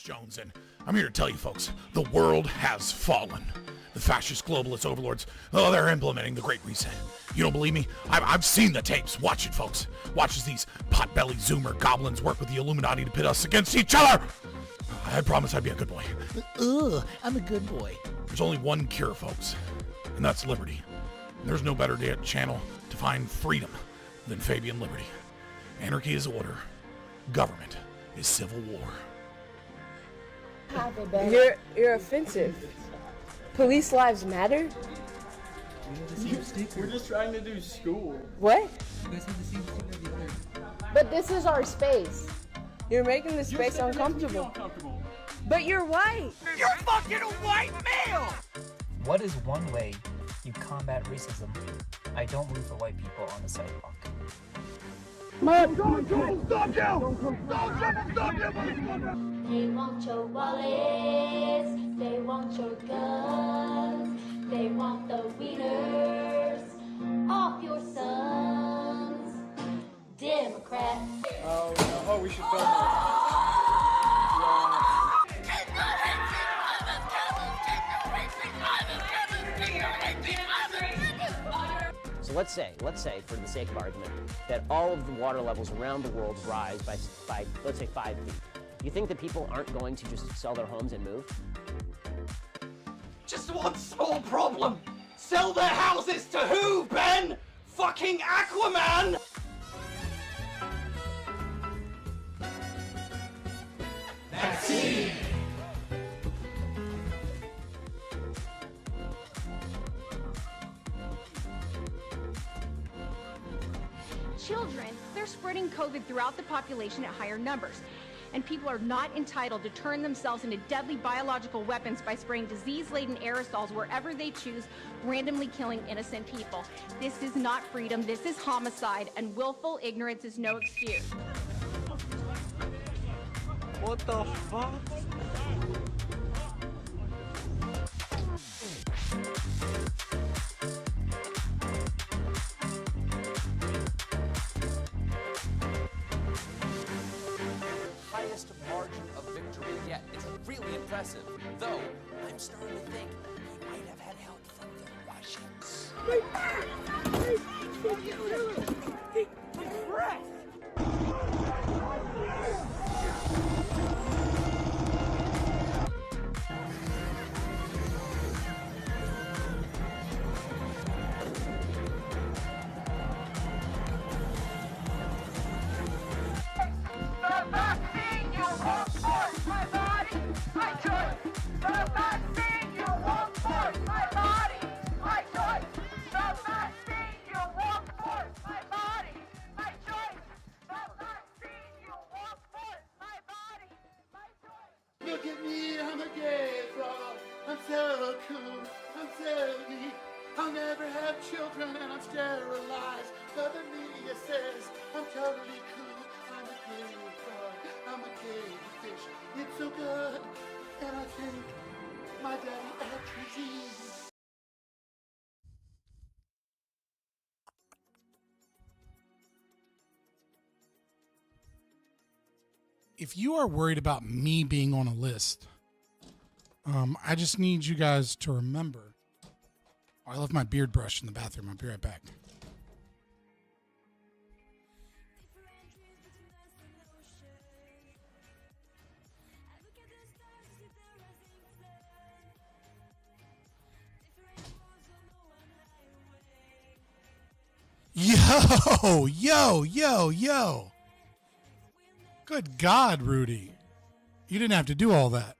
Jones, and I'm here to tell you folks, the world has fallen. The fascist globalist overlords, they're implementing the Great Reset. You don't believe me? I've seen the tapes. Watch it, folks. Watch as these pot-bellied Zoomer goblins work with the Illuminati to pit us against each other. I promise I'd be a good boy. I'm a good boy. There's only one cure, folks, and that's liberty. There's no better channel to find freedom than Fabian Liberty. Anarchy is order. Government is civil war. You're offensive. Police lives matter? We're just trying to do school. What? But this is our space. You're making the space uncomfortable. But you're white. You're fucking a white male! What is one way you combat racism? I don't root for white people on the sidewalk. They want your wallets, they want your guns, they want the wieners off your sons. Democrats. Oh, no. Oh, we should film it. So let's say, for the sake of argument, that all of the water levels around the world rise by let's say 5 feet. You think that people aren't going to just sell their homes and move? Just one small problem. Sell their houses to who, Ben? Fucking Aquaman! Vaccine! Children, they're spreading COVID throughout the population at higher numbers. And people are not entitled to turn themselves into deadly biological weapons by spraying disease-laden aerosols wherever they choose, randomly killing innocent people. This is not freedom, this is homicide, and willful ignorance is no excuse. What the fuck? Highest margin of victory yet. It's really impressive, though I'm starting to think he might have had help from the Russians. Look at me, I'm a gay frog. I'm so cool, I'm so neat. I'll never have children and I'm sterilized. But the media says I'm totally cool. I'm a gay frog, I'm a gay fish. It's so good, and I think my daddy actually is. If you are worried about me being on a list, I just need you guys to remember. Oh, I left my beard brush in the bathroom. I'll be right back. Yo. Good God, Rudy. You didn't have to do all that.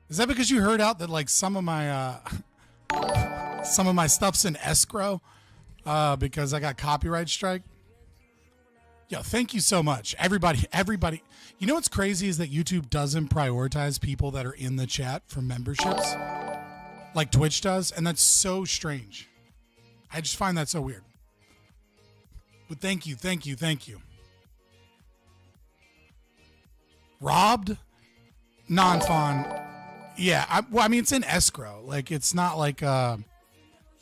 Is that because you heard out that like some of my stuff's in escrow because I got copyright strike? Yo, thank you so much. Everybody. You know what's crazy is that YouTube doesn't prioritize people that are in the chat for memberships like Twitch does, and that's so strange. I just find that so weird. But thank you. Robbed? Non-fun. Yeah, I mean, it's in escrow. Like, it's not like I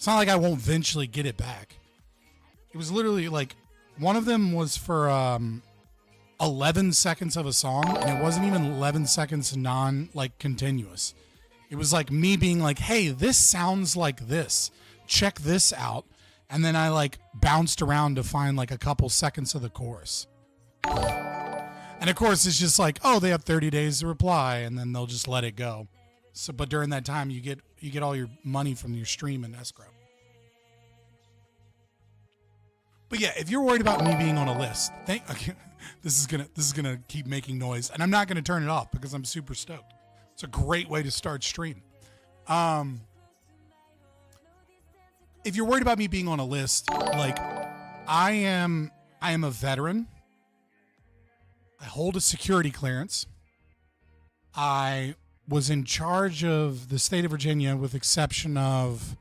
won't eventually get it back. It was literally like, one of them was for 11 seconds of a song, and it wasn't even 11 seconds continuous. It was like me being like, hey, this sounds like this. Check this out. And then I like bounced around to find like a couple seconds of the chorus. And of course, it's just like, oh, they have 30 days to reply, and then they'll just let it go. So, but during that time, you get all your money from your stream in escrow. But yeah, if you're worried about me being on a list, this is gonna keep making noise, and I'm not gonna turn it off because I'm super stoked. It's a great way to start stream. If you're worried about me being on a list, like I am a veteran. I hold a security clearance. I was in charge of the state of Virginia, with exception of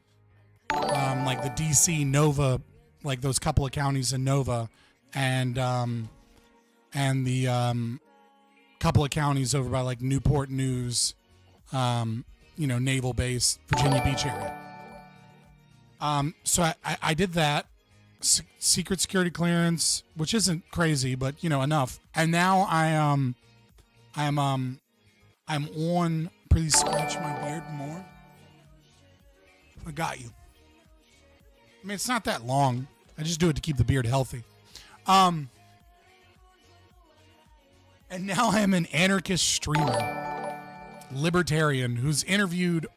like the DC Nova, like those couple of counties in Nova, and the couple of counties over by like Newport News, naval base, Virginia Beach area. So I did that. Secret security clearance, which isn't crazy, but enough. And now I'm on. Please scratch my beard more. I got you. I mean, it's not that long. I just do it to keep the beard healthy. And now I am an anarchist streamer, libertarian, who's interviewed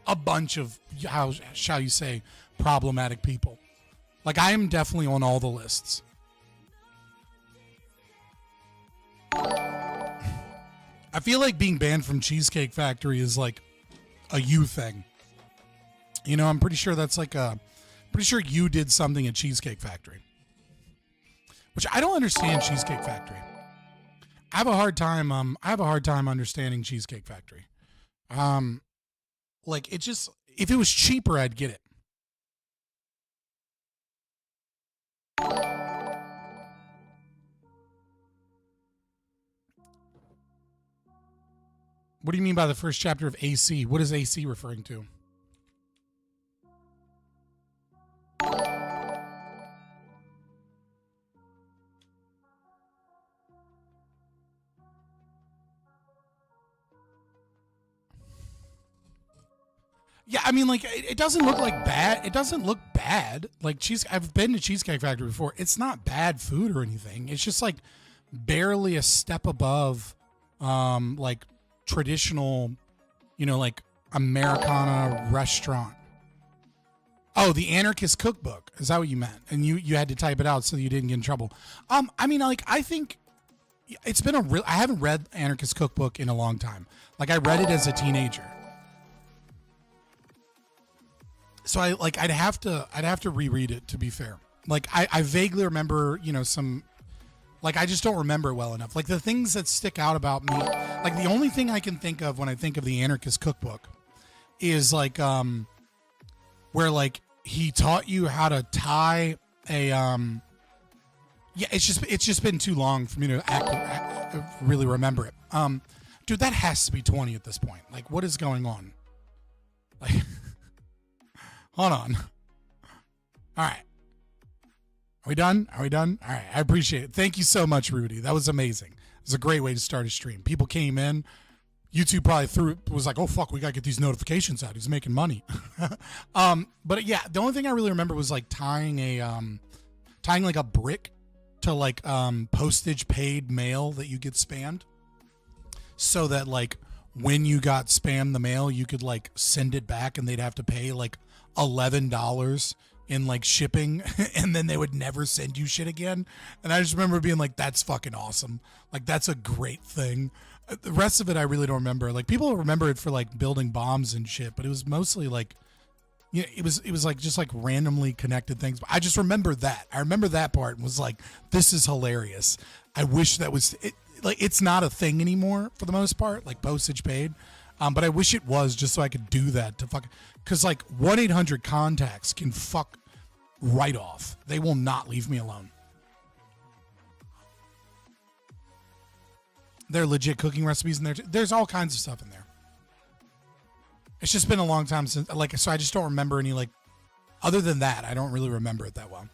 a bunch of, how shall you say, problematic people. Like, I am definitely on all the lists. I feel like being banned from Cheesecake Factory is like a you thing. I'm pretty sure that's like pretty sure you did something at Cheesecake Factory. Which I don't understand Cheesecake Factory. I have a hard time understanding Cheesecake Factory. Like, it just, if it was cheaper, I'd get it. What do you mean by the first chapter of AC? What is AC referring to? Yeah, I mean, like, it doesn't look like bad. It doesn't look bad. Like, I've been to Cheesecake Factory before. It's not bad food or anything. It's just like barely a step above, like, traditional, like Americana restaurant. Oh, the anarchist cookbook. Is that what you meant? And you had to type it out so you didn't get in trouble. I mean, like, I think it's been I haven't read anarchist cookbook in a long time. Like, I read it as a teenager. So I'd have to reread it, to be fair. Like, I vaguely remember, some, like, I just don't remember it well enough. Like, the things that stick out about me, like, the only thing I can think of when I think of the anarchist cookbook is like, where, like, he taught you how to tie a, yeah, it's just been too long for me to really remember it. Dude, that has to be 20 at this point. Like, what is going on? Like, hold on. All right. Are we done? All right. I appreciate it. Thank you so much, Rudy. That was amazing. It was a great way to start a stream. People came in. YouTube probably was like, oh, fuck, we got to get these notifications out. He's making money. But yeah, the only thing I really remember was like tying like a brick to like postage paid mail that you get spammed, so that like when you got spammed the mail, you could like send it back and they'd have to pay like $11 in like shipping, and then they would never send you shit again. And I just remember being like, that's fucking awesome. Like, that's a great thing. The rest of it I really don't remember. Like, people remember it for like building bombs and shit, but it was mostly like, it was like just like randomly connected things. But I just remember that. I remember that part and was like, this is hilarious. I wish that was it. Like, it's not a thing anymore for the most part, like postage paid. But I wish it was, just so I could do that to fuck, because like 1-800-contacts can fuck right off. They will not leave me alone. There are legit cooking recipes in there too. There's all kinds of stuff in there. It's just been a long time since, like, so I just don't remember any, like, other than that, I don't really remember it that well.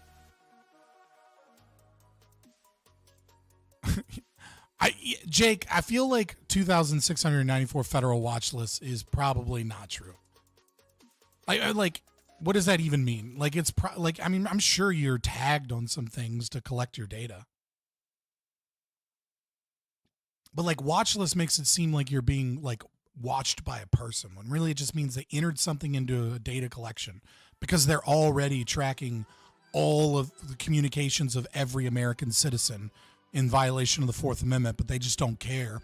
Jake, I feel like 2,694 federal watch lists is probably not true. Like, what does that even mean? Like, it's I'm sure you're tagged on some things to collect your data. But like watch list makes it seem like you're being like watched by a person when really it just means they entered something into a data collection because they're already tracking all of the communications of every American citizen in violation of the Fourth Amendment, but they just don't care.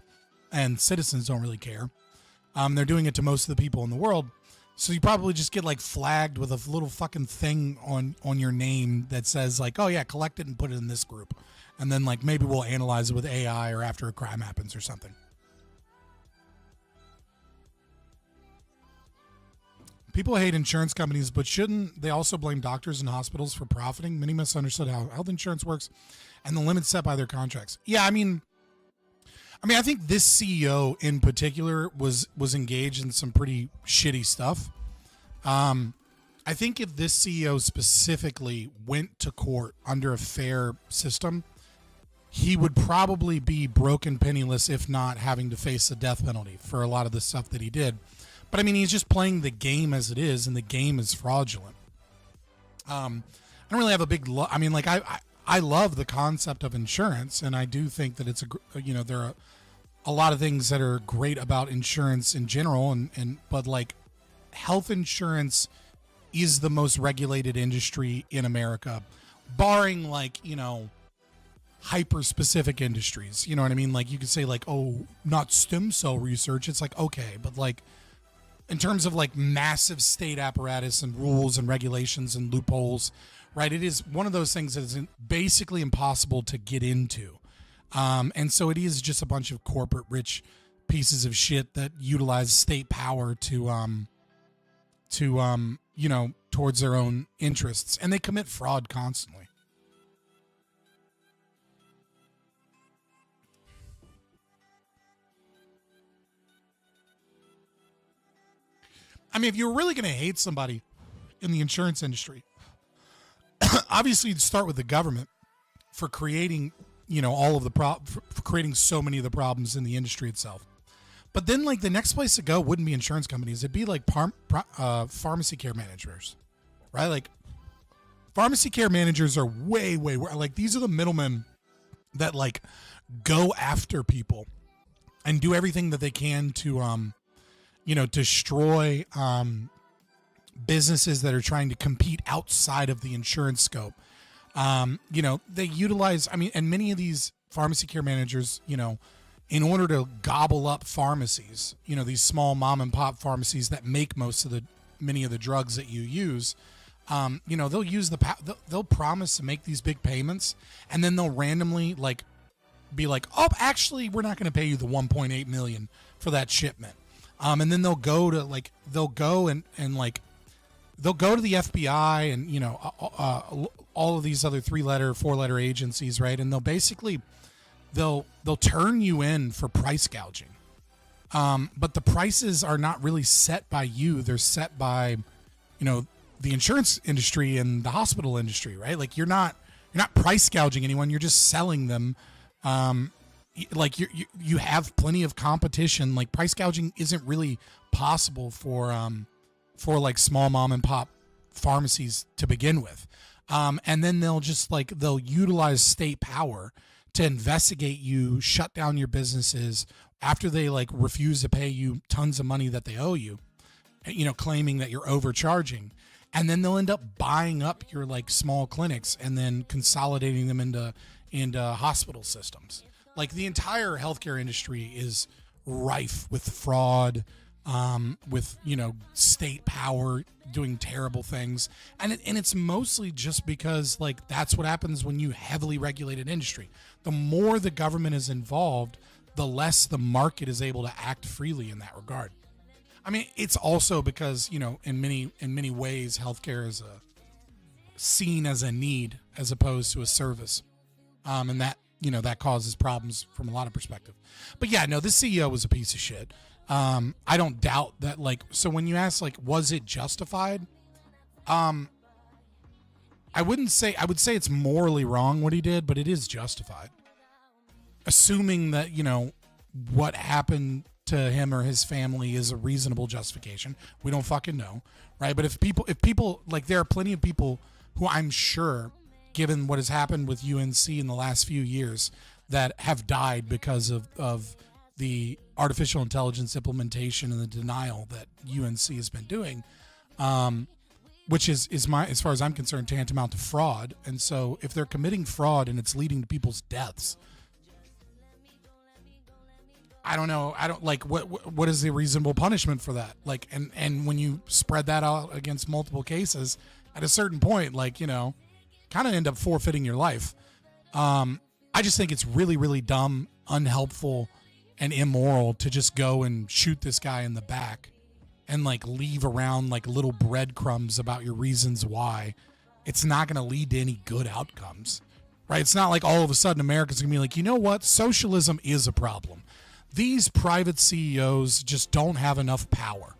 And citizens don't really care. They're doing it to most of the people in the world. So you probably just get like flagged with a little fucking thing on your name that says like, oh yeah, collect it and put it in this group. And then like maybe we'll analyze it with AI or after a crime happens or something. People hate insurance companies, but shouldn't they also blame doctors and hospitals for profiting? Many misunderstood how health insurance works and the limits set by their contracts. Yeah, I mean, I think this CEO in particular was engaged in some pretty shitty stuff. I think if this CEO specifically went to court under a fair system, he would probably be broken penniless, if not having to face the death penalty for a lot of the stuff that he did. But I mean, he's just playing the game as it is, and the game is fraudulent. I don't really have a big I love the concept of insurance, and I do think that it's there are a lot of things that are great about insurance in general, but like health insurance is the most regulated industry in America, barring like, hyper specific industries. You know what I mean? Like you could say like, oh, not stem cell research. It's like, okay, but like in terms of like massive state apparatus and rules and regulations and loopholes, right? It is one of those things that is basically impossible to get into. And so it is just a bunch of corporate rich pieces of shit that utilize state power to towards their own interests, and they commit fraud constantly. I mean, if you're really going to hate somebody in the insurance industry, obviously you'd start with the government for creating, all of the for creating so many of the problems in the industry itself. But then, like, the next place to go wouldn't be insurance companies. It'd be like pharmacy care managers, right? Like, pharmacy care managers are way, like, these are the middlemen that like go after people and do everything that they can to destroy businesses that are trying to compete outside of the insurance scope. They utilize, and many of these pharmacy care managers, in order to gobble up pharmacies, these small mom and pop pharmacies that make many of the drugs that you use, they'll use they'll promise to make these big payments, and then they'll randomly like be like, oh, actually, we're not going to pay you the 1.8 million for that shipment. And then they'll go to the FBI and, all of these other 3-letter, 4-letter agencies, right? And they'll turn you in for price gouging. But the prices are not really set by you. They're set by, the insurance industry and the hospital industry, right? Like you're not price gouging anyone. You're just selling them. Like you have plenty of competition. Like price gouging isn't really possible for like small mom and pop pharmacies to begin with. And then they'll utilize state power to investigate you, shut down your businesses after they like refuse to pay you tons of money that they owe you, claiming that you're overcharging. And then they'll end up buying up your like small clinics and then consolidating them into hospital systems. Like the entire healthcare industry is rife with fraud, with state power doing terrible things, and it's mostly just because like that's what happens when you heavily regulated industry. The more the government is involved, the less the market is able to act freely in that regard. I mean, it's also because in many ways healthcare is seen as a need as opposed to a service, and that that causes problems from a lot of perspective. But yeah, no, this CEO was a piece of shit. I don't doubt that, like, so when you ask, like, was it justified? I would say it's morally wrong what he did, but it is justified. assuming that, what happened to him or his family is a reasonable justification. We don't fucking know, right? But if people like, there are plenty of people who I'm sure, given what has happened with UNC in the last few years, that have died because of the artificial intelligence implementation and the denial that UNC has been doing, which is as far as I'm concerned, tantamount to fraud. And so if they're committing fraud and it's leading to people's deaths, I don't know. I don't like what is the reasonable punishment for that? Like, and when you spread that out against multiple cases, at a certain point, like, kind of end up forfeiting your life. I just think it's really, really dumb, unhelpful, and immoral to just go and shoot this guy in the back and like leave around like little breadcrumbs about your reasons why. It's not going to lead to any good outcomes, right? It's not like all of a sudden America's going to be like, you know what? Socialism is a problem. These private CEOs just don't have enough power.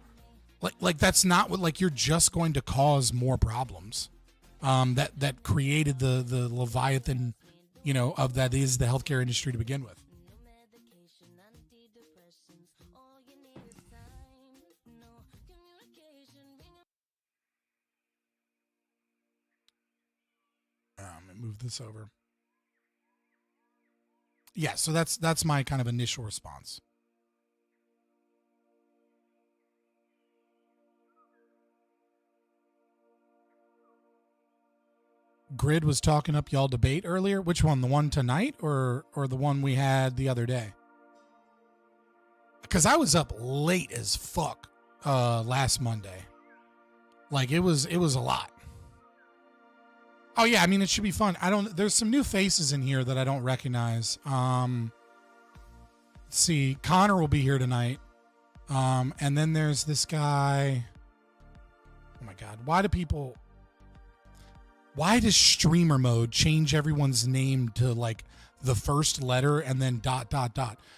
Like that's not what, like, you're just going to cause more problems. That created the Leviathan, of that is the healthcare industry to begin with. Let me move this over. Yeah, so that's my kind of initial response. Grid was talking up y'all debate earlier. Which one? The one tonight or the one we had the other day? Because I was up late as fuck last Monday. Like it was a lot. Oh yeah, I mean it should be fun. There's some new faces in here that I don't recognize. Let's see, Connor will be here tonight. And then there's this guy. Oh my god, why does streamer mode change everyone's name to like the first letter and then ...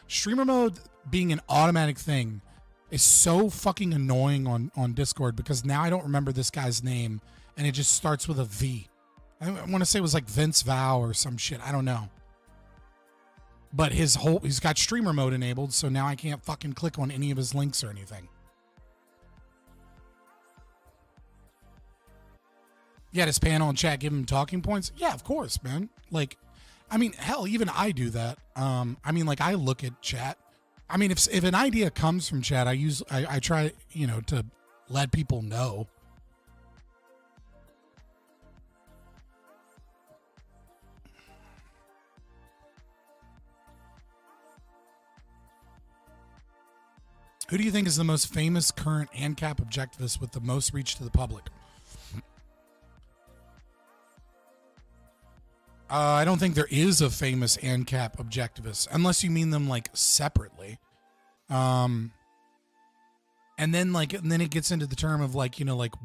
Streamer mode being an automatic thing is so fucking annoying on Discord, because now I don't remember this guy's name and it just starts with a V. I want to say it was like Vince Vow or some shit. I don't know. But he's got streamer mode enabled, so now I can't fucking click on any of his links or anything. Yeah, does panel and chat give him talking points? Yeah, of course, man. Like, I mean, hell, even I do that. I mean, like, I look at chat. I mean, if an idea comes from chat, I try, to let people know. Who do you think is the most famous current ANCAP objectivist with the most reach to the public? I don't think there is a famous ANCAP objectivist, unless you mean them like separately. And then it gets into the term of like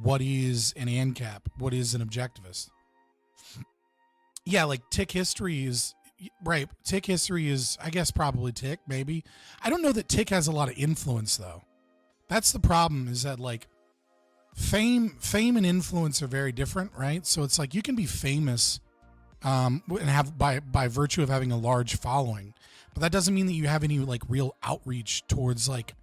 what is an ANCAP? What is an objectivist? Yeah, like Tick History is right. Tick History is, I guess, probably Tick, maybe. I don't know that Tick has a lot of influence though. That's the problem, is that like fame and influence are very different, right? So it's like you can be famous and have by virtue of having a large following, but that doesn't mean that you have any like real outreach towards like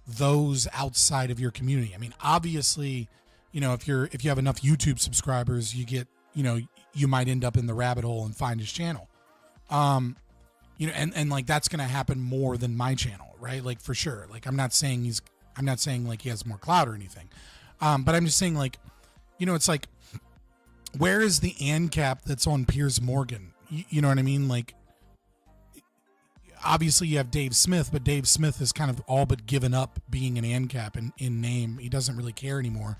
those outside of your community. I mean, obviously, if you have enough YouTube subscribers, you get, you might end up in the rabbit hole and find his channel. And like that's going to happen more than my channel, right? Like for sure. Like I'm not saying like he has more clout or anything. But I'm just saying like, it's like, where is the ANCAP that's on Piers Morgan? You know what I mean? Like, obviously you have Dave Smith, but Dave Smith has kind of all but given up being an ANCAP in name. He doesn't really care anymore.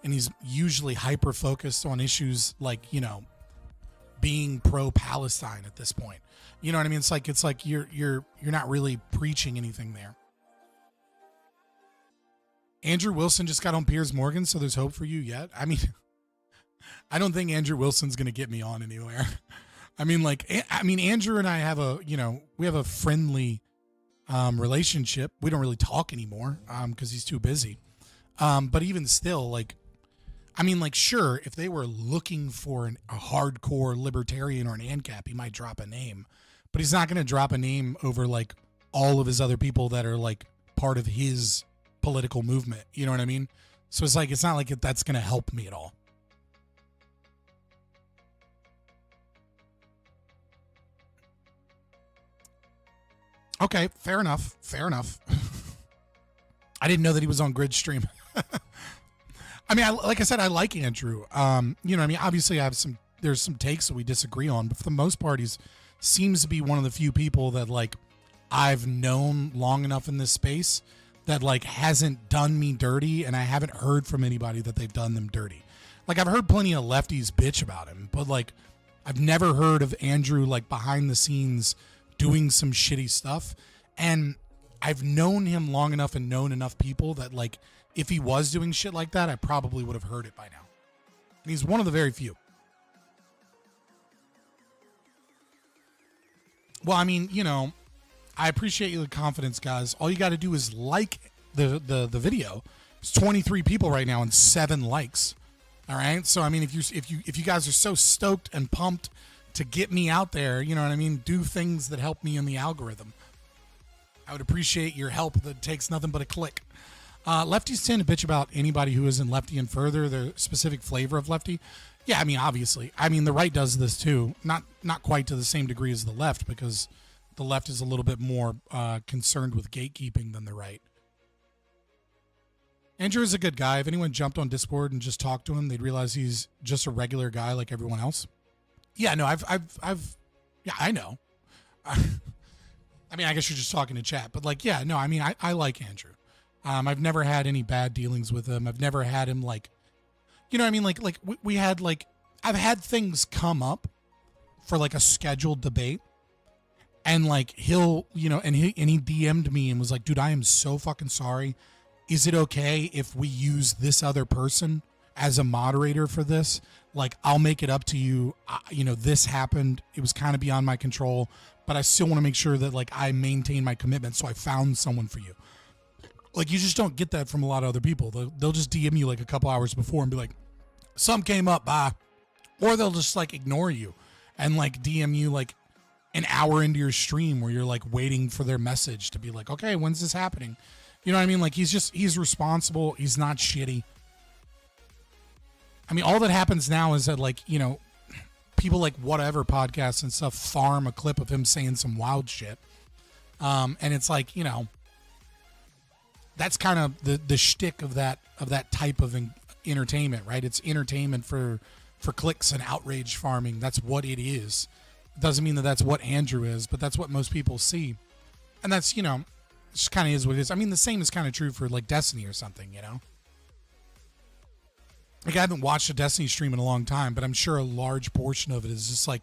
And he's usually hyper-focused on issues like, being pro-Palestine at this point. You know what I mean? It's like you're not really preaching anything there. Andrew Wilson just got on Piers Morgan, so there's hope for you yet? I mean, I don't think Andrew Wilson's going to get me on anywhere. Andrew and I have we have a friendly relationship. We don't really talk anymore because he's too busy. But even still, sure, if they were looking for a hardcore libertarian or an ANCAP, he might drop a name. but he's not going to drop a name over like all of his other people that are like part of his political movement. You know what I mean? So it's like, it's not like that's going to help me at all. Okay, fair enough. Fair enough. I didn't know that he was on Grid Stream. I mean, like I said, I like Andrew. You know, I mean, obviously, there's some takes that we disagree on, but for the most part, he's seems to be one of the few people that like I've known long enough in this space that like hasn't done me dirty, and I haven't heard from anybody that they've done them dirty. Like I've heard plenty of lefties bitch about him, but like I've never heard of Andrew like behind the scenes doing some shitty stuff. And I've known him long enough and known enough people that like if he was doing shit like that, I probably would have heard it by now. And he's one of the very few. Well, I mean, you know, I appreciate the confidence, guys. All you got to do is like the video. It's 23 people right now and 7 likes. All right. So I mean, if you guys are so stoked and pumped to get me out there, you know what I mean, do things that help me in the algorithm. I would appreciate your help. That takes nothing but a click. Lefties tend to bitch about anybody who isn't lefty and further their specific flavor of lefty. Yeah, I mean, obviously. I mean, the right does this too. Not quite to the same degree as the left, because the left is a little bit more concerned with gatekeeping than the right. Andrew is a good guy. If anyone jumped on Discord and just talked to him, they'd realize he's just a regular guy like everyone else. Yeah, no, I've yeah, I know. I mean, I guess you're just talking to chat, but like, yeah, no, I mean, I like Andrew. I've never had any bad dealings with him. I've never had him like, you know what I mean? Like we had like, I've had things come up for like a scheduled debate, and like he'll, you know, and he DM'd me and was like, dude, I am so fucking sorry. Is it okay if we use this other person as a moderator for this? Like, I'll make it up to you. You know, this happened. It was kind of beyond my control, but I still want to make sure that like I maintain my commitment. So I found someone for you. Like, you just don't get that from a lot of other people. They'll just DM you like a couple hours before and be like, some came up, bye. Or they'll just like ignore you and like DM you like an hour into your stream where you're like waiting for their message to be like, okay, when's this happening? You know what I mean? Like, he's responsible. He's not shitty. I mean, all that happens now is that, like, you know, people like whatever podcasts and stuff farm a clip of him saying some wild shit. And it's like, you know, that's kind of the shtick of that type of entertainment, right? It's entertainment for clicks and outrage farming. That's what it is. It doesn't mean that that's what Andrew is, but that's what most people see. And that's, you know, it just kind of is what it is. I mean, the same is kind of true for like Destiny or something, you know? Like, I haven't watched a Destiny stream in a long time, but I'm sure a large portion of it is just like,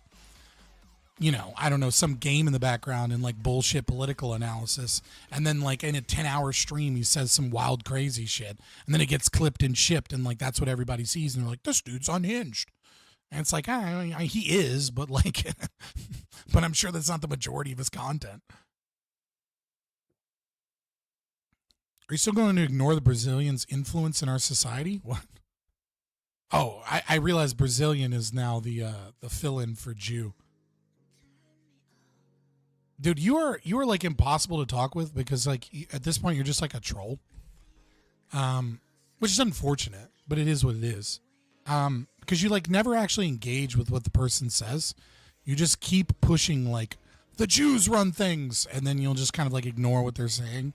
you know, I don't know, some game in the background and like bullshit political analysis. And then like in a 10-hour stream, he says some wild, crazy shit. And then it gets clipped and shipped. And like, that's what everybody sees. And they're like, this dude's unhinged. And it's like, he is, but like, but I'm sure that's not the majority of his content. Are you still going to ignore the Brazilians' influence in our society? What? Oh, I realize Brazilian is now the fill-in for Jew. Dude, you are like impossible to talk with because like at this point you're just like a troll. Which is unfortunate, but it is what it is. Because you like never actually engage with what the person says. You just keep pushing like the Jews run things, and then you'll just kind of like ignore what they're saying.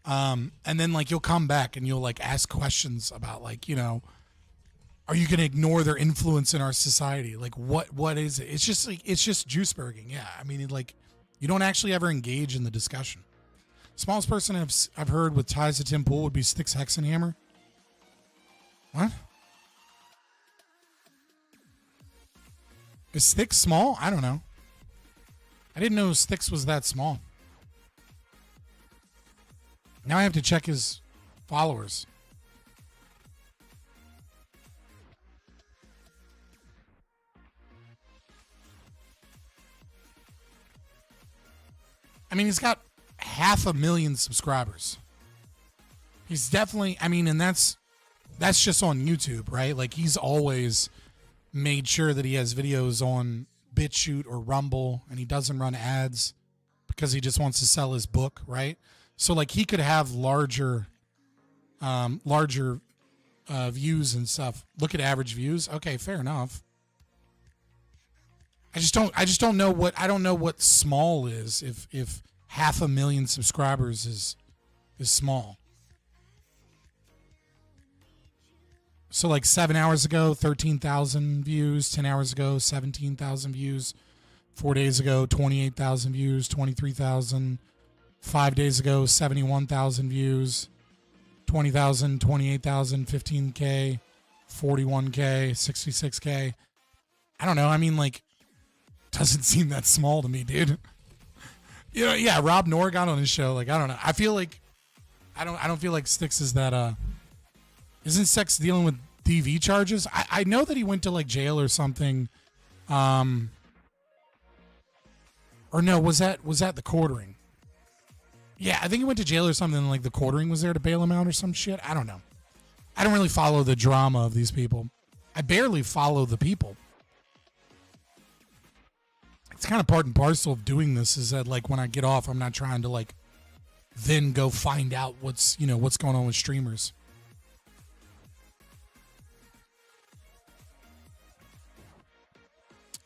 And then like you'll come back and you'll like ask questions about like, you know, are you going to ignore their influence in our society? Like what is it? It's just like, it's just juiceburging. Yeah. I mean, like you don't actually ever engage in the discussion. Smallest person I've heard with ties to Tim Pool would be Styx Hexenhammer. What? Is Styx small? I don't know. I didn't know Styx was that small. Now I have to check his followers. I mean, he's got 500,000 subscribers. He's definitely, I mean, and that's just on YouTube, right? Like, he's always made sure that he has videos on BitChute or Rumble, and he doesn't run ads because he just wants to sell his book, right? So like he could have larger views and stuff. Look at average views. Okay, fair enough. I just don't know what small is if 500,000 subscribers is small. So like 7 hours ago, 13,000 views, 10 hours ago, 17,000 views, 4 days ago, 28,000 views, 23,000, 5 days ago, 71,000 views, 20,000, 28,000, 15K, 41K, 66K. I don't know. I mean, like, doesn't seem that small to me, dude. You know, yeah, Rob Noor got on his show. Like, I don't know. I feel like I don't feel like Styx is that isn't Styx dealing with DV charges? I know that he went to like jail or something. Or no, was that the quartering? Yeah, I think he went to jail or something, and like the quartering was there to bail him out or some shit. I don't know. I don't really follow the drama of these people. I barely follow the people. It's kind of part and parcel of doing this is that like when I get off, I'm not trying to like then go find out what's going on with streamers.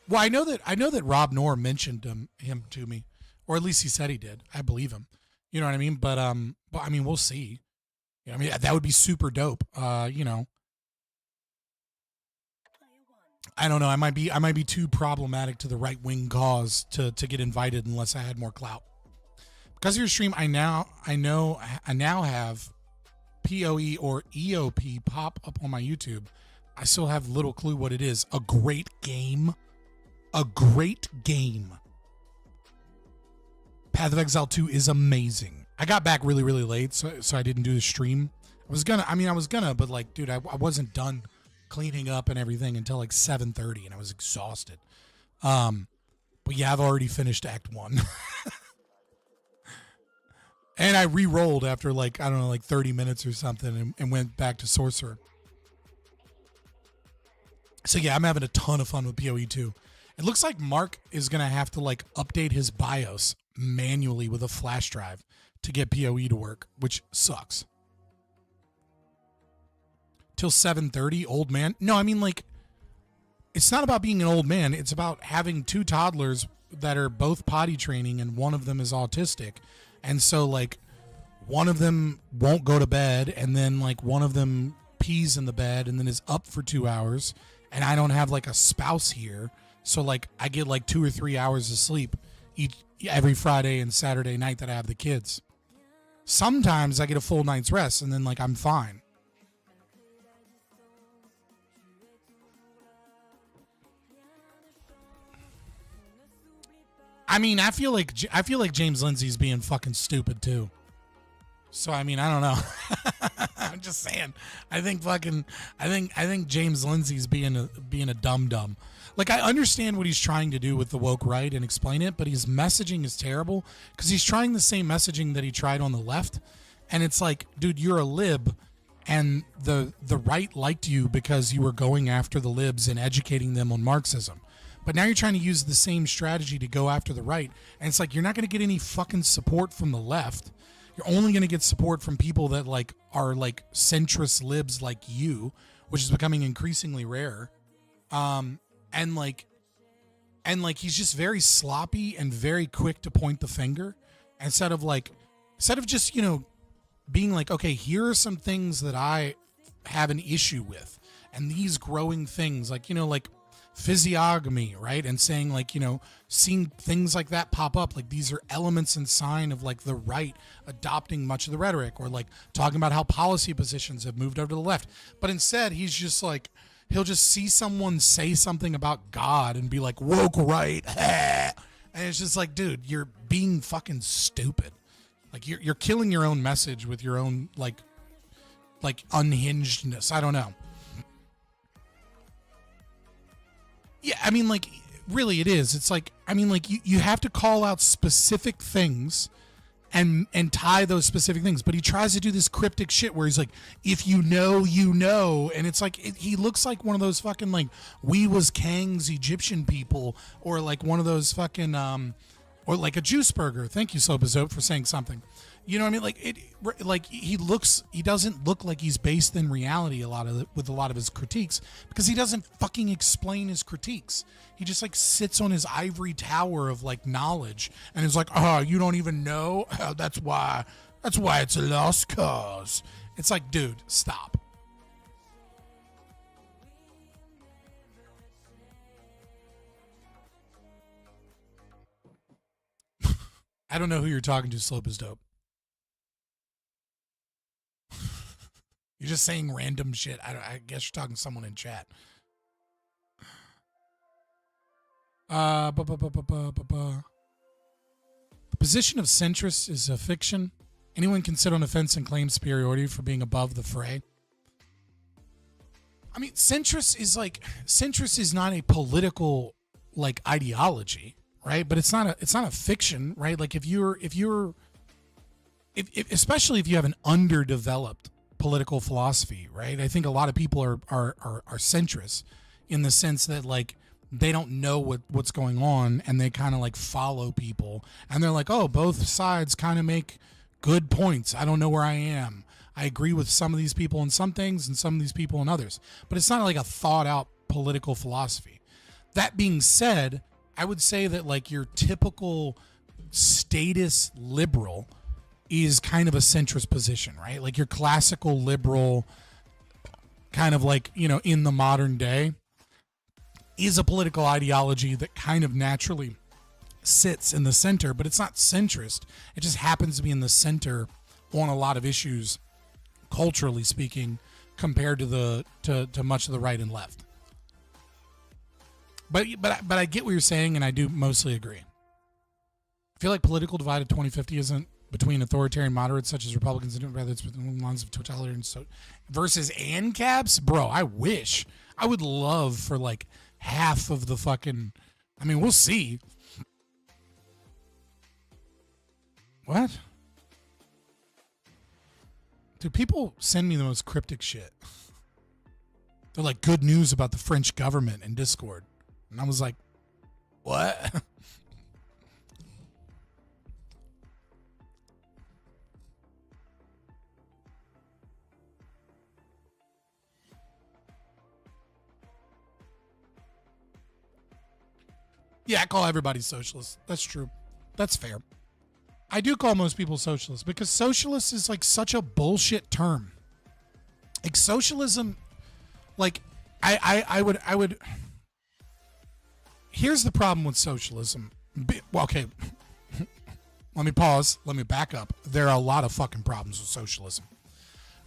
Well, I know that Rob Noor mentioned him to me, or at least he said he did. I believe him. You know what I mean? But I mean, we'll see. I mean, that would be super dope. You know, I don't know. I might be too problematic to the right wing cause to get invited unless I had more clout. Because of your stream, I now have POE or EOP pop up on my YouTube. I still have little clue what it is. A great game. A great game. Path of Exile 2 is amazing. I got back really, really late, so I didn't do the stream. I was gonna, but like, dude, I wasn't done cleaning up and everything until like 7:30, and I was exhausted. But yeah, I've already finished Act 1. And I re-rolled after like, I don't know, like 30 minutes or something and went back to Sorcerer. So yeah, I'm having a ton of fun with PoE 2. It looks like Mark is going to have to like update his BIOS manually with a flash drive to get PoE to work, which sucks. Till 7:30, old man? No, I mean like, it's not about being an old man. It's about having two toddlers that are both potty training and one of them is autistic. And so like one of them won't go to bed and then like one of them pees in the bed and then is up for 2 hours, and I don't have like a spouse here. So like I get like 2 or 3 hours of sleep every Friday and Saturday night that I have the kids. Sometimes I get a full night's rest and then like I'm fine. I mean, I feel like James Lindsay's being fucking stupid too. So I mean, I don't know. I'm just saying. I think James Lindsay's being a dum-dum. Like, I understand what he's trying to do with the woke right and explain it, but his messaging is terrible because he's trying the same messaging that he tried on the left. And it's like, dude, you're a lib, and the right liked you because you were going after the libs and educating them on Marxism. But now you're trying to use the same strategy to go after the right. And it's like, you're not going to get any fucking support from the left. You're only going to get support from people that like are like centrist libs like you, which is becoming increasingly rare. And he's just very sloppy and very quick to point the finger instead of just, you know, being like, okay, here are some things that I have an issue with, and these growing things, like, you know, like physiognomy, right? And saying like, you know, seeing things like that pop up, like these are elements and sign of like the right adopting much of the rhetoric, or like talking about how policy positions have moved over to the left. But instead he's just like, he'll just see someone say something about God and be like, woke right. And it's just like, dude, you're being fucking stupid. Like you're killing your own message with your own like unhingedness. I don't know. Yeah, I mean, like, really it is. It's like, I mean, like, you have to call out specific things and tie those specific things. But he tries to do this cryptic shit where he's like, if you know, you know. And it's like, he looks like one of those fucking like we was Kang's Egyptian people, or like one of those fucking, or like a juice burger. Thank you, Sobazope, for saying something. You know what I mean? Like he doesn't look like he's based in reality with a lot of his critiques, because he doesn't fucking explain his critiques. He just like sits on his ivory tower of like knowledge and is like, oh, you don't even know? That's why it's a lost cause. It's like, dude, stop. I don't know who you're talking to, Slope is Dope. You're just saying random shit. I guess you're talking to someone in chat. The position of centrist is a fiction. Anyone can sit on a fence and claim superiority for being above the fray. I mean, centrist is not a political like ideology, right? But it's not a fiction, right? Like if especially if you have an underdeveloped political philosophy, right? I think a lot of people are centrists in the sense that like they don't know what's going on, and they kind of like follow people, and they're like, oh, both sides kind of make good points. I don't know where I am. I agree with some of these people in some things and some of these people in others, but it's not like a thought out political philosophy. That being said, I would say that like your typical statist liberal is kind of a centrist position, right? Like your classical liberal, kind of like, you know, in the modern day, is a political ideology that kind of naturally sits in the center, but it's not centrist. It just happens to be in the center on a lot of issues, culturally speaking, compared to to much of the right and left. But I get what you're saying, and I do mostly agree. I feel like political divide of 2050 isn't between authoritarian moderates such as Republicans and rather it's within the lines of totalitarian versus ANCAPs. Bro, I wish. I would love for like half of the fucking, I mean, we'll see. What? Dude, people send me the most cryptic shit. They're like, good news about the French government in Discord. And I was like, what? Yeah, I call everybody socialist. That's true. That's fair. I do call most people socialists because socialist is like such a bullshit term. Like socialism, like I would. Here's the problem with socialism. Well, okay, let me pause. Let me back up. There are a lot of fucking problems with socialism,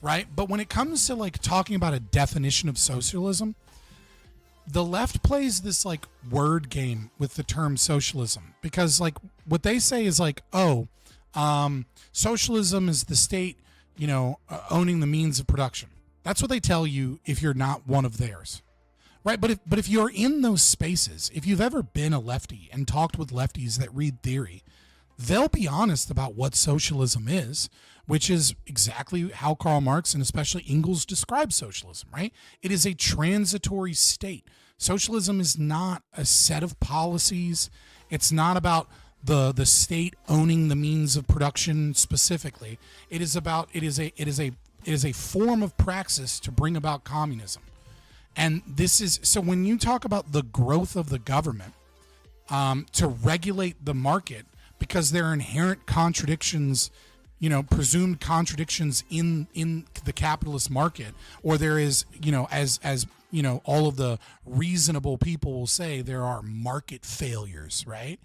right? But when it comes to like talking about a definition of socialism, the left plays this like word game with the term socialism, because like what they say is like, oh, socialism is the state, you know, owning the means of production. That's what they tell you if you're not one of theirs, right? But if you're in those spaces, if you've ever been a lefty and talked with lefties that read theory, they'll be honest about what socialism is, which is exactly how Karl Marx and especially Engels describe socialism, right? It is a transitory state. Socialism is not a set of policies. It's not about the state owning the means of production specifically. It is a form of praxis to bring about communism. And this is, so when you talk about the growth of the government to regulate the market, because there are inherent contradictions, you know, presumed contradictions in the capitalist market, or there is, you know, as you know, all of the reasonable people will say there are market failures, right?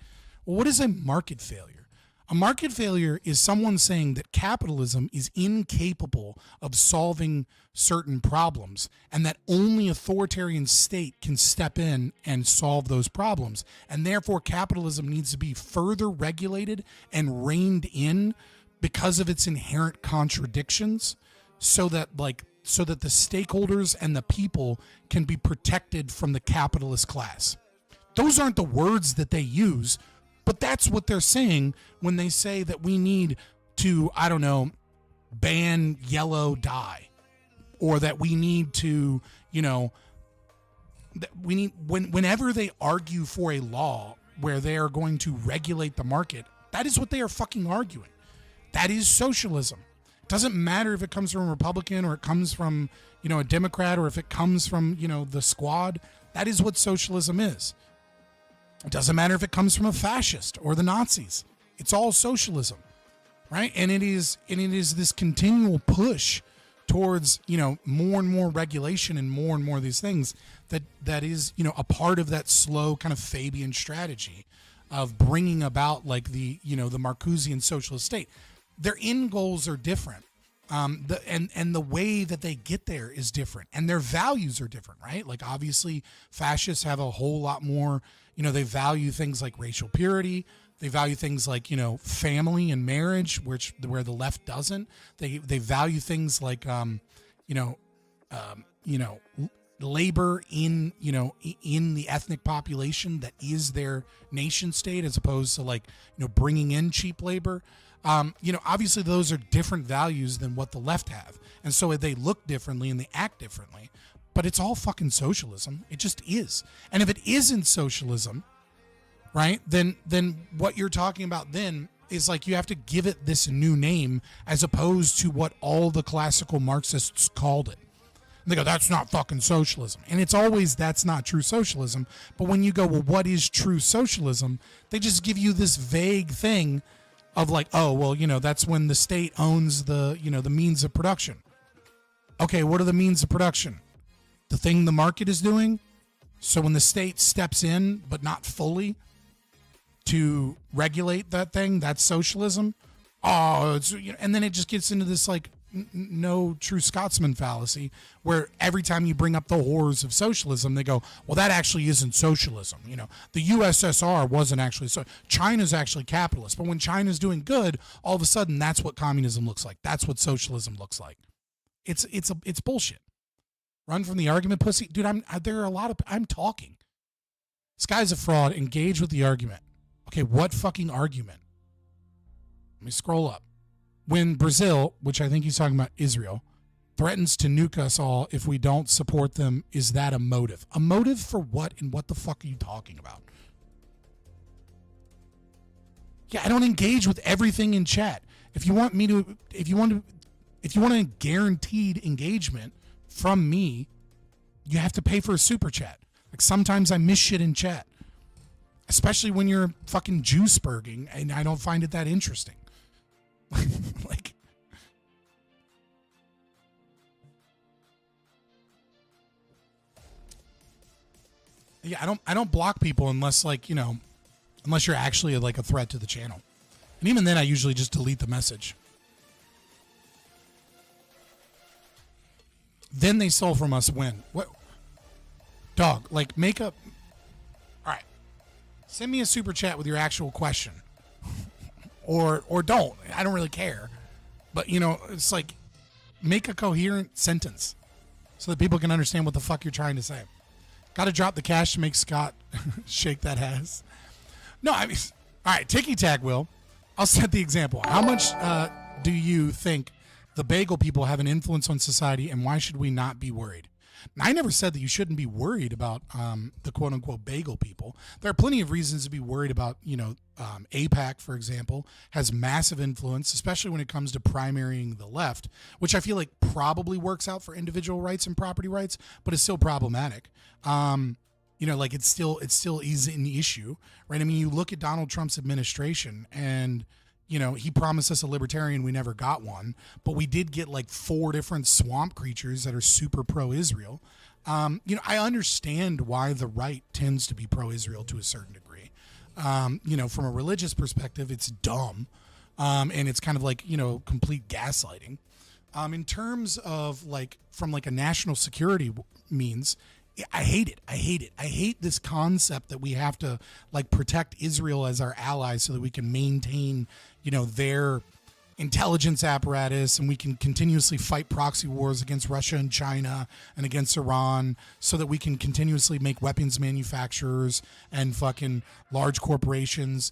Well, what is a market failure? A market failure is someone saying that capitalism is incapable of solving certain problems, and that only authoritarian state can step in and solve those problems, and therefore capitalism needs to be further regulated and reined in because of its inherent contradictions, so that the stakeholders and the people can be protected from the capitalist class. Those aren't the words that they use, But that's what they're saying when they say that we need to, I don't know, ban yellow dye, or that we need to, you know, that we need, whenever they argue for a law where they are going to regulate the market, that is what they are fucking arguing. That is socialism. It doesn't matter if it comes from a Republican or it comes from, you know, a Democrat, or if it comes from, you know, the squad. That is what socialism is. It doesn't matter if it comes from a fascist or the Nazis. It's all socialism, right? And it is this continual push towards, you know, more and more regulation and more of these things that is, you know, a part of that slow kind of Fabian strategy of bringing about like the, you know, the Marcusian socialist state. Their end goals are different. And the way that they get there is different, and their values are different, right? Like obviously fascists have a whole lot more, you know, they value things like racial purity. They value things like, you know, family and marriage, where the left doesn't. They value things like, labor in, you know, in the ethnic population that is their nation state, as opposed to like, you know, bringing in cheap labor. You know, obviously those are different values than what the left have. And so they look differently and they act differently, but it's all fucking socialism. It just is. And if it isn't socialism, right, then what you're talking about then is like, you have to give it this new name as opposed to what all the classical Marxists called it. And they go, that's not fucking socialism. And it's always, that's not true socialism. But when you go, well, what is true socialism? They just give you this vague thing of like, oh, well, you know, that's when the state owns the, you know, the means of production. Okay, what are the means of production? The thing the market is doing. So when the state steps in, but not fully, to regulate that thing, that's socialism. Oh, it's, you know, and then it just gets into this like no true Scotsman fallacy, where every time you bring up the horrors of socialism, they go, well, that actually isn't socialism. You know, the USSR wasn't actually, so China's actually capitalist, but when China's doing good, all of a sudden that's what communism looks like. That's what socialism looks like. It's bullshit. Run from the argument, pussy. Dude, I'm talking. This guy's a fraud. Engage with the argument. Okay, what fucking argument? Let me scroll up. When Brazil, which I think he's talking about Israel, threatens to nuke us all if we don't support them, is that a motive? A motive for what, and what the fuck are you talking about? Yeah, I don't engage with everything in chat. If you want a guaranteed engagement from me, you have to pay for a super chat. Like sometimes I miss shit in chat, especially when you're fucking Jew-spurging, and I don't find it that interesting. Like, yeah, I don't block people unless, like, you know, unless you're actually like a threat to the channel. And even then I usually just delete the message. Then they stole from us when? What? Dog, like, make up. All right. Send me a super chat with your actual question. Or don't. I don't really care. But, you know, it's like, make a coherent sentence so that people can understand what the fuck you're trying to say. Got to drop the cash to make Scott shake that ass. No, I mean, all right, ticky tack, Will. I'll set the example. How much do you think the bagel people have an influence on society, and why should we not be worried? Now, I never said that you shouldn't be worried about the quote-unquote bagel people. There are plenty of reasons to be worried about, you know, AIPAC, for example, has massive influence, especially when it comes to primarying the left, which I feel like probably works out for individual rights and property rights, but it's still problematic. You know, like it still is an issue, right? I mean, you look at Donald Trump's administration and, you know, he promised us a libertarian. We never got one, but we did get like 4 different swamp creatures that are super pro-Israel. You know, I understand why the right tends to be pro-Israel to a certain degree. You know, from a religious perspective, it's dumb. And it's kind of like, you know, complete gaslighting. In terms of like, from like a national security means, I hate it. I hate this concept that we have to like protect Israel as our allies so that we can maintain, you know, their intelligence apparatus, and we can continuously fight proxy wars against Russia and China and against Iran, so that we can continuously make weapons manufacturers and fucking large corporations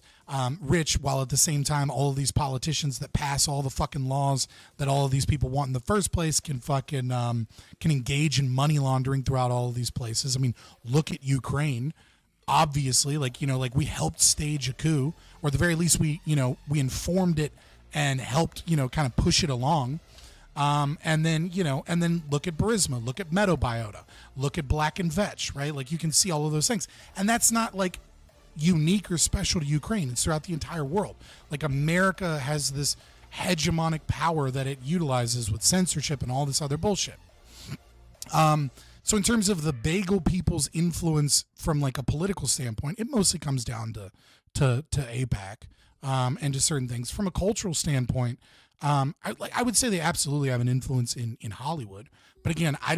rich, while at the same time all of these politicians that pass all the fucking laws that all of these people want in the first place can fucking can engage in money laundering throughout all of these places. I mean, look at Ukraine. Obviously, like we helped stage a coup, or at the very least we informed it and helped, kind of push it along. And then look at Burisma, look at Metabiota, look at Black and Vetch, right? Like, you can see all of those things. And that's not like unique or special to Ukraine. It's throughout the entire world. Like, America has this hegemonic power that it utilizes with censorship and all this other bullshit. So in terms of the bagel people's influence from like a political standpoint, it mostly comes down to AIPAC. And to certain things. From a cultural standpoint, I would say they absolutely have an influence in Hollywood. But again, I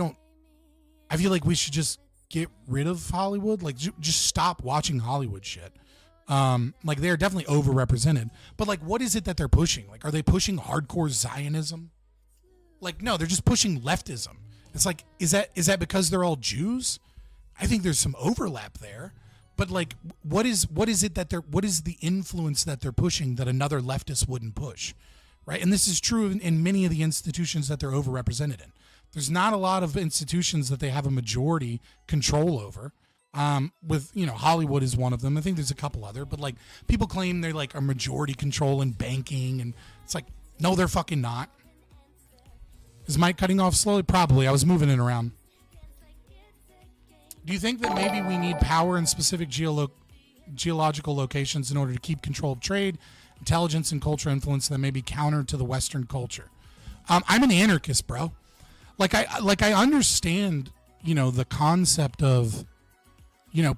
feel like we should just get rid of Hollywood. Like, just stop watching Hollywood shit. Like, they're definitely overrepresented. But like, what is it that they're pushing? Like, are they pushing hardcore Zionism? Like, no, they're just pushing leftism. It's like, is that because they're all Jews? I think there's some overlap there. But like, what is the influence that they're pushing that another leftist wouldn't push, right? And this is true in many of the institutions that they're overrepresented in. There's not a lot of institutions that they have a majority control over. With Hollywood is one of them. I think there's a couple other, but like, people claim they're like a majority control in banking, and it's like, no, they're fucking not. Is Mike cutting off slowly? Probably. I was moving it around. Do you think that maybe we need power in specific geological locations in order to keep control of trade, intelligence, and cultural influence that may be counter to the Western culture? I'm an anarchist, bro. Like I understand, the concept of,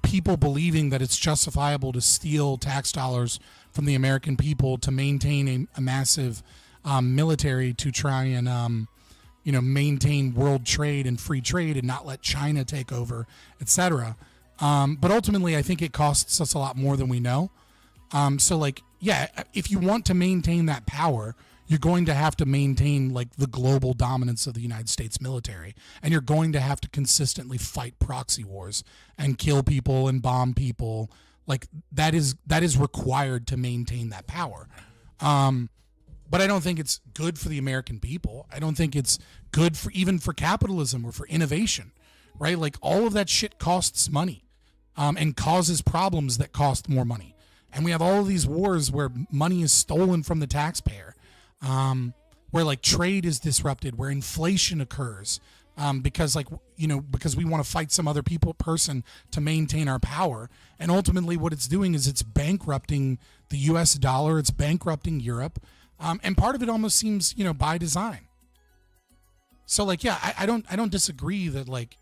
people believing that it's justifiable to steal tax dollars from the American people to maintain a massive military to try and maintain world trade and free trade and not let China take over, etc. But ultimately, I think it costs us a lot more than we know. So like, yeah, if you want to maintain that power, you're going to have to maintain like the global dominance of the United States military. And you're going to have to consistently fight proxy wars and kill people and bomb people. Like, that is required to maintain that power. But I don't think it's good for the American people. I don't think it's good even for capitalism or for innovation, right? Like, all of that shit costs money, and causes problems that cost more money. And we have all of these wars where money is stolen from the taxpayer, where like trade is disrupted, where inflation occurs, because we want to fight some other person to maintain our power. And ultimately what it's doing is it's bankrupting the US dollar. It's bankrupting Europe. And part of it almost seems, by design. So like, yeah, I don't disagree that like,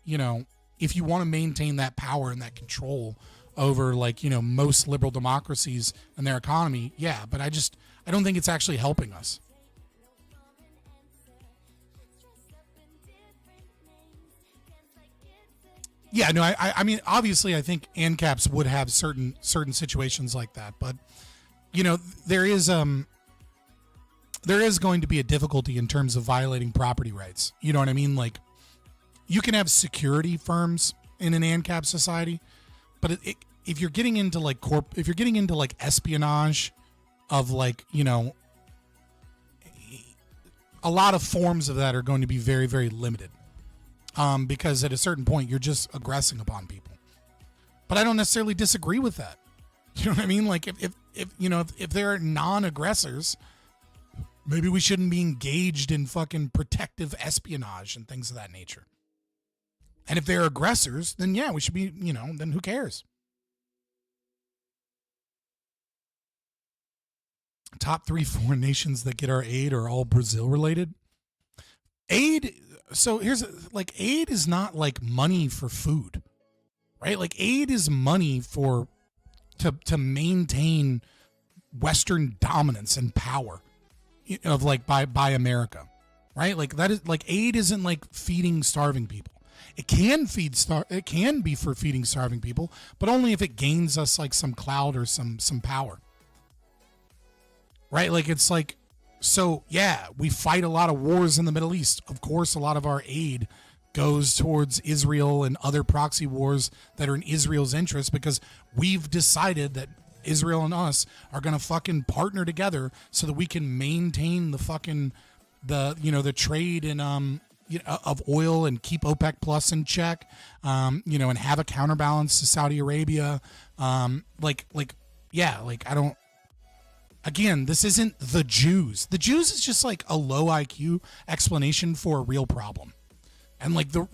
if you want to maintain that power and that control over like, most liberal democracies and their economy, yeah, but I don't think it's actually helping us. Yeah, no, I mean, obviously I think ANCAPs would have certain situations like that, but there is going to be a difficulty in terms of violating property rights. You know what I mean? Like, you can have security firms in an ANCAP society, but if you're getting into like espionage of like, a lot of forms of that are going to be very, very limited. Because at a certain point you're just aggressing upon people. But I don't necessarily disagree with that. You know what I mean? Like, if they're non-aggressors, maybe we shouldn't be engaged in fucking protective espionage and things of that nature. And if they're aggressors, then yeah, we should be, then who cares? Top 3 foreign nations that get our aid are all Brazil related. Aid, so aid is not like money for food, right? Like, aid is money to maintain Western dominance and power of like by America, right? Like, that is like, aid isn't like feeding starving people. It can be for feeding starving people, but only if it gains us like some clout or some power, right? Like, it's like, So yeah, we fight a lot of wars in the Middle East. Of course, a lot of our aid goes towards Israel and other proxy wars that are in Israel's interest, because we've decided that Israel and us are going to fucking partner together so that we can maintain the fucking the trade in of oil and keep OPEC Plus in check, and have a counterbalance to Saudi Arabia. I don't. Again, this isn't the Jews. The Jews is just like a low IQ explanation for a real problem. And like the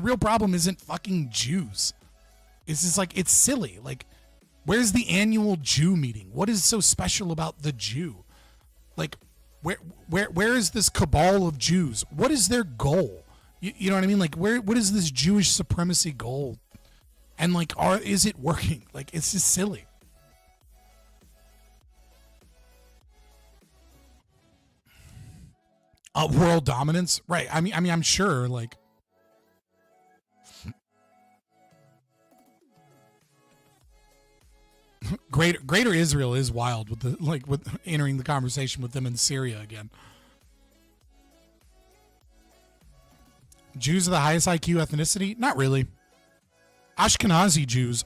real problem isn't fucking Jews. It's just like, it's silly. Like, where's the annual Jew meeting? What is so special about the Jew? Like, where is this cabal of Jews? What is their goal? You know what I mean? Like, what is this Jewish supremacy goal? And like, is it working? Like, it's just silly. World dominance, right? I mean, I'm sure. Like, Greater Israel is wild with entering the conversation with them in Syria again. Jews are the highest IQ ethnicity? Not really. Ashkenazi Jews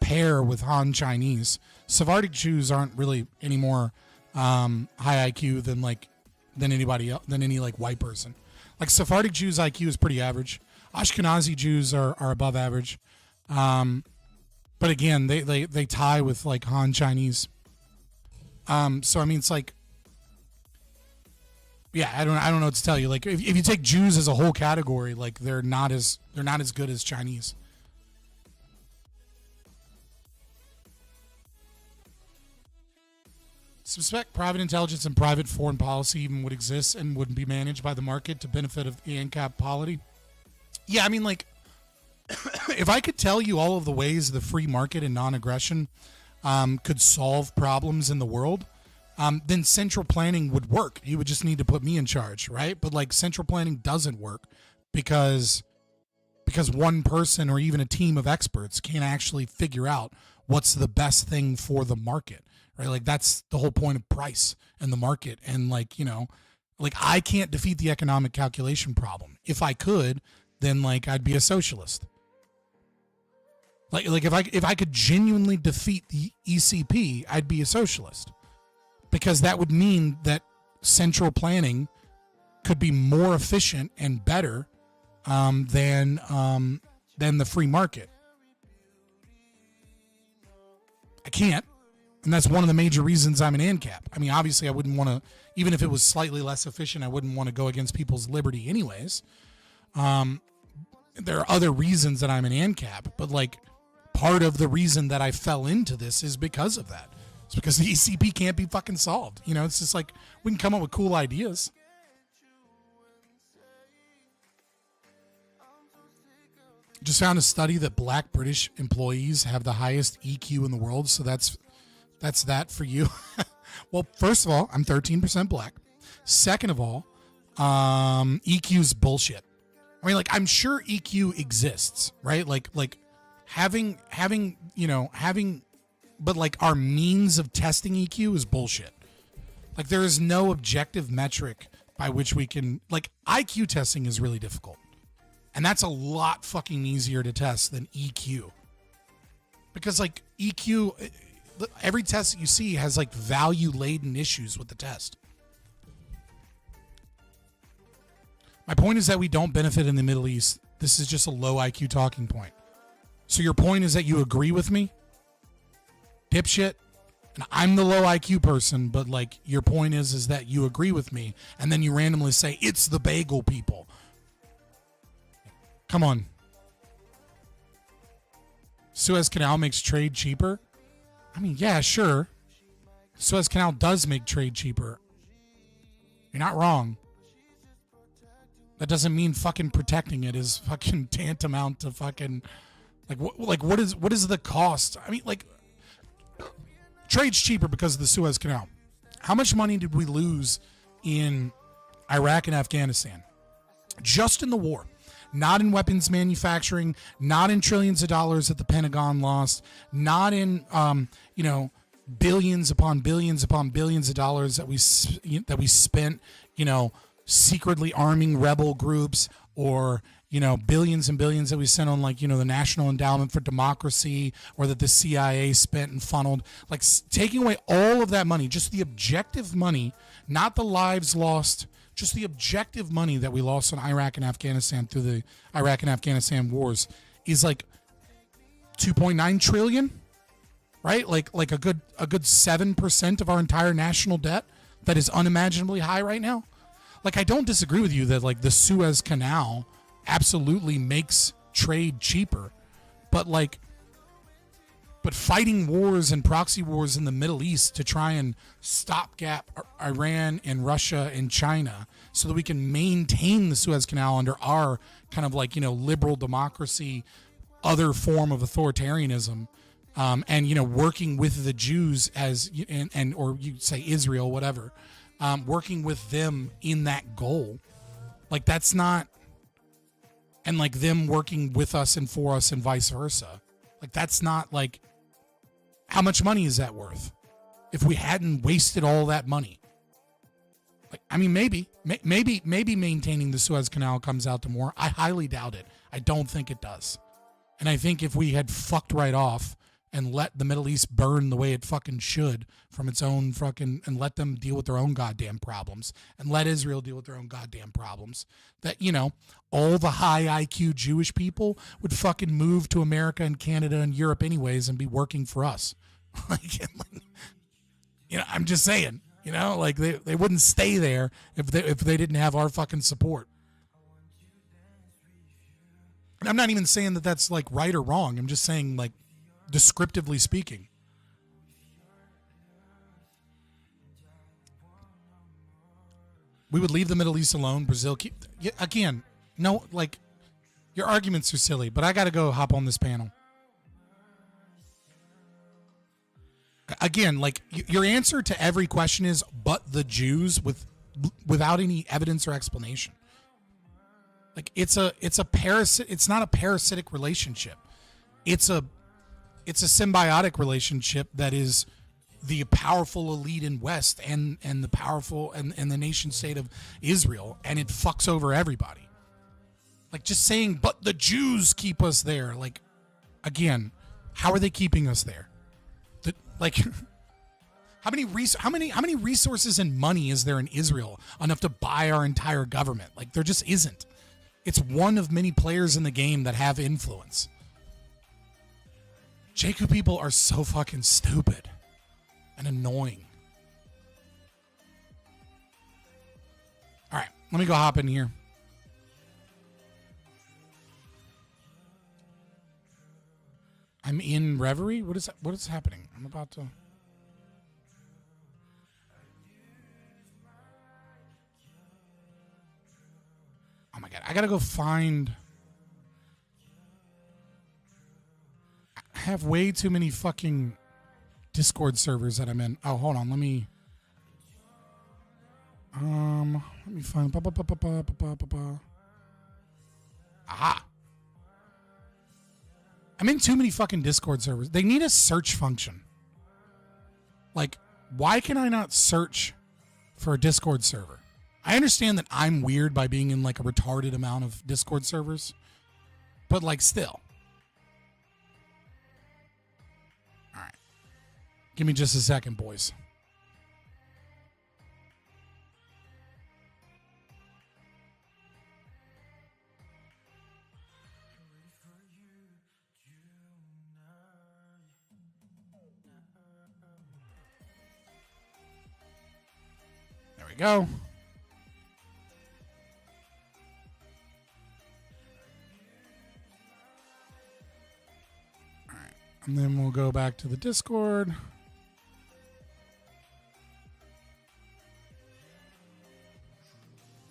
pair with Han Chinese. Sephardic Jews aren't really any more high IQ than anybody else, than any like white person. Like Sephardic Jews IQ is pretty average. Ashkenazi Jews are above average. But again, they tie with like Han Chinese. So I mean, it's like, yeah, I don't know what to tell you. Like if you take Jews as a whole category, like they're not as good as Chinese. Suspect private intelligence and private foreign policy even would exist and would be managed by the market to benefit of the ANCAP polity. Yeah, I mean, like, if I could tell you all of the ways the free market and non-aggression could solve problems in the world, then central planning would work. You would just need to put me in charge, right? But like central planning doesn't work because one person or even a team of experts can't actually figure out what's the best thing for the market. Right, like that's the whole point of price and the market, and like like I can't defeat the economic calculation problem. If I could, then like I'd be a socialist. Like if I could genuinely defeat the ECP, I'd be a socialist, because that would mean that central planning could be more efficient and better than the free market. I can't. And that's one of the major reasons I'm an ANCAP. I mean, obviously, I wouldn't want to, even if it was slightly less efficient, I wouldn't want to go against people's liberty anyways. There are other reasons that I'm an ANCAP, but like part of the reason that I fell into this is because of that. It's because the ECP can't be fucking solved. It's just like we can come up with cool ideas. Just found a study that black British employees have the highest EQ in the world, so that's that for you. Well, first of all, I'm 13% black. Second of all, EQ's bullshit. I mean, like, I'm sure EQ exists, right? Like having, but like our means of testing EQ is bullshit. Like there is no objective metric by which we can, like, IQ testing is really difficult. And that's a lot fucking easier to test than EQ. Because like EQ, every test that you see has like value-laden issues with the test. My point is that we don't benefit in the Middle East. This is just a low IQ talking point. So your point is that you agree with me? Dipshit. And I'm the low IQ person, but like your point is that you agree with me, and then you randomly say, it's the bagel people. Come on. Suez Canal makes trade cheaper? I mean, yeah, sure. Suez Canal does make trade cheaper. You're not wrong. That doesn't mean fucking protecting it is fucking tantamount to fucking what is the cost? I mean, like, trade's cheaper because of the Suez Canal. How much money did we lose in Iraq and Afghanistan? Just in the war. Not in weapons manufacturing, not in trillions of dollars that the Pentagon lost, not in, billions upon billions upon billions of dollars that we spent, secretly arming rebel groups, or billions and billions that we sent on the National Endowment for Democracy, or that the CIA spent and funneled, taking away all of that money, just the objective money, not the lives lost, just the objective money that we lost in Iraq and Afghanistan through the Iraq and Afghanistan wars is 2.9 trillion, right? Like a good 7% of our entire national debt that is unimaginably high right now. I don't disagree with you that the Suez Canal absolutely makes trade cheaper, but fighting wars and proxy wars in the Middle East to try and stopgap Iran and Russia and China so that we can maintain the Suez Canal under our kind of liberal democracy, other form of authoritarianism, and working with the Jews or you say Israel, whatever, working with them in that goal, that's not, and them working with us and for us and vice versa, that's not how much money is that worth if we hadn't wasted all that money? Maybe maintaining the Suez Canal comes out to more. I highly doubt it. I don't think it does. And I think if we had fucked right off and let the Middle East burn the way it fucking should from its own and let them deal with their own goddamn problems, and let Israel deal with their own goddamn problems, that, all the high IQ Jewish people would fucking move to America and Canada and Europe anyways and be working for us. I'm just saying, they wouldn't stay there if they didn't have our fucking support. And I'm not even saying that that's right or wrong. I'm just saying descriptively speaking. We would leave the Middle East alone. Brazil, again, no, your arguments are silly, but I got to go hop on this panel. Again, your answer to every question is, but the Jews, without any evidence or explanation. It's a parasite. It's not a parasitic relationship. It's a symbiotic relationship that is the powerful elite in West and the powerful and the nation state of Israel, and it fucks over everybody. Just saying, but the Jews keep us there. Again, how are they keeping us there? How many resources and money is there in Israel enough to buy our entire government? There just isn't. It's one of many players in the game that have influence. JQ people are so fucking stupid and annoying. All right, let me go hop in here. I'm in reverie? What is happening? I'm about to... Oh my God, I gotta go find... I have way too many fucking Discord servers that I'm in. Oh, hold on, let me find... Aha! I'm in too many fucking Discord servers. They need a search function. Why can I not search for a Discord server? I understand that I'm weird by being in a retarded amount of Discord servers, but still. All right. Give me just a second, boys. There we go. And then we'll go back to the Discord.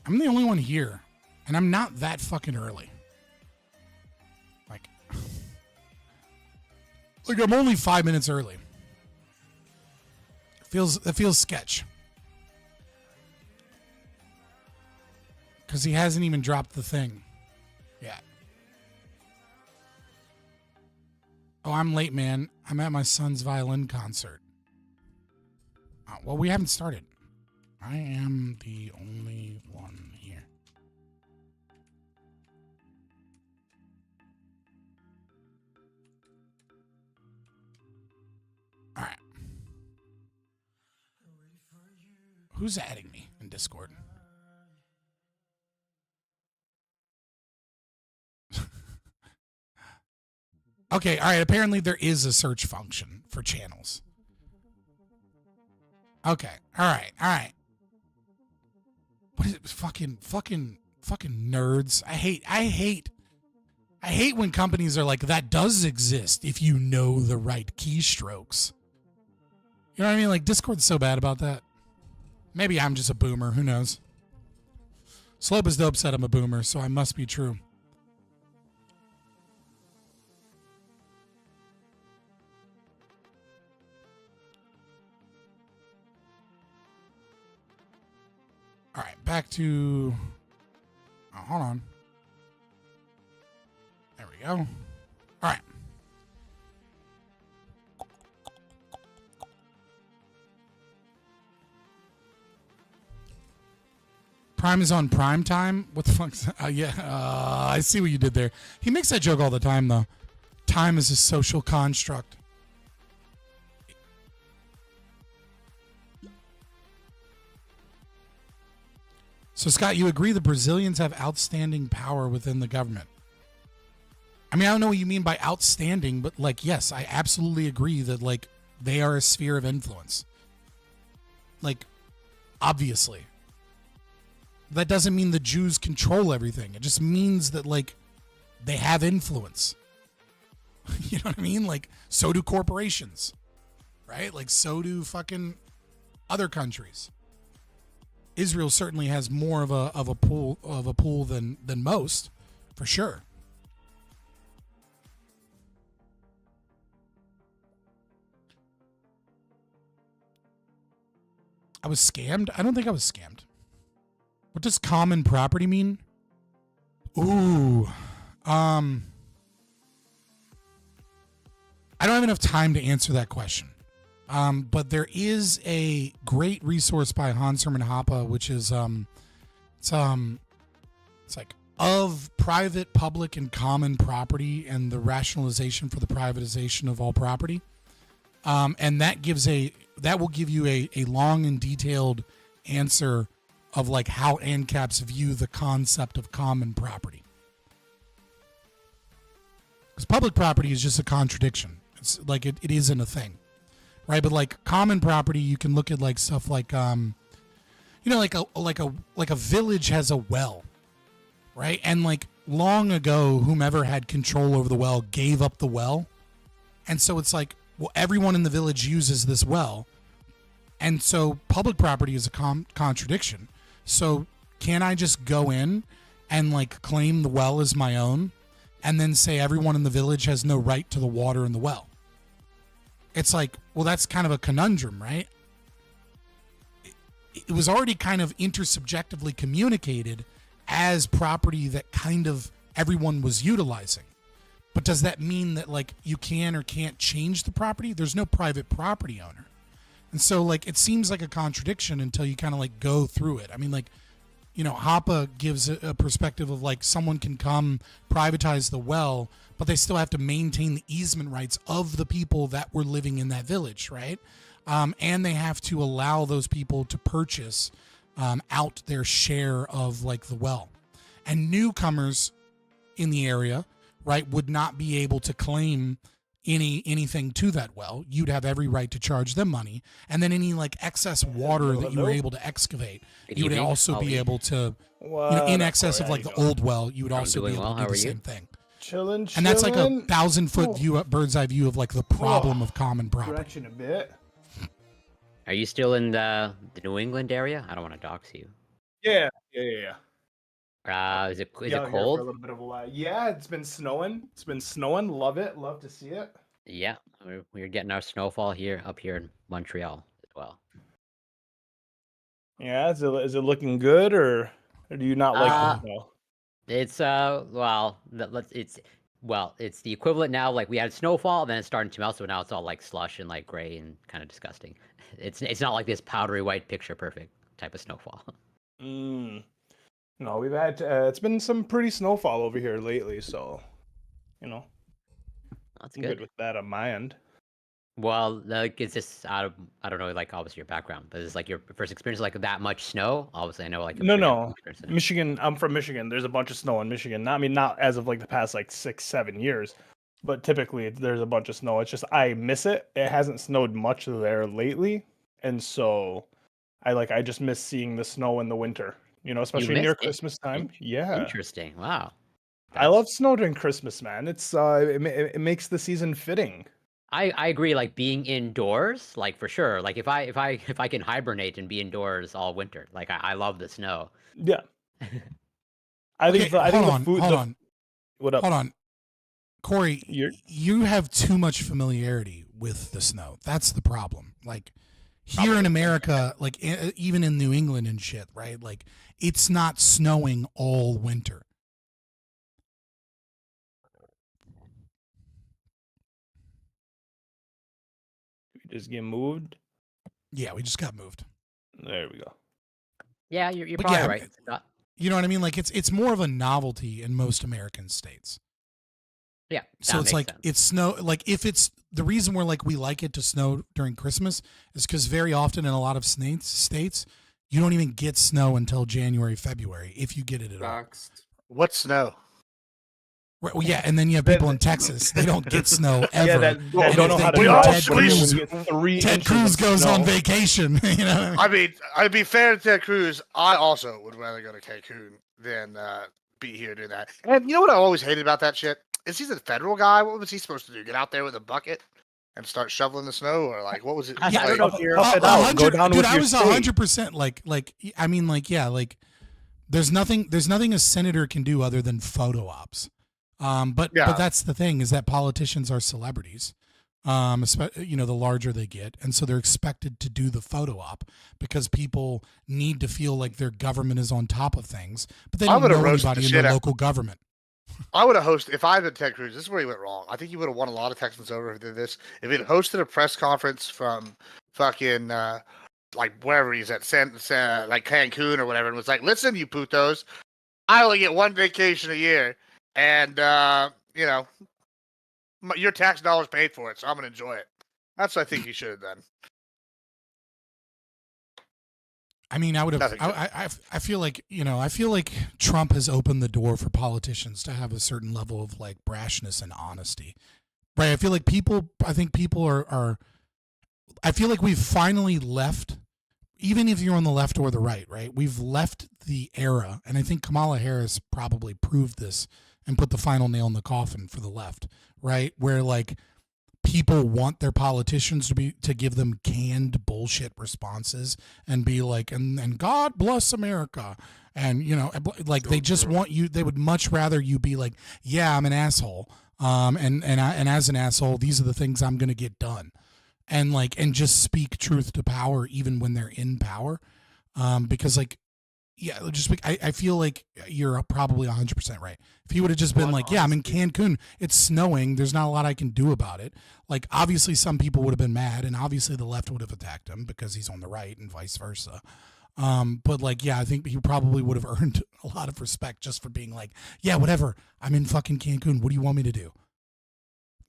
I'm the only one here, and I'm not that fucking early. I'm only 5 minutes early. It feels sketch. Because he hasn't even dropped the thing yet. Oh, I'm late, man. I'm at my son's violin concert. Well, we haven't started. I am the only one here. All right. Who's adding me in Discord? Okay, all right. Apparently there is a search function for channels. Okay, all right. What is it? Fucking nerds. I hate when companies are like, that does exist if you know the right keystrokes. You know what I mean? Like, Discord's so bad about that. Maybe I'm just a boomer. Who knows? Slope is dope said I'm a boomer, so I must be true. All right, back to... Oh, hold on. There we go. All right. Prime is on prime time? What the fuck's... I see what you did there. He makes that joke all the time, though. Time is a social construct. So, Scott, you agree the Brazilians have outstanding power within the government? I mean, I don't know what you mean by outstanding, but, like, yes, I absolutely agree that, like, they are a sphere of influence. Like, obviously. That doesn't mean the Jews control everything. It just means that, like, they have influence. You know what I mean? Like, so do corporations, right? Like, so do fucking other countries. Israel certainly has more of a pool than most, for sure. I was scammed? I don't think I was scammed. What does common property mean? Ooh. I don't have enough time to answer that question. But there is a great resource by Hans Hermann Hoppe, which is it's like of private, public, and common property and the rationalization for the privatization of all property. And that will give you a long and detailed answer of like how ANCAPs view the concept of common property. Because public property is just a contradiction. It's like it isn't a thing. Right, but like common property, you can look at like stuff like, like a village has a well, right? And like long ago, whomever had control over the well gave up the well, and so it's like, well, everyone in the village uses this well, and so public property is a contradiction. So can I just go in and like claim the well as my own, and then say everyone in the village has no right to the water in the well? It's like, well, that's kind of a conundrum, right? It was already kind of intersubjectively communicated as property that kind of everyone was utilizing. But does that mean that like you can or can't change the property? There's no private property owner. And so like it seems like a contradiction until you kind of like go through it. I mean, like, Hoppe gives a perspective of like someone can come privatize the well, but they still have to maintain the easement rights of the people that were living in that village, right? And they have to allow those people to purchase out their share of like the well. And newcomers in the area, right, would not be able to claim anything to that well. You'd have every right to charge them money, and then any like excess water that you were able to excavate, you would also be able to, in excess of like the old well, you would also be able to do the same thing. Chilling. And that's like a 1,000-foot view, bird's eye view of like the problem of common property. Stretching a bit. Are you still in the New England area? I don't want to dox you. Yeah. Is it Here for cold? a little bit of a while. Yeah, it's been snowing. Love it. Love to see it. Yeah, we're getting our snowfall up here in Montreal as well. Yeah, is it looking good, or do you not like the snow? It's well, it's Well, it's the equivalent now. Like we had snowfall, then it's starting to melt, so now it's all like slush and like gray and kind of disgusting. It's not like this powdery white picture perfect type of snowfall. No, we've had it's been some pretty snowfall over here lately, so That's I'm good. good with that on my end. Well, like it's just I don't know, like obviously your background, but it's like your first experience like that much snow. Obviously, I know like No. Michigan. I'm from Michigan. There's a bunch of snow in Michigan. I mean, not as of like the past like 6-7 years, but typically there's a bunch of snow. It's just I miss it. It hasn't snowed much there lately, and so I just miss seeing the snow in the winter. Especially near Christmas time. Yeah. Interesting. Wow. I love snow during Christmas, man. It's it makes the season fitting. I agree. Like being indoors, like for sure. Like if I can hibernate and be indoors all winter, like I love the snow. Yeah. I think the food. Hold on. What up? Hold on, Corey. You have too much familiarity with the snow. That's the problem. Like here in America, like even in New England and shit, right? Like it's not snowing all winter. Just get moved. Yeah, we just got moved. There we go. Yeah, you're probably right. You know what I mean? Like it's more of a novelty in most American states. Yeah. So it's like it's snow. Like if it's the reason we're like we like it to snow during Christmas is because very often in a lot of states you don't even get snow until January, February if you get it at all. What snow? Right, well, yeah, and then you have people in Texas. They don't get snow ever. Yeah, that don't know how to drive. Ted Cruz goes on vacation. I mean, I'd be fair to Ted Cruz. I also would rather go to Cancun than be here doing that. And you know what I always hated about that shit? Is he's a federal guy. What was he supposed to do? Get out there with a bucket and start shoveling the snow, or like what was it? Yeah, I don't know. Dude, I was 100% like. I mean, like, yeah, like. There's nothing a senator can do other than photo ops. But that's the thing is that politicians are celebrities, the larger they get. And so they're expected to do the photo op because people need to feel like their government is on top of things, but they don't know anybody in their local government. I would have hosted, if I had been Ted Cruz, this is where he went wrong. I think he would have won a lot of Texans over if he did this. If he had hosted a press conference from fucking, like wherever he's at, like Cancun or whatever, and was like, listen, you putos, I only get one vacation a year. And, your tax dollars paid for it, so I'm going to enjoy it. That's what I think he should have done. I mean, I would have, I feel like, I feel like Trump has opened the door for politicians to have a certain level of like brashness and honesty, right? I feel like people are I feel like we've finally left, even if you're on the left or the right, we've left the era. And I think Kamala Harris probably proved this and put the final nail in the coffin for the left, right? Where like people want their politicians to give them canned bullshit responses and be like, and God bless America. And, like they just want you, they would much rather you be like, yeah, I'm an asshole. And as an asshole, these are the things I'm going to get done. And just speak truth to power, even when they're in power. Because like, yeah, I feel like you're probably 100% right. If he would have just been like, yeah, I'm in Cancun, it's snowing, there's not a lot I can do about it. Like, obviously some people would have been mad, and obviously the left would have attacked him because he's on the right and vice versa. But like, yeah, I think he probably would have earned a lot of respect just for being like, yeah, whatever, I'm in fucking Cancun, what do you want me to do?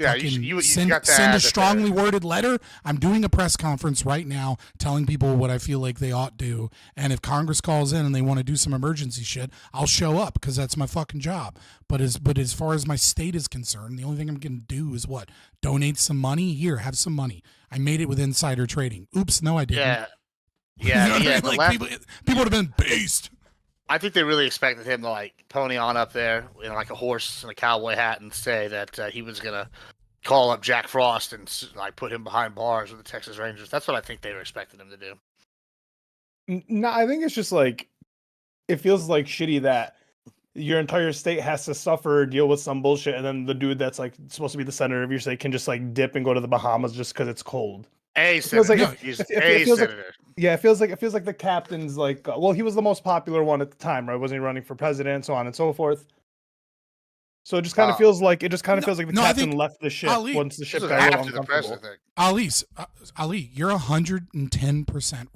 Yeah, you send a strongly worded letter. I'm doing a press conference right now telling people what I feel like they ought do. And if Congress calls in and they want to do some emergency shit, I'll show up because that's my fucking job. But as far as my state is concerned, the only thing I'm going to do is what? Donate some money? Here, have some money. I made it with insider trading. Oops, no, I didn't. Yeah. Like, people would have been based. I think they really expected him to like pony on up there, like a horse and a cowboy hat, and say that he was gonna call up Jack Frost and like put him behind bars with the Texas Rangers. That's what I think they were expecting him to do. No, I think it's just like it feels like shitty that your entire state has to suffer or deal with some bullshit, and then the dude that's like supposed to be the senator of your state can just like dip and go to the Bahamas just because it's cold. It feels like the captain's like, well, he was the most popular one at the time, right? Wasn't he running for president, so on and so forth? So it just kind of feels like the no, I captain think left the ship Ali, once the ship This got was a little after the press, I uncomfortable. think. Ali, you're 110%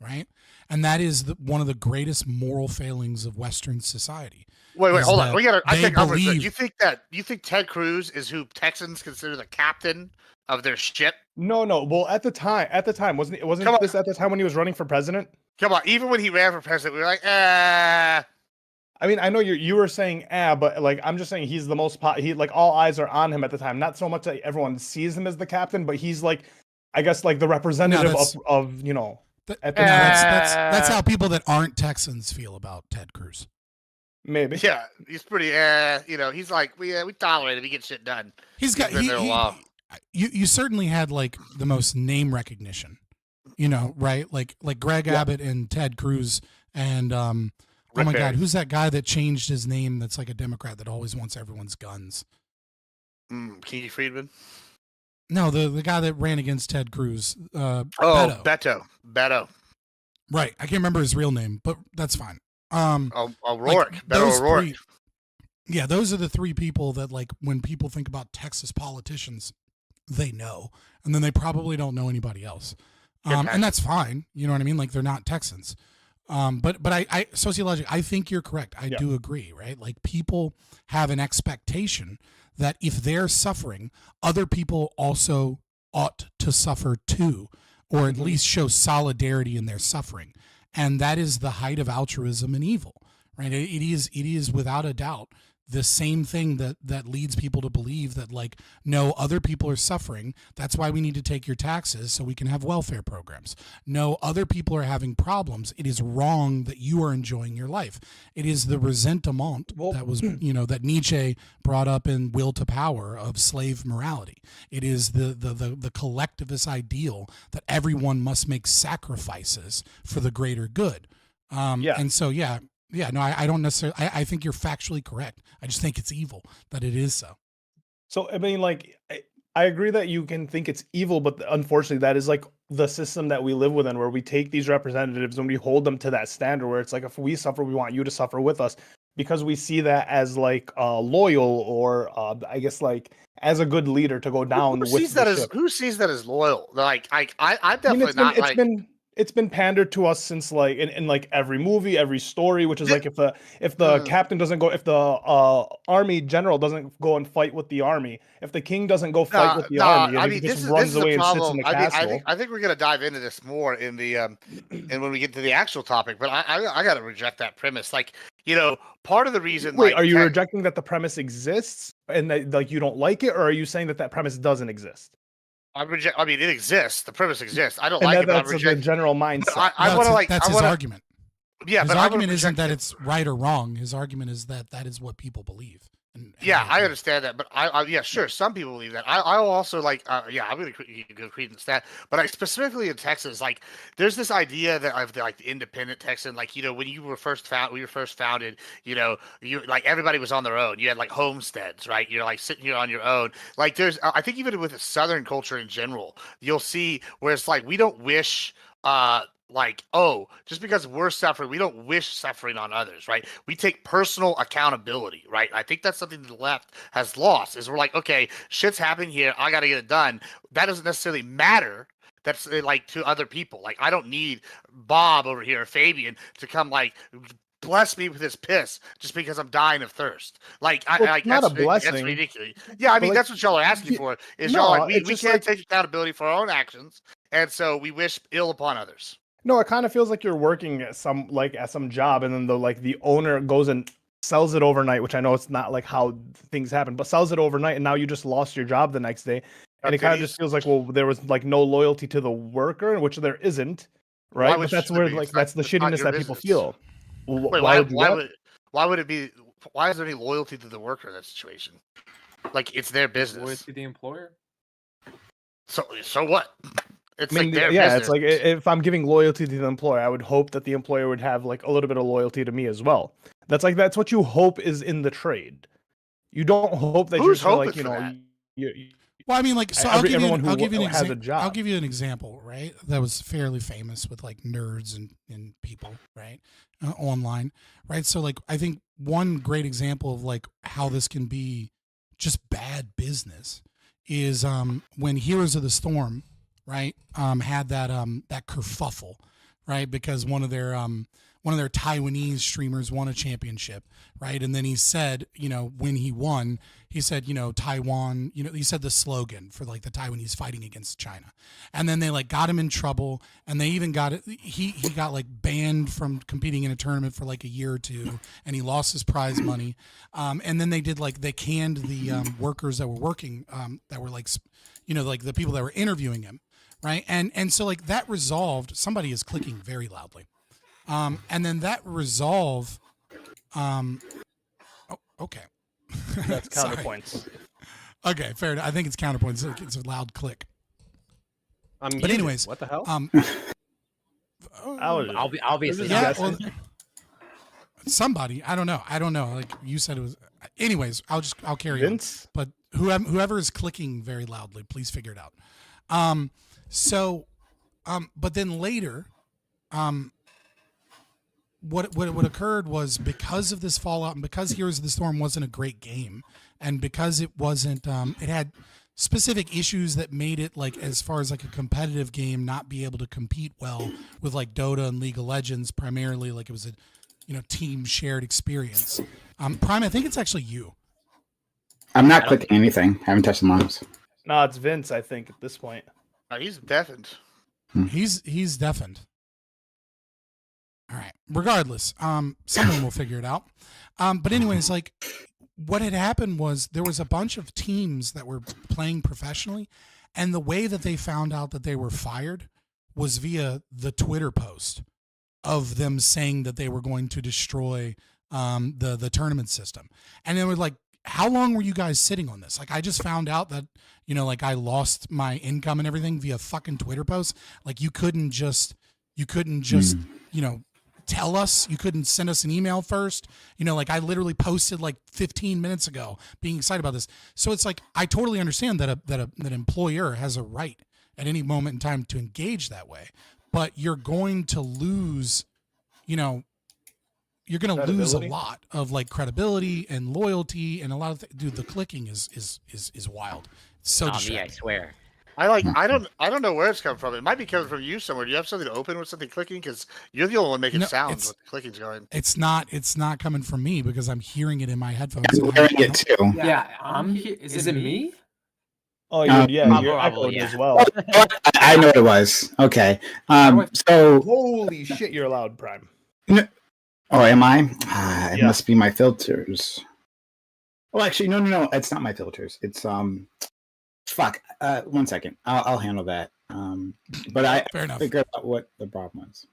right? And that is one of the greatest moral failings of Western society. Wait, is hold that on. I they think believe. you think Ted Cruz is who Texans consider the captain of their ship? No. Well, at the time, wasn't this at the time when he was running for president? Come on, even when he ran for president, we were like, eh. I mean, I know you were saying but like I'm just saying he's the most he like all eyes are on him at the time. Not so much that everyone sees him as the captain, but he's like, I guess like the representative of you know. That's how people that aren't Texans feel about Ted Cruz. Maybe. Yeah, he's pretty. He's like we tolerate him. He gets shit done. He's got you certainly had like the most name recognition, right? Like Greg Abbott and Ted Cruz and oh my God, who's that guy that changed his name? That's like a Democrat that always wants everyone's guns. Kiki Friedman. No, the guy that ran against Ted Cruz. Beto. Right, I can't remember his real name, but that's fine. O'Rourke. Beto O'Rourke. Yeah, those are the three people that, like, when people think about Texas politicians, they know, and then they probably don't know anybody else. And that's fine. You know what I mean? Like, they're not Texans. But I sociologically, I think you're correct. I do agree, right? Like, people have an expectation that if they're suffering, other people also ought to suffer too, or at least show solidarity in their suffering. And that is the height of altruism and evil, right? It is without a doubt the same thing that leads people to believe that, like, no, other people are suffering. That's why we need to take your taxes so we can have welfare programs. No, other people are having problems. It is wrong that you are enjoying your life. It is the resentment that was, that Nietzsche brought up in Will to Power of slave morality. It is the collectivist ideal that everyone must make sacrifices for the greater good. And so, no, I don't necessarily. I think you're factually correct. I just think it's evil that it is so. So I mean, like, I agree that you can think it's evil, but unfortunately, that is like the system that we live within, where we take these representatives and we hold them to that standard. Where it's like, if we suffer, we want you to suffer with us, because we see that as like loyal, or I guess like as a good leader to go down. Who sees that as loyal? Like, I'm definitely not. It's been pandered to us since, like, in like every movie, every story, which is like, if the captain doesn't go, if the army general doesn't go and fight with the army, if the king doesn't go fight with the army, and he just runs away and sits in the castle. I think we're gonna dive into this more in the and when we get to the actual topic. But I gotta reject that premise. Like, part of the reason. Wait, are you rejecting that the premise exists and that, like, you don't like it, or are you saying that premise doesn't exist? I mean, it exists. The premise exists. I don't like it, but that's the general mindset. That's his argument. Yeah, his but argument isn't that it's right or wrong. His argument is that is what people believe. And I understand that, but sure, some people believe that. I'll also like, I'm going to go credence that, but specifically in Texas, like, there's this idea that of the independent Texan, like, when we were first founded, you like everybody was on their own. You had like homesteads, right? You're like sitting here on your own. Like, I think even with the Southern culture in general, you'll see where it's like we don't wish. Like, just because we're suffering, we don't wish suffering on others, right? We take personal accountability, right? I think that's something the left has lost, is we're like, okay, shit's happening here, I got to get it done. That doesn't necessarily matter. That's like to other people. Like, I don't need Bob over here, Fabian, to come like bless me with his piss just because I'm dying of thirst. Like, not a blessing. That's ridiculous. Yeah, I mean, that's what y'all are asking for. Is y'all like, we can't take accountability for our own actions, and so we wish ill upon others. No, it kind of feels like you're working at some job, and then the owner goes and sells it overnight, which I know it's not like how things happen, but sells it overnight, and now you just lost your job the next day. And it kind of just feels like, well, there was like no loyalty to the worker, which there isn't, right? But that's where that's the shittiness that people feel. Wait, why would it be? Why is there any loyalty to the worker in that situation? Like, it's their business. Loyalty to the employer. So what? It's it's like, if I'm giving loyalty to the employer, I would hope that the employer would have like a little bit of loyalty to me as well. That's what you hope is in the trade. You don't hope that Well, I mean, like, so Everyone who I'll give you an has a job. I'll give you an example, right? That was fairly famous with like nerds and people, right, online, right? So, like, I think one great example of like how this can be just bad business is when Heroes of the Storm, right, had that kerfuffle, right, because one of their Taiwanese streamers won a championship, right? And then he said, when he won, he said, Taiwan, he said the slogan for like the Taiwanese fighting against China. And then they like got him in trouble, and they even got it. He got like banned from competing in a tournament for like a year or two, and he lost his prize money. And then they canned the workers that were working, that were like, like the people that were interviewing him, right? And so like that resolved. Somebody is clicking very loudly. And then that resolve, okay. That's counterpoints. Okay, fair enough. I think it's counterpoints. It's a loud click. But anyways, what the hell? Obviously. Yeah, well, somebody, I don't know. Like you said, it was. Anyways, I'll carry Vince? on. But whoever is clicking very loudly, please figure it out. But then later, what occurred was because of this fallout and because Heroes of the Storm wasn't a great game, and because it wasn't, it had specific issues that made it, like, as far as like a competitive game, not be able to compete well with like Dota and League of Legends. Primarily, like it was a team shared experience. Prime, I think it's actually you. I'm not clicking anything. I haven't touched the mouse. No, it's Vince, I think, at this point. He's deafened. He's deafened. All right. Regardless, someone will figure it out. But anyways, like what had happened was there was a bunch of teams that were playing professionally, and the way that they found out that they were fired was via the Twitter post of them saying that they were going to destroy the tournament system. And they were like, how long were you guys sitting on this? Like, I just found out that, like I lost my income and everything via fucking Twitter posts. Like you couldn't just, tell us. You couldn't send us an email first. Like I literally posted like 15 minutes ago being excited about this. So it's like, I totally understand that an employer has a right at any moment in time to engage that way, but you're going to lose, you're going to lose a lot of like credibility and loyalty and a lot of dude, the clicking is wild. It's so me, I swear. I don't know where it's coming from. It might be coming from you somewhere. Do you have something open with something clicking? Because you're the only one making sounds when the clicking's going. It's not coming from me because I'm hearing it in my headphones. I'm hearing it too. Yeah, is it me? Oh, you're echoing as well. I know what it was. Okay. So holy shit, you're loud, Prime. Oh, am I? It must be my filters. Oh, actually, no. It's not my filters. It's fuck. 1 second. I'll handle that. But I figured out what the problem was.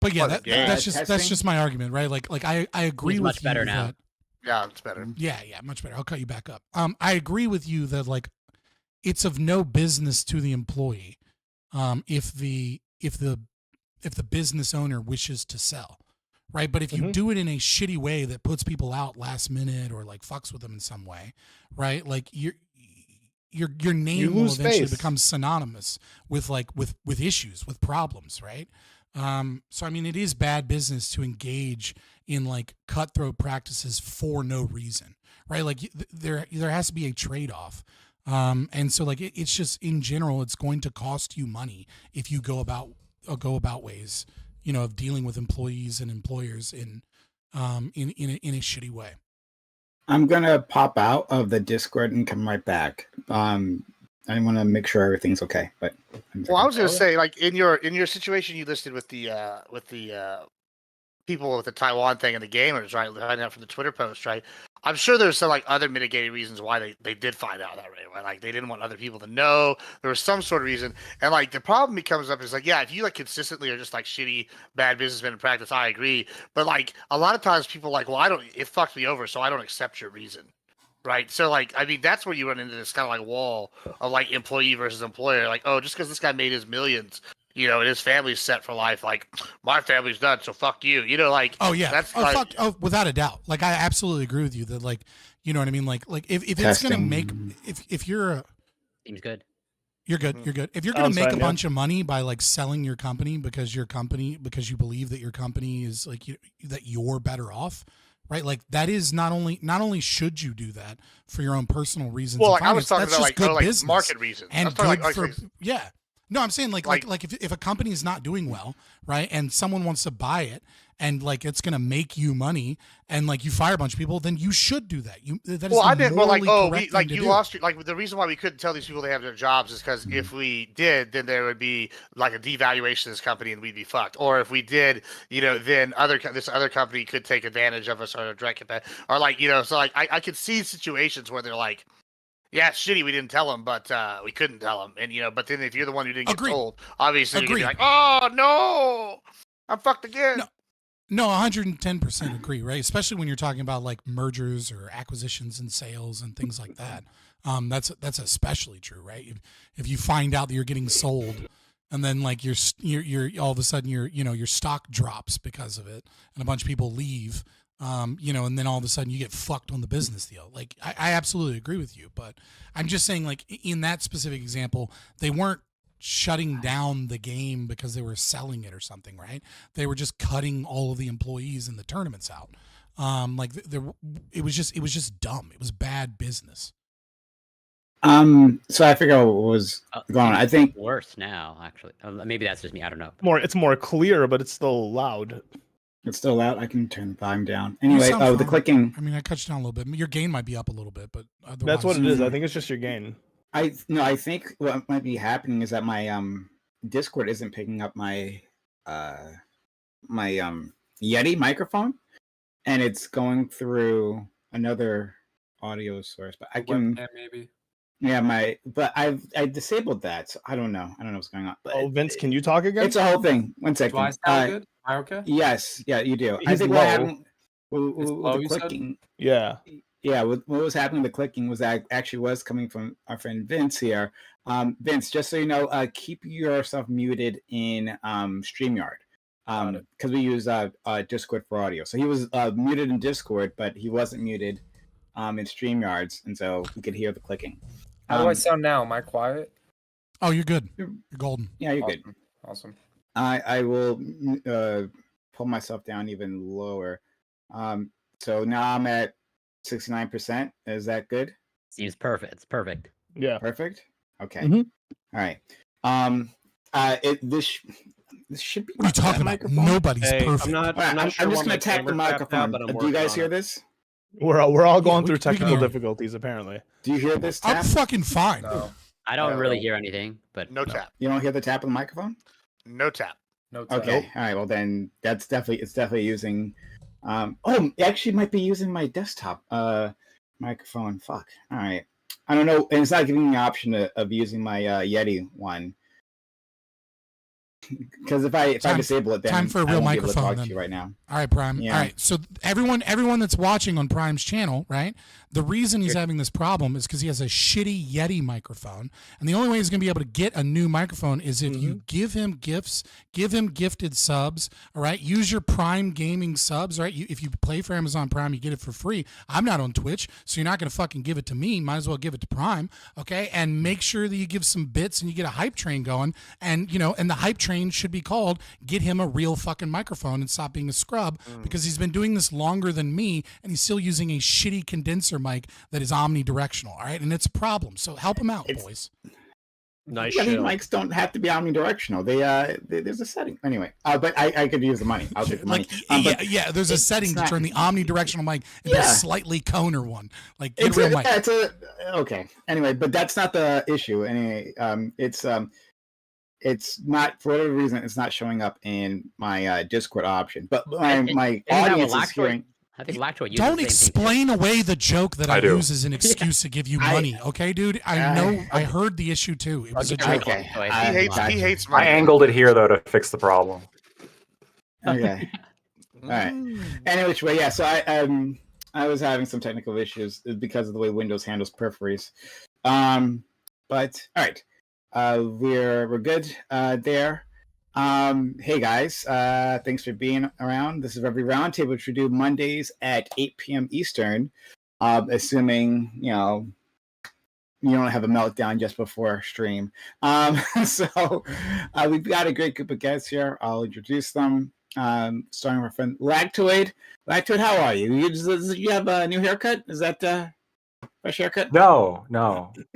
But yeah, that's just my argument, right? Like I agree with much better you now. that, Yeah, it's better. Yeah, much better. I'll cut you back up. I agree with you that like it's of no business to the employee if the business owner wishes to sell, right? But if you do it in a shitty way that puts people out last minute or like fucks with them in some way, right? Like your name will eventually become synonymous with with issues, with problems, right? So I mean, it is bad business to engage in like cutthroat practices for no reason, right? Like there has to be a trade-off. And so like it's just in general, it's going to cost you money if you go about ways, of dealing with employees and employers in a shitty way. I'm gonna pop out of the Discord and come right back. I want to make sure everything's okay. But well, I was gonna say, like in your situation you listed with the people with the Taiwan thing and the gamers, right? Finding out from the Twitter post, right? I'm sure there's some like other mitigating reasons why they did find out that way, right? Like they didn't want other people to know. There was some sort of reason, and like the problem comes up is like, yeah, if you like consistently are just like shitty, bad businessmen in practice, I agree. But like a lot of times people are like, well, it fucked me over, so I don't accept your reason, right? So like, I mean, that's where you run into this kind of like wall of like employee versus employer. Like, oh, just because this guy made his millions, you know, and his family's set for life. Like my family's done, so fuck you. You know, like that's fuck, without a doubt. Like I absolutely agree with you that like, you know what I mean. Like if it's gonna make if you're a seems good. You're good. You're good. If you're going to make a bunch of money by like selling your company because you believe that your company is like that you're better off, right? Like that is not only should you do that for your own personal reasons. Well, like I was talking about like market reasons and good for yeah. No, I'm saying like if a company is not doing well, right, and someone wants to buy it, and like it's gonna make you money, and like you fire a bunch of people, then you should do that. Lost your, like the reason why we couldn't tell these people they have their jobs is because if we did, then there would be like a devaluation of this company and we'd be fucked. Or if we did, you know, then this other company could take advantage of us or a direct competitor, or like, you know, so like I could see situations where they're like, yeah, it's shitty we didn't tell them, but we couldn't tell them. And, you know, but then if you're the one who didn't get told, obviously you're going to be like, oh, no, I'm fucked again. No, 110% agree, right? Especially when you're talking about like mergers or acquisitions and sales and things like that. That's especially true, right? If you find out that you're getting sold and then like you're all of a sudden your stock drops because of it and a bunch of people leave. You know, and then all of a sudden you get fucked on the business deal. Like, I absolutely agree with you, but I'm just saying, like, in that specific example, they weren't shutting down the game because they were selling it or something, right? They were just cutting all of the employees in the tournaments out. It was just dumb. It was bad business. So I figure out what was going on. I think worse now, actually. Maybe that's just me. I don't know. It's more clear, but it's still loud. It's still loud. I can turn the volume down. Anyway, the clicking. I mean, I cut you down a little bit. Your gain might be up a little bit, but that's what it is. I think it's just your gain. I think what might be happening is that my Discord isn't picking up my Yeti microphone, and it's going through another audio source. But I can maybe. Yeah, but I disabled that, so I don't know. I don't know what's going on. But Vince, can you talk again? It's a whole thing. 1 second. Do I sound good? Am I okay? Yes, yeah, you do. He's I think low. what happened with low, the clicking. Yeah. Yeah, what was happening with the clicking was that actually was coming from our friend Vince here. Vince, just so you know, keep yourself muted in StreamYard. Because we use Discord for audio. So he was muted in Discord, but he wasn't muted in StreamYards, and so we could hear the clicking. How do I sound now? Am I quiet? Oh, you're good. You're golden. Yeah, you're good. Awesome. I will pull myself down even lower. So now I'm at 69%. Is that good? Seems perfect. It's perfect. Yeah. Perfect. Okay. Mm-hmm. All right. This should be. What are you talking about? Nobody's perfect. I'm just gonna tap the microphone. Do you guys hear this? We're all going through technical difficulties apparently. Do you hear this tap? I'm fucking fine. No. I don't really hear anything, but no tap. You don't hear the tap of the microphone? No tap. No tap. Okay. All right. Well, then it's definitely using. It actually might be using my desktop microphone. Fuck. All right. I don't know. And it's not giving me the option of using my Yeti one. Because if I disable it, then time for a real I won't be able to microphone talk to you right now. All right, Prime. Yeah. All right. So everyone that's watching on Prime's channel, right? The reason he's having this problem is because he has a shitty Yeti microphone, and the only way he's going to be able to get a new microphone is if you give him gifts, give him gifted subs. All right. Use your Prime Gaming subs. Right. If you play for Amazon Prime, you get it for free. I'm not on Twitch, so you're not going to fucking give it to me. Might as well give it to Prime. Okay. And make sure that you give some bits and you get a hype train going, and the hype train should be called "Get him a real fucking microphone and stop being a scrub," because he's been doing this longer than me and he's still using a shitty condenser mic that is omnidirectional. All right, and it's a problem. So help him out, boys. Nice. These mics don't have to be omnidirectional. There's a setting anyway. But I could use the money. I'll take the money. There's a setting to turn the omnidirectional mic into a slightly coner one. Like get a real mic. Okay. Anyway, but that's not the issue. Anyway, it's not, for whatever reason, it's not showing up in my Discord option. But my audience is hearing. I think Lactoid uses Don't the same thing. explain away the joke that I use as an excuse to give you money, okay, dude? I heard the issue too. It was a joke. Okay. He hates money. I angled it here though to fix the problem. Okay. All right. Anyway, which way? Yeah. So I was having some technical issues because of the way Windows handles peripheries. But all right. We're good there. Hey guys, thanks for being around. This is every roundtable, which we do Mondays at 8 p.m. Eastern, assuming you don't have a meltdown just before stream. So we've got a great group of guests here. I'll introduce them. Starting with our friend Lactoid. Lactoid, how are you? You have a new haircut? Is that fresh haircut? No.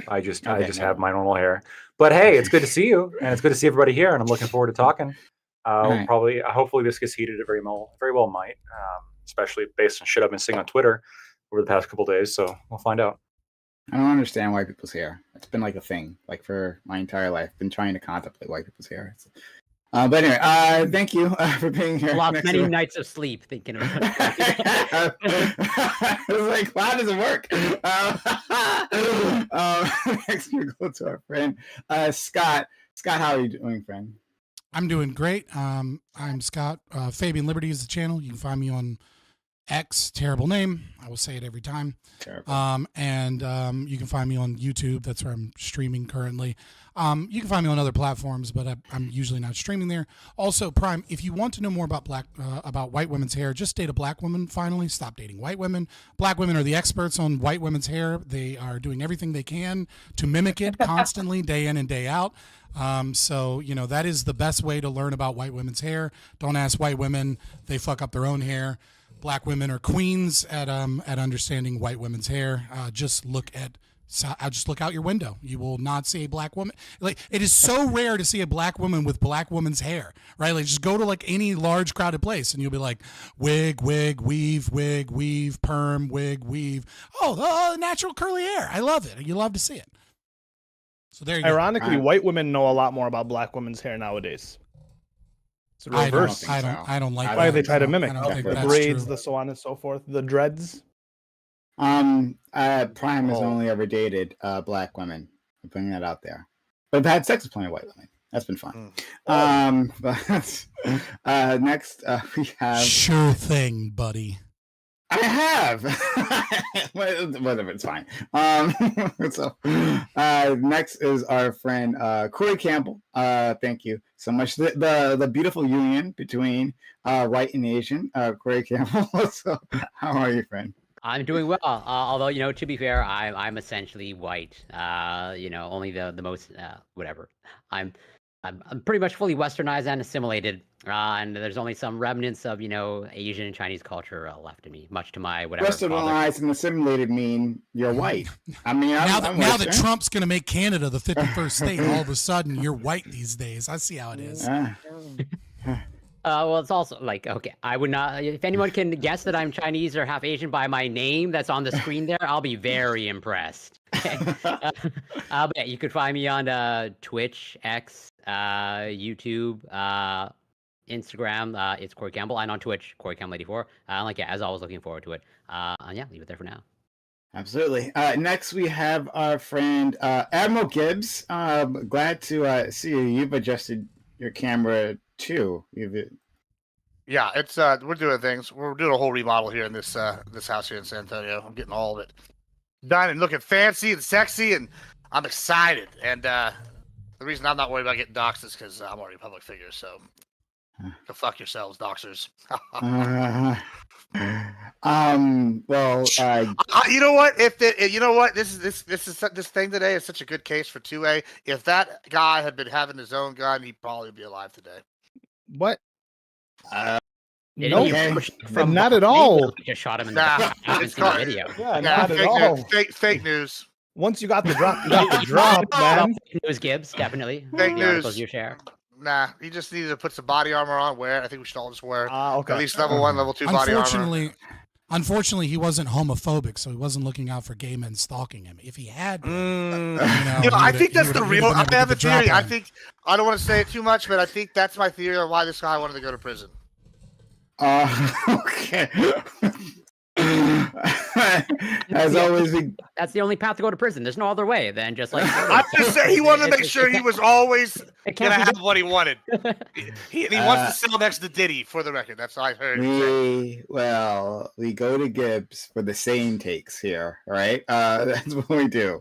I just have my normal hair. But hey, it's good to see you, and it's good to see everybody here, and I'm looking forward to talking. Right. Hopefully, this gets heated. It very well might, especially based on shit I've been seeing on Twitter over the past couple days. So we'll find out. I don't understand white people's hair. It's been like a thing, like for my entire life. Been trying to contemplate white people's hair. But anyway, thank you for being here. Lost many nights of sleep thinking about it. I was like, how does it work? Next, we go to our friend Scott. Scott, how are you doing, friend? I'm doing great. I'm Scott. Fabian Liberty is the channel. You can find me on X, terrible name. I will say it every time. Terrible. And you can find me on YouTube. That's where I'm streaming currently. You can find me on other platforms, but I'm usually not streaming there. Also, Prime, if you want to know more about white women's hair, just date a black woman. Finally, stop dating white women. Black women are the experts on white women's hair. They are doing everything they can to mimic it constantly, day in and day out. So that is the best way to learn about white women's hair. Don't ask white women; they fuck up their own hair. Black women are queens at understanding white women's hair. Just look out your window. You will not see a black woman. Like, it is so rare to see a black woman with black woman's hair, right? Like, just go to like any large crowded place and you'll be like, wig, weave, perm, wig, weave. Oh, the natural curly hair. I love it. You love to see it. So there you go. Ironically, white women know a lot more about black women's hair nowadays. It's the reverse. I don't like why that. they try to mimic I don't think the that's braids, true. the so on and so forth, the dreads. Prime has only ever dated black women. I'm putting that out there. But I've had sex with plenty of white women. That's been fun. But next we have Sure thing, buddy. I have. Whatever, it's fine. So next is our friend Corey Campbell. Thank you so much. The beautiful union between white and Asian. Corey Campbell. So how are you, friend? I'm doing well. Although, to be fair, I'm essentially white. Only the most whatever. I'm pretty much fully westernized and assimilated. And there's only some remnants of, Asian and Chinese culture left in me, much to my whatever. Westernized and assimilated mean you're white. I mean, now that Trump's going to make Canada the 51st state, all of a sudden you're white these days. I see how it is. Well, it's also like, okay, I would not, if anyone can guess that I'm Chinese or half Asian by my name that's on the screen there, I'll be very impressed. But yeah, you could find me on Twitch, X, YouTube, Instagram, it's Corey Campbell, and on Twitch, Corey Campbell 84. As always, looking forward to it. Leave it there for now. Absolutely. Next, we have our friend Admiral Gibbs. Glad to see you. You've adjusted your camera too. Yeah, it's we're doing things. We're doing a whole remodel here in this house here in San Antonio. I'm getting all of it done and looking fancy and sexy, and I'm excited. And the reason I'm not worried about getting doxxed is because I'm already a public figure. So go fuck yourselves, doxers. Well, you know what? This thing today is such a good case for 2A. If that guy had been having his own gun, he'd probably be alive today. What? No, not at all. Just shot him in the it's called, video. Yeah, not at all. Fake news. Once you got the drop, you got the drop, man. Fake news, Gibbs, definitely. Fake news. Articles you share. Nah, he just needed to put some body armor on. I think we should all just wear okay. at least level 1, level 2 body armor. Unfortunately, he wasn't homophobic, so he wasn't looking out for gay men stalking him. If he had, I think that's the real. I have a theory. I don't want to say it too much, but I think that's my theory on why this guy wanted to go to prison. Okay. As always, that's the only path to go to prison. There's no other way than just like. I'm just saying he wanted to make sure he was always gonna have what he wanted. He wants to sell next to Diddy, for the record. That's what I heard. We go to Gibbs for the sane takes here, right? That's what we do.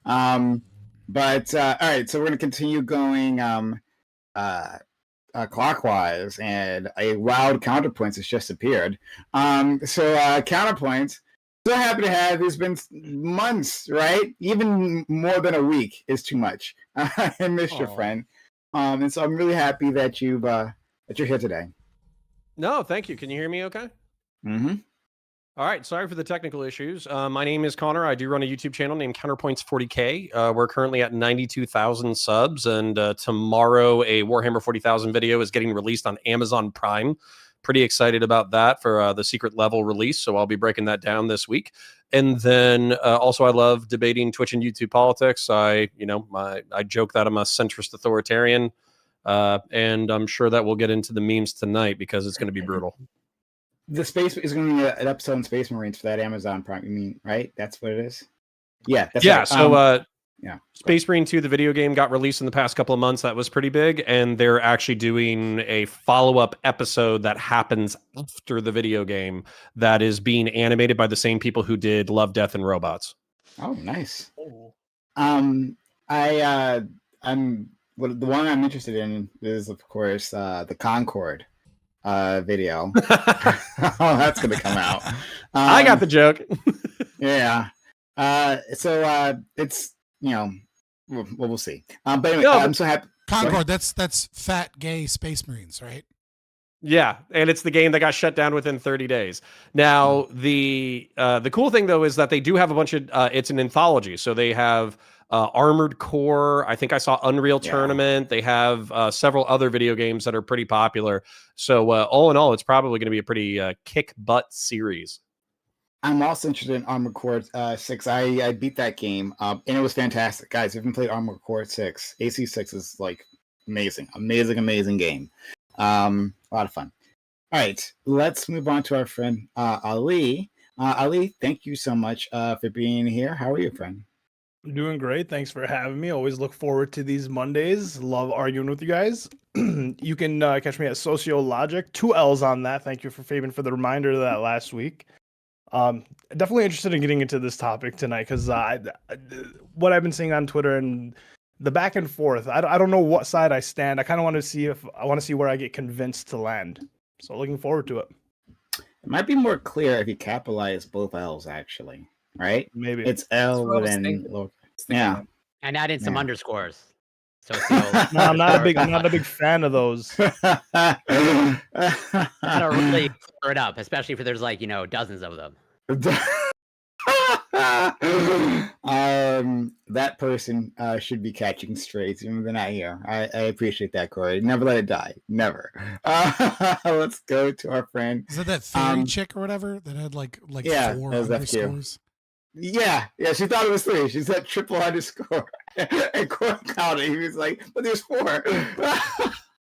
But all right, so we're gonna continue going. clockwise, and a wild counterpoint has just appeared. Counterpoint. So happy to have. It's been months, right? Even more than a week is too much. I missed your friend, and so I'm really happy that you're here today. No, thank you. Can you hear me? Okay. Mm-hmm. All right. Sorry for the technical issues. My name is Connor. I do run a YouTube channel named Counterpoints 40K. We're currently at 92,000 subs, and tomorrow a Warhammer 40,000 video is getting released on Amazon Prime. Pretty excited about that for the secret level release, so I'll be breaking that down this week. And then also, I love debating Twitch and YouTube politics. I joke that I'm a centrist authoritarian, and I'm sure that we'll get into the memes tonight because it's going to be brutal. The space is going to be an episode on Space Marines for that Amazon Prime. You mean, right? That's what it is. Yeah. That's yeah. right. So. Yeah. Space Marine 2, the video game, got released in the past couple of months. That was pretty big. And they're actually doing a follow-up episode that happens after the video game that is being animated by the same people who did Love, Death, and Robots. Oh, nice. The one I'm interested in is, of course, the Concord video. Oh, that's going to come out. I got the joke. Yeah. It's... we'll see. But anyway, I'm so happy. Concord, that's fat gay Space Marines, right? Yeah, and it's the game that got shut down within 30 days. Now, the cool thing though is that they do have a bunch of. It's an anthology, so they have Armored Core. I think I saw Unreal Tournament. They have several other video games that are pretty popular. So all in all, it's probably going to be a pretty kick butt series. I'm also interested in Armored Core 6. I beat that game, and it was fantastic. Guys, if you haven't played Armored Core 6, AC6 is like amazing game. A lot of fun. All right, let's move on to our friend Ali. Ali, thank you so much for being here. How are you, friend? I'm doing great. Thanks for having me. Always look forward to these Mondays. Love arguing with you guys. You can catch me at Sociologic. 2 L's on that. Thank you for Fabian for the reminder of that last week. Definitely interested in getting into this topic tonight because what I've been seeing on Twitter and the back and forth, I don't know what side I stand. I kind of want to see where I get convinced to land. So looking forward to it. It might be more clear if you capitalize both L's, actually, right? Maybe it's L and then yeah, and add in some underscores. So no, I'm not a big fan of those. Gotta really clear it up, especially if there's dozens of them. That person should be catching strays even they're not here. I appreciate that, Corey. Never let it die. Never. Let's go to our friend. Is that fairy chick or whatever that had like 4 underscores? Yeah, she thought it was 3. She said triple underscore. And Corey counted. He was like, but there's 4.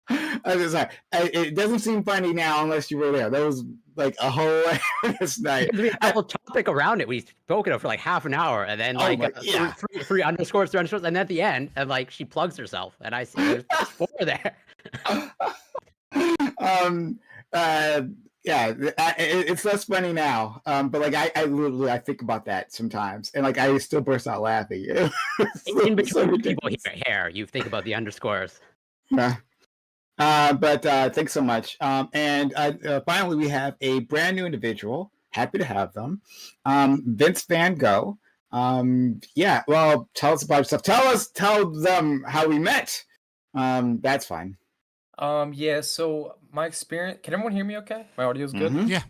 I'm just sorry. It doesn't seem funny now unless you were there. That was like a hilarious night. There's a whole topic around it. We spoke it for like half an hour, and then three underscores, and at the end, and she plugs herself, and I see there's 4 there. It's less funny now. But I literally I think about that sometimes, and I still burst out laughing. In between people here, you think about the underscores. Yeah. But thanks so much. And finally, we have a brand new individual. Happy to have them. Vince Van Gogh. Well, tell us about yourself. Tell them how we met. That's fine. So my experience, can everyone hear me okay? My audio's good? Mm-hmm. Yeah.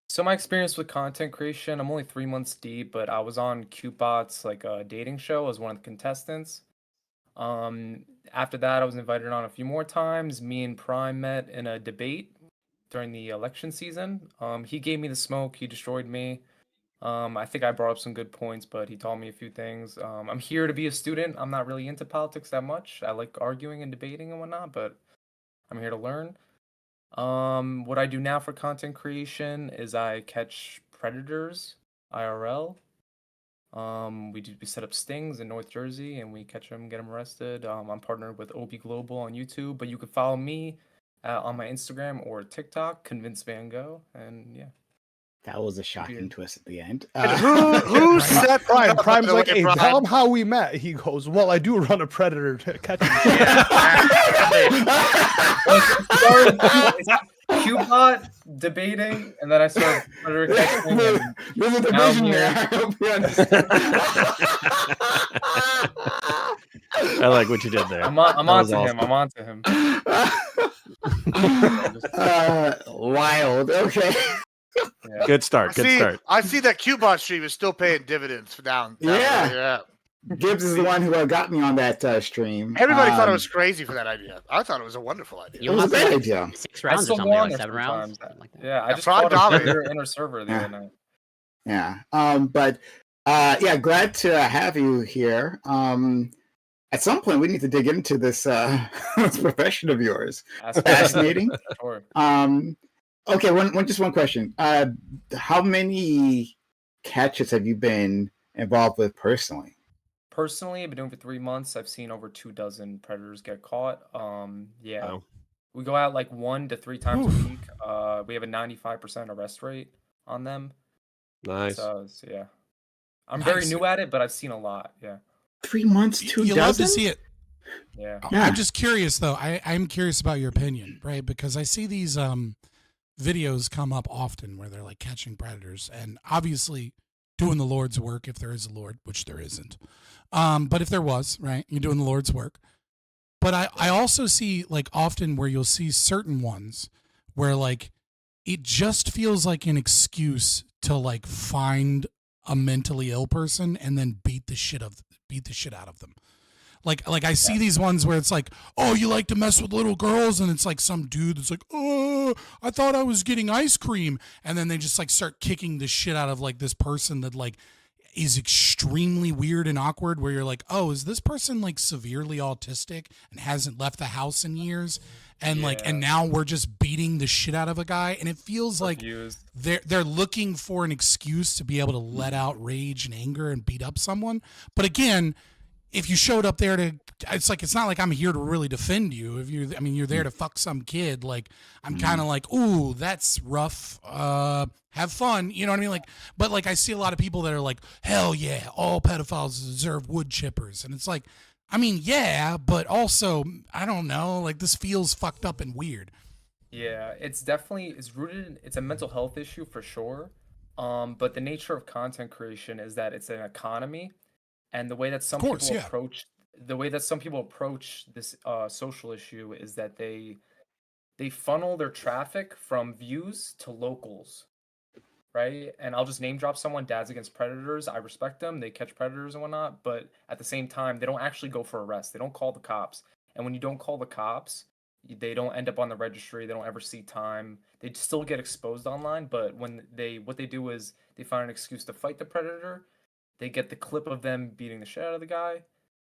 So my experience with content creation, I'm only 3 months deep, but I was on CuteBot's a dating show as one of the contestants. After that, I was invited on a few more times. Me and Prime met in a debate during the election season. He gave me the smoke. He destroyed me. I think I brought up some good points, but he taught me a few things. I'm here to be a student. I'm not really into politics that much. I like arguing and debating and whatnot, but I'm here to learn. What I do now for content creation is I catch predators IRL. We set up stings in North Jersey and we catch them, get them arrested. I'm partnered with OB Global on YouTube, but you can follow me on my Instagram or TikTok, Convince Van Gogh, and yeah. That was a shocking twist at the end. Who said Prime? Prime's like, hey, tell him how we met. He goes, well, I do run a predator to catch him. Qbot debating, and then I started predator catching. And There's a now I'm division there. here. I hope you understand. I like what you did there. I'm on That was to him. awesome. I'm on to him. Wild. Okay. Good start. Good start. I see that Qbot stream is still paying dividends for down. Yeah. Gibbs is the one who got me on that stream. Everybody thought it was crazy for that idea. I thought it was a wonderful idea. It was a great idea. 6 rounds or something, or 7 rounds. Yeah, I just Frog bought a dominated. inner server the other night. Yeah. But glad to have you here. At some point, we need to dig into this, this profession of yours. Fascinating. Sure. Okay, just one question. How many catches have you been involved with personally? Personally, I've been doing it for 3 months. I've seen over 24 predators get caught. Yeah. Wow. We go out like 1 to 3 times a week. We have a 95% arrest rate on them. Nice. So yeah. I'm very new at it, but I've seen a lot. Yeah. 3 months, 2 You love to see it. Yeah. I'm just curious though. I'm curious about your opinion, right? Because I see these videos come up often where they're like catching predators and obviously doing the Lord's work if there is a Lord, which there isn't. But if there was, right, you're doing the Lord's work. But I also see like often where you'll see certain ones where like it just feels like an excuse to like find a mentally ill person and then beat the shit out of them. Like I see these ones where it's like, oh, you like to mess with little girls, and it's like some dude that's like, oh, I thought I was getting ice cream, and then they just like start kicking the shit out of like this person that like is extremely weird and awkward, where you're like, oh, is this person like severely autistic and hasn't left the house in years, and like, and now we're just beating the shit out of a guy, and it feels like they're looking for an excuse to be able to let out rage and anger and beat up someone. But again, if you showed up there it's not like I'm here to really defend you. You're there to fuck some kid. Like, I'm kind of like, ooh, that's rough. Have fun. You know what I mean? Like, but like, I see a lot of people that are like, hell yeah, all pedophiles deserve wood chippers. And it's like, I mean, yeah, but also, I don't know, like this feels fucked up and weird. Yeah, it's rooted it's a mental health issue for sure. But the nature of content creation is that it's an economy. And the way that some people approach this social issue is that they funnel their traffic from views to locals, right? And I'll just name drop someone, Dads Against Predators. I respect them. They catch predators and whatnot, but at the same time, they don't actually go for arrest. They don't call the cops. And when you don't call the cops, they don't end up on the registry. They don't ever see time. They still get exposed online, but what they do is they find an excuse to fight the predator. They get the clip of them beating the shit out of the guy,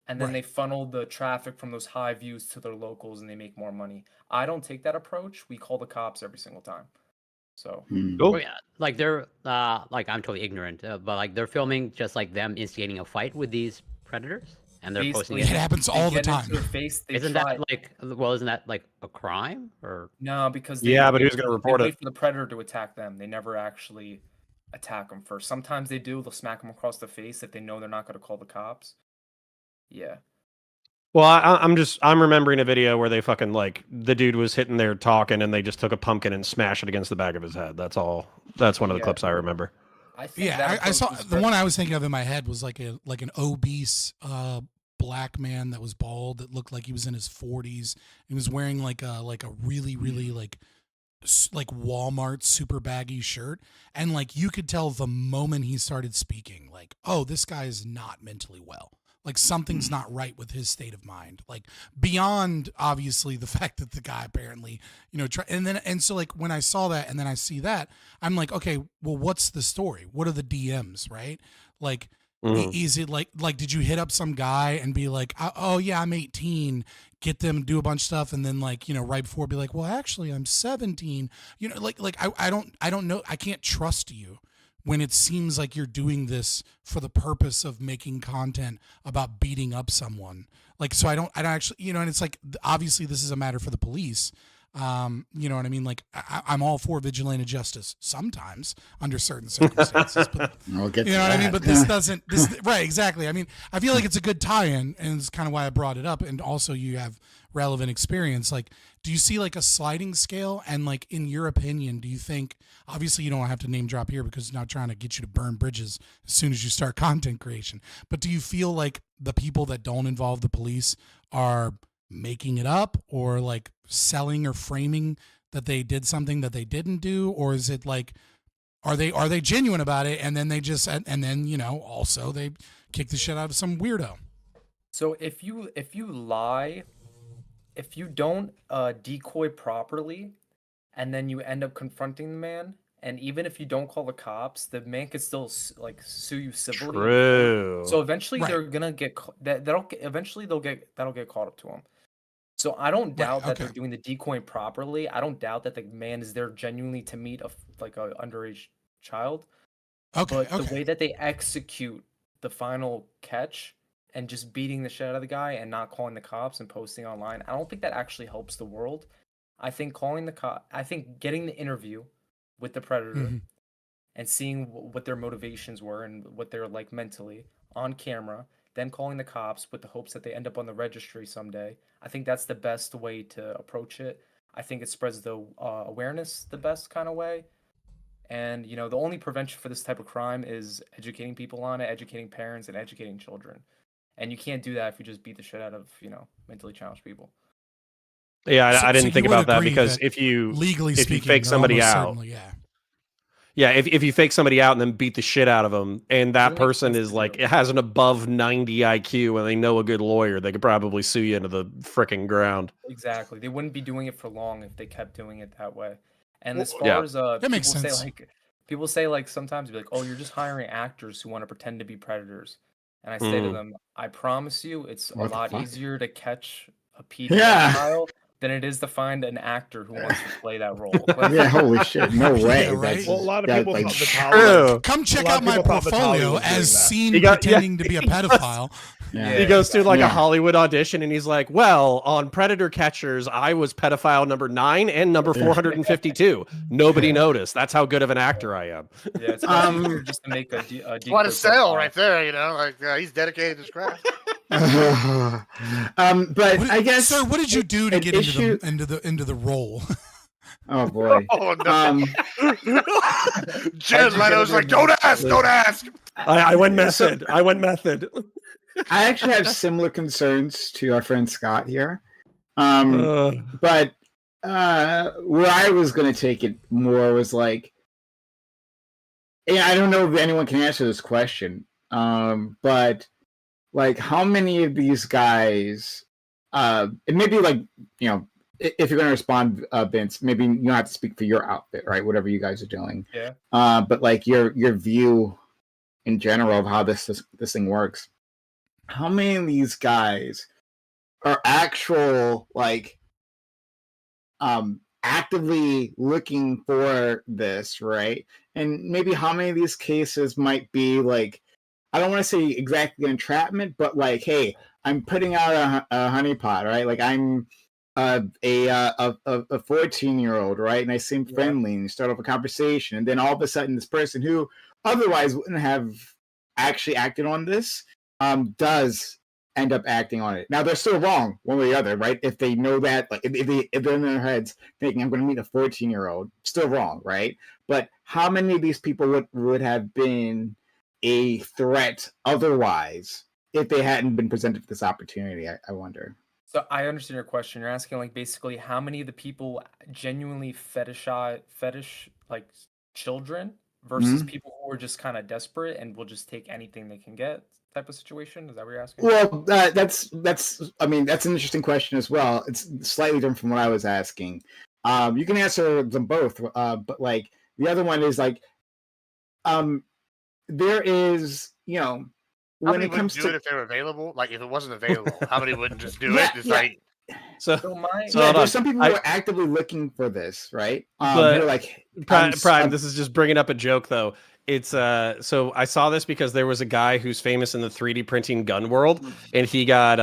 and then they funnel the traffic from those high views to their locals, and they make more money. I don't take that approach. We call the cops every single time. So, Oh yeah, like they're like I'm totally ignorant, but like they're filming just like them instigating a fight with these predators, and they're posting it. It happens all the time. Isn't that like a crime or no? Because but who's gonna report they it? wait for the predator to attack them. They never actually attack them first. Sometimes they do. They'll smack them across the face if they know they're not going to call the cops. Yeah. Well, I'm remembering a video where they fucking like the dude was hitting there talking, and they just took a pumpkin and smashed it against the back of his head. That's all. That's one of the clips I remember. I saw the one I was thinking of in my head was like an obese black man that was bald that looked like he was in his 40s. He was wearing like a really like Walmart super baggy shirt, and like you could tell the moment he started speaking, like, oh, this guy is not mentally well. Like something's not right with his state of mind. Like beyond obviously the fact that the guy apparently, and so like when I saw that and then I see that, I'm like, okay, well, what's the story? What are the DMs, right? Like, is it like did you hit up some guy and be like, oh yeah, I'm 18, get them do a bunch of stuff, and then like, right before be like, well, actually I'm 17, I don't know, I can't trust you when it seems like you're doing this for the purpose of making content about beating up someone. Like, so I don't actually, and it's like, obviously this is a matter for the police. You know what I mean? Like I'm all for vigilante justice sometimes under certain circumstances, but We'll get you to know what I mean? that. But this doesn't, right, exactly. I mean, I feel like it's a good tie-in, and it's kind of why I brought it up. And also you have relevant experience. Like, do you see like a sliding scale? And like, in your opinion, do you think, obviously you don't have to name drop here because it's not trying to get you to burn bridges as soon as you start content creation, but do you feel like the people that don't involve the police are making it up, or like selling or framing that they did something that they didn't do? Or is it like, are they genuine about it, and then they just, and then, you know, also they kick the shit out of some weirdo? So if you lie, if you don't decoy properly, and then you end up confronting the man, and even if you don't call the cops, the man could still like sue you civilly. True. So eventually Right. they're gonna get eventually that'll get caught up to them. So I don't doubt that they're doing the decoying properly. I don't doubt that the man is there genuinely to meet a underage child. Okay. But the way that they execute the final catch and just beating the shit out of the guy and not calling the cops and posting online, I don't think that actually helps the world. I think I think getting the interview with the predator and seeing what their motivations were and what they're like mentally on camera, then calling the cops with the hopes that they end up on the registry someday. I think that's the best way to approach it. I think it spreads the awareness the best kind of way. And, you know, the only prevention for this type of crime is educating people on it, educating parents, and educating children. And you can't do that if you just beat the shit out of, you know, mentally challenged people. Yeah, I didn't you think would about that agree because that if you legally if you speaking, fake they're somebody almost out, certainly, if you fake somebody out and then beat the shit out of them, and that person is like, it has an above 90 IQ and they know a good lawyer, they could probably sue you into the freaking ground. Exactly. They wouldn't be doing it for long if they kept doing it that way. And as Yeah. far as That makes people sense. say people say like sometimes be like, "Oh, you're just hiring actors who want to pretend to be predators." And I say to them, "I promise you, it's What a the lot fuck? easier to catch a Yeah. pedophile than it is to find an actor who wants to play that role." Yeah, holy shit, no way. Yeah, right? That's, Well, a lot of that, people like, thought Vitaly True. was- Come check a lot out of my people thought Vitaly portfolio was doing as that. seen He got- pretending to be a pedophile. Yeah. He goes through like Yeah. a Hollywood audition and he's like, well, on Predator Catchers, I was pedophile number 9 and number 452. Nobody noticed. That's how good of an actor I am. Yeah, it's much easier just to make a What decoy a sell profile. right there, you know, like he's dedicated to his craft. But I guess, sir, what did you do to an get issue- into the role? Oh boy. Oh no. Jared Leto's like, don't ask, don't ask. I went method. I went method. I actually have similar concerns to our friend Scott here. But where I was going to take it more was like, yeah, I don't know if anyone can answer this question, but like, how many of these guys, and maybe like, you know, if you're going to respond, Vince, maybe you don't have to speak for your outfit, right? Whatever you guys are doing. Yeah. But like your view in general of how this thing works. How many of these guys are actual like actively looking for this, right? And maybe how many of these cases might be like, I don't want to say exactly entrapment, but like, hey, I'm putting out a honeypot, right? Like I'm a 14-year-old, right? And I seem friendly and start off a conversation, and then all of a sudden this person who otherwise wouldn't have actually acted on this does end up acting on it. Now they're still wrong one way or the other, right? If they know that, like if they're in their heads thinking I'm going to meet a 14-year-old, still wrong, right? But how many of these people would have been a threat otherwise if they hadn't been presented with this opportunity? I wonder. So I understand your question. You're asking like basically how many of the people genuinely fetish like children versus people who are just kind of desperate and will just take anything they can get type of situation? Is that what you're asking? Well, that's I mean, that's an interesting question as well. It's slightly different from what I was asking. You can answer them both, but like the other one is like, there is, you know, How when many it comes wouldn't do to it if they were available? Like if it wasn't available, how many wouldn't just do it? It's like So, there's some people who are actively looking for this, right? But They're like, Prime, this is just bringing up a joke though. It's so I saw this because there was a guy who's famous in the 3D printing gun world, and he got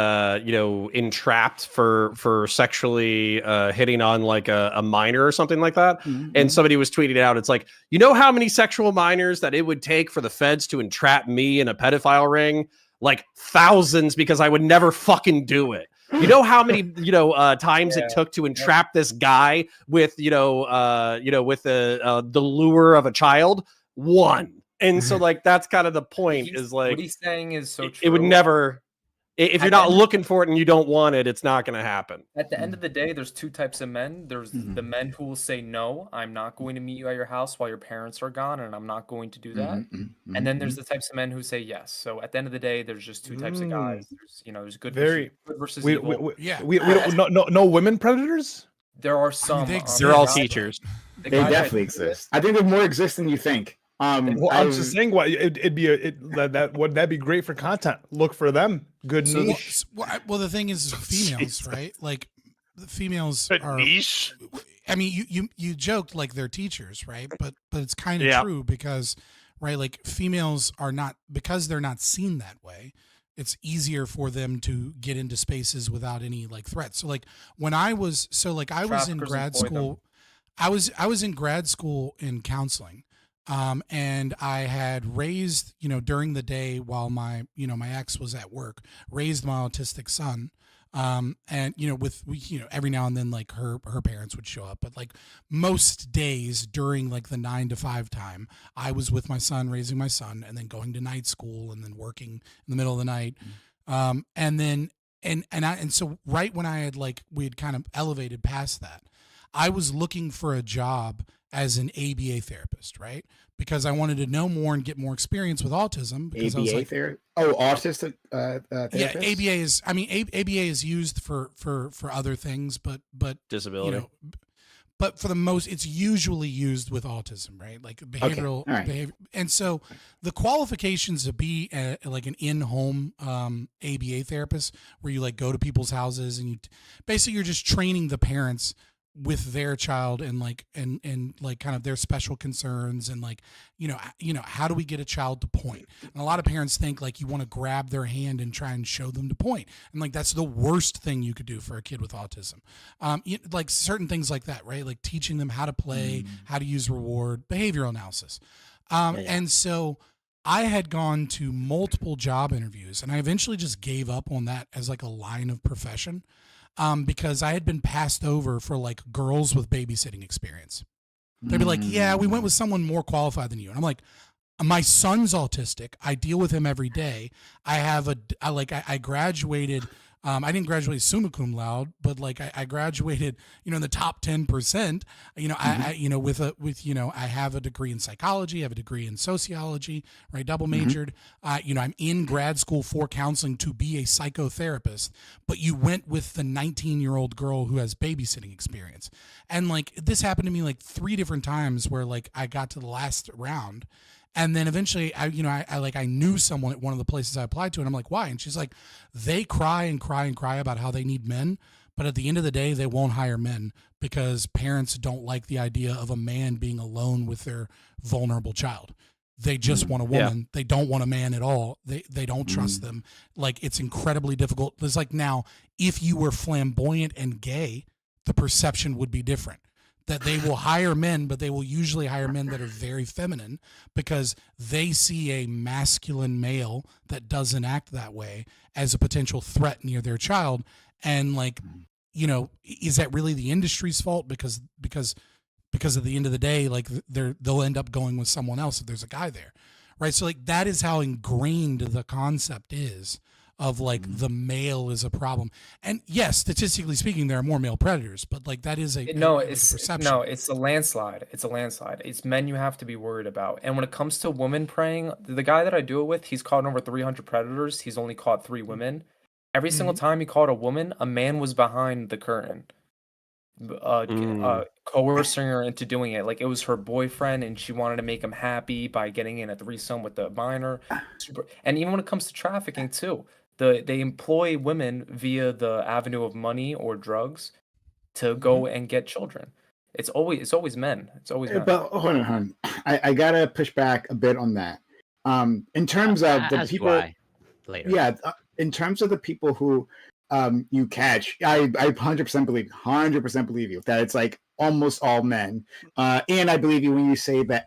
entrapped for sexually hitting on like a minor or something like that. And somebody was tweeting out, it's like, you know how many sexual minors that it would take for the feds to entrap me in a pedophile ring? Like thousands, because I would never fucking do it. You know how many times it took to entrap this guy with with the lure of a child? One. And so like that's kind of the point, is like what he's saying is so true. It would never, if you're not looking for it and you don't want it, it's not going to happen. At the end of the day, there's two types of men. There's the men who will say, no, I'm not going to meet you at your house while your parents are gone, and I'm not going to do that. And then there's the types of men who say yes. So at the end of the day, there's just two types of guys. There's, there's good versus evil. We don't no women predators. There are some. They're all teachers. They definitely exist. I think they more exist than you think. Well, I'm just saying, what it'd be would that be great for content? Look for them. Good niche. Well, the thing is, females, right? Like the females are niche. I mean, you joked like they're teachers, right? But it's kind of true because, right? Like females are not, because they're not seen that way. It's easier for them to get into spaces without any like threats. So like when I was in grad school, I was in grad school in counseling. And I had raised, during the day while my ex was at work, raised my autistic son. And, every now and then, like her parents would show up, but like most days during like the 9 to 5 time, I was with my son, raising my son, and then going to night school and then working in the middle of the night. So right when we had kind of elevated past that, I was looking for a job as an ABA therapist, right? Because I wanted to know more and get more experience with autism. Because I was like, therapist? Oh, autistic therapist? Yeah, ABA is used for other things, but disability. But for the most, it's usually used with autism, right? Like behavioral behavior. And so the qualifications to be like an in-home ABA therapist, where you like go to people's houses and you're just training the parents with their child and kind of their special concerns and how do we get a child to point? And a lot of parents think like you want to grab their hand and try and show them to point, and like that's the worst thing you could do for a kid with autism. Like certain things like that, right? Like teaching them how to play, how to use reward, behavioral analysis. And so I had gone to multiple job interviews, and I eventually just gave up on that as like a line of profession. Because I had been passed over for like girls with babysitting experience. They'd be like, yeah, we went with someone more qualified than you. And I'm like, my son's autistic. I deal with him every day. I graduated. I didn't graduate summa cum laude, but like I graduated, in the top 10%. I have a degree in psychology, I have a degree in sociology, right? Double majored. I'm in grad school for counseling to be a psychotherapist. But you went with the 19-year-old girl who has babysitting experience, and like this happened to me like 3 different times where like I got to the last round. And then eventually I knew someone at one of the places I applied to, and I'm like, why? And she's like, they cry and cry and cry about how they need men, but at the end of the day, they won't hire men because parents don't like the idea of a man being alone with their vulnerable child. They just want a woman. Yeah. They don't want a man at all. They don't trust them. Like, it's incredibly difficult. It's like, now, if you were flamboyant and gay, the perception would be different. That they will hire men, but they will usually hire men that are very feminine because they see a masculine male that doesn't act that way as a potential threat near their child. And like, is that really the industry's fault? Because at the end of the day, like they'll end up going with someone else if there's a guy there, right? So like that is how ingrained the concept is of like the male is a problem. And yes, statistically speaking, there are more male predators, but like that is a perception. No, it's a landslide. It's a landslide. It's men you have to be worried about. And when it comes to women preying, the guy that I do it with, he's caught over 300 predators. He's only caught 3 women. Every single time he caught a woman, a man was behind the curtain, coercing her into doing it. Like it was her boyfriend, and she wanted to make him happy by getting in a threesome with the minor. And even when it comes to trafficking too, They employ women via the avenue of money or drugs to go and get children. It's always men. It's always men. But hold on. I gotta push back a bit on that. In terms of the As do people, I, later. yeah, in terms of the people who you catch, I 100% believe you that it's like almost all men, and I believe you when you say that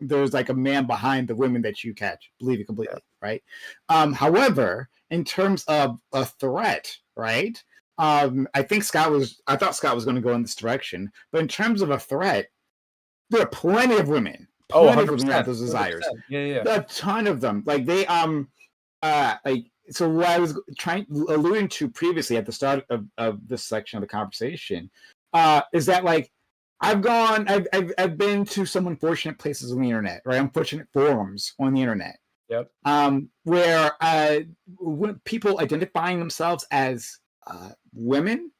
there's like a man behind the women that you catch. Believe you completely, right? However, in terms of a threat, right? I thought Scott was going to go in this direction, but in terms of a threat, there are plenty of women. Plenty of women have those desires. 100%. Yeah. A ton of them. Like they so what I was alluding to previously at the start of this section of the conversation is that like I've been to some unfortunate places on the internet, right? Unfortunate forums on the internet. Yep. Where people identifying themselves as women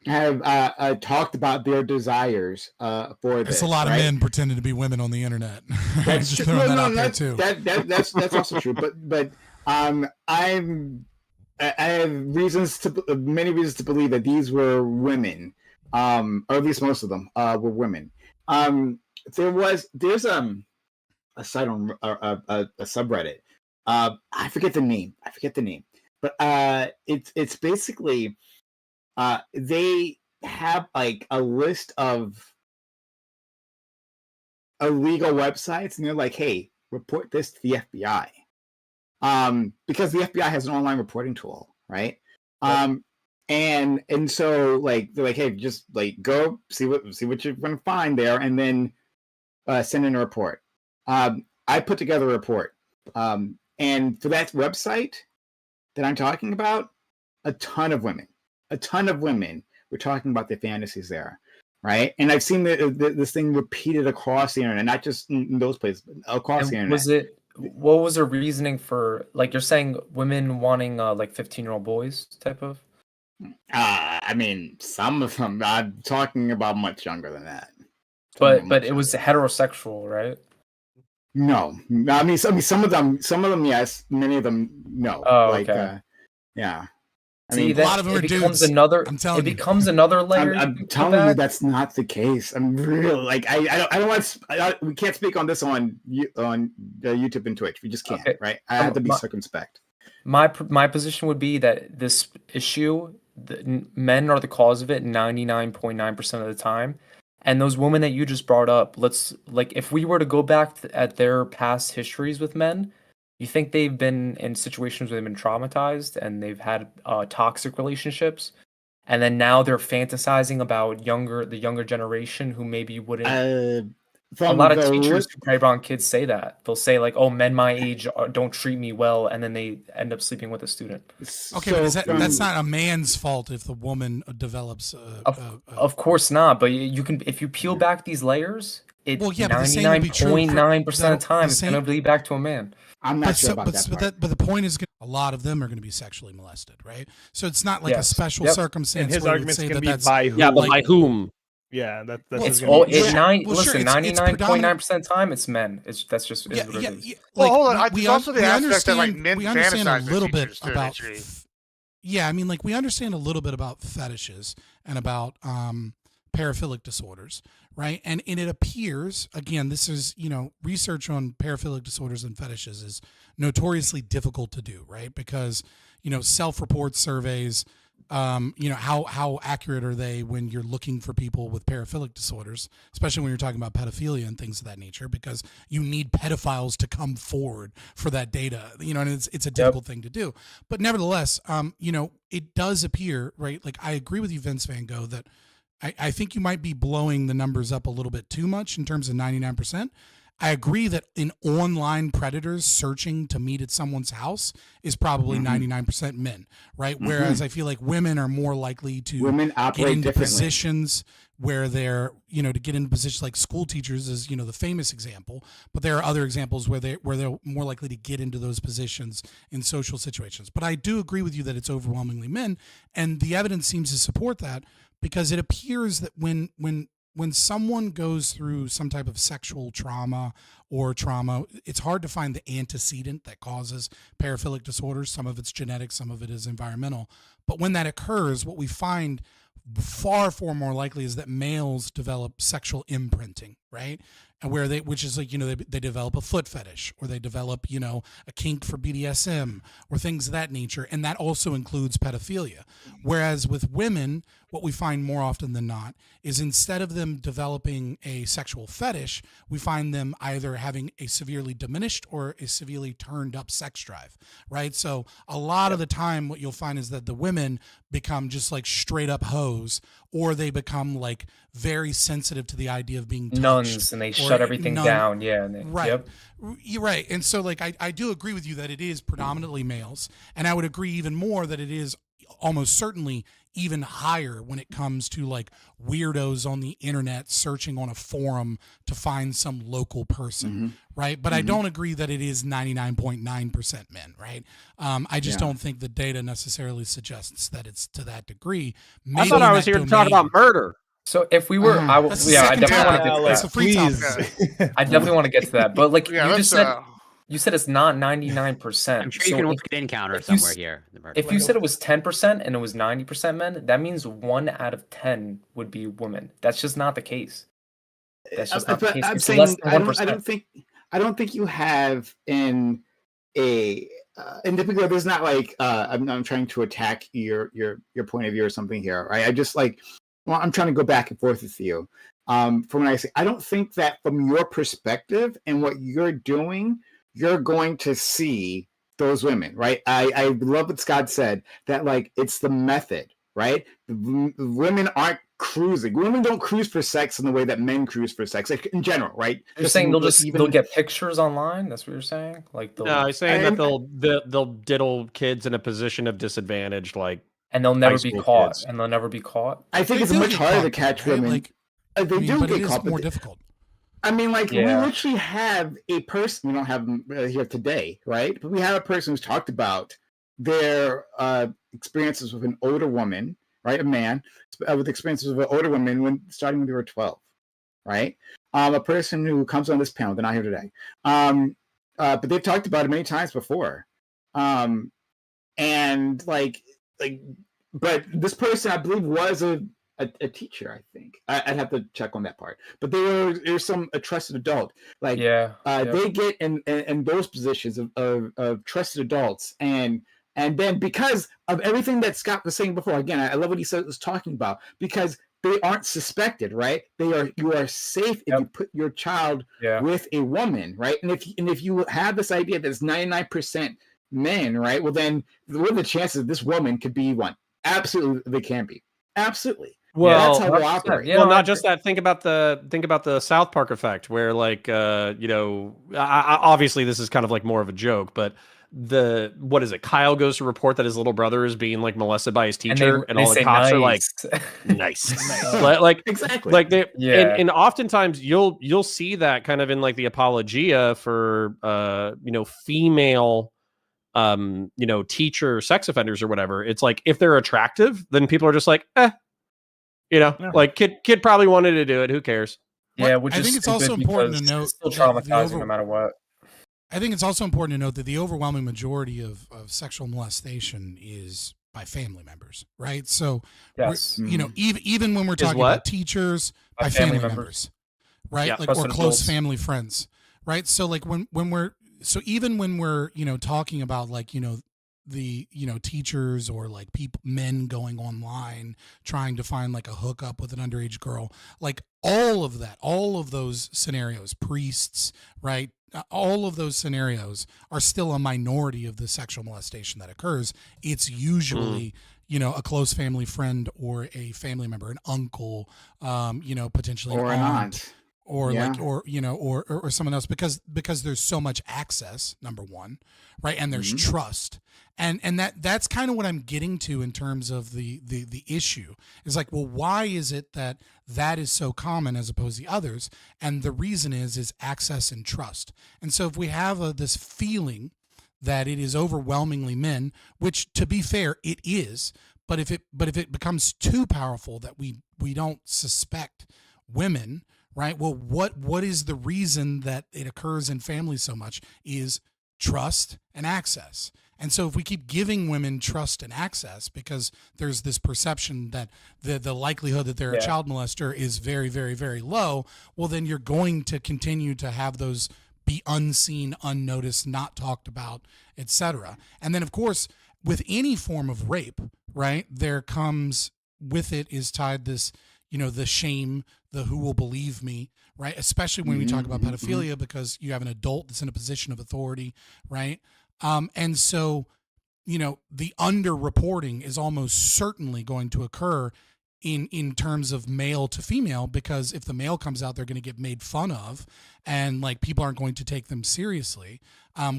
have talked about their desires for this. There's a lot of men pretending to be women on the internet. That's just true. throwing that out there That's, too. That's also true. But I have many reasons to believe that these were women, or at least most of them were women. There's a site on a subreddit. I forget the name, but it's basically they have like a list of illegal websites, and they're like, hey, report this to the FBI. Because the FBI has an online reporting tool, right? And so like they're like, hey, just like go see what you're gonna find there, and then send in a report. I put together a report, and for that website that I'm talking about, a ton of women were talking about their fantasies there, right? And I've seen this thing repeated across the internet, not just in those places, but across the internet. What was the reasoning for, like, you're saying women wanting like 15-year-old boys type of? I mean, some of them. I'm talking about much younger than that. But it was heterosexual, right? No, I mean, some of them, yes. Many of them, no. Oh, okay. Yeah. I See, mean, a lot of them are dudes. It becomes another layer. I'm telling you, that's not the case. I'm real. Like I don't want. We can't speak on this on YouTube and Twitch. We just can't. Okay. Right? I have to be circumspect. My position would be that this issue, men are the cause of it 99.9% of the time, and those women that you just brought up. If we were to go back at their past histories with men. You think they've been in situations where they've been traumatized and they've had toxic relationships, and then now they're fantasizing about the younger generation who maybe wouldn't. A lot of teachers who prey on kids say that. They'll say like, "Oh, men my age don't treat me well," and then they end up sleeping with a student. Okay, but that's not a man's fault if the woman develops. Of course not. But you can, if you peel back these layers, it's 99.9% of the time it's going to lead back to a man. I'm not sure about that. But the point is, a lot of them are going to be sexually molested, right? So it's not like a special circumstance. And his where argument's say going to that be by whom? Yeah, but by whom? Yeah, that's listen, 99.9% of the time it's men. That's just what it is. Well, hold on. There's also the aspect that like men we understand a fantasize little their bit teachers to a about. degree. Yeah, I mean, like we understand a little bit about fetishes and about paraphilic disorders, right? And it appears, again, this is, research on paraphilic disorders and fetishes is notoriously difficult to do, right? Because, self-report surveys, how accurate are they when you're looking for people with paraphilic disorders, especially when you're talking about pedophilia and things of that nature, because you need pedophiles to come forward for that data, and it's a difficult thing to do. But nevertheless, it does appear, right? Like I agree with you, Vince Van Gogh, that I think you might be blowing the numbers up a little bit too much in terms of 99%. I agree that in online predators searching to meet at someone's house is probably 99% men, right? Whereas I feel like women are more likely to get into positions where they're, to get into positions like school teachers is, the famous example, but there are other examples where they're more likely to get into those positions in social situations. But I do agree with you that it's overwhelmingly men, and the evidence seems to support that, because it appears that when when someone goes through some type of sexual trauma, it's hard to find the antecedent that causes paraphilic disorders. Some of it's genetic, some of it is environmental. But when that occurs, what we find far more likely is that males develop sexual imprinting, right? And which is like, they develop a foot fetish, or they develop, a kink for BDSM or things of that nature. And that also includes pedophilia. Whereas with women, what we find more often than not is instead of them developing a sexual fetish, we find them either having a severely diminished or a severely turned up sex drive, right? So a lot of the time what you'll find is that the women become just like straight up hoes, or they become like very sensitive to the idea of being touched, Nuns, and they shut everything down. Yeah. Right. Yep. You're right. And so like, I do agree with you that it is predominantly males. And I would agree even more that it is almost certainly even higher when it comes to like weirdos on the internet searching on a forum to find some local person, right? But I don't agree that it is 99.9% men, right? I just don't think the data necessarily suggests that it's to that degree. I thought I was here to talk about murder. So if we were, I definitely want to get to that. Please. I definitely want to get to that. But like Yeah, you just said, let's, you said it's not 99%. I'm sure you can look at encounter somewhere here. If you said it was 10% and it was 90% men, that means 1 out of 10 would be women. That's just not the case. That's just not the case. I'm It's saying less than I 1%. don't think you have in particular. There's not like I'm trying to attack your point of view or something here, right? I just like, well, I'm trying to go back and forth with you. From when I say, I don't think that from your perspective and what you're doing, you're going to see those women, right? I love what Scott said, that like it's the method, right? Women aren't cruising. Women don't cruise for sex in the way that men cruise for sex, like in general, right? You're saying they'll get pictures online? That's what you're saying? Like No, he's saying that they'll diddle kids in a position of disadvantage, like, and they'll never high be school caught. kids. And they'll never be caught. I think it's much harder to catch women. Like, They do but get it is caught, more but difficult. I mean, like, we Yeah. literally have a person, we don't have them here today, right? But we have a person who's talked about their experiences with an older woman, right? A man with experiences with an older woman starting when they were 12, right? A person who comes on this panel, they're not here today. But they've talked about it many times before. And but this person, I believe, was a teacher, I think. I'd have to check on that part. But there's a trusted adult. Like, they get in those positions of trusted adults. And then because of everything that Scott was saying before, again, I love what he was talking about, because they aren't suspected, right? You are safe if you put your child with a woman, right? And if you have this idea that it's 99% men, right? Well, then what are the chances this woman could be one? Absolutely, they can be. Absolutely. Well, that's how we operate. Well, not just that. Think about the South Park effect, where like obviously this is kind of like more of a joke, but what is it? Kyle goes to report that his little brother is being like molested by his teacher, and all the cops are like, nice. Like exactly. Like and oftentimes you'll see that kind of in like the apologia for female teacher sex offenders or whatever. It's like if they're attractive, then people are just like, like kid probably wanted to do it. Who cares? Yeah, which I think it's also important to note it's still that traumatizing no matter what. I think it's also important to note that the overwhelming majority of sexual molestation is by family members, right? So, yes. Even when we're talking about teachers, by family members, right? Yeah, like, or close family friends, right? So like when we're talking about like, the teachers or like men going online trying to find like a hookup with an underage girl, like all of those scenarios, priests, right? All of those scenarios are still a minority of the sexual molestation that occurs. It's usually a close family friend or a family member, an uncle, potentially or an aunt. Or or someone else, because there's so much access, number one, right? And there's trust. And that's kind of what I'm getting to in terms of the issue. Is like, well, why is it that is so common as opposed to the others? And the reason is access and trust. And so if we have this feeling that it is overwhelmingly men, which to be fair, it is, but if it becomes too powerful that we don't suspect women, right? Well, what is the reason that it occurs in families so much is trust and access. And so if we keep giving women trust and access because there's this perception that the likelihood that they're a child molester is very, very, very low, well, then you're going to continue to have those be unseen, unnoticed, not talked about, etc. And then, of course, with any form of rape, right, there comes with it is tied this, the shame, the who will believe me, right? Especially when we talk about pedophilia because you have an adult that's in a position of authority, right? And so, the underreporting is almost certainly going to occur in terms of male to female, because if the male comes out, they're going to get made fun of and like people aren't going to take them seriously.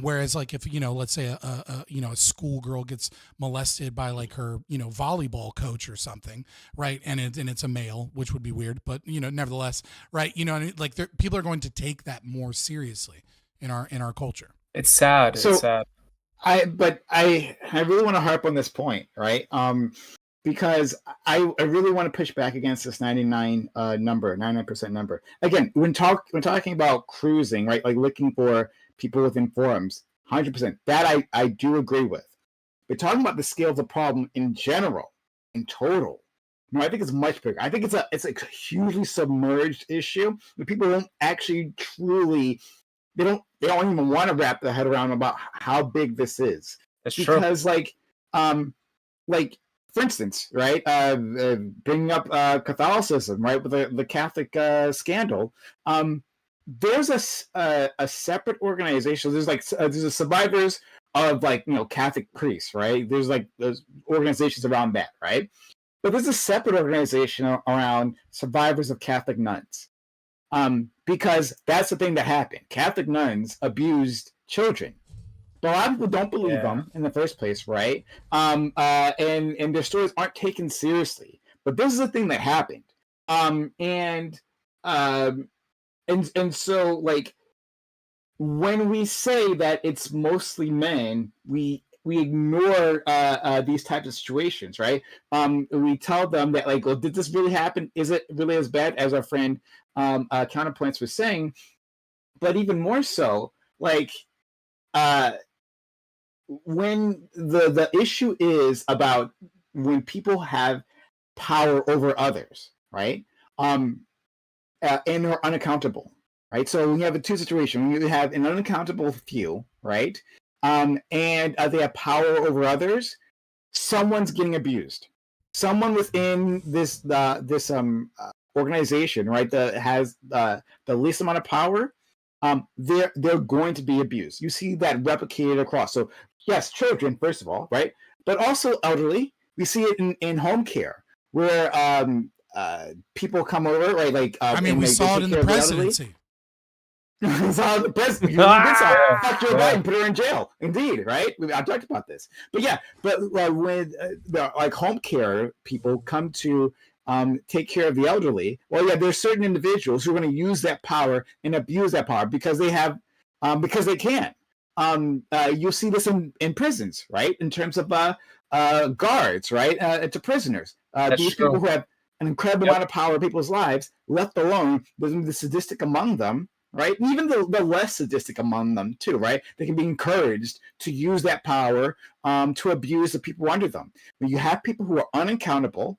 Whereas like if, let's say a schoolgirl gets molested by like her, volleyball coach or something, right. And it's a male, which would be weird, but nevertheless, right. Like people are going to take that more seriously in our culture. It's sad. So, It's sad. I really want to harp on this point, right? Because I really want to push back against this 99% number. Again, when talking about cruising, right, like looking for people within forums, 100%, that I do agree with. But talking about the scale of the problem in general, in total, I think it's much bigger. I think it's a hugely submerged issue that people don't actually truly. They don't even want to wrap their head around about how big this is. That's true. Because like for instance, right, bringing up Catholicism, right, with the Catholic scandal, there's a separate organization. There's a survivors of Catholic priests, right? There's organizations around that, right? But there's a separate organization around survivors of Catholic nuns. Because that's the thing that happened. Catholic nuns abused children. But a lot of people don't believe them in the first place, right? And their stories aren't taken seriously. But this is the thing that happened. And so like when we say that it's mostly men, we ignore these types of situations, right? We tell them that like, well, did this really happen? Is it really as bad as our friend Counterpoints was saying? But even more so, like when the issue is about when people have power over others, right? And are unaccountable, right? So we have a two situation. We have an unaccountable few, right? And they have power over others. Someone's getting abused. Someone within this organization, right, that has the least amount of power, they're going to be abused. You see that replicated across. So yes, children first of all, right, but also elderly. We see it in home care where people come over, right? Like we saw it in the presidency. We saw the president. Fuck Joe Biden, put her in jail. Indeed, right? I talked about this, but yeah, when like home care people come to take care of the elderly, well, yeah, there's certain individuals who are going to use that power and abuse that power because they have, because they can. You'll see this in prisons, right? In terms of guards, right? To prisoners. These people who have an incredible amount of power in people's lives, left alone, the sadistic among them, right? And even the less sadistic among them too, right? They can be encouraged to use that power to abuse the people under them. When you have people who are unaccountable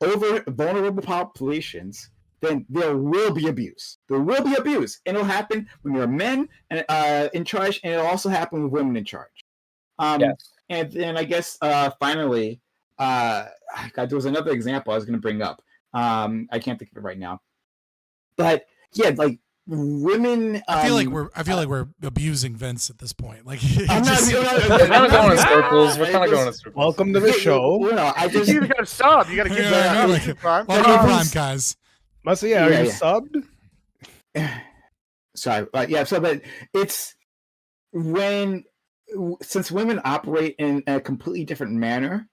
over vulnerable populations, then there will be abuse. There will be abuse, and it'll happen when there are men in charge, and it'll also happen with women in charge. And then I guess finally, God, there was another example I was going to bring up. I can't think of it right now, but yeah, like women. I feel like we're abusing Vince at this point. Like I'm not kind of going in circles. We're kind of going in circles. Welcome to the show. I just you got to sub. You got to give the Prime. Welcome Prime, guys. Are you subbed? Sorry, but it's since women operate in a completely different manner,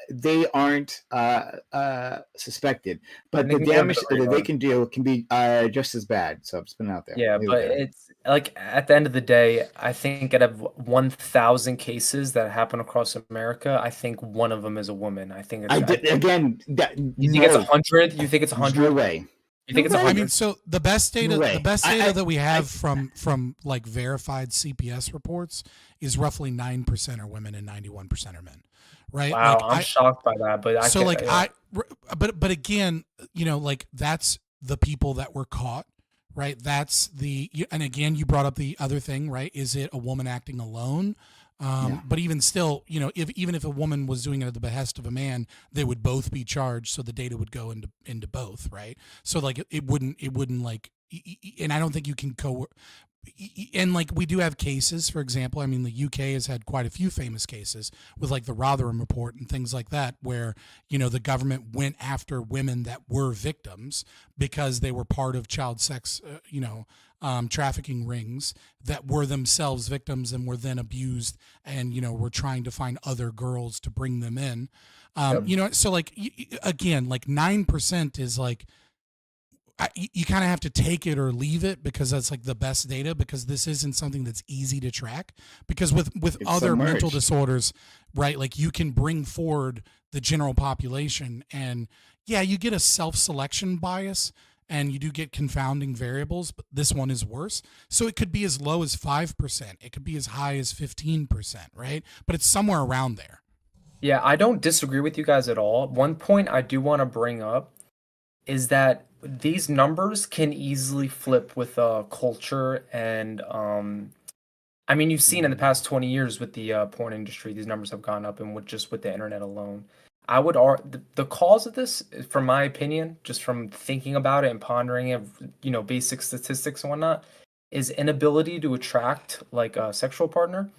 they aren't suspected, but And they the can go under damage the that they radar. can do can be just as bad. So I'm just putting it out there. Yeah, Leave it but there. it's like at the end of the day, I think out of 1,000 cases that happen across America, I think one of them is a woman. I think it's. I did again. You think it's 100? You think it's There's 100? no way. You think it's I 100? mean, so the best data, No way. the best data that we have from like verified CPS reports is roughly 9% are women and 91% are men, right? Wow, Like, I'm shocked by that. But so can, like yeah. but again, you know, like that's the people that were caught, right? That's and again, you brought up the other thing, right? Is it a woman acting alone? But even still, you know, even if a woman was doing it at the behest of a man, they would both be charged, so the data would go into both, right? So like it wouldn't like, and I don't think you can and like we do have cases, for example, I mean the UK has had quite a few famous cases with like the Rotherham report and things like that, where, you know, the government went after women that were victims because they were part of child sex, trafficking rings that were themselves victims and were then abused, and, you know, were trying to find other girls to bring them in. You know, so like again, like 9% is like, you kind of have to take it or leave it, because that's like the best data, because this isn't something that's easy to track, because with It's other mental submerged. disorders, right, like you can bring forward the general population, and yeah, you get a self-selection bias and you do get confounding variables, but this one is worse. So it could be as low as 5%, it could be as high as 15%, right? But it's somewhere around there. Yeah, I don't disagree with you guys at all. One point I do want to bring up is that these numbers can easily flip with culture and I mean, you've seen in the past 20 years with the porn industry, these numbers have gone up, and with the internet alone. I would the cause of this, from my opinion, just from thinking about it and pondering it, you know, basic statistics and whatnot, is inability to attract like a sexual partner,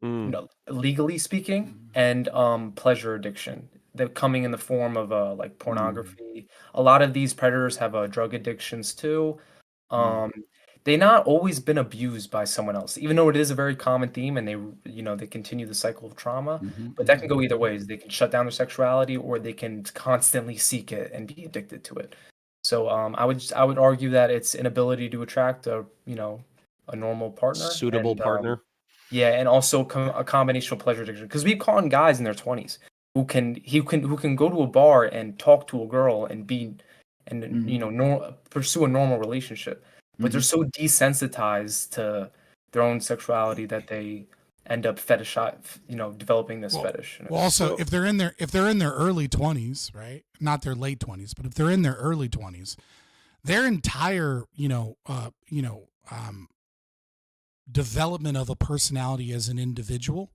you know, legally speaking, and pleasure addiction. They're coming in the form of like pornography. A lot of these predators have drug addictions too. They not always been abused by someone else, even though it is a very common theme, and they continue the cycle of trauma. But that can go either ways. They can shut down their sexuality, or they can constantly seek it and be addicted to it. So I would argue that it's inability to attract a normal partner, Suitable partner. Yeah, and also a combination of pleasure addiction, because we've caught in their 20s who can go to a bar and talk to a girl and pursue a normal relationship, but they're so desensitized to their own sexuality that they end up developing this fetish. Well, also, if they're in their early 20s, right? Not their late 20s, but if they're in their early 20s, their entire development of a personality as an individual,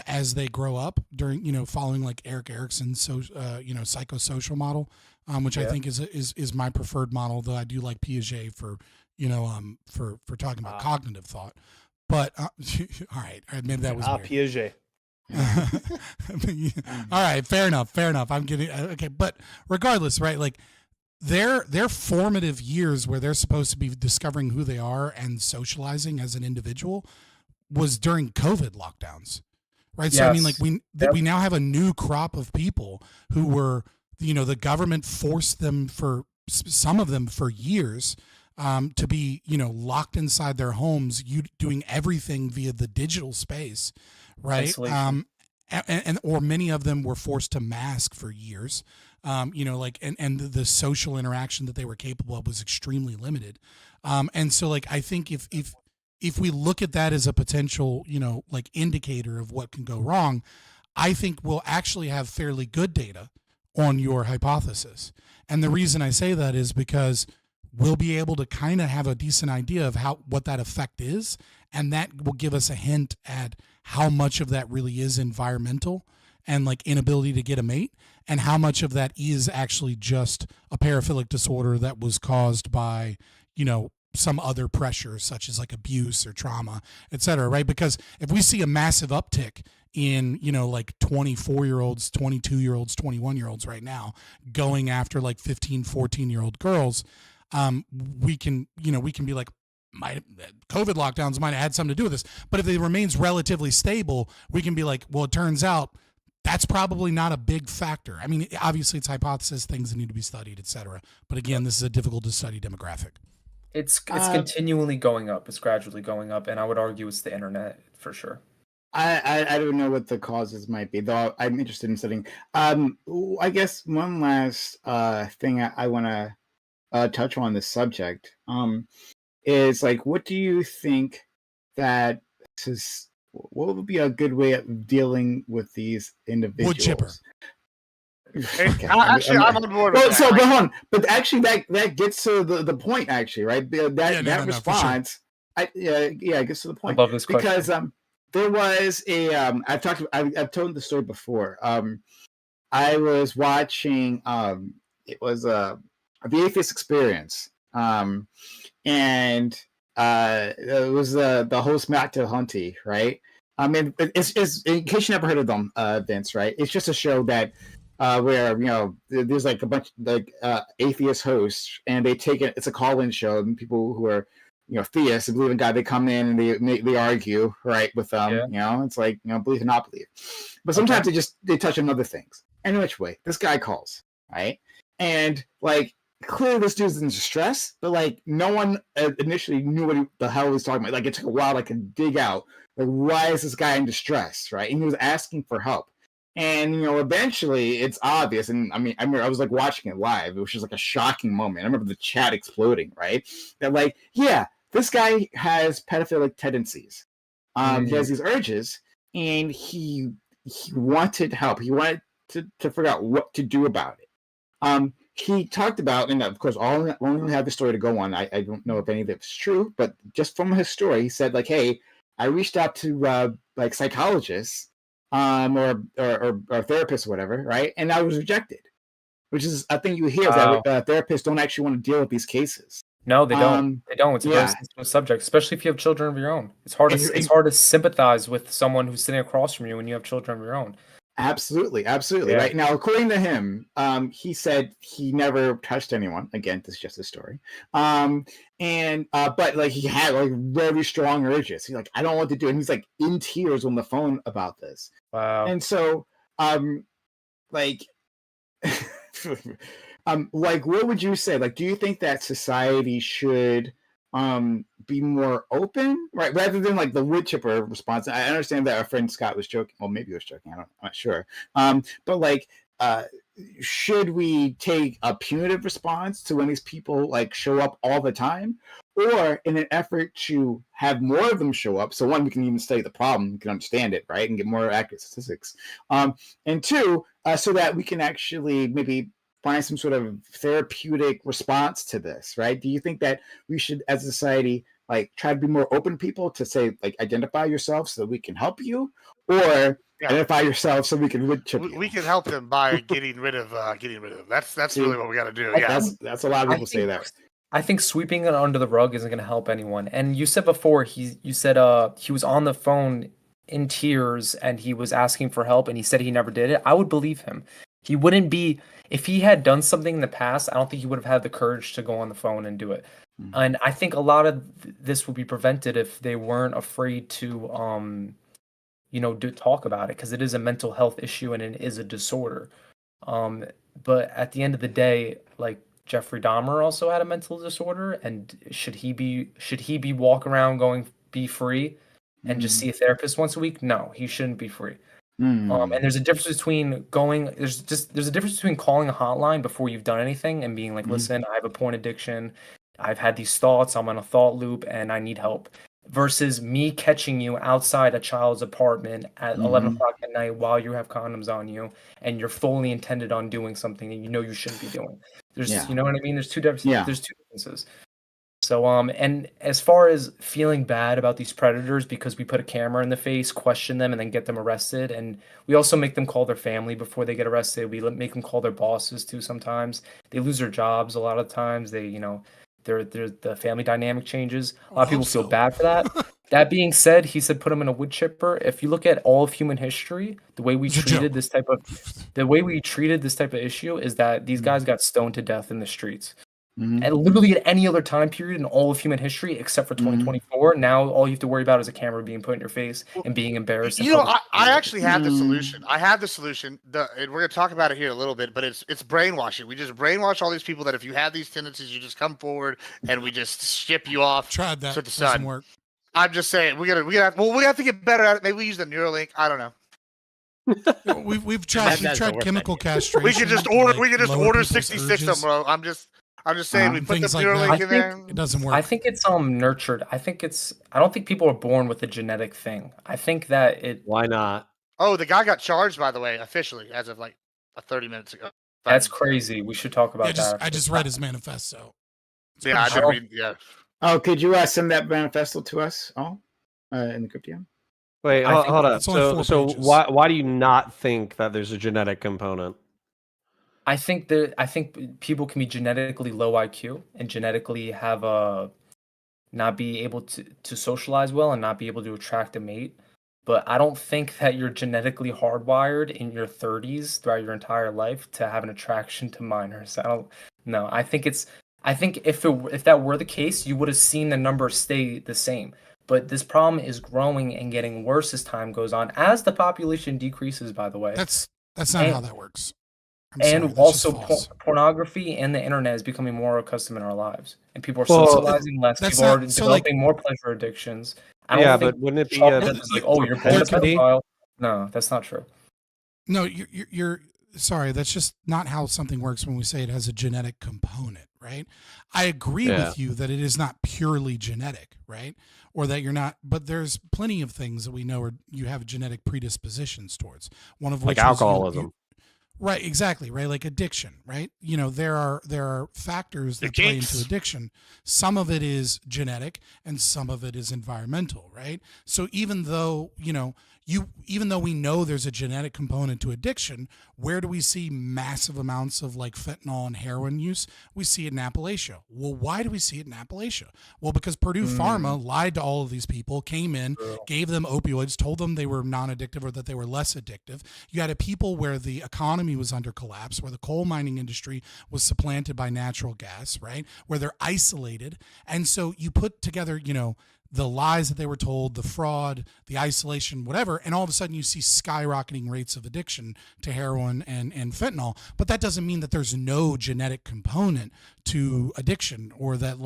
as they grow up, during following like Erik Erikson's psychosocial model, which I think is my preferred model, though I do like Piaget for talking about cognitive thought. But all right, maybe that was weird. Piaget. All right, fair enough. I'm getting okay, but regardless, right? Like their formative years, where they're supposed to be discovering who they are and socializing as an individual, was during COVID lockdowns, right? So I mean, like we now have a new crop of people who were, the government forced them, for some of them for years, to be, locked inside their homes, doing everything via the digital space, right? Or many of them were forced to mask for years, and the social interaction that they were capable of was extremely limited. And so like, I think if we look at that as a potential, like indicator of what can go wrong, I think we'll actually have fairly good data on your hypothesis. And the reason I say that is because we'll be able to kind of have a decent idea of what that effect is, and that will give us a hint at how much of that really is environmental and like inability to get a mate, and how much of that is actually just a paraphilic disorder that was caused by, some other pressure, such as like abuse or trauma, et cetera, right? Because if we see a massive uptick in, like 24-year-olds, 22-year-olds, 21-year-olds right now going after like 15, 14-year-old girls, we can be like, COVID lockdowns might have had something to do with this. But if it remains relatively stable, we can be like, well, it turns out that's probably not a big factor. I mean, obviously it's hypothesis, things that need to be studied, etc. But again, this is a difficult to study demographic. It's continually going up. It's gradually going up, and I would argue it's the internet for sure. I don't know what the causes might be, though I'm interested in studying. I guess one last thing I want to touch on this subject is like, what do you think that what would be a good way of dealing with these individuals? Wood chipper. Okay. Actually, I'm on board with well, that. so, hold on. But actually, that gets to the point, actually, right? That response, sure. It gets to the point. I love this question. Because there was a I've told the story before. I was watching it was the Atheist Experience, and it was the host Matt Dillahunty, right? I mean, it's in case you never heard of them, Vince, right? It's just a show that where there's like a bunch of atheist hosts, and they take it. It's a call-in show, and people who are theists and believe in God, they come in and they argue, right, with them. Yeah. It's like believe or not believe. But sometimes they touch on other things. And which way this guy calls, right? And like clearly this dude's in distress, but like no one initially knew what the hell he was talking about. Like it took a while to dig out like why is this guy in distress, right? And he was asking for help. And eventually it's obvious. And I mean, I remember I was like watching it live, which was like a shocking moment. I remember the chat exploding, right? That like, yeah, this guy has pedophilic tendencies. He has these urges, and he wanted help. He wanted to figure out what to do about it. He talked about, and of course, I only have the story to go on. I don't know if any of it's true, but just from his story, he said like, "Hey, I reached out to like psychologists, or therapists or whatever, right? And I was rejected." Which is a thing you hear that therapists don't actually want to deal with these cases. No, they don't. They don't. It's a very sensitive subject, especially if you have children of your own. It's hard to sympathize with someone who's sitting across from you when you have children of your own. Absolutely, yeah. Right now, according to him, he said he never touched anyone. Again, this is just his story. But like he had like very strong urges. He's like, I don't know what to do, and he's like in tears on the phone about this. Wow. And so, like, like, what would you say? Like, do you think that society should be more open, right? Rather than like the wood chipper response. I understand that our friend Scott was joking. Well, maybe he was joking. I'm not sure. But like, should we take a punitive response to when these people like show up all the time, or in an effort to have more of them show up? So one, we can even study the problem, we can understand it, right, and get more accurate statistics. And two, so that we can actually maybe find some sort of therapeutic response to this, right? Do you think that we should, as a society, like try to be more open to people to say, like, identify yourself so that we can help you, or identify yourself so we can wood chip you? We can help them by getting rid of them. That's really what we got to do. That's a lot of people say that. I think sweeping it under the rug isn't going to help anyone. And you said before, you said he was on the phone in tears and he was asking for help, and he said he never did it. I would believe him. He wouldn't be, if he had done something in the past, I don't think he would have had the courage to go on the phone and do it. And I think a lot of this would be prevented if they weren't afraid to, talk about it, because it is a mental health issue and it is a disorder. But at the end of the day, like Jeffrey Dahmer also had a mental disorder, and should he be walking around going be free and just see a therapist once a week? No, he shouldn't be free. And there's a difference between there's a difference between calling a hotline before you've done anything and being like, listen, I have a porn addiction, I've had these thoughts, I'm on a thought loop, and I need help, versus me catching you outside a child's apartment at 11 o'clock at night while you have condoms on you and you're fully intended on doing something that you shouldn't be doing. You know what I mean? There's two differences. So, and as far as feeling bad about these predators because we put a camera in the face, question them, and then get them arrested, and we also make them call their family before they get arrested. We make them call their bosses too. Sometimes they lose their jobs. A lot of times they, the family dynamic changes. A lot of people feel bad for that. That being said, he said put them in a wood chipper. If you look at all of human history, the way we treated this type of issue is that these guys got stoned to death in the streets. Mm-hmm. And literally at any other time period in all of human history except for 2024, now all you have to worry about is a camera being put in your face and being embarrassed. You know, I actually have the solution. I have the solution. And we're gonna talk about it here in a little bit, but it's brainwashing. We just brainwash all these people that if you have these tendencies, you just come forward and we just ship you off Tried that. to the Doesn't sun. work. I'm just saying we have to get better at it. Maybe we use the Neuralink. I don't know. We've tried chemical castration. We could just order. like, we could just lower order people's 66 of urges. them, bro. I'm just saying we put the things like Neuralink that. in there. It doesn't work. I think it's nurtured. I don't think people are born with a genetic thing. I think that it. Why not? Oh, the guy got charged, by the way, officially as of like 30 minutes ago. That's crazy. We should talk about that. I just read his manifesto. Yeah, I did read. Yeah. Oh, could you send that manifesto to us all in the Cryptium? Wait, hold on. it's only 4 So pages. why do you not think that there's a genetic component? I think people can be genetically low IQ and genetically have not be able to socialize well and not be able to attract a mate. But I don't think that you're genetically hardwired in your 30s throughout your entire life to have an attraction to minors. I think if that were the case, you would have seen the number stay the same. But this problem is growing and getting worse as time goes on, as the population decreases, by the way. That's not how that works. And also pornography and the internet is becoming more accustomed in our lives. And people are socializing less. People are developing more pleasure addictions. But wouldn't it be like, oh, you're born a pedophile? No, that's not true. No, you're sorry. That's just not how something works when we say it has a genetic component, right? I agree with you that it is not purely genetic, right? Or that you're not, but there's plenty of things that we know you have genetic predispositions towards. One of which like alcoholism. Right, exactly, right? Like addiction, right? You know, there are factors that play into addiction. Some of it is genetic and some of it is environmental, right? So even though, even though we know there's a genetic component to addiction, where do we see massive amounts of like fentanyl and heroin use? We see it in Appalachia. Well, why do we see it in Appalachia? Well, because Purdue Pharma lied to all of these people, came in, gave them opioids, told them they were non-addictive or that they were less addictive. You had a people where the economy was under collapse, where the coal mining industry was supplanted by natural gas, right? Where they're isolated. And so you put together, the lies that they were told, the fraud, the isolation, whatever, and all of a sudden you see skyrocketing rates of addiction to heroin and fentanyl. But that doesn't mean that there's no genetic component to addiction, or that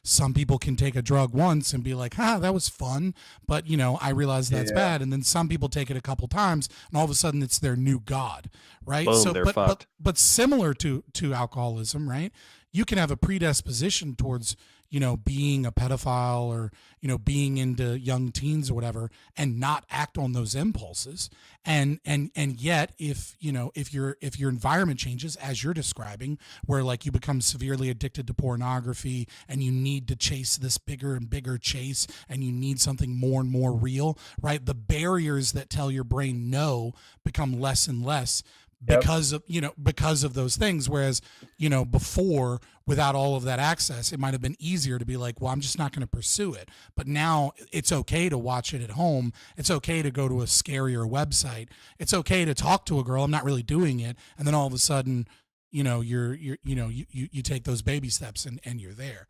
some people can take a drug once and be like, that was fun, but I realize that's bad. And then some people take it a couple times and all of a sudden it's their new god, right? Boom, So they're fucked. but similar to alcoholism, right? You can have a predisposition towards being a pedophile or, being into young teens or whatever, and not act on those impulses. And yet if your environment changes, as you're describing, where like you become severely addicted to pornography and you need to chase this bigger and bigger chase and you need something more and more real, right? The barriers that tell your brain no become less and less because of those things. Whereas, before, without all of that access, it might have been easier to be like, well, I'm just not going to pursue it. But now it's okay to watch it at home. It's okay to go to a scarier website. It's okay to talk to a girl. I'm not really doing it. And then all of a sudden, you take those baby steps and you're there.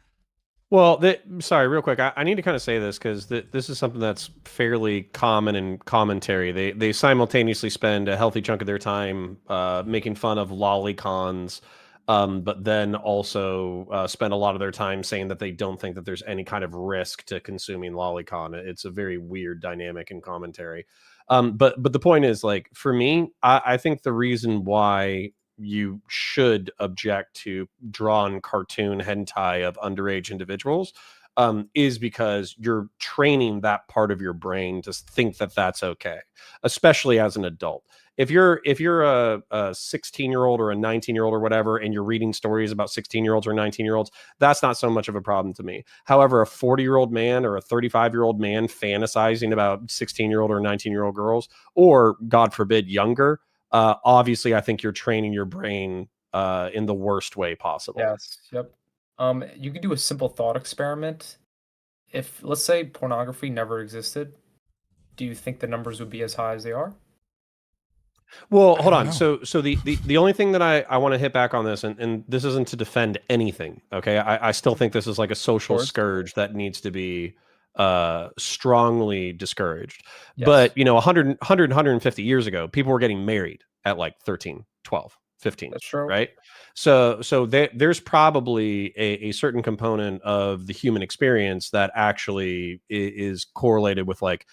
Well, sorry, real quick. I need to kind of say this because this is something that's fairly common in commentary. They simultaneously spend a healthy chunk of their time making fun of lolicons, but then also spend a lot of their time saying that they don't think that there's any kind of risk to consuming lolicon. It's a very weird dynamic in commentary. But the point is, like, for me, I think the reason why you should object to drawn cartoon hentai of underage individuals is because you're training that part of your brain to think that that's okay, especially as an adult. If you're a 16-year-old or a 19-year-old or whatever, and you're reading stories about 16-year-olds or 19-year-olds, that's not so much of a problem to me. However, a 40-year-old man or a 35-year-old man fantasizing about 16-year-old or 19-year-old girls, or God forbid, younger, obviously, I think you're training your brain in the worst way possible. Yes. Yep. You could do a simple thought experiment. If, let's say, pornography never existed, do you think the numbers would be as high as they are? Well, hold on. So the only thing that I want to hit back on this, and this isn't to defend anything, okay? I still think this is like a social scourge that needs to be strongly discouraged. Yes. But, 150 years ago, people were getting married at like 13, 12, 15. That's true. Right? So there's probably a certain component of the human experience that actually is correlated with like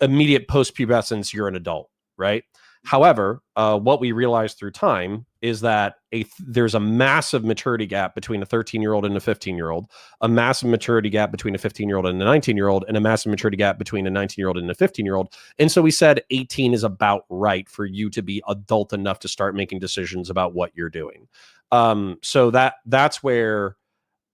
immediate post-pubescence, you're an adult, right? However, what we realized through time is that there's a massive maturity gap between a 13-year-old and a 15-year-old, a massive maturity gap between a 15-year-old and a 19-year-old, and a massive maturity gap between a 19-year-old and a 15-year-old. And so we said 18 is about right for you to be adult enough to start making decisions about what you're doing. So that's where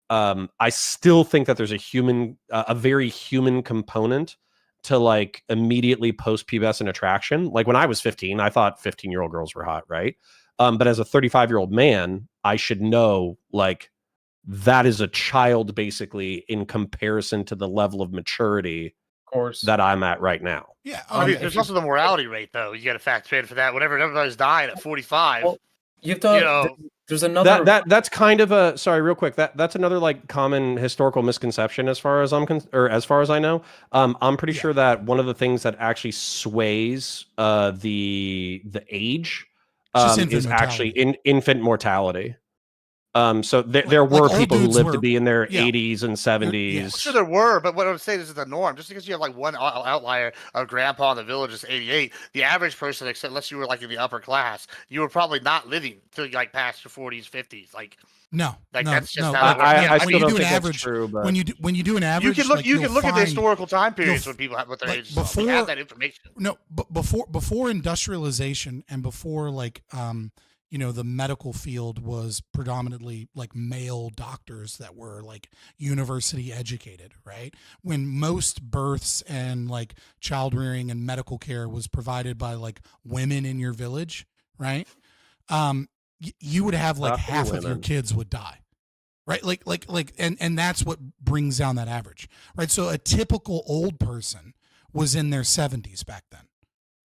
I still think that there's a very human component to like immediately post-pubescent attraction. Like when I was 15, I thought 15-year-old girls were hot, right? But as a 35-year-old man, I should know like that is a child basically in comparison to the level of maturity that I'm at right now. Yeah. I mean, there's also the morality rate though. You got to factor in for that. Whenever everybody's dying at 45, you have to, there's another that's kind of a real quick, that's another like common historical misconception as far as as far as I know. I'm pretty sure that one of the things that actually sways the age is actually infant mortality. So there were people who lived to be in their 80s and 70s. Yeah, sure there were, but what I'm saying is the norm. Just because you have like one outlier of grandpa in the village is 88, the average person, except unless you were like in the upper class, you were probably not living till like past your 40s, 50s. Like that's just how it works. I still when you don't do think an that's average, true, but when you do an average, you can look. like, You can look at the find- historical time periods when people have what their like, ages are. We have that information. No, but before industrialization and before like the medical field was predominantly like male doctors that were like university educated, right? When most births and like child rearing and medical care was provided by like women in your village, right? You would have like half of your kids would die. Right. And that's what brings down that average. Right. So a typical old person was in their 70s back then.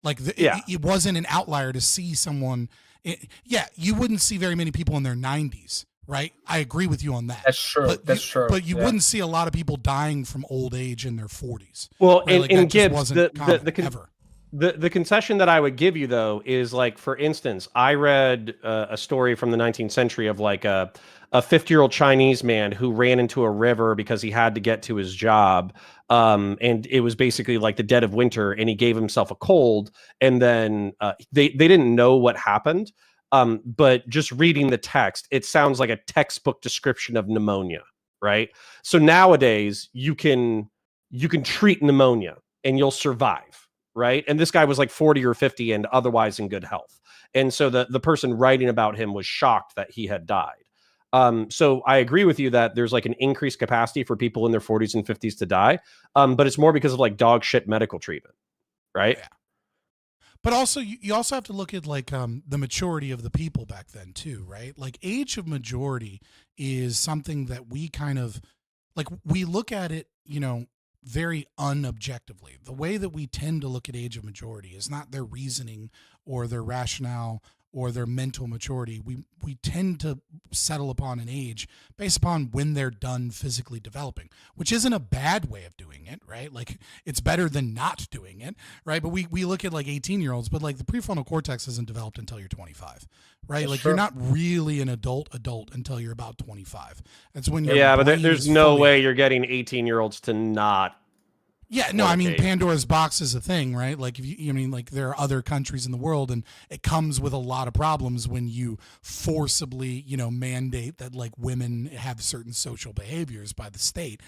Like it wasn't an outlier to see someone. You wouldn't see very many people in their 90s. Right. I agree with you on that. That's true. That's true. But you wouldn't see a lot of people dying from old age in their 40s. Well, right? in Gibbs, wasn't ever. The concession that I would give you though is like, for instance, I read a story from the 19th century of like a 50-year-old Chinese man who ran into a river because he had to get to his job. And it was basically like the dead of winter and he gave himself a cold. And then they didn't know what happened. But just reading the text, it sounds like a textbook description of pneumonia, right? So nowadays you can treat pneumonia and you'll survive, right? And this guy was like 40 or 50 and otherwise in good health. And so the person writing about him was shocked that he had died. So I agree with you that there's like an increased capacity for people in their 40s and 50s to die. But it's more because of like dog shit medical treatment, right? Yeah. But also, you also have to look at like the maturity of the people back then too, right? Like age of majority is something that we kind of like, we look at it, very unobjectively. The way that we tend to look at age of majority is not their reasoning or their rationale or their mental maturity. We tend to settle upon an age based upon when they're done physically developing, which isn't a bad way of doing it, right? Like it's better than not doing it, right? But we look at like 18-year-olds, but like the prefrontal cortex isn't developed until you're 25, right? That's like true. you're not really an adult until you're about 25. That's when your but brain there's is no fully- way you're getting 18-year-olds to not. Yeah, no, I mean, fornicate. Pandora's box is a thing, right? Like, if you mean, like, there are other countries in the world, and it comes with a lot of problems when you forcibly, mandate that, like, women have certain social behaviors by the state.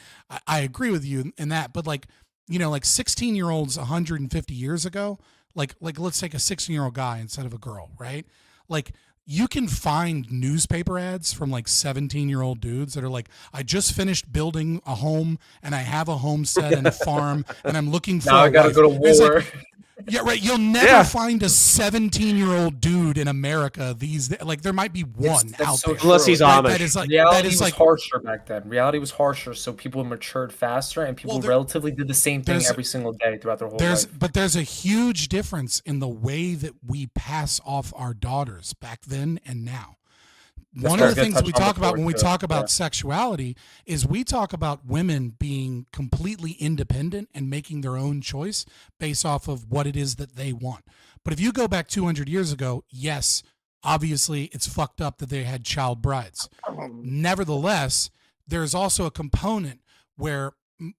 I agree with you in that, but, like, like 16-year-olds 150 years ago, like let's take a 16-year-old guy instead of a girl, right? Like, you can find newspaper ads from like 17-year-old dudes that are like, I just finished building a home and I have a homestead and a farm and I'm looking for Now I gotta wife. go to It's war. like, Yeah, right. You'll never find a 17-year-old dude in America like there might be one out there. Unless he's Amish. That is like Reality was harsher back then. Reality was harsher, so people matured faster, and people relatively did the same thing every single day throughout their whole life. But there's a huge difference in the way that we pass off our daughters back then and now. One of the things we talk about when we talk about sexuality is we talk about women being completely independent and making their own choice based off of what it is that they want. But if you go back 200 years ago, yes, obviously it's fucked up that they had child brides. Nevertheless, there's also a component where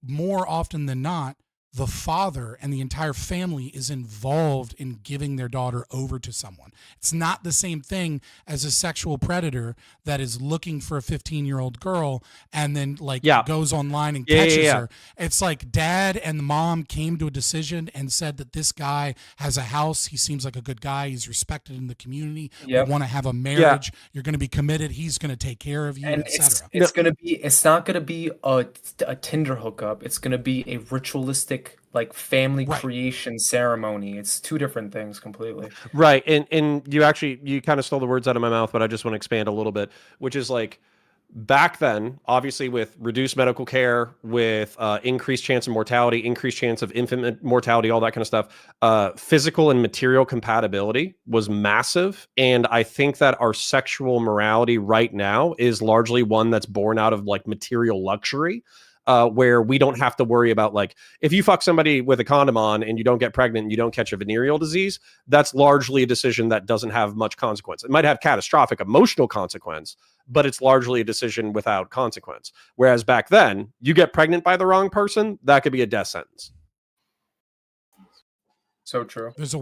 more often than not, the father and the entire family is involved in giving their daughter over to someone. It's not the same thing as a sexual predator that is looking for a 15-year-old girl and then goes online and catches her. It's like dad and the mom came to a decision and said that this guy has a house. He seems like a good guy. He's respected in the community. You want to have a marriage. You're going to be committed. He's going to take care of you, etc. It's not going to be a Tinder hookup. It's going to be a ritualistic like family creation ceremony. It's two different things completely. Right. And you kind of stole the words out of my mouth, but I just want to expand a little bit, which is like back then, obviously with reduced medical care, with increased chance of mortality, increased chance of infant mortality, all that kind of stuff, physical and material compatibility was massive. And I think that our sexual morality right now is largely one that's born out of like material luxury. Where we don't have to worry about, like, if you fuck somebody with a condom on and you don't get pregnant and you don't catch a venereal disease, that's largely a decision that doesn't have much consequence. It might have catastrophic emotional consequence, but it's largely a decision without consequence. Whereas back then, you get pregnant by the wrong person, that could be a death sentence. So true. There's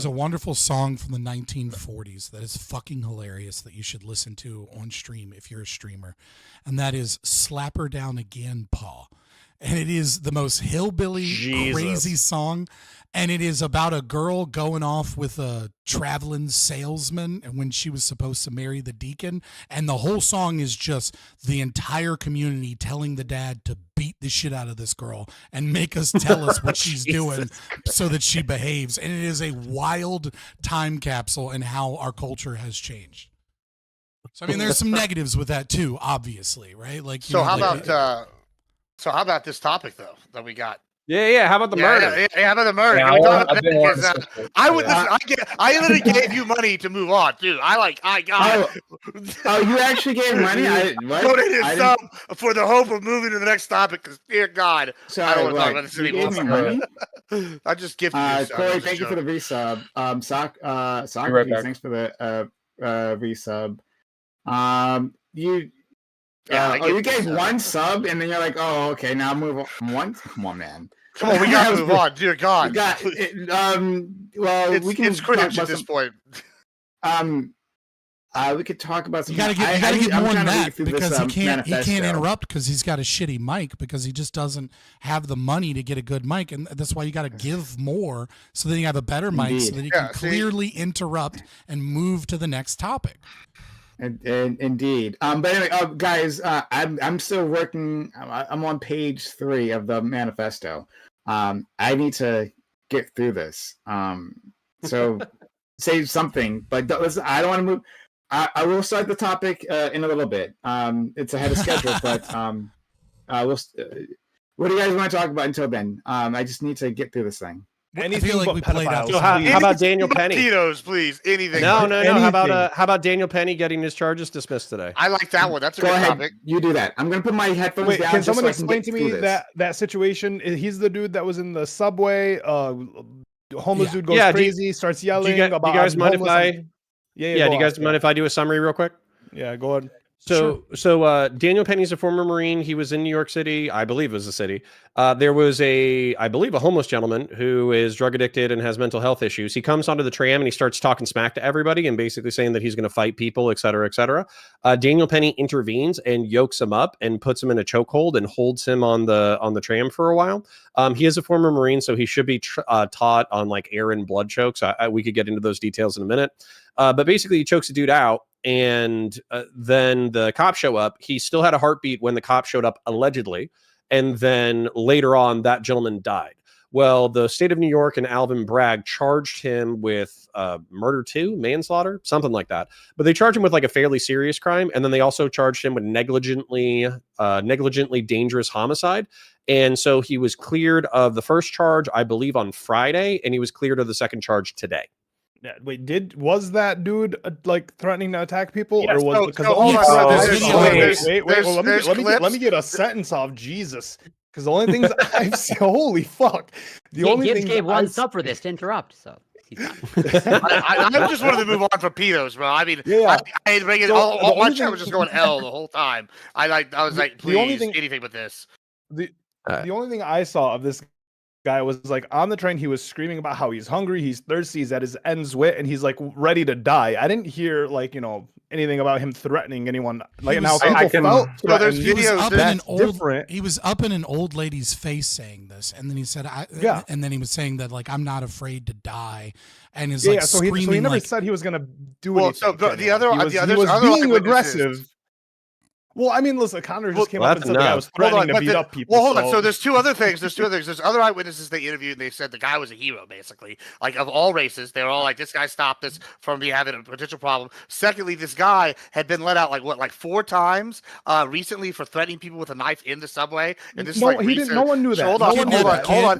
a wonderful song from the 1940s that is fucking hilarious that you should listen to on stream if you're a streamer, and that is "Slap Her Down Again, Paw." And it is the most hillbilly crazy song, and it is about a girl going off with a traveling salesman and when she was supposed to marry the deacon, and the whole song is just the entire community telling the dad to beat the shit out of this girl and make us tell us what she's doing so that she behaves. And it is a wild time capsule in how our culture has changed. So I mean, there's some negatives with that too, obviously, right? Like, So how about this topic though that we got? Yeah. How about the murder? Yeah, how about the murder? Yeah, Can we talk about that? I would listen. I literally gave you money to move on, dude. I got. Oh, you actually gave money? I donated some for the hope of moving to the next topic. Because dear God, sorry, I don't want to talk about this anymore. You gave me money? I just gifted you. Corey, thank you for the resub. Socrates, thanks for the resub. You gave one sub, and then you're like, oh, okay, now move on. One? Come on, man. Come on, we got to move on. Dear God. Well, it's Greenwich at this point. We could talk about some. You gotta get more than that because he can't interrupt because he's got a shitty mic because he just doesn't have the money to get a good mic, and that's why you got to give more so that you have a better mic so that you can clearly interrupt and move to the next topic. Indeed. But anyway, guys, I'm still working. I'm on page 3 of the manifesto. I need to get through this. So say something, but listen, I don't want to move. I will start the topic in a little bit. It's ahead of schedule, but what do you guys want to talk about until then? I just need to get through this thing. Anything like but we played out. So how about Daniel Penny? Tito's, please. Anything. No. How about Daniel Penny getting his charges dismissed today? I like that one. That's a Go good ahead. topic. You do that. I'm gonna put my headphones Wait, down. can just someone so I can explain get to through me this. that situation? He's the dude that was in the subway. Homeless dude goes Yeah, crazy, starts yelling do about. you guys mind if I? Do you guys mind if I do a summary real quick? Yeah, go ahead. So Daniel Penny's a former Marine. He was in New York City, I believe it was the city. There was a homeless gentleman who is drug addicted and has mental health issues. He comes onto the tram and he starts talking smack to everybody and basically saying that he's going to fight people, et cetera, et cetera. Daniel Penny intervenes and yokes him up and puts him in a chokehold and holds him on the tram for a while. He is a former Marine, so he should be taught on like air and blood chokes. We could get into those details in a minute. But basically, he chokes a dude out. And then the cops show up. He still had a heartbeat when the cops showed up, allegedly. And then later on, that gentleman died. Well, the state of New York and Alvin Bragg charged him with murder too, manslaughter, something like that. But they charged him with like a fairly serious crime, and then they also charged him with negligently dangerous homicide. And so he was cleared of the first charge, I believe, on Friday, and he was cleared of the second charge today. Yeah, wait, was that dude like threatening to attack people, Yeah, or was so- because so the only hold on, thing there's- let me get a sentence off, Jesus, because the only things I've seen, holy fuck, Gibbs gave one sub for this to interrupt, so he's not. I just wanted to move on from pedos, bro. I mean, Yeah. I had bring it. So, all the my only chat thing- was just going L the whole time. I was like, the only please, thing- anything but this. The only thing I saw of this guy was like on the train, he was screaming about how he's hungry, he's thirsty, he's at his end's wit, and he's like ready to die. I didn't hear anything about him threatening anyone. Like now people felt threatened. He was up in an old. different. He was up in an old lady's face saying this, and then he said, Yeah. And then he was saying that like I'm not afraid to die, and is Yeah, like so screaming he never like. said he was gonna do Well, anything. so to the other- anyone. the other- he was other being eyewitnesses- aggressive. Well, I mean, listen, Connor just came Well, up and that's said the guy was enough. threatening to but beat the- up people. Well, hold on. So there's two other things. There's other eyewitnesses they interviewed, and they said the guy was a hero, basically. Like, of all races, they were all like, this guy stopped this from me having a potential problem. Secondly, this guy had been let out, like 4 times recently for threatening people with a knife in the subway. And this No, is like he didn't. No one knew that. So hold No on, one knew that. hold on.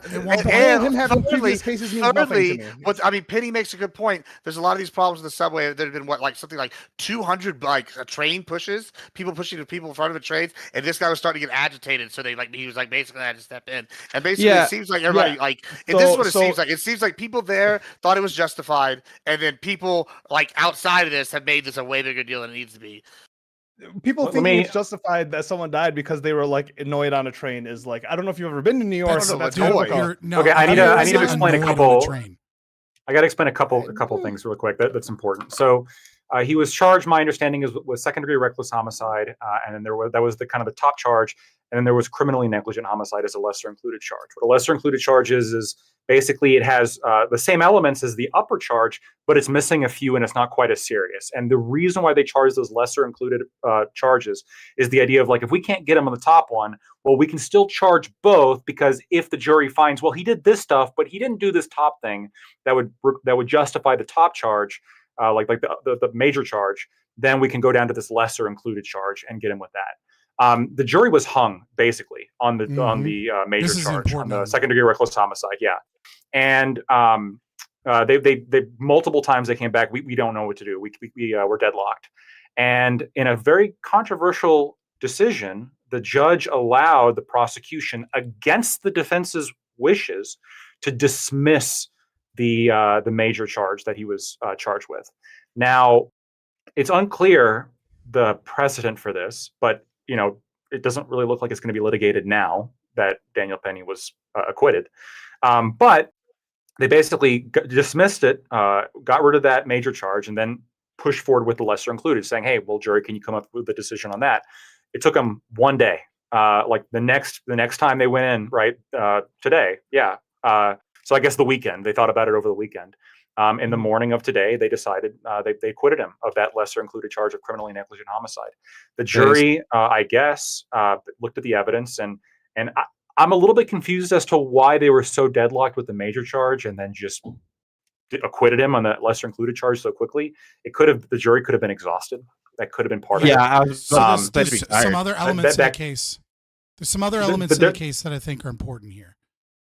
Him having previous cases means nothing to me. But I mean, Penny makes a good point. There's a lot of these problems in the subway. There have been something like 200 train pushes, people pushing the people in front of the trains, and this guy was starting to get agitated. So he was like basically I had to step in, and basically Yeah, it seems like everybody yeah. this is what it So- seems like. It seems like people there thought it was justified, and then people like outside of this have made this a way bigger deal than it needs to be. People Let think me- it's justified that someone died because they were like annoyed on a train. Is like, I don't know if you've ever been to New York, That's- but that's dude, difficult. you're- no, Okay, I need to was explain a annoyed on couple. the train. I got to explain a couple things real quick. That's important. So he was charged. My understanding is with second-degree reckless homicide, and then that was the kind of the top charge, and then there was criminally negligent homicide as a lesser included charge. What a lesser included charge is basically it has the same elements as the upper charge, but it's missing a few and it's not quite as serious. And the reason why they charge those lesser included charges is the idea of like if we can't get him on the top one, well, we can still charge both because if the jury finds, well, he did this stuff, but he didn't do this top thing that would justify the top charge. Like the major charge, then we can go down to this lesser included charge and get him with that. The jury was hung basically on the major This is charge, on important the to know. second degree reckless homicide. Yeah, and they multiple times they came back. We don't know what to do. We're deadlocked, and in a very controversial decision, the judge allowed the prosecution against the defense's wishes to dismiss the major charge that he was charged with. Now, it's unclear the precedent for this, but it doesn't really look like it's going to be litigated now that Daniel Penny was acquitted. But they basically dismissed it, got rid of that major charge, and then pushed forward with the lesser included, saying, "Hey, well, jury, can you come up with a decision on that?" It took them one day. Like the next time they went in, right today, yeah. So I guess the weekend, they thought about it over the weekend. In the morning of today, they decided they acquitted him of that lesser included charge of criminally negligent homicide. The jury, I guess, looked at the evidence, and I'm a little bit confused as to why they were so deadlocked with the major charge and then just acquitted him on that lesser included charge so quickly. The jury could have been exhausted. That could have been part of it. Yeah, there's some other elements in the case. There's some other elements in the case that I think are important here.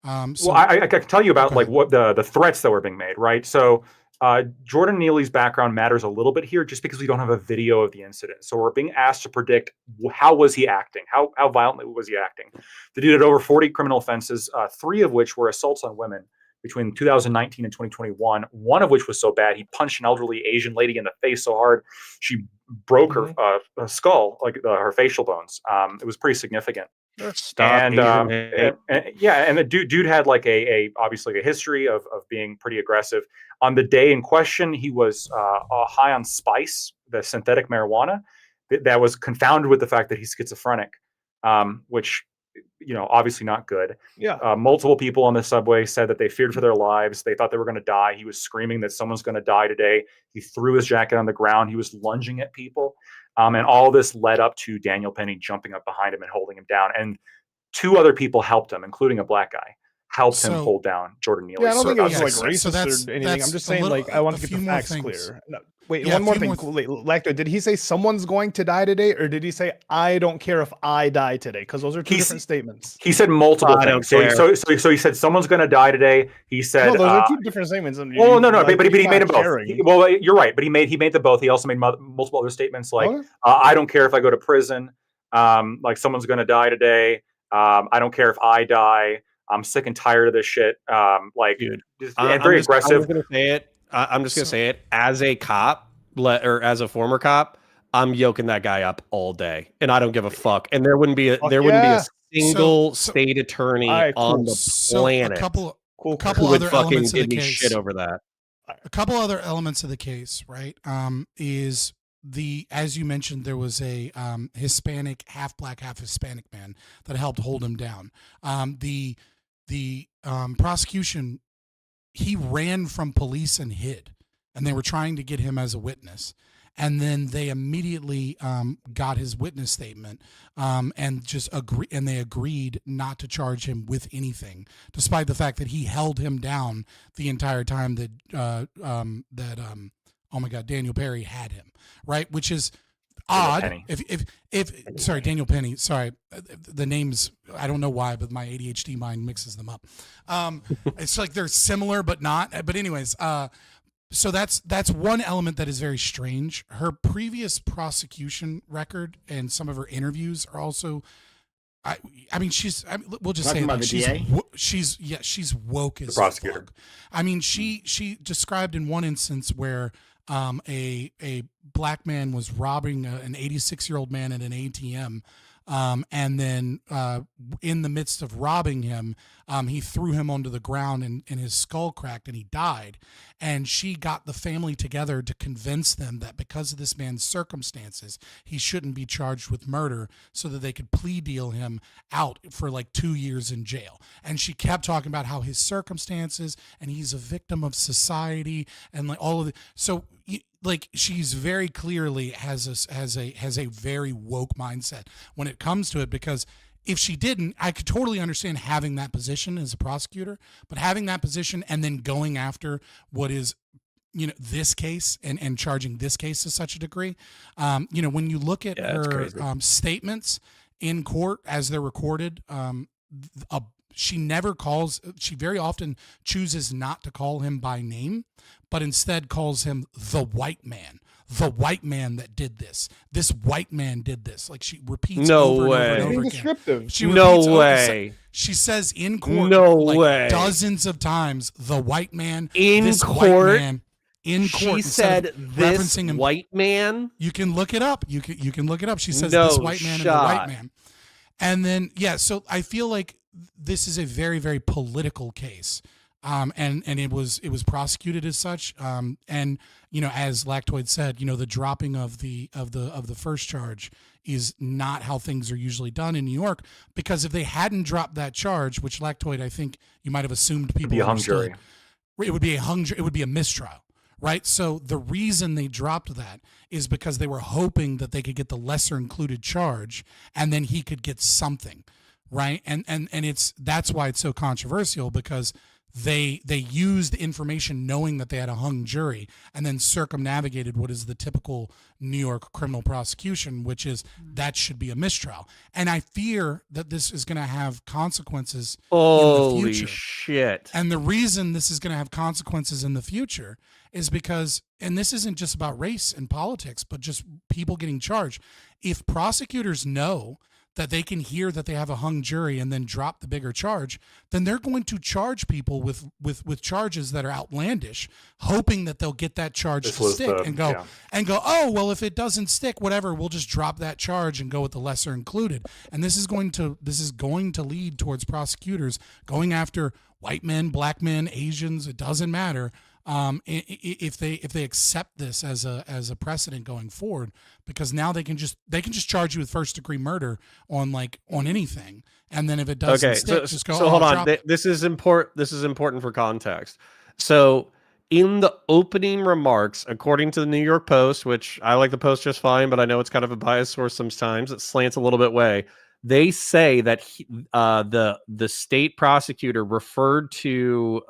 Well, I can tell you about like what the threats that were being made, right? So Jordan Neely's background matters a little bit here, just because we don't have a video of the incident. So we're being asked to predict how was he acting, how violently was he acting. The dude had over 40 criminal offenses, 3 of which were assaults on women between 2019 and 2021. One of which was so bad he punched an elderly Asian lady in the face so hard she broke her skull, like her facial bones. It was pretty significant. Stop. And the dude had like obviously a history of being pretty aggressive. On the day in question, he was high on spice, the synthetic marijuana, that was confounded with the fact that he's schizophrenic, which obviously not good. Yeah. Multiple people on the subway said that they feared for their lives. They thought they were going to die. He was screaming that someone's going to die today. He threw his jacket on the ground. He was lunging at people. And all this led up to Daniel Penny jumping up behind him and holding him down. And 2 other people helped him, including a black guy. helped him hold down Jordan Neely. Yeah, I don't think it was like so racist that's- or anything. that's I'm just a saying, little- like, I want a to get few the more facts things. clear. No, wait, Yeah, one a more few thing. more Wait, Lacto, did he say someone's going to die today, or did he say I don't care if I die today? Because those are two different statements. He said multiple I don't things. care. So he said someone's going to die today. He said, No, those are two different statements. And "Oh no, like, but he he's made not them both." caring. Well, you're right, but he made them both. He also made multiple other statements like, Okay. "I don't care if I go to prison. Like someone's going to die today. I don't care if I die. I'm sick and tired of this shit." Like, Dude, and very aggressive. I'm just gonna say it. I'm just gonna say it. As a cop, or as a former cop, I'm yoking that guy up all day, and I don't give a fuck. And there wouldn't be a single state attorney on the planet a couple who other would fucking elements of give the me case. shit over that. A couple other elements of the case, right? Is as you mentioned, there was a Hispanic, half black, half Hispanic man that helped hold him down. The prosecution, he ran from police and hid, and they were trying to get him as a witness. And then they immediately got his witness statement and they agreed not to charge him with anything, despite the fact that he held him down the entire time that oh my God, Daniel Perry had him, right? Which is odd. Sorry, Daniel Penny. Sorry, the names, I don't know why, but my ADHD mind mixes them up. It's like they're similar but not. But anyways, so that's one element that is very strange. Her previous prosecution record and some of her interviews are also. I mean, we'll just Talking say about that the she's woke as The prosecutor. fuck. I mean, she described in one instance where a black man was robbing an 86-year-old man at an ATM. And then in the midst of robbing him, he threw him onto the ground and his skull cracked and he died. And she got the family together to convince them that because of this man's circumstances, he shouldn't be charged with murder, so that they could plea deal him out for like 2 years in jail. And she kept talking about how his circumstances and he's a victim of society and like all of the, so like she's very clearly has a very woke mindset when it comes to it, because if she didn't, I could totally understand having that position as a prosecutor, but having that position and then going after what is, this case and charging this case to such a degree, when you look at her statements in court as they're recorded, she very often chooses not to call him by name, but instead calls him the white man that did this. This white man did this. Like she repeats over and over again. Descriptive. She says in court dozens of times, the white man In this court? white man. In She court, said instead of this referencing him. white man. You can look it up. You can look it up. She says No this white man and the shot. white man. And then so I feel like this is a very, very political case. And it was prosecuted as such. And as Lactoid said, the dropping of the first charge is not how things are usually done in New York, because if they hadn't dropped that charge, which Lactoid, I think you might have assumed people Be a hung understood, jury. it would be it would be a mistrial, right? So the reason they dropped that is because they were hoping that they could get the lesser included charge and then he could get something, right? And that's why it's so controversial, because they used information knowing that they had a hung jury and then circumnavigated what is the typical New York criminal prosecution, which is that should be a mistrial. And I fear that this is going to have consequences in the future. Shit. And the reason this is going to have consequences in the future is because, and this isn't just about race and politics, but just people getting charged. If prosecutors know that they can hear that they have a hung jury and then drop the bigger charge, then they're going to charge people with charges that are outlandish, hoping that they'll get that charge to stick and go, oh, well, if it doesn't stick, whatever, we'll just drop that charge and go with the lesser included. And this is going to lead towards prosecutors going after white men, black men, Asians, it doesn't matter. If they accept this as a precedent going forward, because now they can just charge you with first degree murder on anything, and then if it doesn't stick, just go. So hold on, this is important. This is important for context. So in the opening remarks, according to the New York Post, which I like the Post just fine, but I know it's kind of a biased source sometimes, it slants a little bit way. they say that the state prosecutor referred to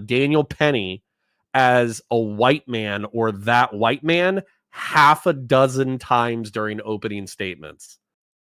Daniel Penny as a white man or that white man half a dozen times during opening statements.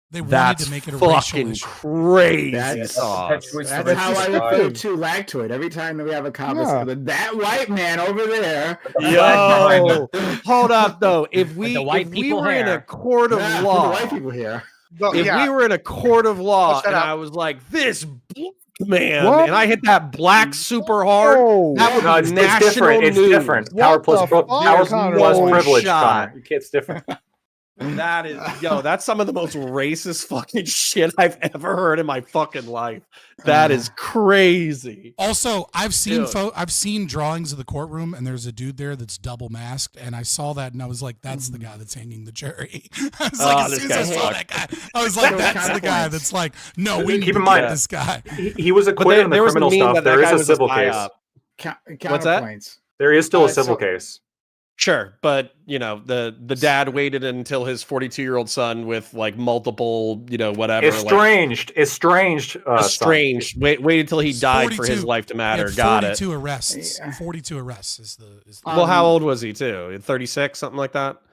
They wanted That's to make it a racial fucking issue. crazy sauce. That's how I would feel too. Lag to it every time that we have a conversation. That white man over there. Yo, hold up though. If we the white if we people were in a hair. court of Yeah, law, the white people here. if we were in a court of law and I was like, this black man, and I hit that black super hard, that would No, be it's national different. It's news. different. Power plus privilege, shot. Connor. It's different. That is, that's some of the most racist fucking shit I've ever heard in my fucking life. That is crazy. Also, I've seen Dude. I've seen drawings of the courtroom, and there's a dude there that's double masked, and I saw that, and I was like, "That's the guy that's hanging the jury." I was like, as soon as I saw that guy, I was like, "That's the guy that's like, no, we need Keep to in mind get this guy." He was acquitted on the criminal stuff. There is a civil case. What's that? There is still a civil case. Sure, but the dad waited until his 42-year-old son with like multiple, whatever. Estranged. Wait until he died for his life to matter. Got it. 42 arrests. 42 arrests is the. Well, how old was he too? 36, something like that.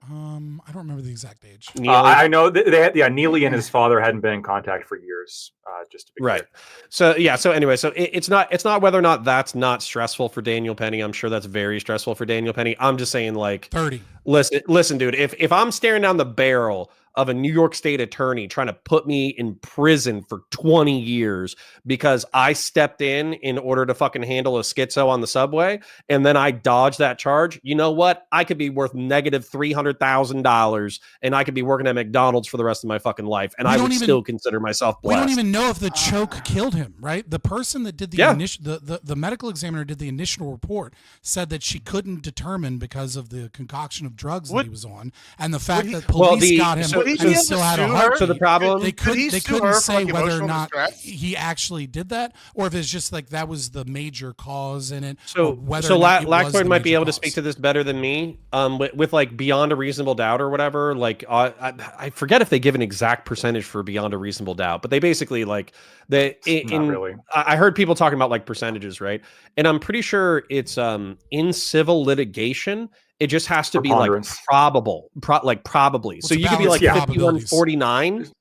I don't remember the exact age. I know Neely and his father hadn't been in contact for years. Just to be right. So anyway, it's not whether or not that's not stressful for Daniel Penny. I'm sure that's very stressful for Daniel Penny. I'm just saying, like, 30. Listen, dude. If I'm staring down the barrel of a New York State attorney trying to put me in prison for 20 years because I stepped in order to fucking handle a schizo on the subway, and then I dodged that charge, you know what? I could be worth negative $300,000, and I could be working at McDonald's for the rest of my fucking life, and I would still consider myself blessed. We don't even know if the choke killed him, right? The person that did the initial, the medical examiner did the initial report said that she couldn't determine because of the concoction of drugs that he was on, and the fact that police got him. And he still had a heartbeat. So the problem, they couldn't say whether or not he actually did that, or if it's just like that was the major cause in it. So Lactoid might be able to speak to this better than me. With like beyond a reasonable doubt or whatever. Like I forget if they give an exact percentage for beyond a reasonable doubt, but they basically like not really. I heard people talking about like percentages, right? And I'm pretty sure it's in civil litigation. It just has to be like probable, probably. So you could be like 51-49.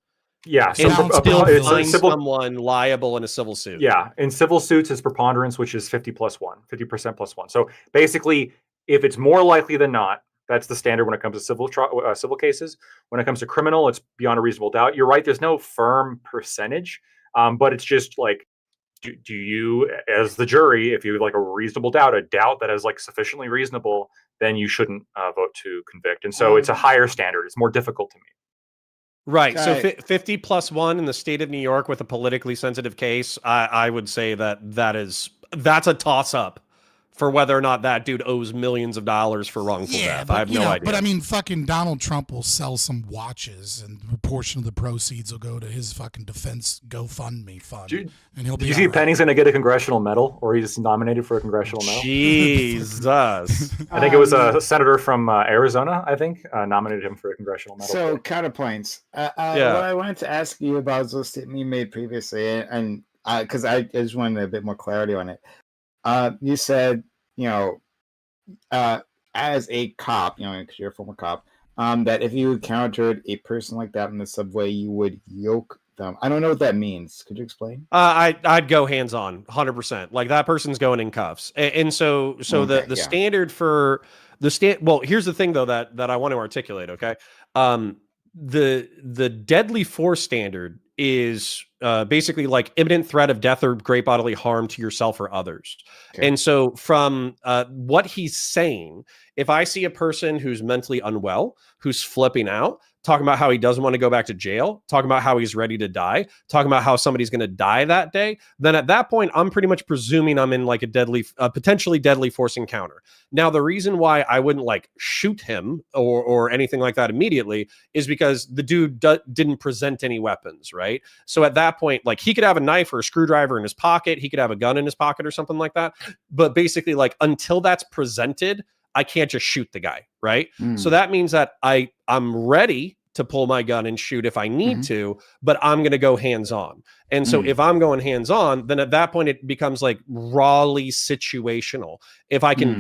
Yeah, and still find someone liable in a civil suit. Yeah, in civil suits, it's preponderance, which is 50% plus one. So basically, if it's more likely than not, that's the standard when it comes to civil cases. When it comes to criminal, it's beyond a reasonable doubt. You're right. There's no firm percentage, but it's just like, do you, as the jury, if you have like a reasonable doubt, a doubt that is like sufficiently reasonable, then you shouldn't vote to convict. And so it's a higher standard. It's more difficult to meet. Right. So 50 plus 1 in the state of New York with a politically sensitive case, I would say that's a toss up for whether or not that dude owes millions of dollars for wrongful death. I have no idea. But I mean, fucking Donald Trump will sell some watches, and a portion of the proceeds will go to his fucking defense GoFundMe fund. And he'll be. Did you see Penny's going to get a congressional medal, or he's nominated for a congressional medal? Jesus. I think it was a senator from Arizona, nominated him for a congressional medal. So, counterpoints. What I wanted to ask you about was the statement you made previously, and because I just wanted a bit more clarity on it. You said, as a cop, because you're a former cop, that if you encountered a person like that in the subway, you would yoke them. I don't know what that means. Could you explain? I'd go hands on, 100%. Like that person's going in cuffs, and so the standard for the Well, here's the thing though that I want to articulate. Okay, the deadly force standard is basically like imminent threat of death or great bodily harm to yourself or others. Okay. And so from what he's saying, if I see a person who's mentally unwell, who's flipping out, talking about how he doesn't want to go back to jail, talking about how he's ready to die, talking about how somebody's going to die that day, then at that point, I'm pretty much presuming I'm in like a potentially deadly force encounter. Now, the reason why I wouldn't like shoot him or anything like that immediately is because the dude didn't present any weapons, right? So at that point, like he could have a knife or a screwdriver in his pocket, he could have a gun in his pocket or something like that. But basically, like until that's presented, I can't just shoot the guy, right? So that means that I'm ready to pull my gun and shoot if I need to, but I'm going to go hands on. And so if I'm going hands on, then at that point it becomes like rawly situational. If I can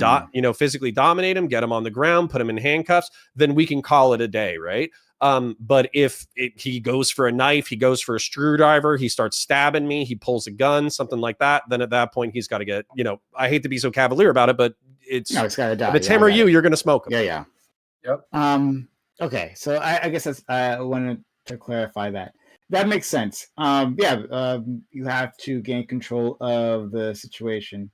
physically dominate him, get him on the ground, put him in handcuffs, then we can call it a day, right? But if he goes for a knife, he goes for a screwdriver, he starts stabbing me, he pulls a gun, something like that, then at that point he's got to get, I hate to be so cavalier about it, but it's got to die. If it's him or you're going to smoke him. Yeah. Yep. Okay, so I guess that's, I wanted to clarify that. That makes sense. You have to gain control of the situation.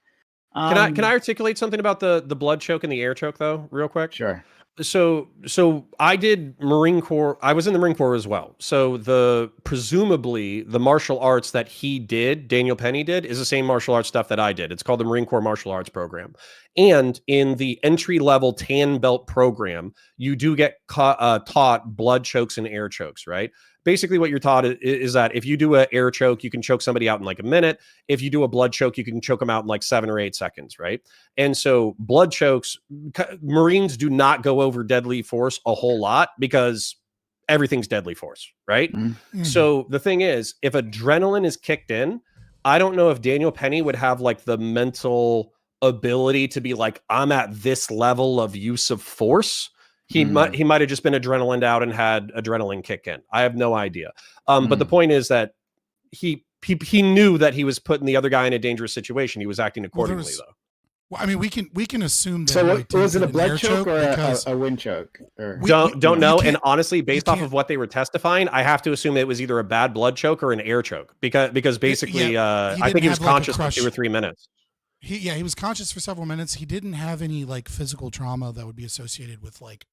Can I articulate something about the blood choke and the air choke though, real quick? Sure. So I did Marine Corps. I was in the Marine Corps as well. So presumably the martial arts that he did, Daniel Penny did, is the same martial arts stuff that I did. It's called the Marine Corps Martial Arts Program. And in the entry-level tan belt program, you do get taught blood chokes and air chokes, right? Basically what you're taught is that if you do an air choke, you can choke somebody out in like a minute. If you do a blood choke, you can choke them out in like 7 or 8 seconds, right? And so blood chokes, Marines do not go over deadly force a whole lot because everything's deadly force, right? So the thing is, if adrenaline is kicked in, I don't know if Daniel Penny would have like the mental ability to be like, I'm at this level of use of force. He might have just been adrenaline out and had adrenaline kick in. I have no idea. But the point is that he knew that he was putting the other guy in a dangerous situation. He was acting accordingly, though. Well, I mean, we can assume that. So was it a blood choke or a wind choke? Or... Don't know. And honestly, based off of what they were testifying, I have to assume it was either a bad blood choke or an air choke because basically, I think he was conscious for 2 or 3 minutes. He was conscious for several minutes. He didn't have any like physical trauma that would be associated with like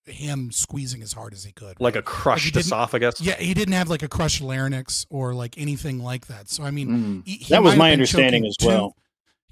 him squeezing as hard as he could, like a crushed esophagus. Yeah, he didn't have like a crushed larynx or like anything like that. So I mean, that was my understanding as well.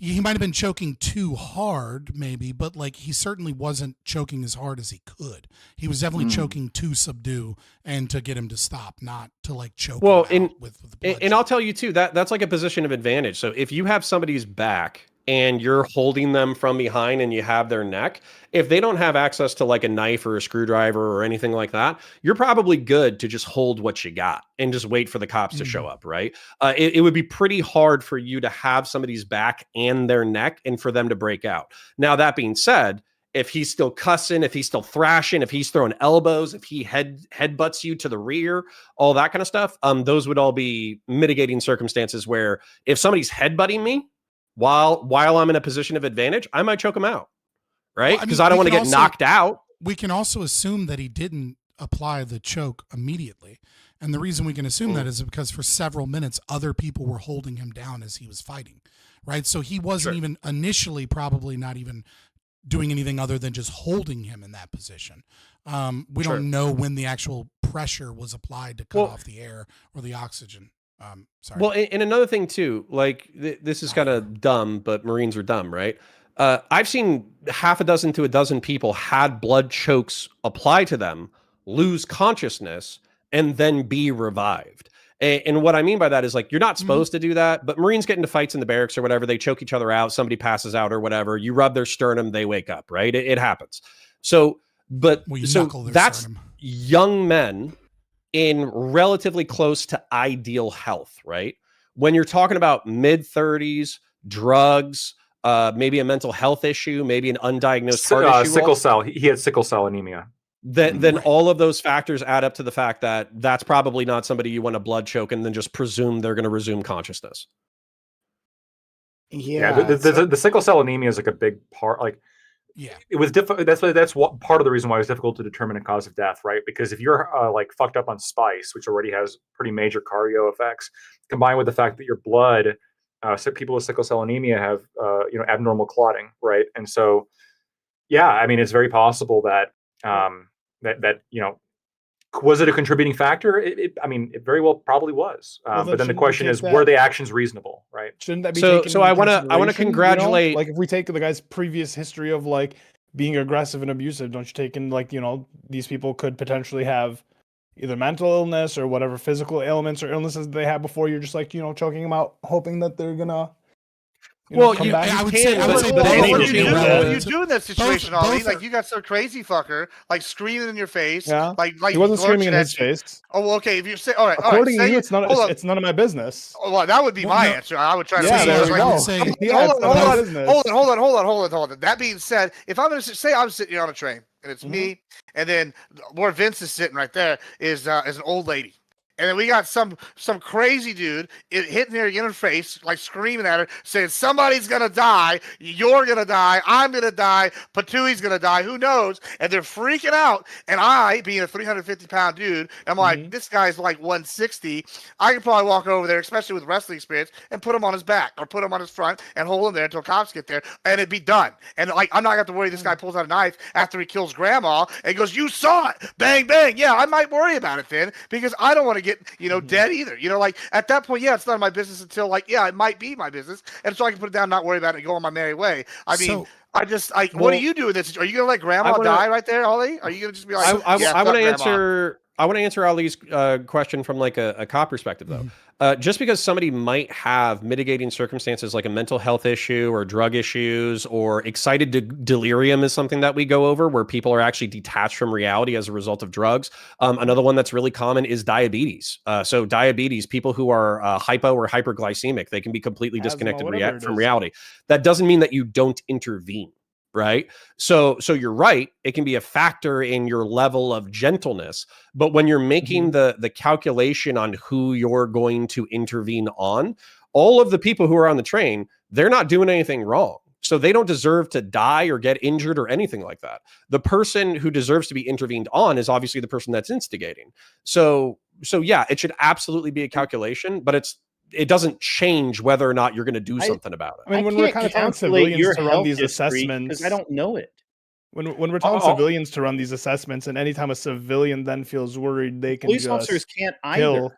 He might have been choking too hard, maybe, but like he certainly wasn't choking as hard as he could. He was definitely choking to subdue and to get him to stop, not to like choke. Well, with the blood. And I'll tell you too, that's like a position of advantage. So if you have somebody's back and you're holding them from behind and you have their neck, if they don't have access to like a knife or a screwdriver or anything like that, you're probably good to just hold what you got and just wait for the cops to show up, right? It would be pretty hard for you to have somebody's back and their neck and for them to break out. Now, that being said, if he's still cussing, if he's still thrashing, if he's throwing elbows, if he headbutts you to the rear, all that kind of stuff, those would all be mitigating circumstances where if somebody's headbutting me, while I'm in a position of advantage, I might choke him out, right? Because I don't want to get knocked out. We can also assume that he didn't apply the choke immediately. And the reason we can assume that is because for several minutes, other people were holding him down as he was fighting, right? So he wasn't even initially probably not even doing anything other than just holding him in that position. We don't know when the actual pressure was applied to cut off the air or the oxygen. Sorry. Well, and another thing too, like this is kind of dumb, but Marines are dumb, right? I've seen half a dozen to a dozen people had blood chokes apply to them, lose consciousness, and then be revived. And what I mean by that is like, you're not supposed to do that, but Marines get into fights in the barracks or whatever. They choke each other out. Somebody passes out or whatever. You rub their sternum, they wake up, right? It happens. So that's young men in relatively close to ideal health, right? When you're talking about mid-30s, drugs, maybe a mental health issue, maybe an undiagnosed heart issue. Sickle cell. He had sickle cell anemia. Then all of those factors add up to the fact that that's probably not somebody you want to blood choke and then just presume they're going to resume consciousness. Yeah, the sickle cell anemia is like a big part. Like, it was difficult. That's what part of the reason why it was difficult to determine a cause of death, right? Because if you're like fucked up on spice, which already has pretty major cardio effects, combined with the fact that your blood, so people with sickle cell anemia have abnormal clotting, right? And so, I mean, it's very possible that that was it a contributing factor? I mean, it very well probably was. But then the question is, were the actions reasonable, right? Shouldn't that be so I want to congratulate. Like if we take the guy's previous history of like being aggressive and abusive, don't you take in like these people could potentially have either mental illness or whatever physical ailments or illnesses they had before. You're just like choking them out, hoping that they're gonna Well, I would say what do you do in that situation, Both Ollie? are- Like you got some crazy fucker like screaming in your face. Yeah. Like He wasn't screaming in his lurching at you. face. Oh, well, okay. If you say, all right, According say to you, it's none. hold on. It's none of my business. Oh, well, that would be my answer. I would try to. Yeah, there we go. Hold on. That being said, if I'm going to say I'm sitting here on a train and it's me, and then where Vince is sitting right there is an old lady. And then we got some crazy dude hitting her in her face, like screaming at her, saying, somebody's going to die, you're going to die, I'm going to die, Patui's going to die, who knows? And they're freaking out. And I, being a 350-pound dude, I'm like, this guy's like 160. I could probably walk over there, especially with wrestling experience, and put him on his back or put him on his front and hold him there until cops get there, and it'd be done. And like, I'm not going to have to worry this guy pulls out a knife after he kills grandma and goes, you saw it, bang, bang. Yeah, I might worry about it then because I don't want to get dead either. Like at that point, yeah, it's none of my business until like, yeah, it might be my business. And so I can put it down, not worry about it and go on my merry way. I mean, I just like, what do you do in this? Are you going to let grandma die right there, Ollie? Are you going to just be like, I want to answer. I want to answer Ali's question from like a cop perspective, though. Just because somebody might have mitigating circumstances like a mental health issue or drug issues or excited delirium is something that we go over where people are actually detached from reality as a result of drugs. Another one that's really common is diabetes. So diabetes, people who are hypo or hyperglycemic, they can be completely disconnected from reality. That doesn't mean that you don't intervene. Right. So you're right. It can be a factor in your level of gentleness. But when you're making the calculation on who you're going to intervene on, all of the people who are on the train, they're not doing anything wrong. So they don't deserve to die or get injured or anything like that. The person who deserves to be intervened on is obviously the person that's instigating. So yeah, it should absolutely be a calculation, but it doesn't change whether or not you're going to do something about it. I mean, when we're kind of telling civilians to run these assessments, because I don't know it. When we're telling civilians to run these assessments, and anytime a civilian then feels worried, they can police officers can't either.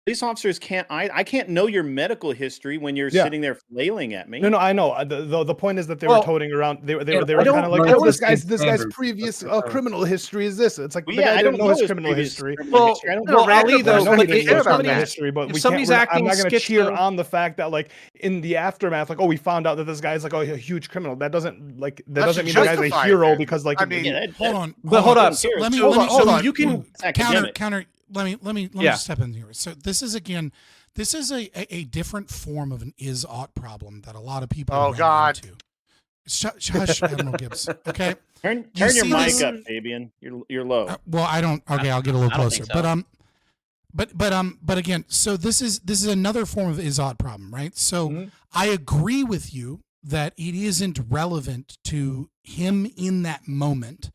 Police officers can't. I can't know your medical history when you're sitting there flailing at me. No, I know. The point is that they were toting around. They were kind of like, oh, this guy's previous criminal history is this. It's like the guy didn't know his criminal history. Well, Ali, though, if somebody's acting, I'm not going to cheer on the fact that like in the aftermath, like, oh, we found out that this guy's like, oh, a huge criminal. That doesn't mean the guy's a hero because like. I mean, hold on. But hold on. So you can counter. Let me step in here. So this is a different form of an is-ought problem that a lot of people run into. Hush, Admiral Gibbs. Okay. Turn your mic up, Fabian. You're low. Well, I don't. Okay, I'll get a little closer. So. But again, so this is another form of is-ought problem, right? So I agree with you that it isn't relevant to him in that moment.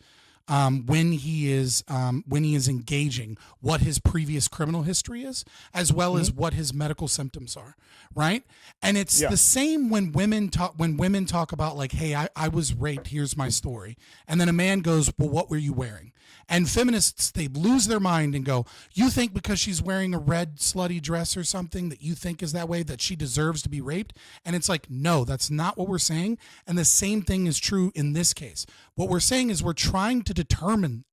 When he is engaging what his previous criminal history is, as well as what his medical symptoms are, right? And it's the same when women talk about like, hey, I was raped, here's my story. And then a man goes, well, what were you wearing? And feminists, they lose their mind and go, you think because she's wearing a red slutty dress or something that you think is that way, that she deserves to be raped? And it's like, no, that's not what we're saying. And the same thing is true in this case. What we're saying is we're trying to determine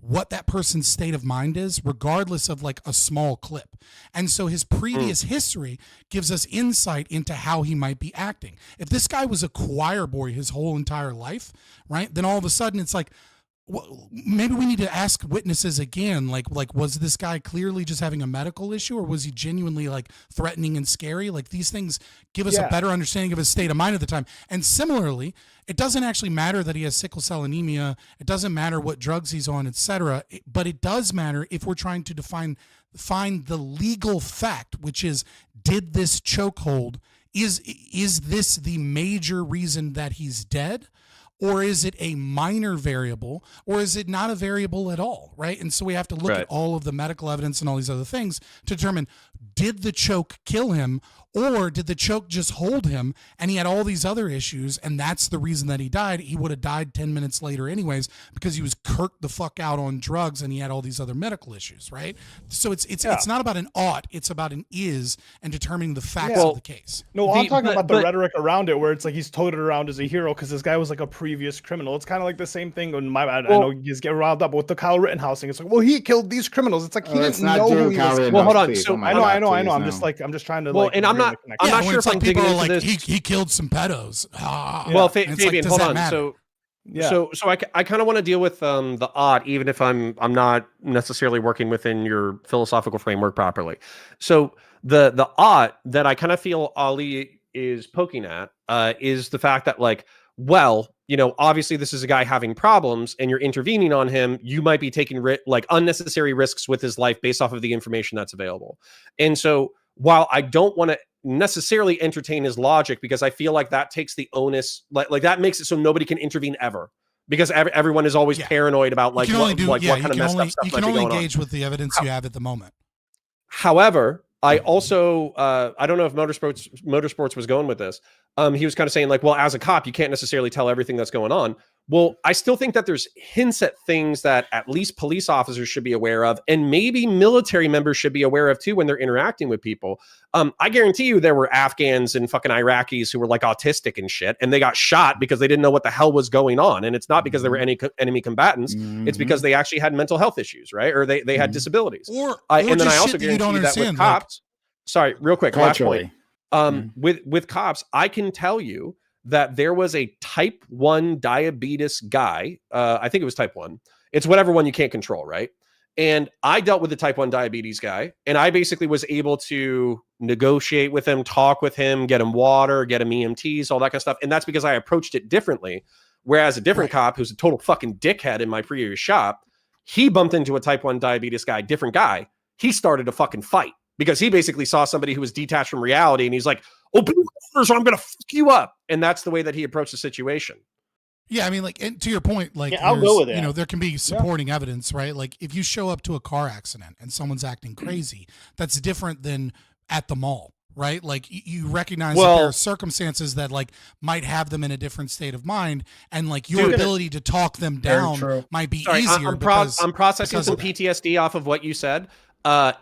what that person's state of mind is, regardless of like a small clip. And so his previous history gives us insight into how he might be acting. If this guy was a choir boy his whole entire life, right, then all of a sudden it's like, well, maybe we need to ask witnesses again, like was this guy clearly just having a medical issue, or was he genuinely like threatening and scary? Like these things give us a better understanding of his state of mind at the time. And similarly, it doesn't actually matter that he has sickle cell anemia. It doesn't matter what drugs he's on, etc. But it does matter if we're trying to find the legal fact, which is, did this chokehold, is this the major reason that he's dead? Or is it a minor variable, or is it not a variable at all, right? And so we have to look at all of the medical evidence and all these other things to determine, did the choke kill him, or did the choke just hold him and he had all these other issues and that's the reason that he died? He would have died 10 minutes later anyways because he was kirked the fuck out on drugs and he had all these other medical issues, right? So it's not about an ought, it's about an is and determining the facts of the case. No, I'm talking about the rhetoric around it where it's like he's toted around as a hero because this guy was like a previous criminal. It's kind of like the same thing when I know you just get riled up with the Kyle Rittenhouse thing. It's like, well, he killed these criminals. It's like he didn't know who he was. Well, hold on. So I know I know. please, I'm no. just trying to. Well, like, and I'm not when sure it's if I'm digging people are into like, this. he killed some pedos. Well, And it's Fabian, does hold that on. matter? So I kind of want to deal with the odd, even if I'm not necessarily working within your philosophical framework properly. So the odd that I kind of feel Ali is poking at is the fact that, like, well, you know, obviously this is a guy having problems and you're intervening on him. You might be taking like unnecessary risks with his life based off of the information that's available. And so while I don't want to necessarily entertain his logic, because I feel like that takes the onus, like that makes it so nobody can intervene ever, because everyone is always paranoid about like what kind of messed up stuff you might can be only going on. engage with the evidence you have at the moment. However, I also I don't know if motorsports was going with this. He was kind of saying like, well, as a cop, you can't necessarily tell everything that's going on. Well, I still think that there's hints at things that at least police officers should be aware of, and maybe military members should be aware of too when they're interacting with people. I guarantee you there were Afghans and fucking Iraqis who were like autistic and shit, and they got shot because they didn't know what the hell was going on. And it's not because they were any enemy combatants. It's because they actually had mental health issues, right? Or they had disabilities. Or and then I just also shit that you don't guarantee that with understand, cops. Sorry, real quick, last point. Culturally. With cops, I can tell you that there was a type 1 diabetes guy. I think it was type 1. It's whatever one you can't control, right? And I dealt with the type 1 diabetes guy, and I basically was able to negotiate with him, talk with him, get him water, get him EMTs, all that kind of stuff. And that's because I approached it differently. Whereas a different cop who's a total fucking dickhead in my previous shop, he bumped into a type 1 diabetes guy, different guy. He started a fucking fight because he basically saw somebody who was detached from reality, and he's like, open your doors or I'm going to fuck you up. And that's the way that he approached the situation. Yeah, I mean, like, and to your point, like, I'll go with that. You know, there can be supporting evidence, right? Like, if you show up to a car accident and someone's acting crazy, that's different than at the mall, right? Like, you recognize that there are circumstances that, like, might have them in a different state of mind, and, like, your ability to talk them down might be easier. I'm processing some PTSD off of what you said.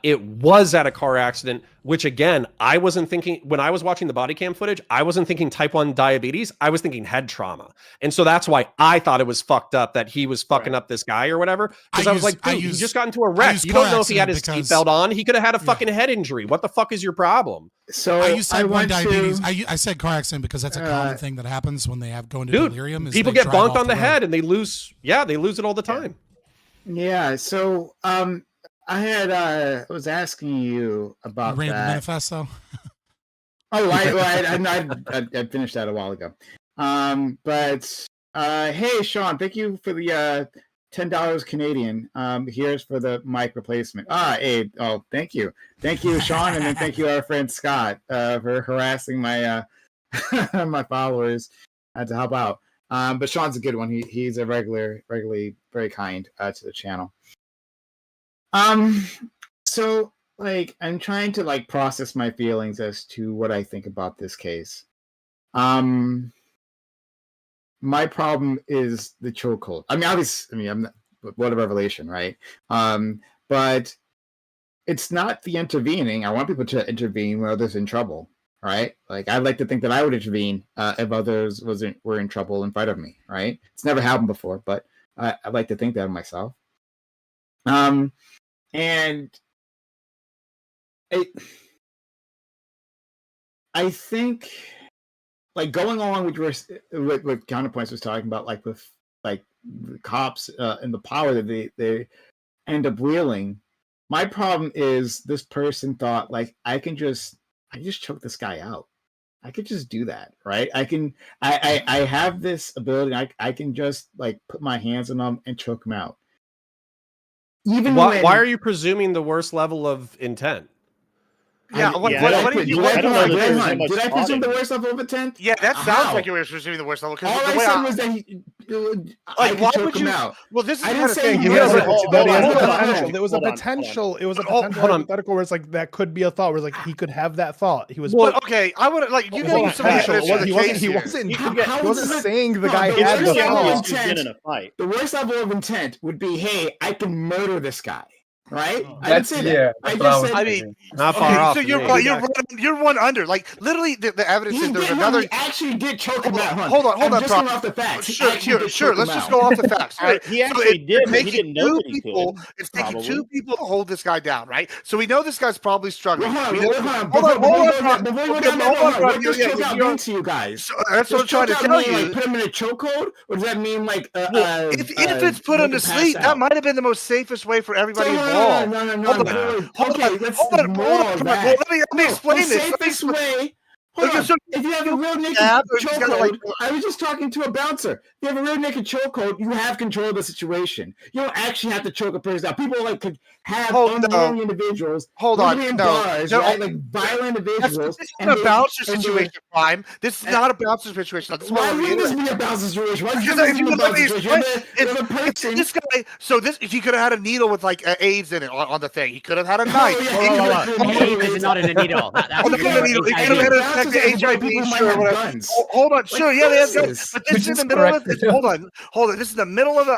It was at a car accident, which again, I wasn't thinking when I was watching the body cam footage, I wasn't thinking type 1 diabetes. I was thinking head trauma. And so that's why I thought it was fucked up that he was fucking up this guy or whatever. Because I was like, dude, he just got into a wreck. You don't know if he had his seatbelt on. He could have had a fucking head injury. What the fuck is your problem? So I used type 1 diabetes. I said car accident because that's a common thing that happens when they go into delirium. Is People they get drive bonked off on the road. head and they lose it all the time. Yeah, so I was asking you about Read the that. manifesto. Oh, I finished that a while ago. But hey, Sean, thank you for the $10 Canadian. Here's for the mic replacement. Abe. Oh, thank you, Sean, and then thank you, our friend Scott, for harassing my my followers to help out. But Sean's a good one. He's a regularly very kind to the channel. So like I'm trying to like process my feelings as to what I think about this case. My problem is the chokehold. I mean, obviously, I'm not, what a revelation, right? But it's not the intervening. I want people to intervene when others are in trouble, right? Like I'd like to think that I would intervene if others were in trouble in front of me, right? It's never happened before, but I'd like to think that of myself. And I think, like going along with what Counterpoints was talking about, like with like the cops and the power that they end up wielding. My problem is this person thought like I just choke this guy out. I could just do that, right? I have this ability. I can just like put my hands on them and choke them out. Why are you presuming the worst level of intent? Yeah, did I presume the worst level of intent? Yeah, that sounds like you were presuming the worst level. All I said was that I could choke him out. Well, this is I kind didn't of say thing. he There was was a potential. It was a potential hypothetical where it's like that could be a thought. Where it's like he could have that thought. He was. Well, okay, I would like you got some He wasn't saying the guy had the thought. The worst level of intent would be, hey, I can murder this guy. right? I didn't That's say yeah. that. I That's what I just was said. I mean, Not far off. so from you're me. you're one under. Like literally, the evidence is there's another. He actually did choke him out. Hold on, I'm just Prof. going off the facts. He Sure, actually sure, did sure. choke Let's him just out. go off the facts. Right? He actually did, but he didn't know that he could. It's taking Probably. two people to hold this guy down, right? So we know this guy's probably struggling. Well, We know- hold on. Before you go down, Prof. what does Yeah, choke out mean to you guys? So that's what I'm Does trying to choke out tell mean, you. Like, put him in a chokehold, or does that mean like if it's put him to sleep, that might have been the most safest way for everybody involved. No. Hold on. Let me explain the this. Safest way. Hold on. If you have a real naked chokehold, I was just talking to a bouncer. If you have a real naked chokehold, you have control of the situation. You don't actually have to choke a person out. People like could have unwilling individuals. Bars, right? Like violent individuals. This is a bouncer situation, Prime. This is not a bouncer situation. Why wouldn't this be a bouncer situation? This guy, so if he could have had a needle with like AIDS in it on the thing, he could have had a knife. AIDS is not in a needle. He could have had a HIV, sure, whatever. Hold on, sure, yeah, they have guns. But this is in the middle of it. Hold on. This is the middle of an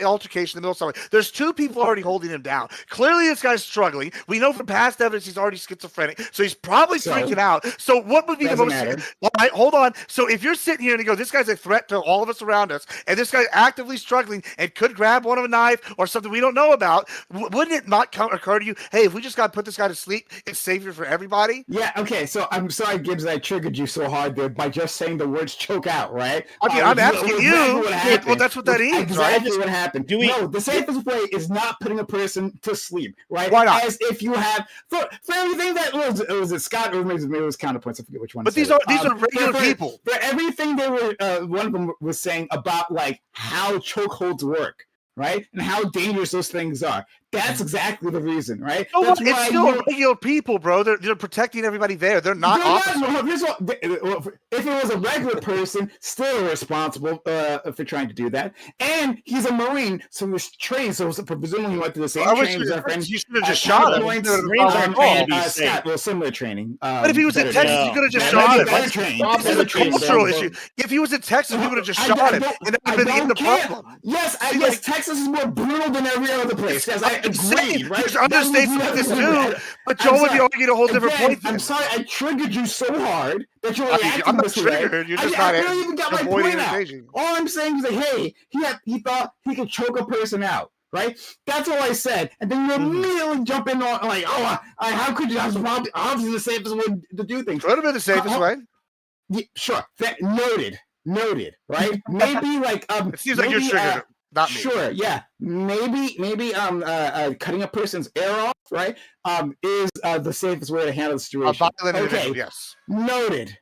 altercation, in the middle of something. There's two people already holding him down. Clearly, this guy's struggling. We know from past evidence he's already schizophrenic, so he's probably freaking out. So what would be the most? All right, hold on. So if you're sitting here and you go, this guy's a threat to all of us around us, and this guy's actively struggling and could grab one of a knife or something we don't know about, wouldn't it not occur to you? Hey, if we just got to put this guy to sleep, it's safer for everybody. Yeah. Okay. So I'm sorry, Gibbs, that I triggered you so hard there by just saying the words "choke out." Right? I mean, I'm asking you. Well, that's what that is, exactly right? what happened. No, the safest way is not putting a person to sleep. Right? Why not? As if you have for everything that was it Scott or maybe it was counterpoints. I forget which one. But these are regular people. For everything they were, one of them was saying about like how chokeholds work. Right? And how dangerous those things are. That's exactly the reason, right? No, That's it's still regular people, bro. They're protecting everybody there. They're not officers. If it was a regular person, still responsible for trying to do that. And he's a Marine, so he's trained. So presumably he went through the same training as our friend. You should have just shot him. Similar training. But if he was in Texas, you could have just shot him. This is a cultural issue. If he was in Texas, we would have just shot him, and that would have been the end of the problem. Yes, Texas is more brutal than every other place. Yes, I agree. Right? There's other states like this too, but Joe would be arguing a whole different point. I'm sorry, I triggered you so hard that you're reacting I'm not this way. triggered. You're just not even got my point out. All I'm saying is like, hey, he thought he could choke a person out. Right? That's all I said. And then you immediately jump in on like, how could you? That's obviously the safest way to do things. Could have been the safest way. Yeah, sure. Noted. Right? Maybe like it seems like you're triggered. Not me. Sure, yeah. Maybe cutting a person's ear off, right? Is the safest way to handle the situation. Okay, yes. Noted.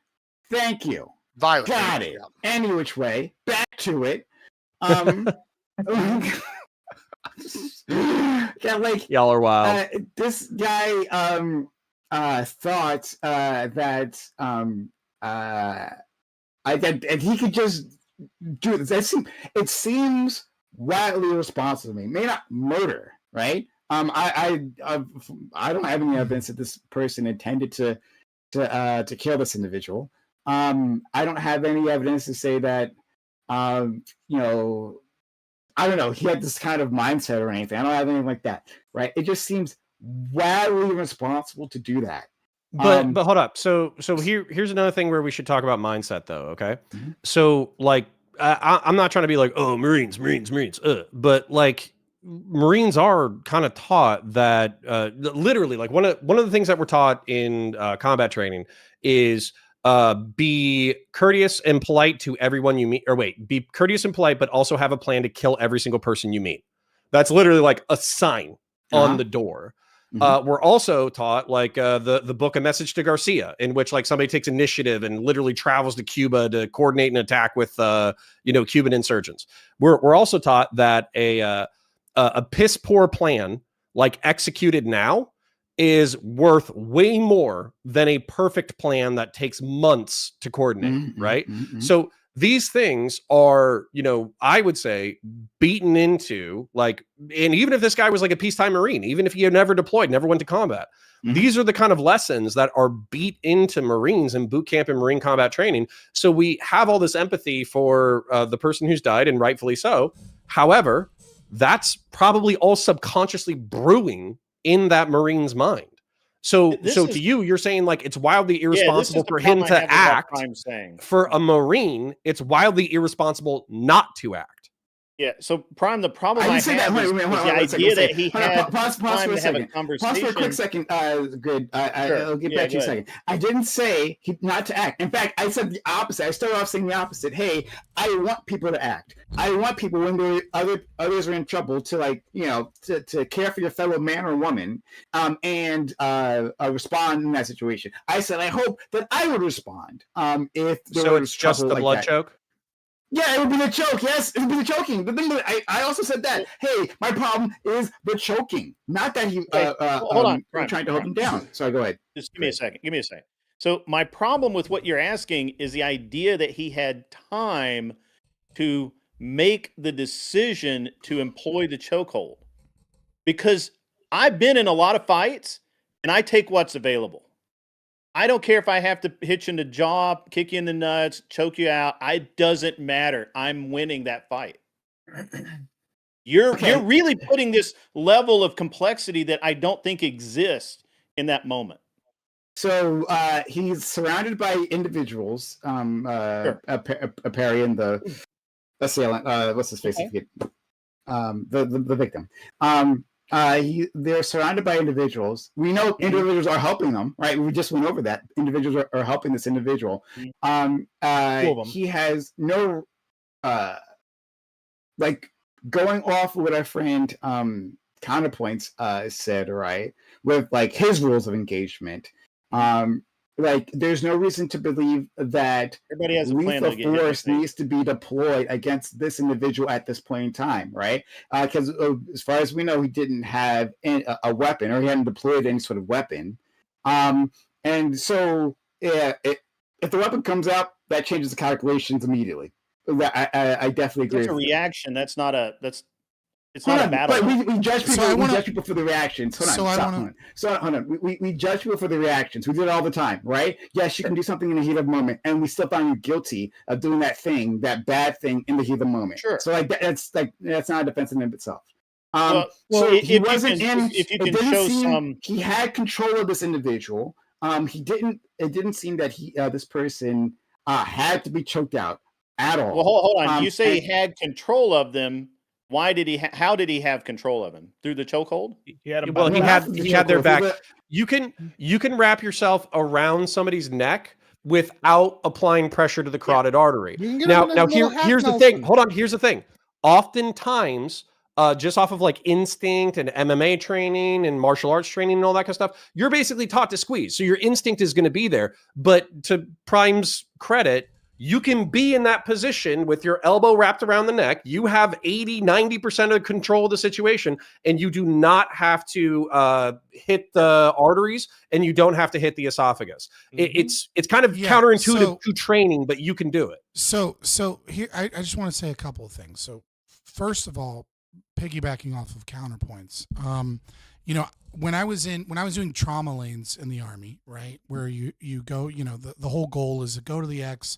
Thank you. Violent. Got it. Yeah. Any which way. Back to it. Yeah, like y'all are wild. This guy thought that that he could just do this. It seems wildly irresponsible to me. May not murder, right? I don't have any evidence that this person intended to kill this individual. I don't have any evidence to say that I don't know, he had this kind of mindset or anything. I don't have anything like that, right? It just seems wildly irresponsible to do that. But hold up. So here's another thing where we should talk about mindset, though. Okay, so like I'm not trying to be like, oh, Marines, but like Marines are kind of taught that literally, like one of the things that we're taught in combat training is be courteous and polite to everyone you meet. Or wait, be courteous and polite, but also have a plan to kill every single person you meet. That's literally like a sign on the door. We're also taught like the book A Message to Garcia, in which like somebody takes initiative and literally travels to Cuba to coordinate an attack with Cuban insurgents. We're also taught that a piss poor plan like executed now is worth way more than a perfect plan that takes months to coordinate, right? So these things are, I would say, beaten into, like, and even if this guy was like a peacetime Marine, even if he had never deployed, never went to combat, these are the kind of lessons that are beat into Marines and boot camp and Marine combat training. So we have all this empathy for the person who's died, and rightfully so. However, that's probably all subconsciously brewing in that Marine's mind. So, to you, you're saying like it's wildly irresponsible for him to act. For a Marine, it's wildly irresponsible not to act. Yeah. So, Prime, the problem I have is the idea that he had time to have a conversation. Pause for a quick second. Good. I'll get back to you in a second. I didn't say not to act. In fact, I said the opposite. I started off saying the opposite. Hey, I want people to act. I want people when others are in trouble to to care for your fellow man or woman, and respond in that situation. I said I hope that I would respond. If there was it's just the blood choke. Yeah, it would be the choke. Yes, it would be the choking. But then I also said that. Hey, my problem is the choking, not that he. Hold on, trying to hold him down. Sorry, go ahead. Just give me a second. So my problem with what you're asking is the idea that he had time to make the decision to employ the chokehold, because I've been in a lot of fights and I take what's available. I don't care if I have to hit you in the jaw, kick you in the nuts, choke you out. It doesn't matter. I'm winning that fight. You're really putting this level of complexity that I don't think exists in that moment. So he's surrounded by individuals. Perry and the assailant. What's his face? The victim. They're surrounded by individuals. We know individuals are helping them, right? We just went over that. Individuals are helping this individual. He has no, going off what our friend Counterpoints said, right? With his rules of engagement. There's no reason to believe that lethal force needs to be deployed against this individual at this point in time, right? Because as far as we know, he didn't have a weapon, or he hadn't deployed any sort of weapon. And so, if the weapon comes out, that changes the calculations immediately. I definitely agree. It's a reaction. It's not a battle. But we judge people. We judge people for the reactions. Hold on. We judge people for the reactions. We do it all the time, right? Yes, you can do something in the heat of the moment, and we still find you guilty of doing that bad thing in the heat of the moment. Sure. So that's not a defense in and of itself. He wasn't in. He had control of this individual. It didn't seem that this person had to be choked out at all. Well, hold on. You say he had control of them. Why did he? How did he have control of him? Through the chokehold? He had their back. You can wrap yourself around somebody's neck without applying pressure to the carotid artery. Now here's the thing. Hold on. Here's the thing. Oftentimes, just off of instinct and MMA training and martial arts training and all that kind of stuff, you're basically taught to squeeze. So your instinct is going to be there. But to Prime's credit, you can be in that position with your elbow wrapped around the neck. You have 80-90% of control of the situation, and you do not have to hit the arteries, and you don't have to hit the esophagus. It's kind of counterintuitive to training, but you can do it. So here, I just want to say a couple of things. So first of all, piggybacking off of Counterpoints, when I was doing trauma lanes in the Army, right, where you go, the whole goal is to go to the X,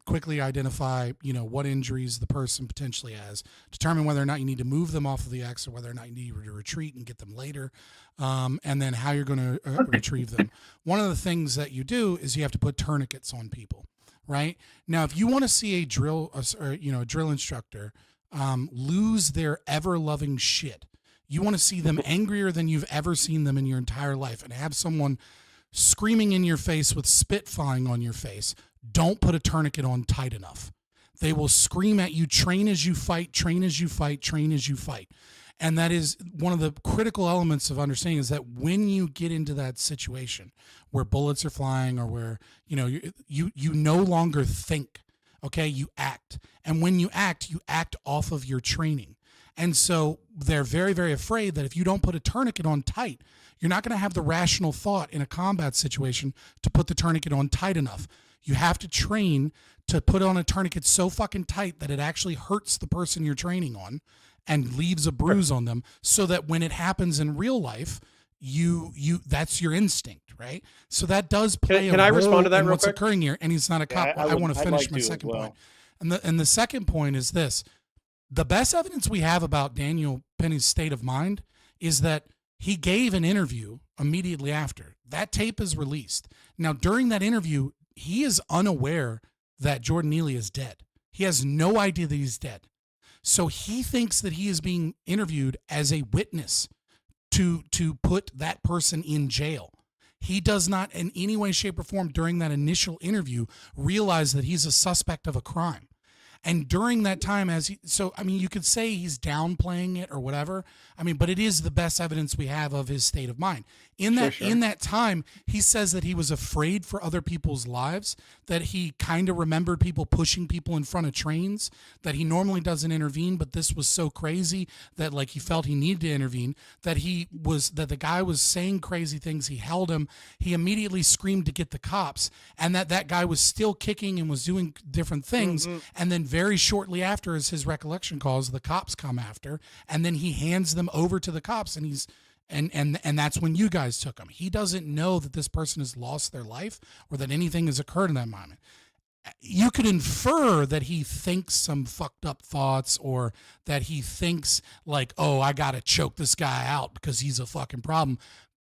quickly identify, what injuries the person potentially has, determine whether or not you need to move them off of the X or whether or not you need to retreat and get them later, and then how you're going to retrieve them. One of the things that you do is you have to put tourniquets on people, right? Now, if you want to see a drill instructor lose their ever-loving shit, you want to see them angrier than you've ever seen them in your entire life, and have someone screaming in your face with spit flying on your face, don't put a tourniquet on tight enough. They will scream at you, train as you fight, train as you fight, train as you fight. And that is one of the critical elements of understanding, is that when you get into that situation where bullets are flying, or where, you no longer think, okay, you act. And when you act off of your training. And so they're very, very afraid that if you don't put a tourniquet on tight, you're not going to have the rational thought in a combat situation to put the tourniquet on tight enough. You have to train to put on a tourniquet so fucking tight that it actually hurts the person you're training on and leaves a bruise on them, so that when it happens in real life, you that's your instinct, right? So that does play can I respond to that in real what's quick? occurring here. And he's not a cop. I want to finish my second point. And the second point is this. The best evidence we have about Daniel Penny's state of mind is that he gave an interview immediately after. That tape is released. Now, during that interview, he is unaware that Jordan Neely is dead. He has no idea that he's dead. So he thinks that he is being interviewed as a witness to put that person in jail. He does not in any way, shape, or form during that initial interview realize that he's a suspect of a crime. And during that time, you could say he's downplaying it or whatever. But it is the best evidence we have of his state of mind. In that time, he says that he was afraid for other people's lives, that he kind of remembered people pushing people in front of trains, that he normally doesn't intervene, but this was so crazy that like he felt he needed to intervene, that the guy was saying crazy things. He held him. He immediately screamed to get the cops, and that guy was still kicking and was doing different things. Mm-hmm. And then very shortly after, as his recollection calls, the cops come after, and then he hands them over to the cops, and and that's when you guys took him. He doesn't know that this person has lost their life or that anything has occurred in that moment. You could infer that he thinks some fucked up thoughts, or that he thinks like, oh, I got to choke this guy out because he's a fucking problem.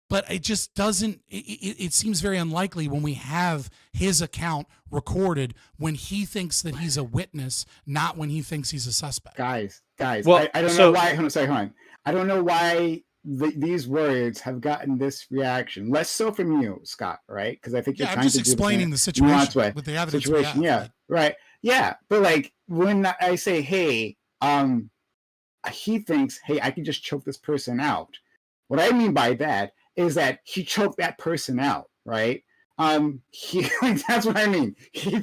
But it just doesn't, it seems very unlikely when we have his account recorded when he thinks that he's a witness, not when he thinks he's a suspect. Guys, Well, I don't know why, hold on. I don't know why these words have gotten this reaction. Less so from you, Scott, right? Because I think you're trying just to do explaining the nuanced situation way. with the evidence we have. Yeah, right. Yeah, but like when I say, hey, he thinks, hey, I can just choke this person out. What I mean by that is that he choked that person out, right? That's what I mean. He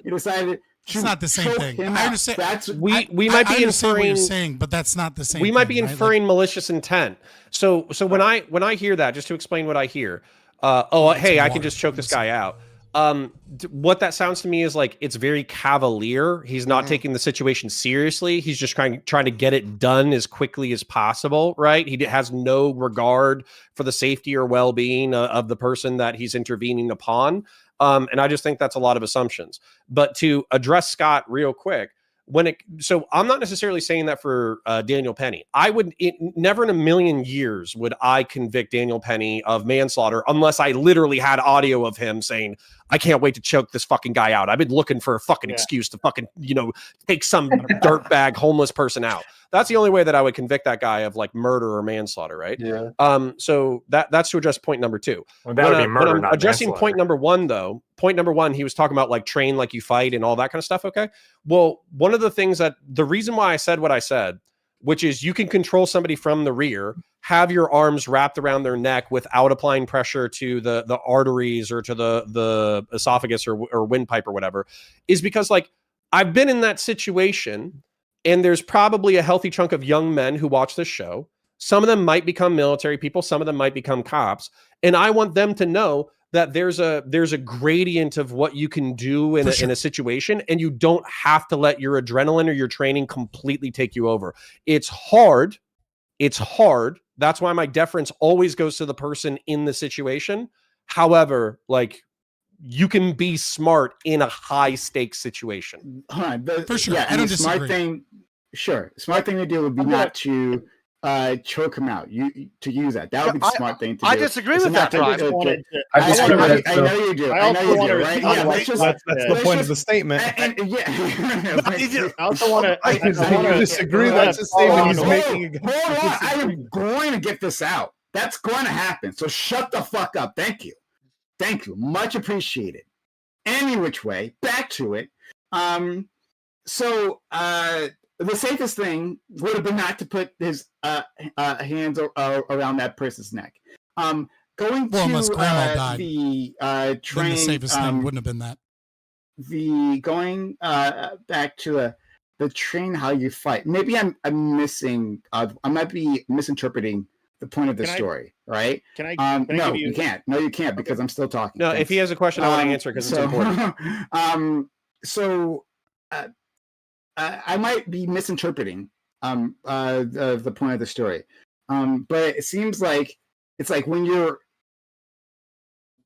decided. It's not the same thing. I understand. We might be understand what inferring. you're saying, but that's not the same. We might be thing, right? inferring malicious intent. So when I hear that, just to explain what I hear, hey, I can just choke this guy out. What that sounds to me is like it's very cavalier. He's not taking the situation seriously. He's just trying to get it done as quickly as possible, right? He has no regard for the safety or well-being of the person that he's intervening upon. And I just think that's a lot of assumptions. But to address Scott real quick, so I'm not necessarily saying that for Daniel Penny. Never in a million years would I convict Daniel Penny of manslaughter unless I literally had audio of him saying, I can't wait to choke this fucking guy out. I've been looking for a fucking excuse to fucking, take some dirtbag homeless person out. That's the only way that I would convict that guy of like murder or manslaughter, right? Yeah. So that's to address point number two. Well, that would be murder, when I'm not addressing manslaughter. point number one, though. Point number one, he was talking about like train like you fight and all that kind of stuff. Okay. Well, one of the things the reason why I said what I said, which is you can control somebody from the rear, have your arms wrapped around their neck without applying pressure to the arteries or to the esophagus or windpipe or whatever, is because like I've been in that situation. And there's probably a healthy chunk of young men who watch this show. Some of them might become military people. Some of them might become cops. And I want them to know that there's a gradient of what you can do in a situation. And you don't have to let your adrenaline or your training completely take you over. It's hard. That's why my deference always goes to the person in the situation. However, like, you can be smart in a high stakes situation. For sure. Yeah, I don't smart disagree. Smart thing to do would be not to choke him out. To use that. That would be the smart thing to do. I disagree with that. I know you do. I know you do. Right? Yeah, That's the point of the statement. I also want to. I disagree. That's the statement he's making. Hold on. I am going to get this out. That's going to happen. So shut the fuck up. Thank you. Much appreciated. Any which way, back to it. So the safest thing would have been not to put his hands around that person's neck. Unless grandma died. The train. Then the safest thing wouldn't have been that. Going back to the train, how you fight. Maybe I'm missing. I might be misinterpreting the point of the story, right? Can I no, give you can't. No, you can't because I'm still talking. No, if he has a question, I want to answer because it's important. I might be misinterpreting the point of the story, but it seems like it's like when you're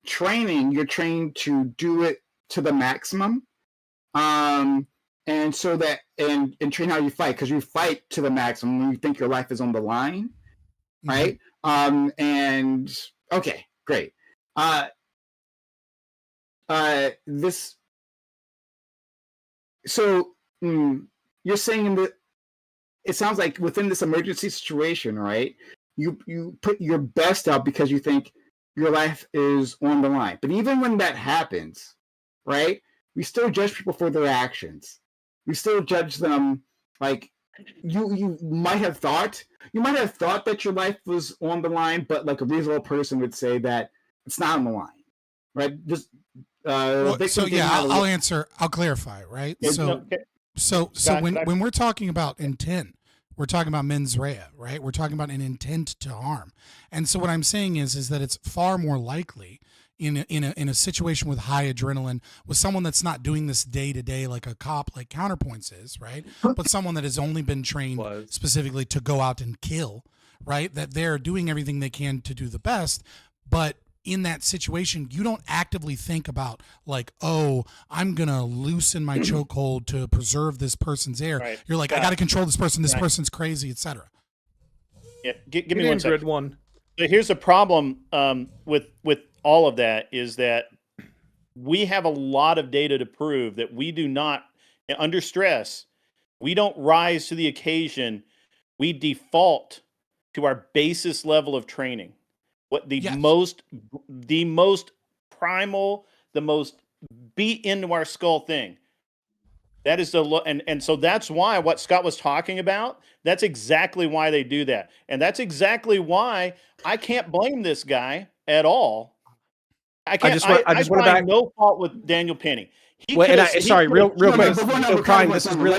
training, you're trained to do it to the maximum, and so that and train how you fight, because you fight to the maximum when you think your life is on the line, right? And okay, great. This. So you're saying that it sounds like within this emergency situation, right? You put your best out because you think your life is on the line. But even when that happens, right? We still judge people for their actions. We still judge them like you might have thought that your life was on the line, but like a reasonable person would say that it's not on the line, right? Just so yeah, I'll answer. I'll clarify, right? So when we're talking about intent, we're talking about mens rea, right? We're talking about an intent to harm. And so what I'm saying is that it's far more likely in a situation with high adrenaline, with someone that's not doing this day to day like a cop, like Counterpoints is, right? But someone that has only been trained specifically to go out and kill, right? That they're doing everything they can to do the best, but in that situation, you don't actively think about like, oh, I'm going to loosen my chokehold to preserve this person's air. Right. You're like, I got to control this person. This person's crazy, etc. Yeah, give me one second. So here's the problem with all of that is that we have a lot of data to prove that we do not, under stress, we don't rise to the occasion. We default to our basis level of training. What the most primal, the most beat into our skull thing. That is and so that's why what Scott was talking about, that's exactly why they do that. And that's exactly why I can't blame this guy at all. I can't I find no fault with Daniel Penny. Sorry, real quick. This is really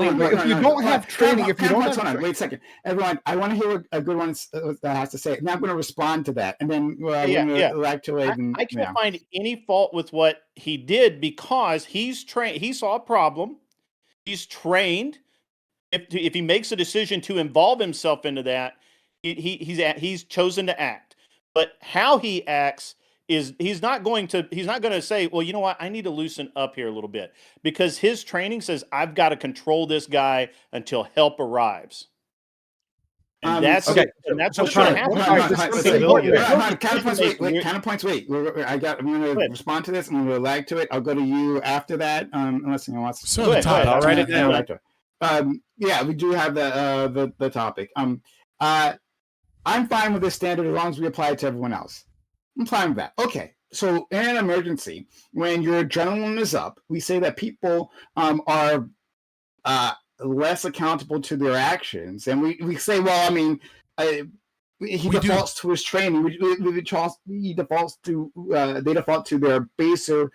important. If you don't have training, wait a second, everyone. I want to hear a good one that has to say. And I'm going to respond to that, and then I can't find any fault with what he did because he's trained. He saw a problem. He's trained. If he makes a decision to involve himself into that, he's chosen to act. But how he acts is he's not going to say, well, you know what, I need to loosen up here a little bit, because his training says I've got to control this guy until help arrives. And that's okay. And that's what's going going to happen. Counterpoints. Wait. I'm going to respond to this. I'm going to lag to it. I'll go to you after that. Unless anyone wants to. I'll write it down. Yeah, we do have the topic. I'm fine with this standard as long as we apply it to everyone else. I'm fine with that. Okay. So in an emergency, when your adrenaline is up, we say that people are less accountable to their actions. And we say, well, I mean, he defaults to his training. They default to their baser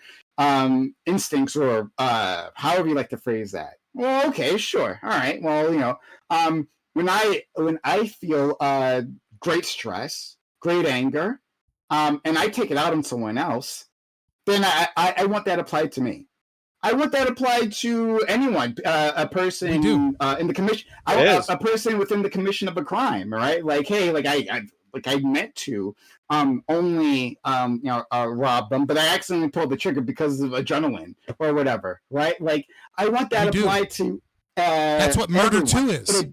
instincts, or however you like to phrase that. Well, okay, sure. All right. Well, you know, when I feel great stress, great anger, and I take it out on someone else, then I want that applied to me. I want that applied to anyone, a person in the commission, a person within the commission of a crime, right? Like, hey, I meant to only rob them, but I accidentally pulled the trigger because of adrenaline or whatever, right? Like, I want that applied to. That's what murder 2 is.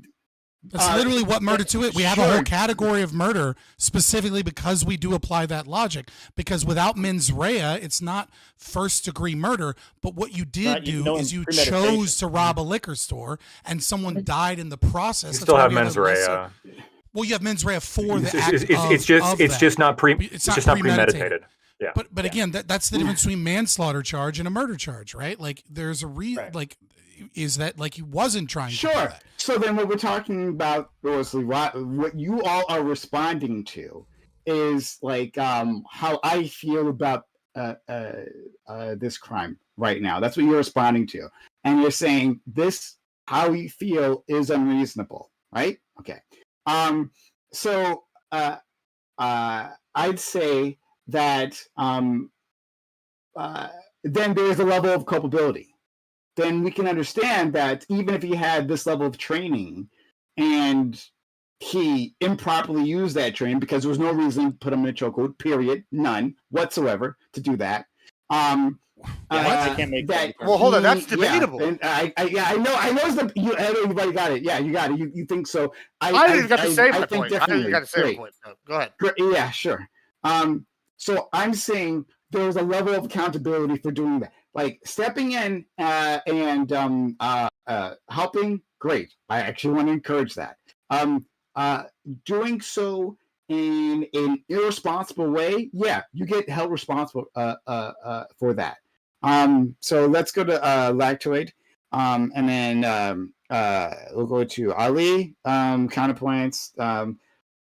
That's literally what murder 2 is. We have a whole category of murder specifically because we do apply that logic. Because without mens rea, it's not first degree murder. But what you did do is you chose to rob a liquor store, and someone died in the process. You still have mens rea. Well, you have mens rea for the act it's just not premeditated. Yeah. But again, that's the difference between manslaughter charge and a murder charge, right? Like, there's a is that like he wasn't trying to do that. So then what we're talking about, what you all are responding to is like how I feel about this crime right now. That's what you're responding to. And you're saying this, how you feel, is unreasonable, right? Okay. So I'd say that then there's a level of culpability. Then we can understand that even if he had this level of training and he improperly used that training because there was no reason to put him in a chokehold, period, none whatsoever, to do that. I can't make that. Well, hold on, that's yeah, debatable. and I know everybody got it. Yeah, you got it. You think so? I didn't even got to say my think point. I didn't differently. even got to say my Great. point. No, go ahead. Great. Yeah, sure. So I'm saying there's a level of accountability for doing that, like stepping in and helping. Great. I actually want to encourage that. Doing so in an irresponsible way, yeah, you get held responsible for that. So let's go to Lactoid, and then we'll go to Ali, counterpoints,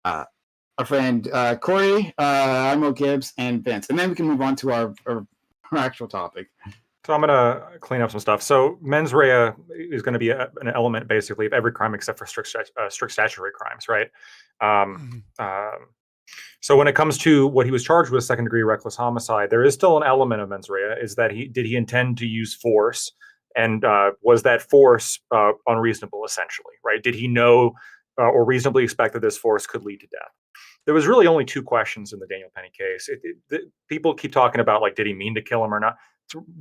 our friend Corey, Admiral Gibbs, and Vince, and then we can move on to our actual topic. So I'm going to clean up some stuff. So mens rea is going to be an element basically of every crime except for strict statutory crimes, right? So when it comes to what he was charged with, second degree reckless homicide, there is still an element of mens rea. Is that did he intend to use force, and was that force unreasonable? Essentially, right? Did he know or reasonably expect that this force could lead to death? There was really only two questions in the Daniel Penny case. People keep talking about like, did he mean to kill him or not?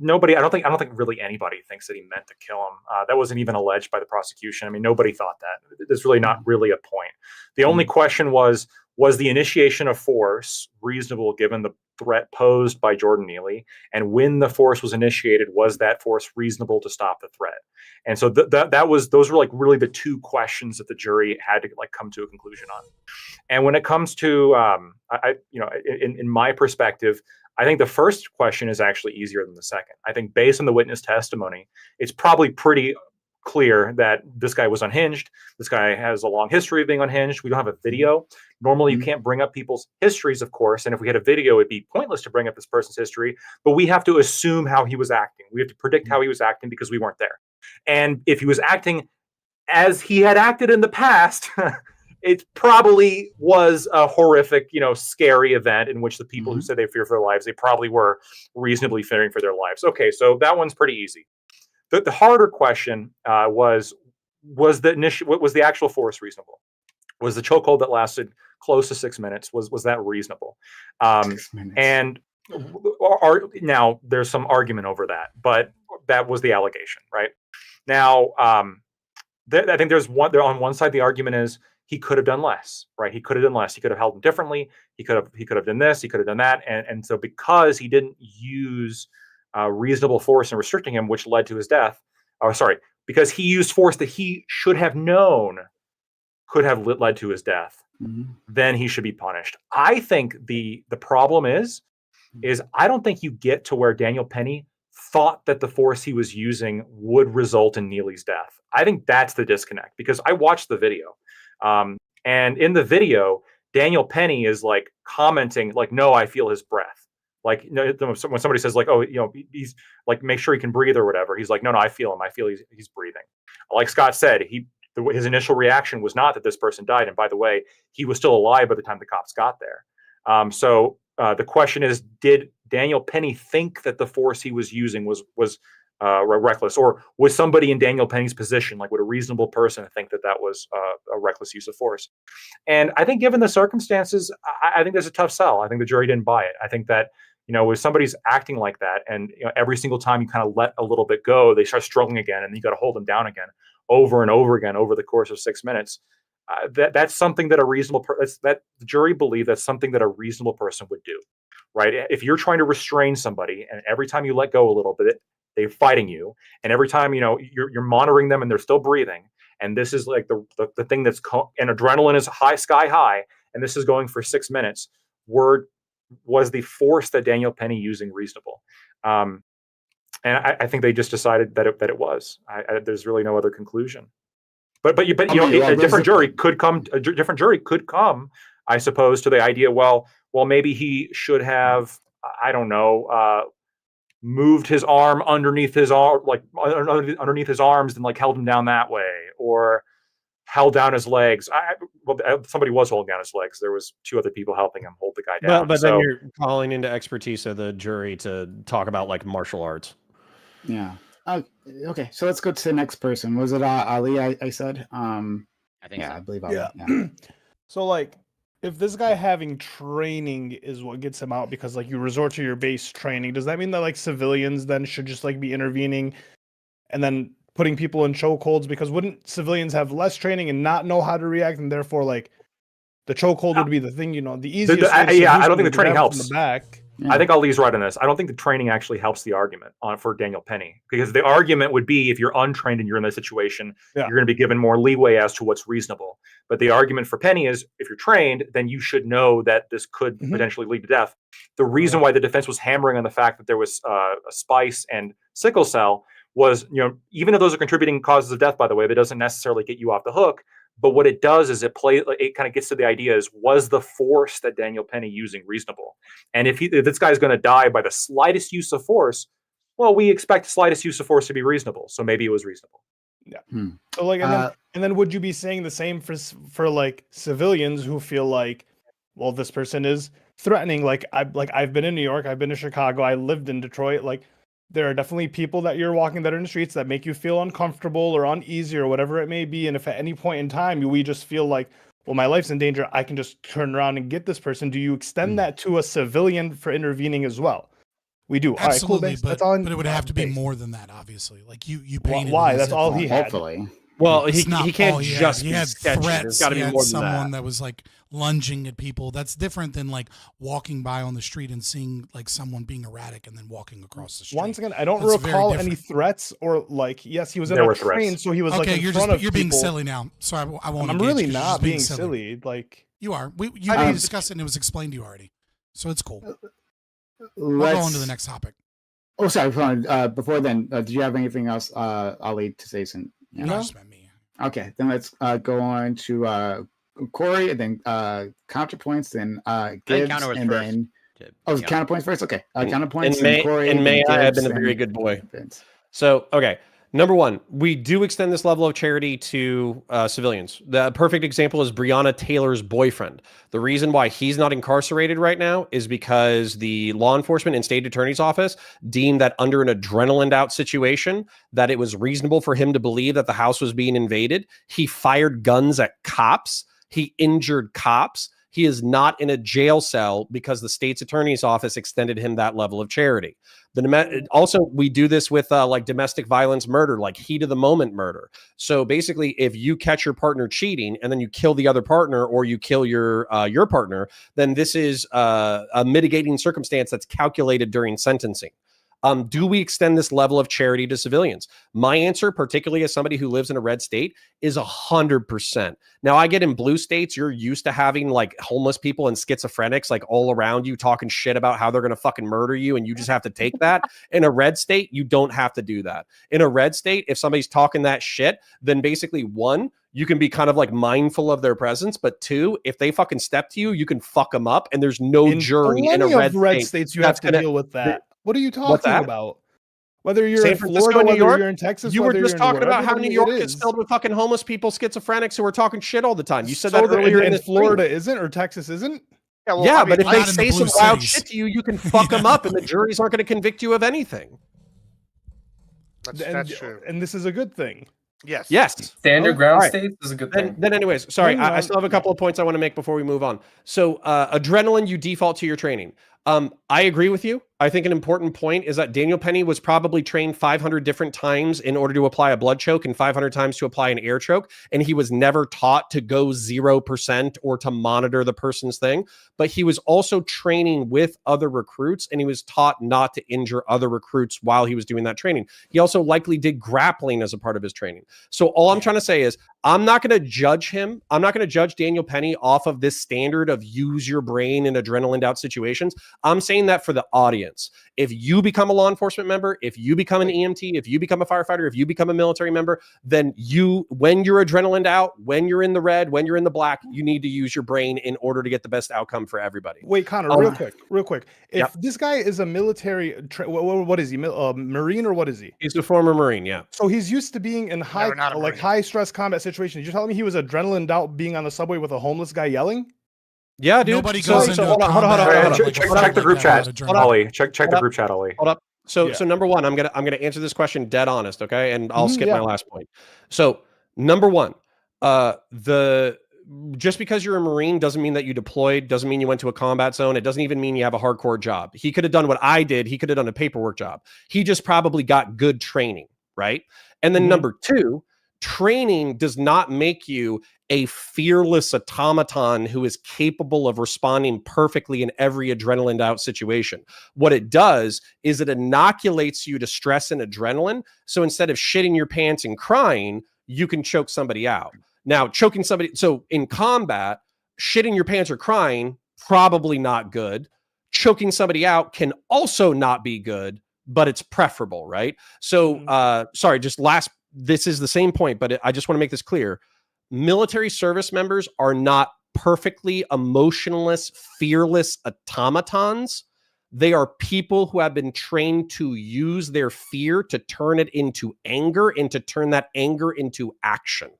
Nobody, I don't think really anybody thinks that he meant to kill him. That wasn't even alleged by the prosecution. I mean, nobody thought that. There's really not really a point. The only question was the initiation of force reasonable given the threat posed by Jordan Neely? And when the force was initiated, was that force reasonable to stop the threat? And so those were like really the two questions that the jury had to like come to a conclusion on. And when it comes to, in my perspective, I think the first question is actually easier than the second. I think based on the witness testimony, it's probably pretty clear that this guy was unhinged. This guy has a long history of being unhinged. We don't have a video. Normally, you can't bring up people's histories, of course. And if we had a video, it'd be pointless to bring up this person's history. But we have to assume how he was acting. We have to predict how he was acting because we weren't there. And if he was acting as he had acted in the past, it probably was a horrific, scary event in which the people who said they fear for their lives, they probably were reasonably fearing for their lives. Okay, so that one's pretty easy. The harder question was the actual force reasonable? Was the chokehold that lasted close to 6 minutes, was that reasonable? 6 minutes. And now there's some argument over that, but that was the allegation, right? Now, I think there's one there on one side. The argument is he could have done less, right? He could have done less. He could have held him differently. He could have done this. He could have done that. And so because he didn't use reasonable force in restricting him, which led to his death, because he used force that he should have known could have led to his death, then he should be punished. I think the problem is I don't think you get to where Daniel Penny thought that the force he was using would result in Neely's death. I think that's the disconnect, because I watched the video. And in the video, Daniel Penny is like commenting like, no, I feel his breath. Like, when somebody says like, oh, he's like, make sure he can breathe or whatever. He's like, no, I feel him. I feel he's breathing. Like Scott said, his initial reaction was not that this person died. And by the way, he was still alive by the time the cops got there. So the question is, did Daniel Penny think that the force he was using was reckless, or was somebody in Daniel Penny's position, like would a reasonable person think that was a reckless use of force? And I think given the circumstances, I think there's a tough sell. I think the jury didn't buy it. I think that, if somebody's acting like that and every single time you kind of let a little bit go, they start struggling again, and you got to hold them down again over and over again over the course of 6 minutes. That's something that that the jury believe that's something that a reasonable person would do, right? If you're trying to restrain somebody and every time you let go a little bit, they're fighting you, and every time you're monitoring them and they're still breathing, and this is like the thing that's and adrenaline is sky high, and this is going for 6 minutes. Was the force that Daniel Penny using reasonable? And I think they just decided that it was. There's really no other conclusion. But a different jury could come. A different jury could come, I suppose, to the idea. Well, maybe he should have. I don't know. Moved his arm underneath his arm, like underneath his arms, and like held him down that way, or held down his legs. Somebody was holding down his legs. There was 2 other people helping him hold the guy down. But then you're calling into expertise of the jury to talk about like martial arts. Yeah. Okay. So let's go to the next person. Was it Ali? I said. I think so. I believe Ali. Yeah. So like, If this guy having training is what gets him out because like you resort to your base training, does that mean that like civilians then should just like be intervening and then putting people in chokeholds? Because wouldn't civilians have less training and not know how to react, and therefore like the chokehold would be the thing, the easiest. I don't think the training helps. From the back. I think Ali's right on this. I don't think the training actually helps the argument for Daniel Penny, because the argument would be if you're untrained and you're in this situation, you're going to be given more leeway as to what's reasonable. But the argument for Penny is if you're trained, then you should know that this could potentially lead to death. The reason why the defense was hammering on the fact that there was a spice and sickle cell was, even if those are contributing causes of death, by the way, that doesn't necessarily get you off the hook. But what it does is it kind of gets to the idea is, was the force that Daniel Penny using reasonable? And if this guy's going to die by the slightest use of force, well, we expect the slightest use of force to be reasonable. So maybe it was reasonable. Yeah. So like, and then would you be saying the same for like civilians who feel like, well, this person is threatening? Like I've been in New York, I've been to Chicago, I lived in Detroit. Like there are definitely people that you're walking that are in the streets that make you feel uncomfortable or uneasy or whatever it may be. And if at any point in time we just feel like, well, my life's in danger, I can just turn around and get this person. Do you extend that to a civilian for intervening as well? We do. Absolutely, all right, cool, but it would have to be more than that, obviously. Like you painted. Why? That's all he had. Hopefully. Well, he can't just he be had sketchy. threats. There's got to He be had more than someone that. that was like lunging at people. That's different than like walking by on the street and seeing like someone being erratic and then walking across the street. Once again, I don't That's very recall different. any threats or like, yes, he was in There a were train, threats. so he was Okay, like in you're front of you're being people. silly now. So I won't. I'm engage really 'cause you're not just being silly. Like you are. You I can mean, discuss it and it was explained to you already. So it's cool. We'll go on to the next topic. Oh, sorry. Before then, do you have anything else, Ali, to say? No. Okay, then let's go on to Corey, and then counterpoints, then Gibbs, counter was and first. then counterpoints first. Okay, counterpoints. And Corey, May I have Gibbs, been a very and good boy. Vince. So, okay. Number one, we do extend this level of charity to civilians. The perfect example is Breonna Taylor's boyfriend. The reason why he's not incarcerated right now is because the law enforcement and state attorney's office deemed that under an adrenaline out situation, that it was reasonable for him to believe that the house was being invaded. He fired guns at cops. He injured cops. He is not in a jail cell because the state's attorney's office extended him that level of charity. Also, we do this with like domestic violence murder, like heat of the moment murder. So basically, if you catch your partner cheating and then you kill the other partner or you kill your partner, then this is a mitigating circumstance that's calculated during sentencing. Do we extend this level of charity to civilians? My answer, particularly as somebody who lives in a red state, is 100%. Now, I get in blue states, you're used to having like homeless people and schizophrenics like all around you talking shit about how they're going to fucking murder you, and you just have to take that. In a red state, you don't have to do that. In a red state, if somebody's talking that shit, then basically one, you can be kind of like mindful of their presence, but two, if they fucking step to you, you can fuck them up, and there's no jury in a red state states you have to deal with that. What are you talking that? about? Whether you're San in Francisco, Florida, New whether York, you're in Texas, you were whether just you're in talking about how wherever New it York is. is filled with fucking homeless people, schizophrenics who are talking shit all the time. You said So that earlier and in Florida isn't, or Texas isn't? Yeah, but if they not in the say some blue wild cities. shit to you, you can fuck them up, and the juries aren't going to convict you of anything. That's true. And this is a good thing. Yes. Yes. Stand your All ground right. states is a good Then, thing. then anyways, sorry, Hang I on. still have a couple of points I want to make before we move on. So adrenaline, you default to your training. I agree with you. I think an important point is that Daniel Penny was probably trained 500 different times in order to apply a blood choke and 500 times to apply an air choke. And he was never taught to go 0% or to monitor the person's thing. But he was also training with other recruits, and he was taught not to injure other recruits while he was doing that training. He also likely did grappling as a part of his training. So all I'm trying to say is I'm not going to judge him. I'm not going to judge Daniel Penny off of this standard of use your brain in adrenaline out situations. I'm saying that for the audience. If you become a law enforcement member, if you become an EMT, if you become a firefighter, if you become a military member, then when you're adrenaline out, when you're in the red, when you're in the black, you need to use your brain in order to get the best outcome for everybody. Wait, Connor, real quick. If this guy is a military, what is he? Marine or what is he? He's a former Marine, yeah. So he's used to being in high stress combat situations. You're telling me he was adrenaline out being on the subway with a homeless guy yelling? Yeah, dude. Nobody goes into hold combat. on. Check the group chat, Ollie. Check the group chat, Ollie. Hold up. So number one, I'm gonna answer this question dead honest, okay? And I'll skip my last point. So number one, the just because you're a Marine doesn't mean that you deployed, doesn't mean you went to a combat zone. It doesn't even mean you have a hardcore job. He could have done what I did. He could have done a paperwork job. He just probably got good training, right? And then number two, training does not make you a fearless automaton who is capable of responding perfectly in every adrenaline out situation. What it does is it inoculates you to stress and adrenaline. So instead of shitting your pants and crying, you can choke somebody out. Now, choking somebody, so in combat, shitting your pants or crying, probably not good. Choking somebody out can also not be good, but it's preferable, right? So, sorry, just last, this is the same point, but I just want to make this clear. Military service members are not perfectly emotionless, fearless automatons. They are people who have been trained to use their fear to turn it into anger and to turn that anger into action.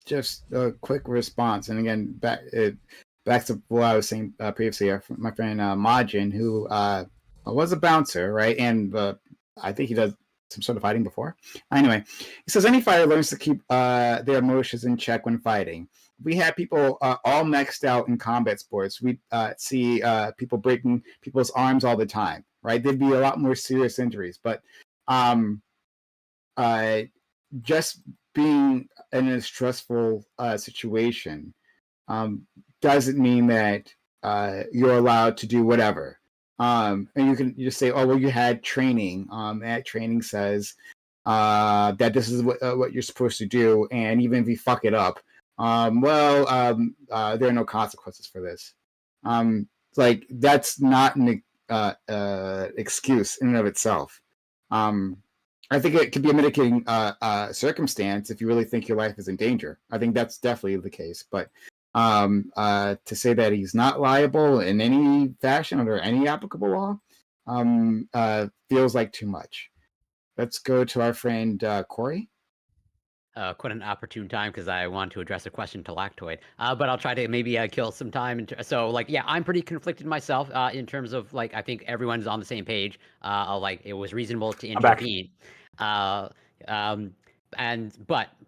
Just a quick response, and again, back to what I was saying previously. My friend Majin, who was a bouncer, right, and I think he does some sort of fighting before. Anyway, he says any fighter learns to keep their emotions in check when fighting. We have people all maxed out in combat sports. We see people breaking people's arms all the time, right? There'd be a lot more serious injuries, but just being in a stressful situation doesn't mean that you're allowed to do whatever. And you can just say, "Oh, well, you had training. That training says that this is what you're supposed to do, and even if you fuck it up, there are no consequences for this." Like that's not an excuse in and of itself. I think it could be a mitigating circumstance if you really think your life is in danger. I think that's definitely the case. But to say that he's not liable in any fashion under any applicable law feels like too much. Let's go to our friend Corey. Quite an opportune time because I want to address a question to Lactoid, but I'll try to maybe kill some time. So, like, yeah, I'm pretty conflicted myself in terms of, like, I think everyone's on the same page. Like, it was reasonable to intervene. But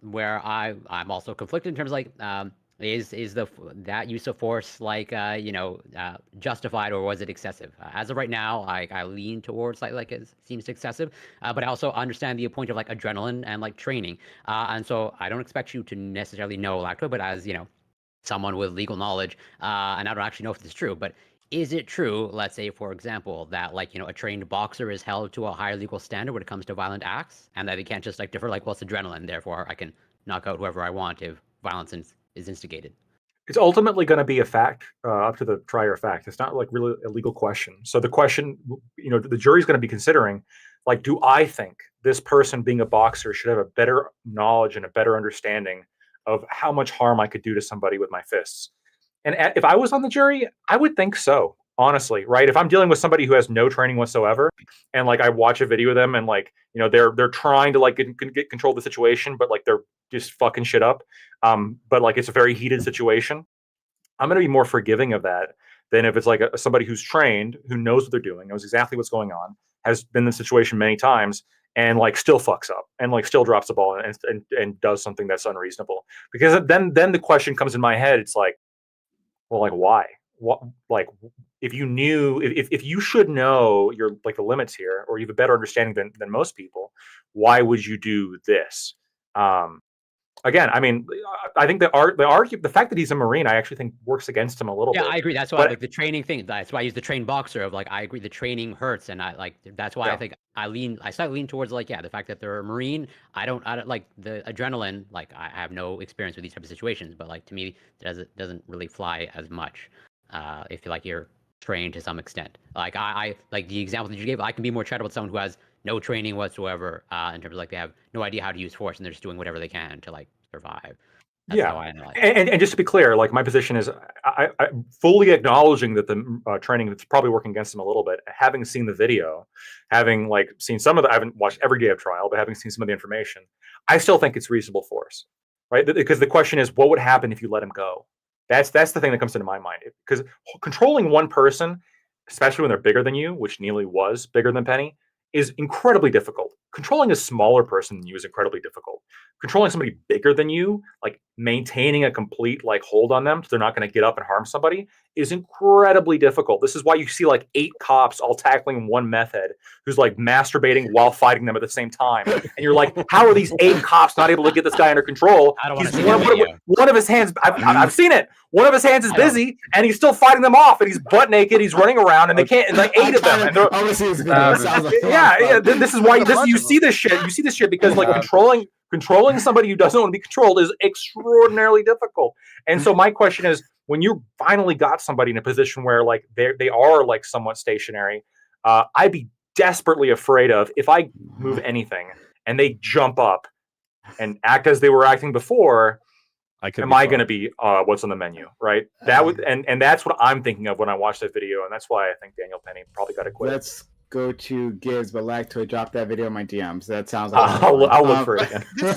where I'm also conflicted in terms of, like, is that use of force, like, justified, or was it excessive? As of right now, I lean towards like it seems excessive, but I also understand the point of, like, adrenaline and, like, training, and so I don't expect you to necessarily know, Lacto, but as someone with legal knowledge, and I don't actually know if this is true, but is it true, let's say, for example, that, like, a trained boxer is held to a higher legal standard when it comes to violent acts, and that they can't just, like, defer, like, well, it's adrenaline, therefore I can knock out whoever I want if violence is instigated? It's ultimately going to be a fact, up to the trier of fact. It's not like really a legal question. So the question, the jury's going to be considering, like, do I think this person being a boxer should have a better knowledge and a better understanding of how much harm I could do to somebody with my fists? And if I was on the jury, I would think so, honestly, right? If I'm dealing with somebody who has no training whatsoever, and, like, I watch a video of them and, like, they're trying to, like, get control of the situation, but, like, they're just fucking shit up. But, like, it's a very heated situation. I'm going to be more forgiving of that than if it's like somebody who's trained, who knows what they're doing, knows exactly what's going on, has been in the situation many times, and, like, still fucks up and, like, still drops the ball and does something that's unreasonable. Because then the question comes in my head. It's like, well, like, why? What, like, if you knew, if you should know your, like, the limits here, or you have a better understanding than most people, why would you do this? Again, I mean, I think the fact that he's a Marine, I actually think works against him a little bit. Yeah, I agree. That's why, like, the training thing. That's why I use the trained boxer of, like, I agree the training hurts, and that's why I think I slightly lean towards, like, the fact that they're a Marine. I don't like the adrenaline. Like, I have no experience with these types of situations, but, like, to me, it doesn't really fly as much if you're trained to some extent. Like, I like the example that you gave. I can be more charitable with someone who has no training whatsoever in terms of, like, they have no idea how to use force and they're just doing whatever they can to, like, survive. That's how I analyze it. And just to be clear, like, my position is I fully acknowledging that the training that's probably working against him a little bit, having seen the video, having, like, seen some of I haven't watched every day of trial, but having seen some of the information, I still think it's reasonable force, right? Because the question is, what would happen if you let him go? That's the thing that comes into my mind. Because controlling one person, especially when they're bigger than you, which Neely was bigger than Penny, is incredibly difficult. controlling a smaller person than you is incredibly difficult. Controlling somebody bigger than you, like maintaining a complete like hold on them so they're not going to get up and harm somebody, is incredibly difficult. This is why you see like 8 cops all tackling one meth head who's like masturbating while fighting them at the same time. And you're like, how are these 8 cops not able to get this guy under control? I don't want He's to see that video. one of his hands, I've seen it. One of his hands is busy and he's still fighting them off, and he's butt naked. He's running around and they can't, and like 8 of them. And this is why you see this shit. You see this shit because like controlling somebody who doesn't want to be controlled is extraordinarily difficult. And so my question is, when you finally got somebody in a position where like they are like somewhat stationary, I'd be desperately afraid of if I move anything and they jump up and act as they were acting before. Am I going to be what's on the menu, right? That would and that's what I'm thinking of when I watch that video, and that's why I think Daniel Penny probably got to quit. Let's go to Gibbs, but Lactoid, drop that video in my DMs. That sounds like I'll look for it again. This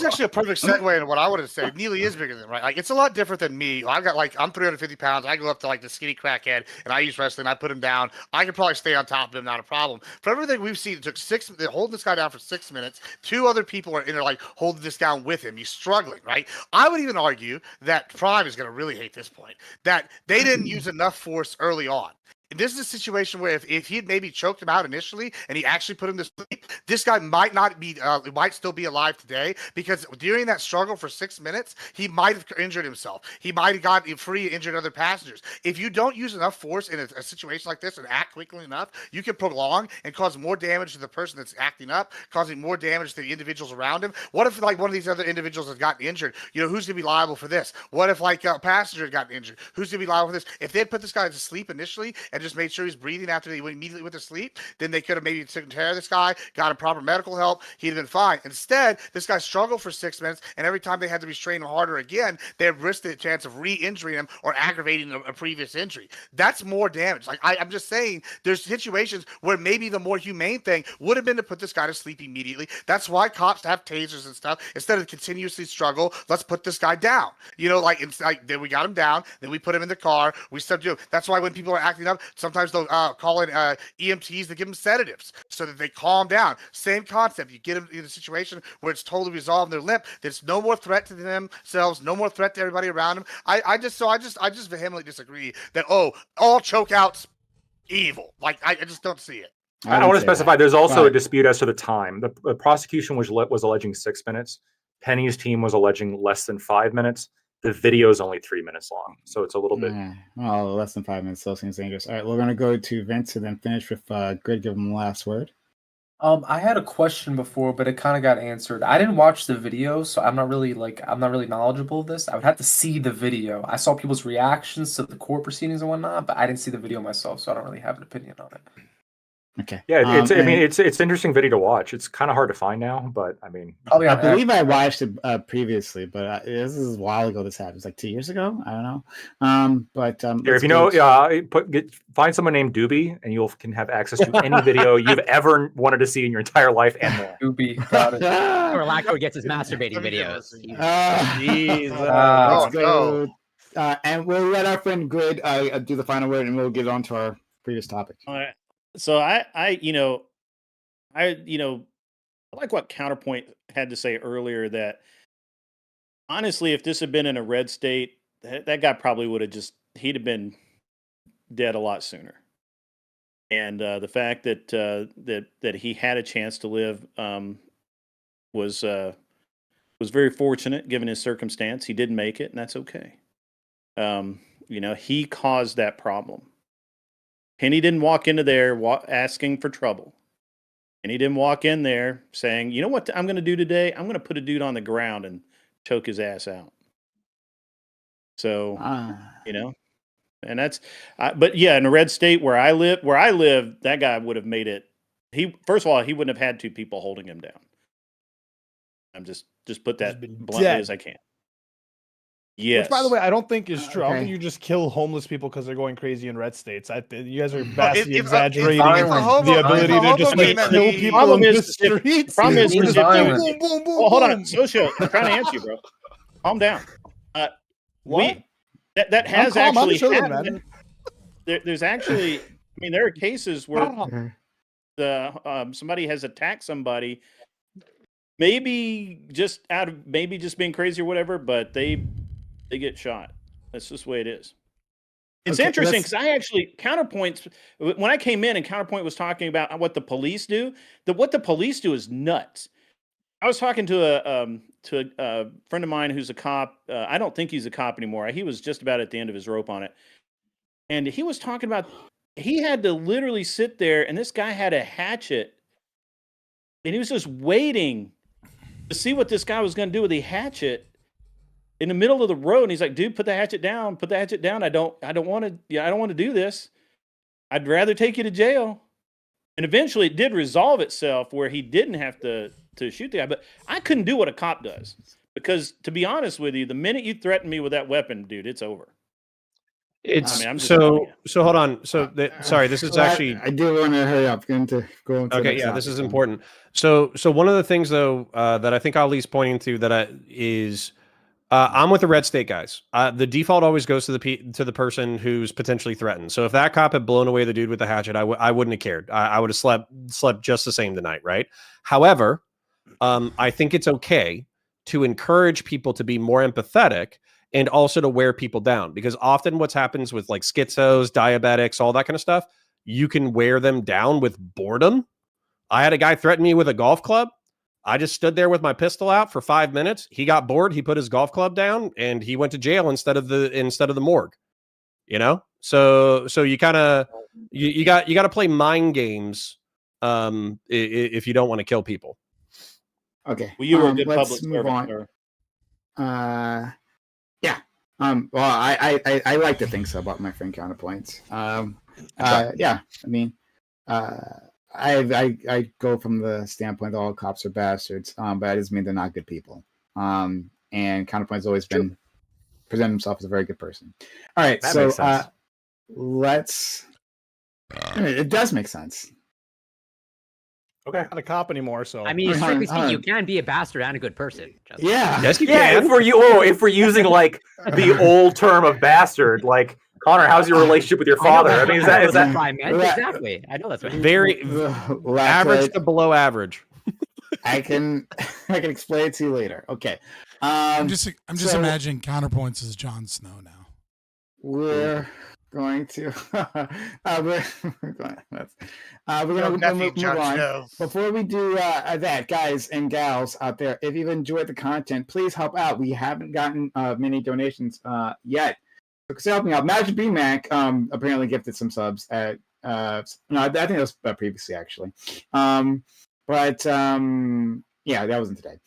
is actually a perfect segue into what I wanted to say. Neely is bigger than, right? Like, it's a lot different than me. I've got like, I'm 350 pounds. I go up to like the skinny crackhead, and I use wrestling. I put him down. I can probably stay on top of him, not a problem. For everything we've seen, it took they're holding this guy down for 6 minutes. 2 other people are in there like holding this down with him. He's struggling, right? I would even argue that Prime is going to really hate this point, that they didn't use enough force early on. This is a situation where if he had maybe choked him out initially and he actually put him to sleep, this guy might not be, might still be alive today, because during that struggle for 6 minutes, he might have injured himself. He might have gotten free and injured other passengers. If you don't use enough force in a situation like this and act quickly enough, you can prolong and cause more damage to the person that's acting up, causing more damage to the individuals around him. What if like one of these other individuals has gotten injured? You know, who's going to be liable for this? What if like a passenger got injured? Who's going to be liable for this? If they had put this guy to sleep initially and just made sure he's breathing after they immediately went to sleep, then they could have maybe taken care of this guy, got him proper medical help, he'd have been fine. Instead, this guy struggled for 6 minutes, and every time they had to restrain him harder again, they risked the chance of re-injuring him or aggravating a previous injury. That's more damage. Like I'm just saying, there's situations where maybe the more humane thing would have been to put this guy to sleep immediately. That's why cops have tasers and stuff. Instead of continuously struggle, let's put this guy down. You know, like it's like then we got him down, then we put him in the car, we stepped to. That's why when people are acting up, sometimes they'll call in EMTs to give them sedatives so that they calm down. Same concept. You get them in a situation where it's totally resolved in their limp. There's no more threat to themselves, no more threat to everybody around them. I just vehemently disagree that all chokeouts evil. Like I just don't see it. I want to specify. There's also a dispute as to the time. The prosecution was alleging 6 minutes. Penny's team was alleging less than 5 minutes. The video is only 3 minutes long, so it's a little bit. Well, less than 5 minutes still seems dangerous. All right, we're gonna go to Vince and then finish with Grid. Give him the last word. I had a question before, but it kind of got answered. I didn't watch the video, so I'm not really knowledgeable of this. I would have to see the video. I saw people's reactions to the court proceedings and whatnot, but I didn't see the video myself, so I don't really have an opinion on it. Okay. Yeah, it's it's an interesting video to watch. It's kind of hard to find now, but I mean, I believe I watched it previously, but this is a while ago. This happened. It's like 2 years ago. I don't know. Here, if you know, find someone named Doobie, and you can have access to any video you've ever wanted to see in your entire life and more. Doobie, got it. Or Lacto gets his masturbating videos. Let's go. And we'll let our friend Grid do the final word, and we'll get on to our previous topic. All right. So I like what Counterpoint had to say earlier, that honestly, if this had been in a red state, that guy probably would have he'd have been dead a lot sooner. And the fact that that he had a chance to live was very fortunate given his circumstance. He didn't make it, and that's okay. He caused that problem. Penny didn't walk into there asking for trouble. And he didn't walk in there saying, you know what I'm going to do today? I'm going to put a dude on the ground and choke his ass out. So, and that's, but yeah, in a red state where I live, that guy would have made it. First of all, he wouldn't have had 2 people holding him down. I'm just put that bluntly as I can. Yes. Which, by the way, I don't think is true. I don't think you just kill homeless people because they're going crazy in red states. You guys are vastly exaggerating the ability to just kill people in the streets. Problem is, hold on, Socio, I'm trying to answer you, bro. Calm down. That has actually happened. There's actually, there are cases where somebody has attacked somebody, maybe just being crazy or whatever, but they get shot. That's just the way it is. It's Okay, interesting let's- because I actually Counterpoints when I came in and Counterpoint was talking about what the police do. What the police do is nuts. I was talking to a friend of mine who's a cop. I don't think he's a cop anymore. He was just about at the end of his rope on it, and he was talking about he had to literally sit there, and this guy had a hatchet, and he was just waiting to see what this guy was going to do with the hatchet in the middle of the road. And he's like, "Dude, put the hatchet down. Put the hatchet down. I don't want to. Yeah, I don't want to do this. I'd rather take you to jail." And eventually, it did resolve itself where he didn't have to shoot the guy. But I couldn't do what a cop does because, to be honest with you, the minute you threaten me with that weapon, dude, it's over. It's I'm just telling you. so hold on. So sorry, this is Well, actually I do want to hurry up. Going to go into the okay. next Yeah, this topic. is important. So one of the things though that I think Ali's pointing to that is I'm with the red state guys. The default always goes to the person who's potentially threatened. So if that cop had blown away the dude with the hatchet, I wouldn't have cared. I would have slept just the same tonight, right? However, I think it's okay to encourage people to be more empathetic and also to wear people down, because often what happens with like schizos, diabetics, all that kind of stuff, you can wear them down with boredom. I had a guy threaten me with a golf club. I just stood there with my pistol out for 5 minutes. He got bored. He put his golf club down and he went to jail instead of the morgue. You know, so you kind of you got to play mind games if you don't want to kill people. Okay. Well, you were a good let's public move servant, on. sir. Yeah. Well, I like to think so about my friend Counterpoints. Yeah. I mean, I go from the standpoint that all cops are bastards, but that doesn't mean they're not good people. And Counterpoint's always been presented himself as a very good person. All right, That so makes sense. let's. It does make sense. Okay, not a cop anymore, so I mean, strictly speaking, you can be a bastard and a good person. Justin. Yes, you Yeah, can. if we're using like the old term of bastard, like Connor, how's your relationship with your father? I mean, is that what I meant? Exactly? I know that's what Very average to below average. I can explain it to you later. Okay. I'm just so imagining Counterpoints as Jon Snow now. We're going to we're going to move on. Before we do that, guys and gals out there, if you've enjoyed the content, please help out. We haven't gotten many donations yet. So help me out. Magic BMac apparently gifted some subs at no, I think that was previously actually. But yeah, that wasn't today.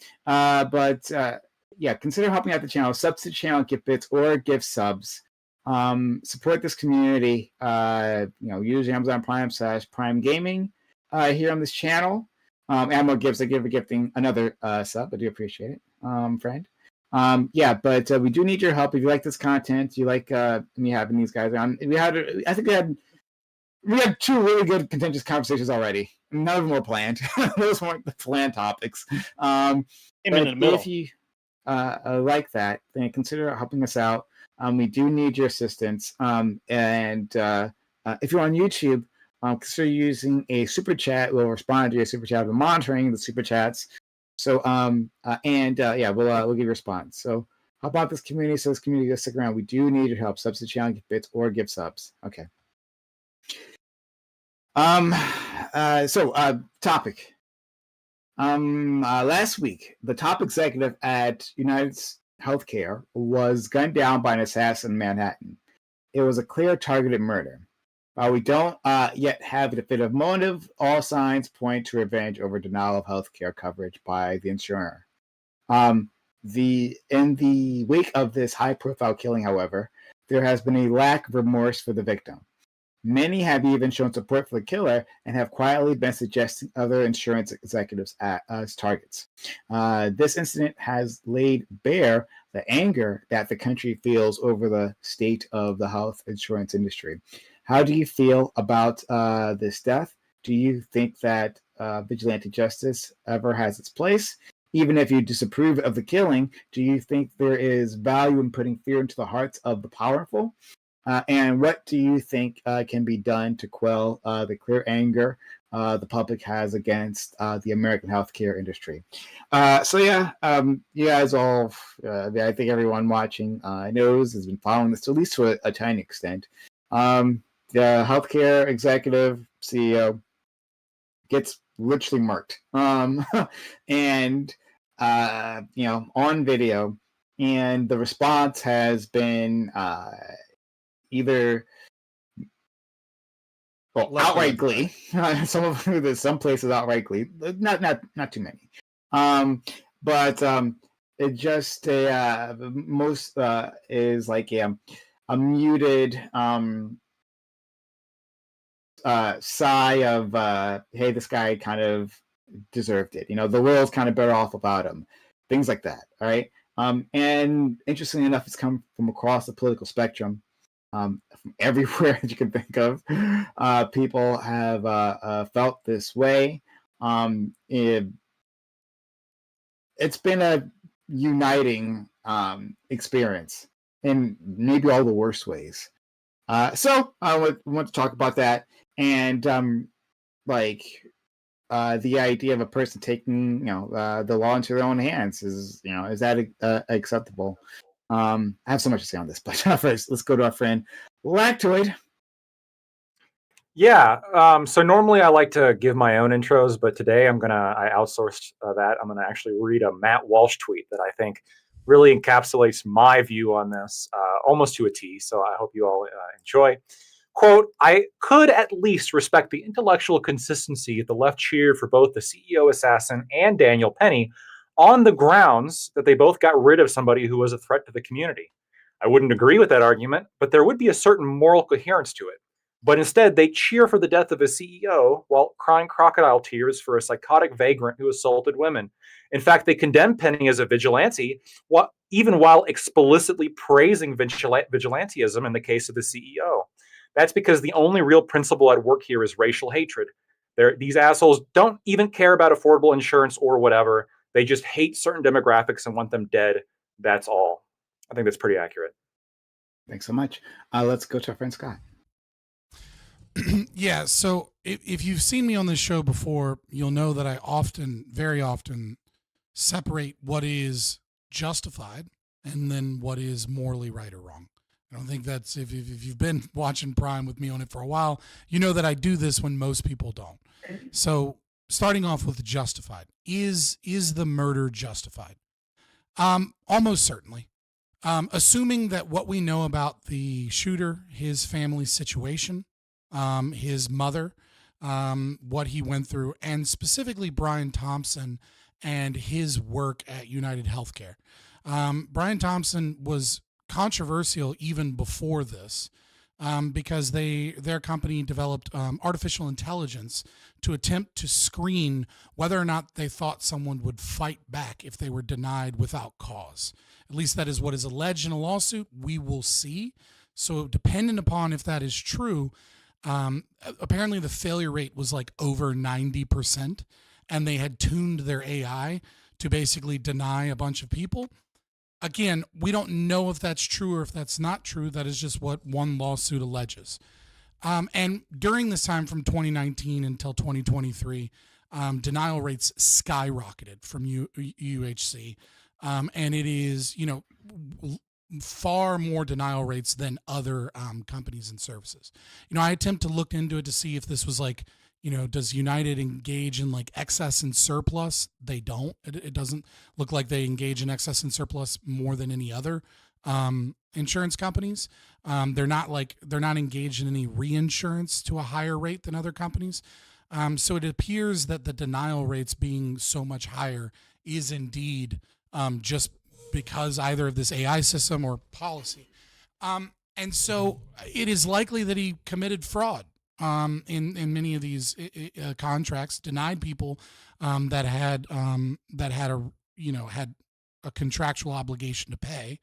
Yeah, consider helping out the channel. Sub to the channel, gift bits or gift subs. Support this community. Use Amazon Prime / Prime Gaming here on this channel. Ammo gives a gifting another sub. I do appreciate it, friend. Yeah, but we do need your help. If you like this content, you like me having these guys on. We had 2 really good contentious conversations already. None of them were planned. Those weren't the planned topics. But if you like that, then consider helping us out. We do need your assistance. And if you're on YouTube, consider using a super chat. We'll respond to your super chat. We're monitoring the super chats. So yeah, we'll give you a response. So help out this community so this community will stick around. We do need your help. Subs to the channel, give bits or give subs. Okay. Topic. Last week, the top executive at UnitedHealthcare was gunned down by an assassin in Manhattan. It was a clear targeted murder. While we don't yet have a definitive motive, all signs point to revenge over denial of healthcare coverage by the insurer. In the wake of this high-profile killing, however, there has been a lack of remorse for the victim. Many have even shown support for the killer and have quietly been suggesting other insurance executives as targets. This incident has laid bare the anger that the country feels over the state of the health insurance industry. How do you feel about this death? Do you think that vigilante justice ever has its place? Even if you disapprove of the killing, do you think there is value in putting fear into the hearts of the powerful? And what do you think can be done to quell the clear anger the public has against the American healthcare industry. You guys all, I think everyone watching knows, has been following this, at least to a tiny extent. The healthcare executive CEO gets literally murked, and on video, and the response has been either outright glee. Some places outright glee, not too many. But it just most is like a muted sigh of hey, this guy kind of deserved it. The world's kind of better off without him. Things like that. All right. And interestingly enough, it's come from across the political spectrum. From everywhere that you can think of, people have felt this way. It's been a uniting experience in maybe all the worst ways. So I want to talk about that, and the idea of a person taking the law into their own hands is that acceptable? I have so much to say on this, but first let's go to our friend Lactoid. Yeah. So normally I like to give my own intros, but today I outsourced that. I'm gonna actually read a Matt Walsh tweet that I think really encapsulates my view on this almost to a T. So I hope you all enjoy. Quote, I could at least respect the intellectual consistency the left cheered for both the CEO assassin and Daniel Penny on the grounds that they both got rid of somebody who was a threat to the community. I wouldn't agree with that argument, but there would be a certain moral coherence to it. But instead, they cheer for the death of a CEO while crying crocodile tears for a psychotic vagrant who assaulted women. In fact, they condemn Penny as a vigilante, even while explicitly praising vigilantism in the case of the CEO. That's because the only real principle at work here is racial hatred. These assholes don't even care about affordable insurance or whatever. They just hate certain demographics and want them dead. That's all. I think that's pretty accurate. Thanks so much. Let's go to our friend Scott. Yeah, so if you've seen me on this show before, you'll know that I very often, separate what is justified and then what is morally right or wrong. I don't think that's, if you've been watching Prime with me on it for a while, you know that I do this when most people don't. So starting off with justified. Is the murder justified? Almost certainly. Assuming that what we know about the shooter, his family situation, his mother, what he went through, and specifically Brian Thompson and his work at UnitedHealthcare. Brian Thompson was controversial even before this, because their company developed artificial intelligence to attempt to screen whether or not they thought someone would fight back if they were denied without cause. At least that is what is alleged in a lawsuit. We will see. So dependent upon if that is true, apparently the failure rate was like over 90%, and they had tuned their AI to basically deny a bunch of people. Again, we don't know if that's true or if that's not true. That is just what one lawsuit alleges. And during this time from 2019 until 2023, denial rates skyrocketed from UHC. And it is, far more denial rates than other companies and services. I attempt to look into it to see if this was like, does United engage in like excess and surplus? They don't. It doesn't look like they engage in excess and surplus more than any other insurance companies. They're not engaged in any reinsurance to a higher rate than other companies. So it appears that the denial rates being so much higher is indeed just because either of this AI system or policy. And so it is likely that he committed fraud in many of these contracts, denied people that had a contractual obligation to pay,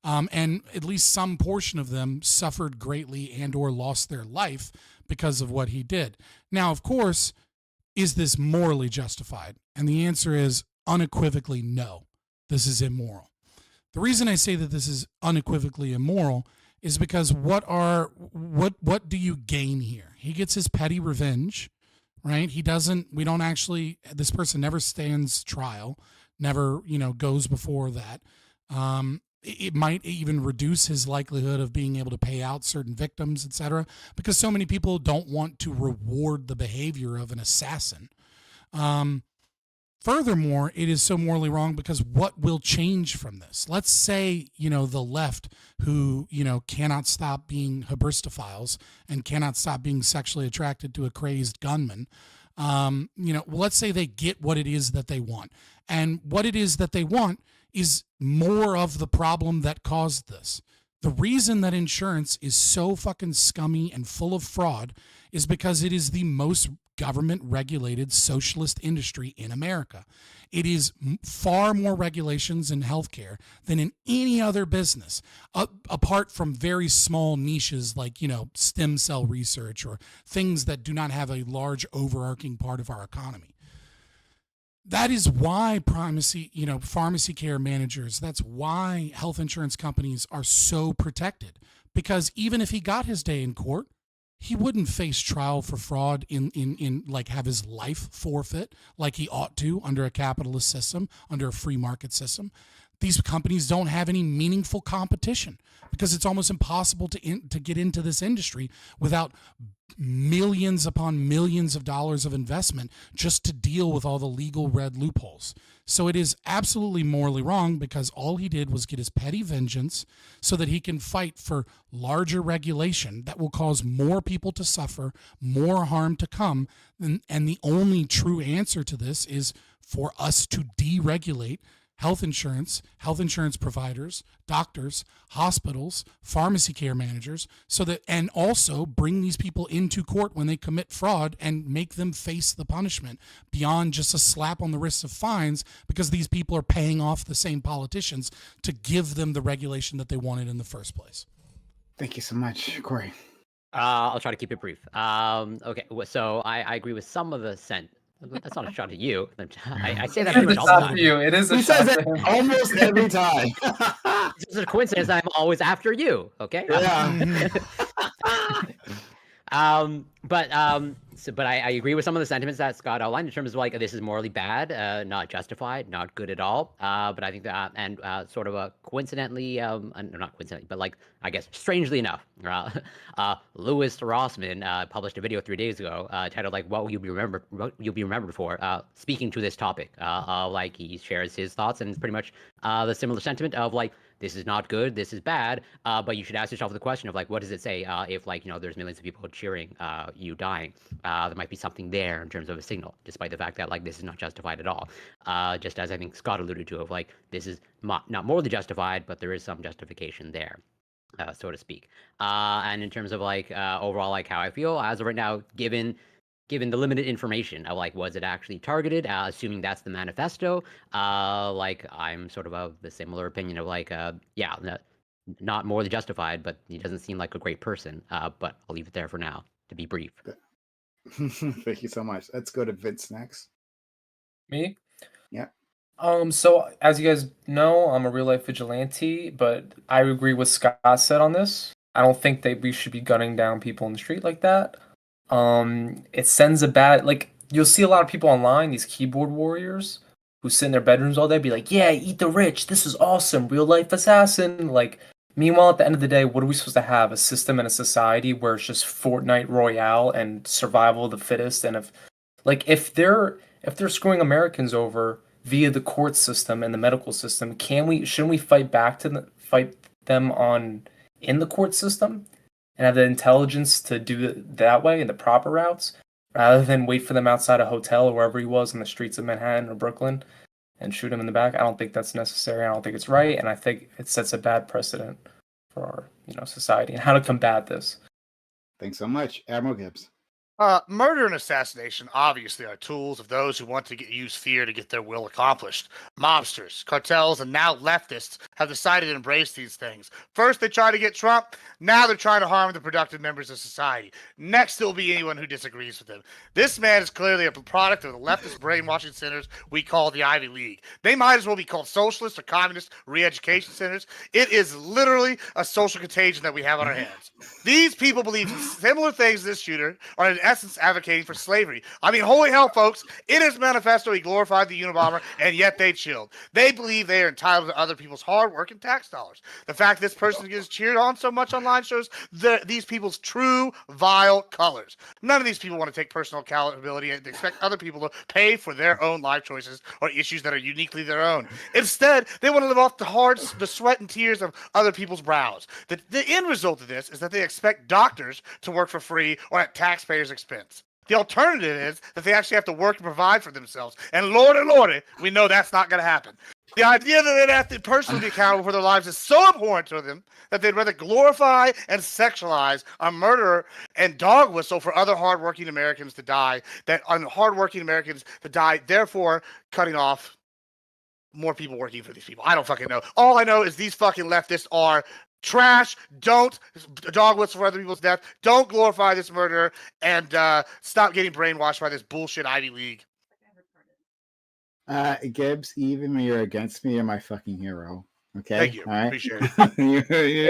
and at least some portion of them suffered greatly and or lost their life because of what he did. Now, of course, is this morally justified? And the answer is unequivocally no. This is immoral. The reason I say that this is unequivocally immoral is because what do you gain here? He gets his petty revenge, right? He doesn't. We don't actually. This person never stands trial, never goes before that. It might even reduce his likelihood of being able to pay out certain victims, etc., because so many people don't want to reward the behavior of an assassin. Furthermore, it is so morally wrong because what will change from this? Let's say, the left who, cannot stop being hybristophiles and cannot stop being sexually attracted to a crazed gunman. Let's say they get what it is that they want. And what it is that they want is more of the problem that caused this. The reason that insurance is so fucking scummy and full of fraud is because it is the most government regulated socialist industry in America. It is far more regulations in healthcare than in any other business, apart from very small niches like, stem cell research or things that do not have a large overarching part of our economy. That is why pharmacy care managers, that's why health insurance companies are so protected. Because even if he got his day in court, he wouldn't face trial for fraud in like have his life forfeit like he ought to under a capitalist system, under a free market system. These companies don't have any meaningful competition because it's almost impossible to get into this industry without millions upon millions of dollars of investment just to deal with all the legal red loopholes. So it is absolutely morally wrong because all he did was get his petty vengeance so that he can fight for larger regulation that will cause more people to suffer, more harm to come. And the only true answer to this is for us to deregulate health insurance providers, doctors, hospitals, pharmacy care managers, and also bring these people into court when they commit fraud and make them face the punishment beyond just a slap on the wrists of fines because these people are paying off the same politicians to give them the regulation that they wanted in the first place. Thank you so much, Corey. I'll try to keep it brief. Okay, so I agree with some of the That's not a shot at you. I say that pretty much all the time. It is a he shot says at it him. almost every time. It's just a coincidence that I'm always after you. Okay. Yeah. But I agree with some of the sentiments that Scott outlined in terms of like this is morally bad, not justified, not good at all. But I think that and sort of coincidentally, not coincidentally, but like I guess strangely enough, Louis Rossman published a video 3 days ago titled like "What You'll Be Remembered For," speaking to this topic. Like he shares his thoughts and it's pretty much the similar sentiment of like. This is not good, this is bad, but you should ask yourself the question of like, what does it say if like, there's millions of people cheering you dying? There might be something there in terms of a signal, despite the fact that like this is not justified at all. Just as I think Scott alluded to of like, this is not morally justified, but there is some justification there, so to speak. And in terms of like overall like how I feel, as of right now, given the limited information of like, was it actually targeted? Assuming that's the manifesto, like I'm sort of of the similar opinion of like, not morally justified, but he doesn't seem like a great person. But I'll leave it there for now to be brief. Thank you so much. Let's go to Vince next. Me? Yeah. So as you guys know, I'm a real life vigilante, but I agree with Scott said on this. I don't think that we should be gunning down people in the street like that. It sends a bad, like, you'll see a lot of people online, these keyboard warriors, who sit in their bedrooms all day, be like, yeah, eat the rich, this is awesome, real life assassin, like, meanwhile, at the end of the day, what are we supposed to have? A system and a society where it's just Fortnite Royale and survival of the fittest, and if they're screwing Americans over via the court system and the medical system, shouldn't we fight them in the court system? And have the intelligence to do it that way in the proper routes, rather than wait for them outside a hotel or wherever he was in the streets of Manhattan or Brooklyn and shoot him in the back. I don't think that's necessary. I don't think it's right, and I think it sets a bad precedent for our society and how to combat this. Thanks so much, Admiral Gibbs. Murder and assassination obviously are tools of those who want to use fear to get their will accomplished. Mobsters, cartels, and now leftists have decided to embrace these things. First, they tried to get Trump. Now they're trying to harm the productive members of society. Next, it will be anyone who disagrees with him. This man is clearly a product of the leftist brainwashing centers we call the Ivy League. They might as well be called socialist or communist re-education centers. It is literally a social contagion that we have on our hands. These people believe similar things to this shooter are an essence advocating for slavery. I mean, holy hell, folks! In his manifesto, he glorified the Unabomber, and yet they chilled. They believe they are entitled to other people's hard work and tax dollars. The fact this person gets cheered on so much online shows these people's true vile colors. None of these people want to take personal accountability and expect other people to pay for their own life choices or issues that are uniquely their own. Instead, they want to live off the sweat and tears of other people's brows. The end result of this is that they expect doctors to work for free or at taxpayers' expense. The alternative is that they actually have to work and provide for themselves. And lordy, we know that's not going to happen. The idea that they'd have to personally be accountable for their lives is so abhorrent to them that they'd rather glorify and sexualize a murderer and dog whistle for other hardworking Americans to die, therefore cutting off more people working for these people. I don't fucking know. All I know is these fucking leftists are trash. Don't dog whistle for other people's death. Don't glorify this murderer, and stop getting brainwashed by this bullshit Ivy League. Gibbs, even when you're against me, you're my fucking hero. Okay. Thank you. All right? Appreciate it. You're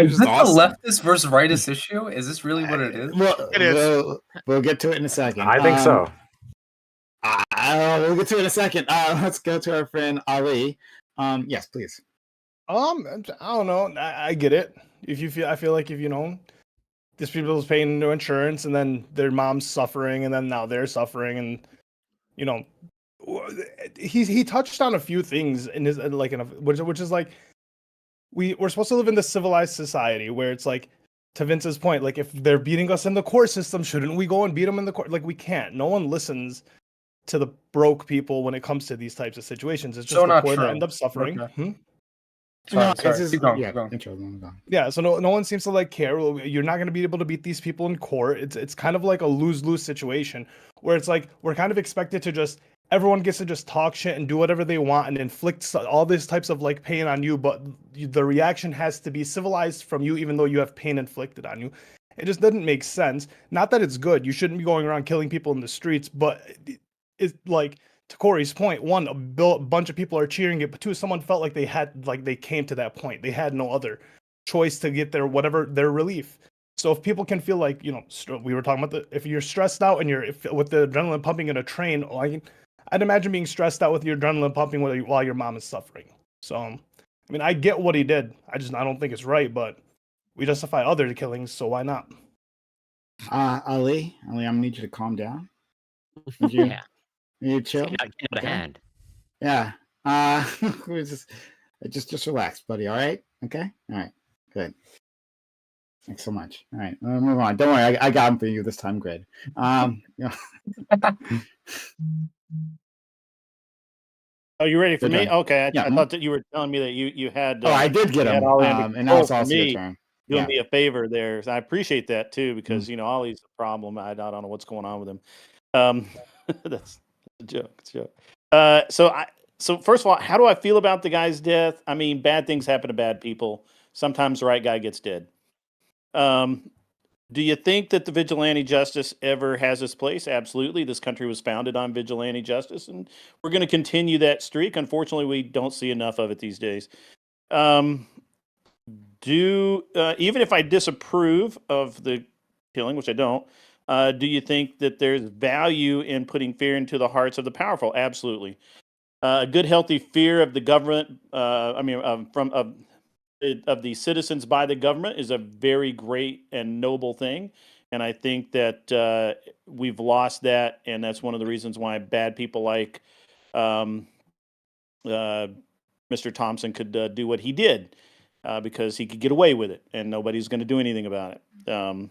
Is just this awesome. a leftist versus rightist issue? Is this really what it is? Well, It is. We'll get to it in a second. I think so. We'll get to it in a second. Let's go to our friend Ali. Yes, please. I don't know. I get it. I feel like if these people is paying their insurance and then their mom's suffering and then now they're suffering and he touched on a few things in his which is like we're supposed to live in this civilized society where it's like, to Vince's point, like if they're beating us in the court system, shouldn't we go and beat them in the court? Like we can't. No one listens to the broke people when it comes to these types of situations. It's just So the not poor that true. end up suffering. Okay. No, Sorry, it's just, keep going, yeah, keep going. intro, move on. Yeah, so no one seems to care. Well, you're not going to be able to beat these people in court. It's kind of like a lose-lose situation where it's like we're kind of expected to just everyone gets to just talk shit and do whatever they want and inflict all these types of pain on you, but the reaction has to be civilized from you even though you have pain inflicted on you. It just doesn't make sense. Not that it's good. You shouldn't be going around killing people in the streets, but it's like, to Corey's point, one, a bunch of people are cheering it, but two, someone felt like they came to that point. They had no other choice to get their relief. So if people can feel like, we were talking about if you're stressed out and with the adrenaline pumping in a train, I'd imagine being stressed out with your adrenaline pumping while your mom is suffering. So, I mean, I get what he did. I don't think it's right, but we justify other killings, so why not? Ali, I'm gonna need you to calm down. Would you? Yeah. You chill. The hand. Yeah. Just relax, buddy. All right. Okay. All right. Good. Thanks so much. All right. Move on. Don't worry. I got him for you this time, Grid. Oh, you ready for me? Okay. I thought that you were telling me that you had. I did get him. And now it's also your turn. Doing me a favor there. So I appreciate that too, because Ollie's a problem. I don't know what's going on with him. That's a joke. It's a joke. So first of all, how do I feel about the guy's death? I mean, bad things happen to bad people. Sometimes the right guy gets dead. Do you think that the vigilante justice ever has its place? Absolutely. This country was founded on vigilante justice, and we're going to continue that streak. Unfortunately, we don't see enough of it these days. Even if I disapprove of the killing, which I don't, do you think that there's value in putting fear into the hearts of the powerful? Absolutely. A good, healthy fear of the government, of the citizens by the government is a very great and noble thing. And I think that we've lost that. And that's one of the reasons why bad people like Mr. Thompson could do what he did, because he could get away with it and nobody's going to do anything about it.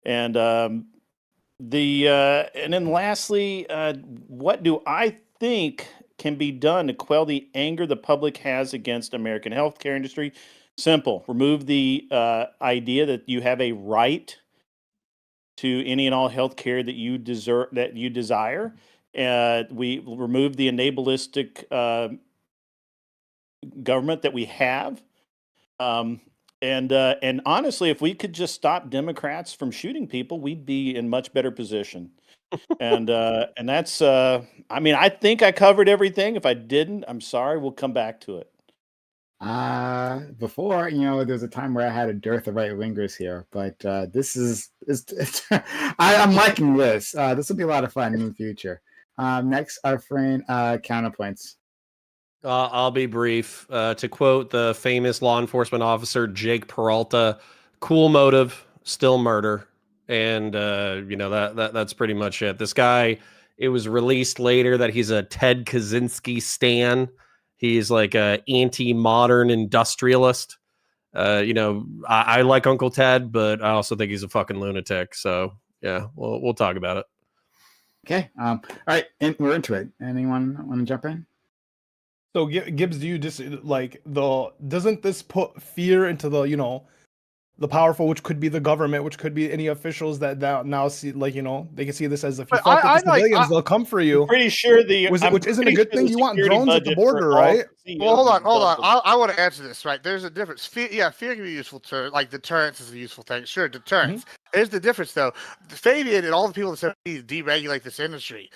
And then lastly, what do I think can be done to quell the anger the public has against American healthcare industry? Simple. Remove the idea that you have a right to any and all healthcare that you desire. We remove the enablistic government that we have. And honestly, if we could just stop Democrats from shooting people, we'd be in much better position. And that's, I think I covered everything. If I didn't, I'm sorry. We'll come back to it. Before, there was a time where I had a dearth of right wingers here, but this is I'm liking this. This will be a lot of fun in the future. Next, our friend counterpoints. I'll be brief. To quote the famous law enforcement officer Jake Peralta, "Cool motive, still murder," and that's pretty much it. This guy, it was released later that he's a Ted Kaczynski stan. He's like a anti-modern industrialist. I like Uncle Ted, but I also think he's a fucking lunatic. So yeah, we'll talk about it. Okay. All right, and we're into it. Anyone want to jump in? So Gibbs, do you just doesn't this put fear into the powerful, which could be the government, which could be any officials that now see, they can see this as if you fuck with the civilians, they'll come for you. Pretty sure which isn't a good thing. You want drones at the border, right? Well, hold on. I want to answer this, right? There's a difference. Fear can be useful to, like, deterrence is a useful thing. Sure, deterrence. Here's the difference, though. Fabian and all the people that said we need to deregulate this industry,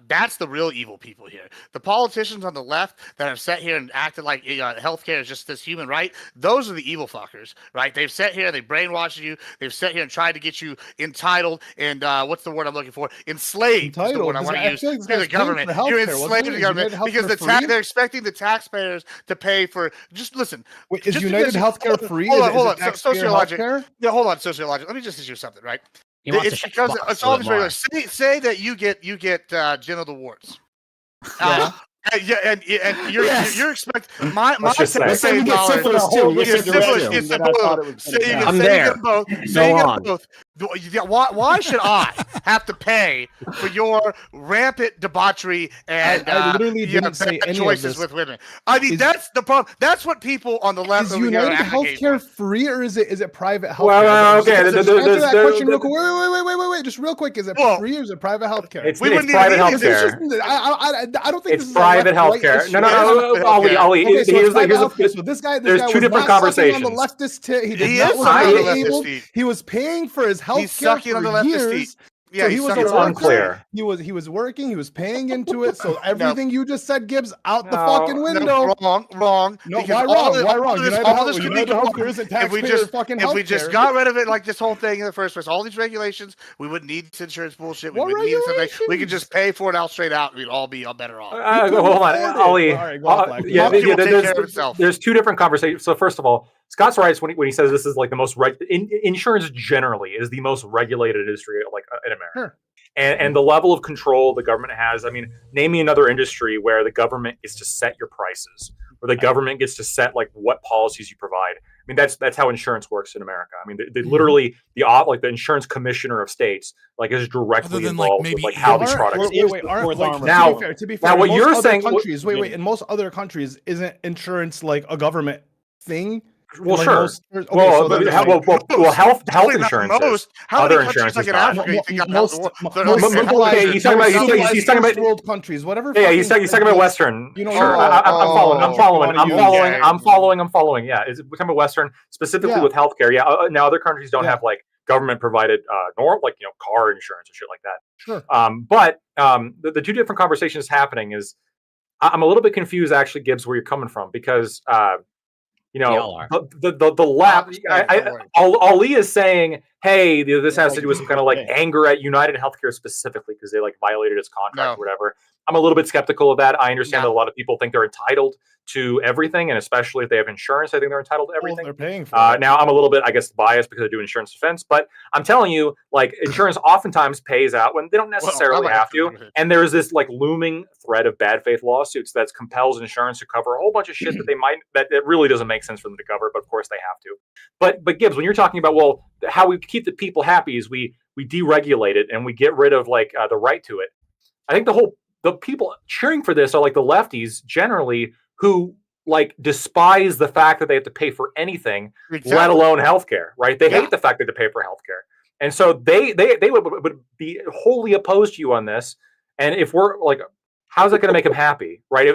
that's the real evil people here. The politicians on the left that have sat here and acted like healthcare is just this human right, those are the evil fuckers, right? They've sat here, they brainwashed you, they've sat here and tried to get you entitled and, what's the word I'm looking for? Enslaved is the word I want to use to the government. You're enslaved to the government because they're expecting the taxpayers to pay for, just listen. Wait, is UnitedHealthcare free? Hold on. Sociological. Yeah, hold on, sociological. Let me just issue something, right? It's because it's all regular. Say that you get genital warts. And you're expecting my taxpaying dollars. Syphilis, I'm there. Go on. Why should I have to pay for your rampant debauchery and I literally didn't say any choices of this. with women? I mean, that's the problem. That's what people on the left is UnitedHealthcare free or is it private healthcare? Well, okay. Answer that question real quick. Wait. Just real quick. Is it free or is it private healthcare? It's private healthcare. I don't think it's private healthcare. No. Ali. So this guy. There's two different conversations. On the leftist tit. He was paying for his healthcare for years. Yeah, so he was unclear. He was working. He was paying into it. So everything you just said, Gibbs, out the fucking window. Wrong. No, why wrong? UnitedHealthcare isn't taxpayer fucking healthcare. If we just got rid of it, like this whole thing in the first place, all these regulations, we wouldn't need this insurance bullshit. We wouldn't need something. We could just pay for it out straight out. We'd all be better off. Hold on, Ali. There's two different conversations. So first of all, Scott's right when he says this is like the most insurance generally is the most regulated industry like in America. Sure. And the level of control the government has. I mean, name me another industry where the government gets to set your prices, where the government gets to set like what policies you provide. I mean, that's how insurance works in America. I mean, they literally the insurance commissioner of states like is directly involved with like how these products. Now, to be fair, what you're saying, in most other countries, isn't insurance like a government thing? Well, sure. Health insurance. Other insurance is not. He's talking about world countries, whatever. Yeah, he's talking about Western. Sure, I'm following. Yeah, we're talking about Western specifically with healthcare. Yeah, now other countries don't have like government provided car insurance and shit like that. Sure. But the two different conversations happening is I'm a little bit confused actually, Gibbs, where you're coming from because. The left. Ali is saying, "Hey, this has to do with some kind of like anger at UnitedHealthcare specifically because they like violated its contract or whatever." I'm a little bit skeptical of that. I understand that a lot of people think they're entitled to everything, and especially if they have insurance, I think they're entitled to everything. They're paying for it. Now, I'm a little bit, I guess, biased because I do insurance defense, but I'm telling you, like, insurance oftentimes pays out when they don't necessarily have to. And there's this like looming threat of bad faith lawsuits that compels insurance to cover a whole bunch of shit that it really doesn't make sense for them to cover, but of course they have to. But Gibbs, when you're talking about, well, how we keep the people happy is we deregulate it and we get rid of like the right to it. I think the people cheering for this are like the lefties generally who like despise the fact that they have to pay for anything, let alone healthcare, right? They hate the fact that they pay for healthcare. And so they would be wholly opposed to you on this. And if we're like how's that going to make them happy, right?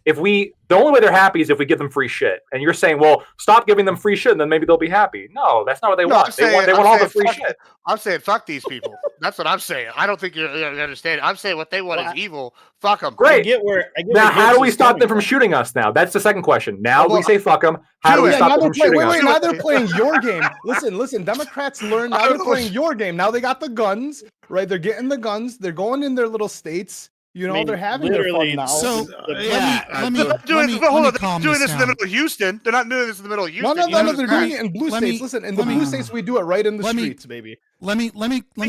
If we, the only way they're happy is if we give them free shit. And you're saying, well, stop giving them free shit and then maybe they'll be happy. No, that's not what they want. They want all the free shit. I'm saying fuck these people. That's what I'm saying. I don't think you understand. I'm saying what they want is evil. Fuck them. Great. I get now, where how do we Gibbs is stop them coming from shooting us now? That's the second question. Now Well, we say fuck them. How do we stop them from shooting us? Now they're playing your game. Listen. Democrats learn. Now they're playing your game. Now they got the guns, right? They're getting the guns. They're going in their little states. You know, they're having their fun now. So let me doing this in the middle down. of Houston. They're not doing this in the middle of Houston. No, they're doing it in blue Let me- states. Listen, in let the me- blue states, we do it right in the let me- streets, baby. Let me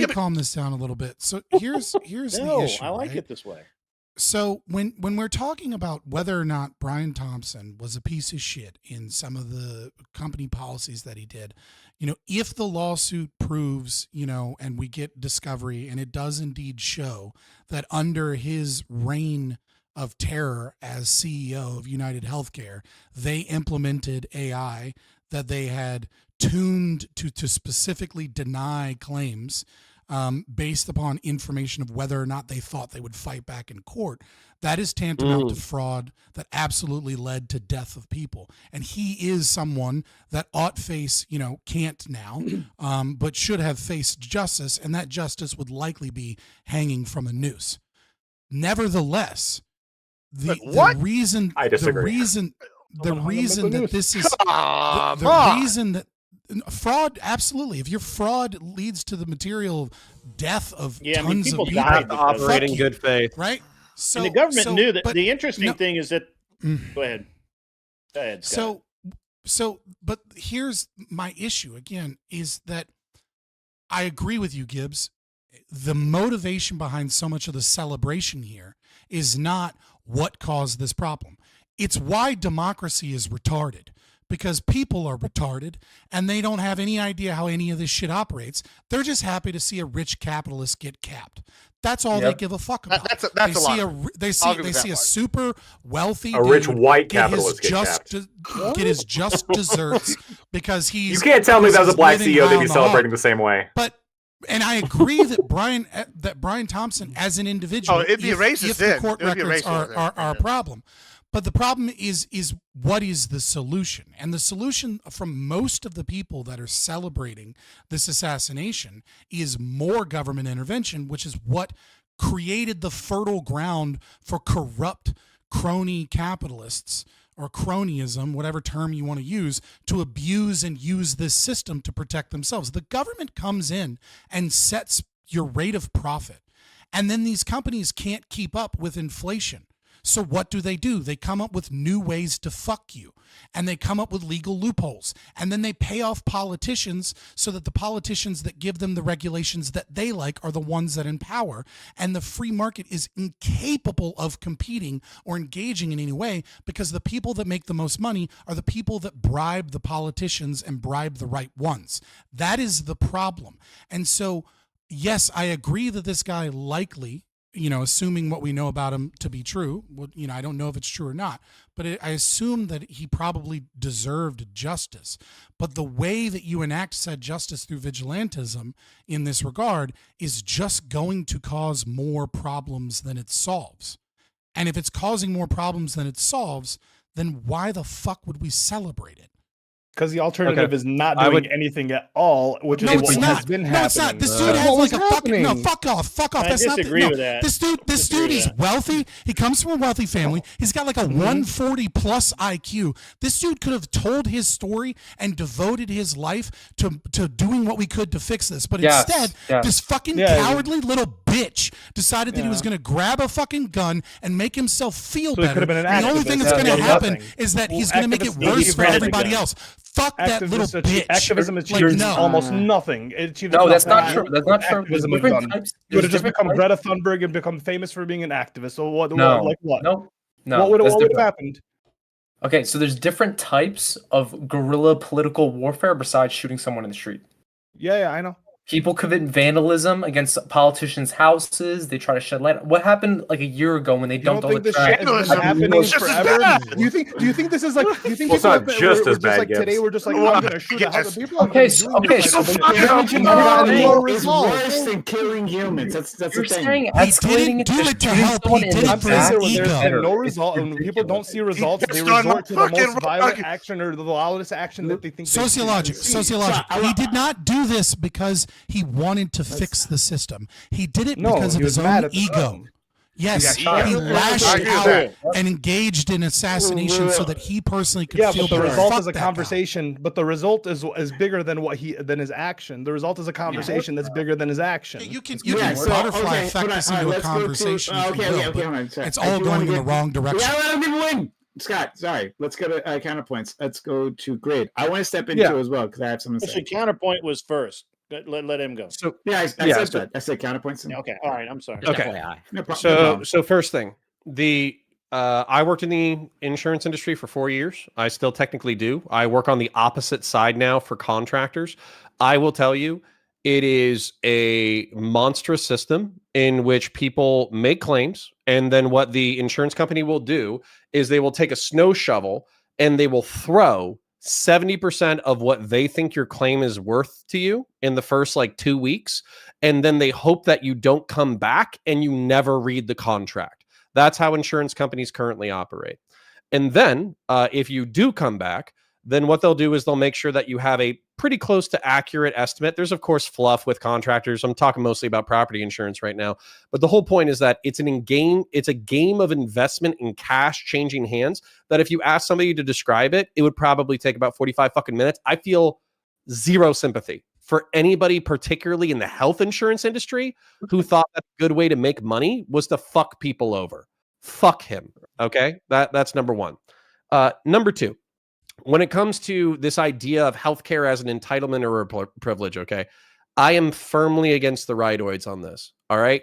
calm this down a little bit. So here's the issue. I like right? it this way. So when we're talking about whether or not Brian Thompson was a piece of shit in some of the company policies that he did, you know, if the lawsuit proves, you know, and we get discovery and it does indeed show that under his reign of terror as CEO of UnitedHealthcare, they implemented AI that they had tuned to specifically deny claims based upon information of whether or not they thought they would fight back in court. That is tantamount to fraud that absolutely led to death of people. And he is someone that ought face, you know, can't now, but should have faced justice, and that justice would likely be hanging from a noose. Nevertheless, the reason I disagree. the reason that this is the reason that fraud, absolutely. If your fraud leads to the material death of tons people of people, died because of it. Operate in good faith, right? So And the government so- knew that. but The interesting no- thing is that. Go ahead. Go ahead. Scott. But here's my issue again: is that I agree with you, Gibbs. The motivation behind so much of the celebration here is not what caused this problem. It's why democracy is retarded. Because people are retarded and they don't have any idea how any of this shit operates. They're just happy to see a rich capitalist get capped. That's all they give a fuck about. That's they a see lot. they see a super wealthy A rich dude white get capitalist his get just capped. get his just desserts because he's. You can't tell me if that was a he's black living CEO, high they'd on be the celebrating hog. the same way. But and I agree that Brian Thompson as an individual, it'd be racist if then. the court It would be records racist are a problem. But the problem is what is the solution? And the solution from most of the people that are celebrating this assassination is more government intervention, which is what created the fertile ground for corrupt crony capitalists or cronyism, whatever term you want to use, to abuse and use this system to protect themselves. The government comes in and sets your rate of profit. And then these companies can't keep up with inflation. So what do? They come up with new ways to fuck you, and they come up with legal loopholes, and then they pay off politicians so that the politicians that give them the regulations that they like are the ones that empower, and the free market is incapable of competing or engaging in any way because the people that make the most money are the people that bribe the politicians and bribe the right ones. That is the problem. And so, yes, I agree that this guy likely, you know, assuming what we know about him to be true, well, you know, I don't know if it's true or not, but I assume that he probably deserved justice. But the way that you enact said justice through vigilantism in this regard is just going to cause more problems than it solves. And if it's causing more problems than it solves, then why the fuck would we celebrate it? Because the alternative is not doing anything at all, which is what has been happening. No, it's not. This dude has like a fucking fuck off. I That's not disagree no. with that. This dude is wealthy. He comes from a wealthy family. He's got like a 140 plus IQ. This dude could have told his story and devoted his life to doing what we could to fix this. But instead, this fucking cowardly little bitch decided that he was going to grab a fucking gun and make himself feel better. The only thing that's going to happen is that he's going to make it worse for everybody else. Fuck that little bitch. Activism achieves almost nothing. It achieves No, that's nothing. not true. That's not true. Activism There's has different done. types- You would have there's just become different Greta Thunberg and become famous for being an activist. So what? No, Like what? No. What would that's have different. happened? Okay, so there's different types of guerrilla political warfare besides shooting someone in the street. Yeah, I know. People commit vandalism against politicians' houses. They try to shed light. What happened like a year ago when they dumped all the trash? Has been happening forever? Do you think this is like? Do you think Well, it's not just as just bad, like Gibbs. today? We're just like, I'm gonna shoot a house. People are Okay, doing okay, this, so like, It's worse than killing humans. That's the You're thing. saying escalating it to shooting someone in the I'm saying back? there's been no result, and when people don't see results, they resort to the most violent action or the loudest action that they think. Sociologic. He did not do this because he wanted to fix the system. He did it No, because of he was his mad own at the ego. system. Yes, he Yeah, lashed I agree with out that. and engaged in assassination so that he personally could Yeah, feel but the better. result Fuck is a that conversation. But the result is bigger than than his action. The result is a conversation that's bigger than his action. You can butterfly effect this into a conversation. if you will, but hold on. Sorry. It's I all do going wanna in the get- wrong direction. Yeah, let him give a win. Scott, sorry. Let's go to counterpoints. Let's go to grid. I want to step into as well because I have something to say. Actually, counterpoint was first. Let him go. So Yeah, I said that. I said counterpoints. Okay, all right. I'm sorry. Okay. No problem. So first thing, I worked in the insurance industry for 4 years. I still technically do. I work on the opposite side now for contractors. I will tell you, it is a monstrous system in which people make claims, and then what the insurance company will do is they will take a snow shovel and they will throw 70% of what they think your claim is worth to you in the first like 2 weeks. And then they hope that you don't come back and you never read the contract. That's how insurance companies currently operate. And then if you do come back, then what they'll do is they'll make sure that you have a pretty close to accurate estimate. There's, of course, fluff with contractors. I'm talking mostly about property insurance right now. But the whole point is that it's a game of investment in cash changing hands that if you ask somebody to describe it, it would probably take about 45 fucking minutes. I feel zero sympathy for anybody, particularly in the health insurance industry, who thought that a good way to make money was to fuck people over. Fuck him. Okay? That's number one. Number two. When it comes to this idea of healthcare as an entitlement or a privilege, okay, I am firmly against the rightoids on this. All right.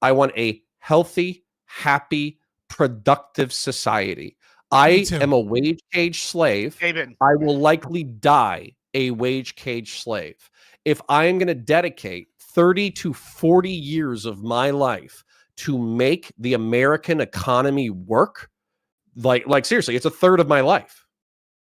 I want a healthy, happy, productive society. I am a wage cage slave. Amen. I will likely die a wage cage slave. If I am going to dedicate 30 to 40 years of my life to make the American economy work, like seriously, it's a third of my life.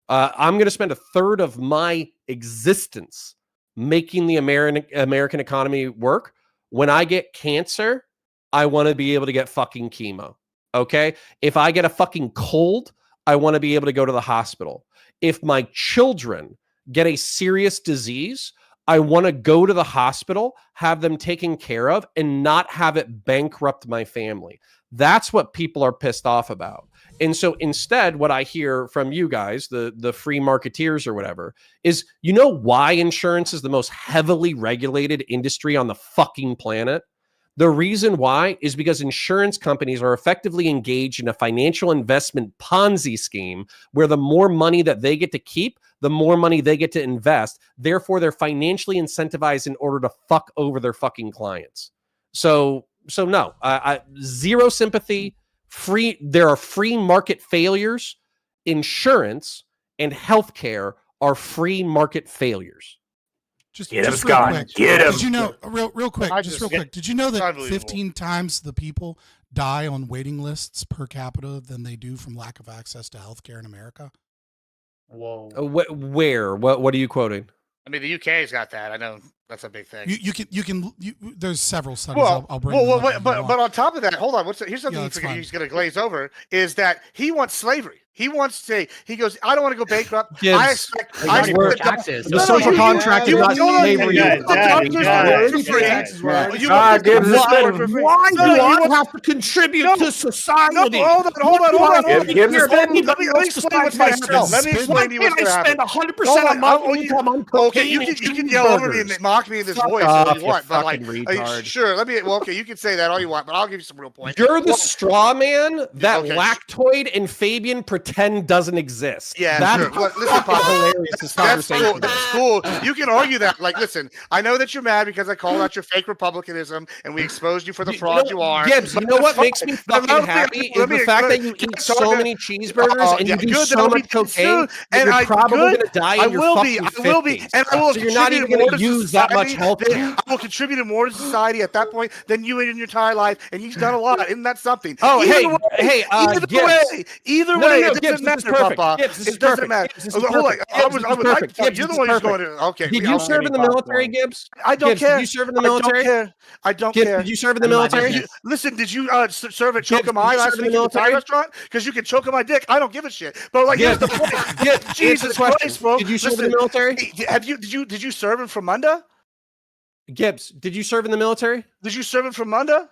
I'm going to spend a third of my existence making the American economy work. When I get cancer, I want to be able to get fucking chemo. Okay? If I get a fucking cold, I want to be able to go to the hospital. If my children get a serious disease, I want to go to the hospital, have them taken care of, and not have it bankrupt my family. That's what people are pissed off about. And so instead, what I hear from you guys, the free marketeers or whatever, is you know why insurance is the most heavily regulated industry on the fucking planet? The reason why is because insurance companies are effectively engaged in a financial investment Ponzi scheme where the more money that they get to keep, the more money they get to invest. Therefore, they're financially incentivized in order to fuck over their fucking clients. So no, zero sympathy. There are free market failures. Insurance and healthcare are free market failures. Just Get him, real Scott. quick. Get him. Did you know, real quick, just real quick, did you know that unbelievable. 15 times the people die on waiting lists per capita than they do from lack of access to healthcare in America? Whoa. Where? What are you quoting? I mean, the UK's got that. I know that's a big thing. There's several studies. I'll bring them up but on top of that, hold on. Here's something that's fine. he's going to glaze over is that he wants slavery. He wants to. He goes. I don't want to go bankrupt. Gibbs. I expect. Taxes. The social contract is not slavery. Why do I have to contribute to society? Hold on. Let me explain what's going to happen. Let me explain to you what's going to happen. I spend 100% of my income on cocaine. Okay, you can yell over me and mock me in this voice all you want, but like, sure. You can say that all you want, but I'll give you some real points. You're the straw man that Lactoid and Fabian pretend pretend doesn't exist. Yeah, That's sure. Well, listen, fucking Papa, hilarious. This that's cool. conversation. That's cool. You can argue that. Like, listen, I know that you're mad because I called out your fake republicanism and we exposed you for the fraud you are. Gibbs, you but know that's what makes fine. me But fucking let me- happy let is me- the fact let- that you can eat I so talk many to- cheeseburgers and you do good, so that'll much be cocaine soon. that And you're probably good. going to die in your fucking 50s. And I will So you're not even contribute more going to to use that much society health than- care. I will contribute more to society at that point than you in your entire life, and you've done a lot. Isn't that something? Oh, Either hey, way, hey, either Gibbs. way, either No, no, way, no, it Gibbs, doesn't this is matter, perfect. Papa. Gibbs, this is It doesn't perfect. matter. Gibbs, this is Hold on. perfect. I Gibbs, would this is like perfect. to. Gibbs, You're the this one is who's going perfect. to. Okay. Did you serve in the military, Gibbs? I don't Gibbs, care. Did you serve in the I don't military? care. I don't Gibbs, care. did you serve in the military? Listen, did you serve at Gibbs, did Choke-A-My you last serve in week the at the Thai military? restaurant? Because you can choke on my dick. I don't give a shit. But like, here's the Gibbs, point. Gibbs, answer Jesus the question. Christ, bro. Did you serve in the Listen, military? Did you serve in Fremunda? Gibbs, did you serve in the military? Did you serve in Fremunda?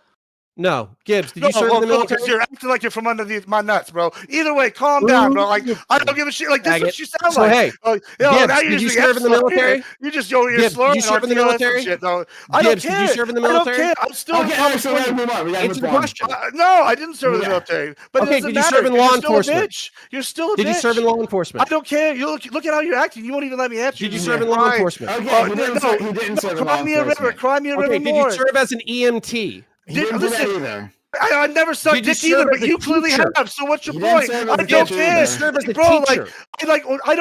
No. Gibbs, did you serve in the military? You're acting like you're from under my nuts, bro. Either way, calm down, bro. Like, I don't give a shit. Like, this is what you sound So, like. hey, Gibbs, now did you just serve in the military? You just, you're Gibbs, slurring did you serve in the articulating military? some shit, though. I don't Gibbs, care. did you serve in the I military? don't care. I'm still Okay, all right, so we gotta move on. We gotta Answer move the on. question. No, I didn't serve in the military. But Okay, it doesn't did you matter. serve in You're law still a enforcement? bitch. You're still a bitch. Did you serve in law enforcement? I don't care. You look at how you're acting. You won't even let me answer. Did you You're serve in law crying. enforcement? Okay, he didn't serve in law Cry me a river. enforcement. Cry me a river Okay, did more. you serve as an EMT? He didn't do that Listen, either. I never sucked Did you dick either, serve but as a you clearly teacher? have. So what's your He didn't point? serve as I a don't teacher care. either. Did you serve as a Bro, teacher?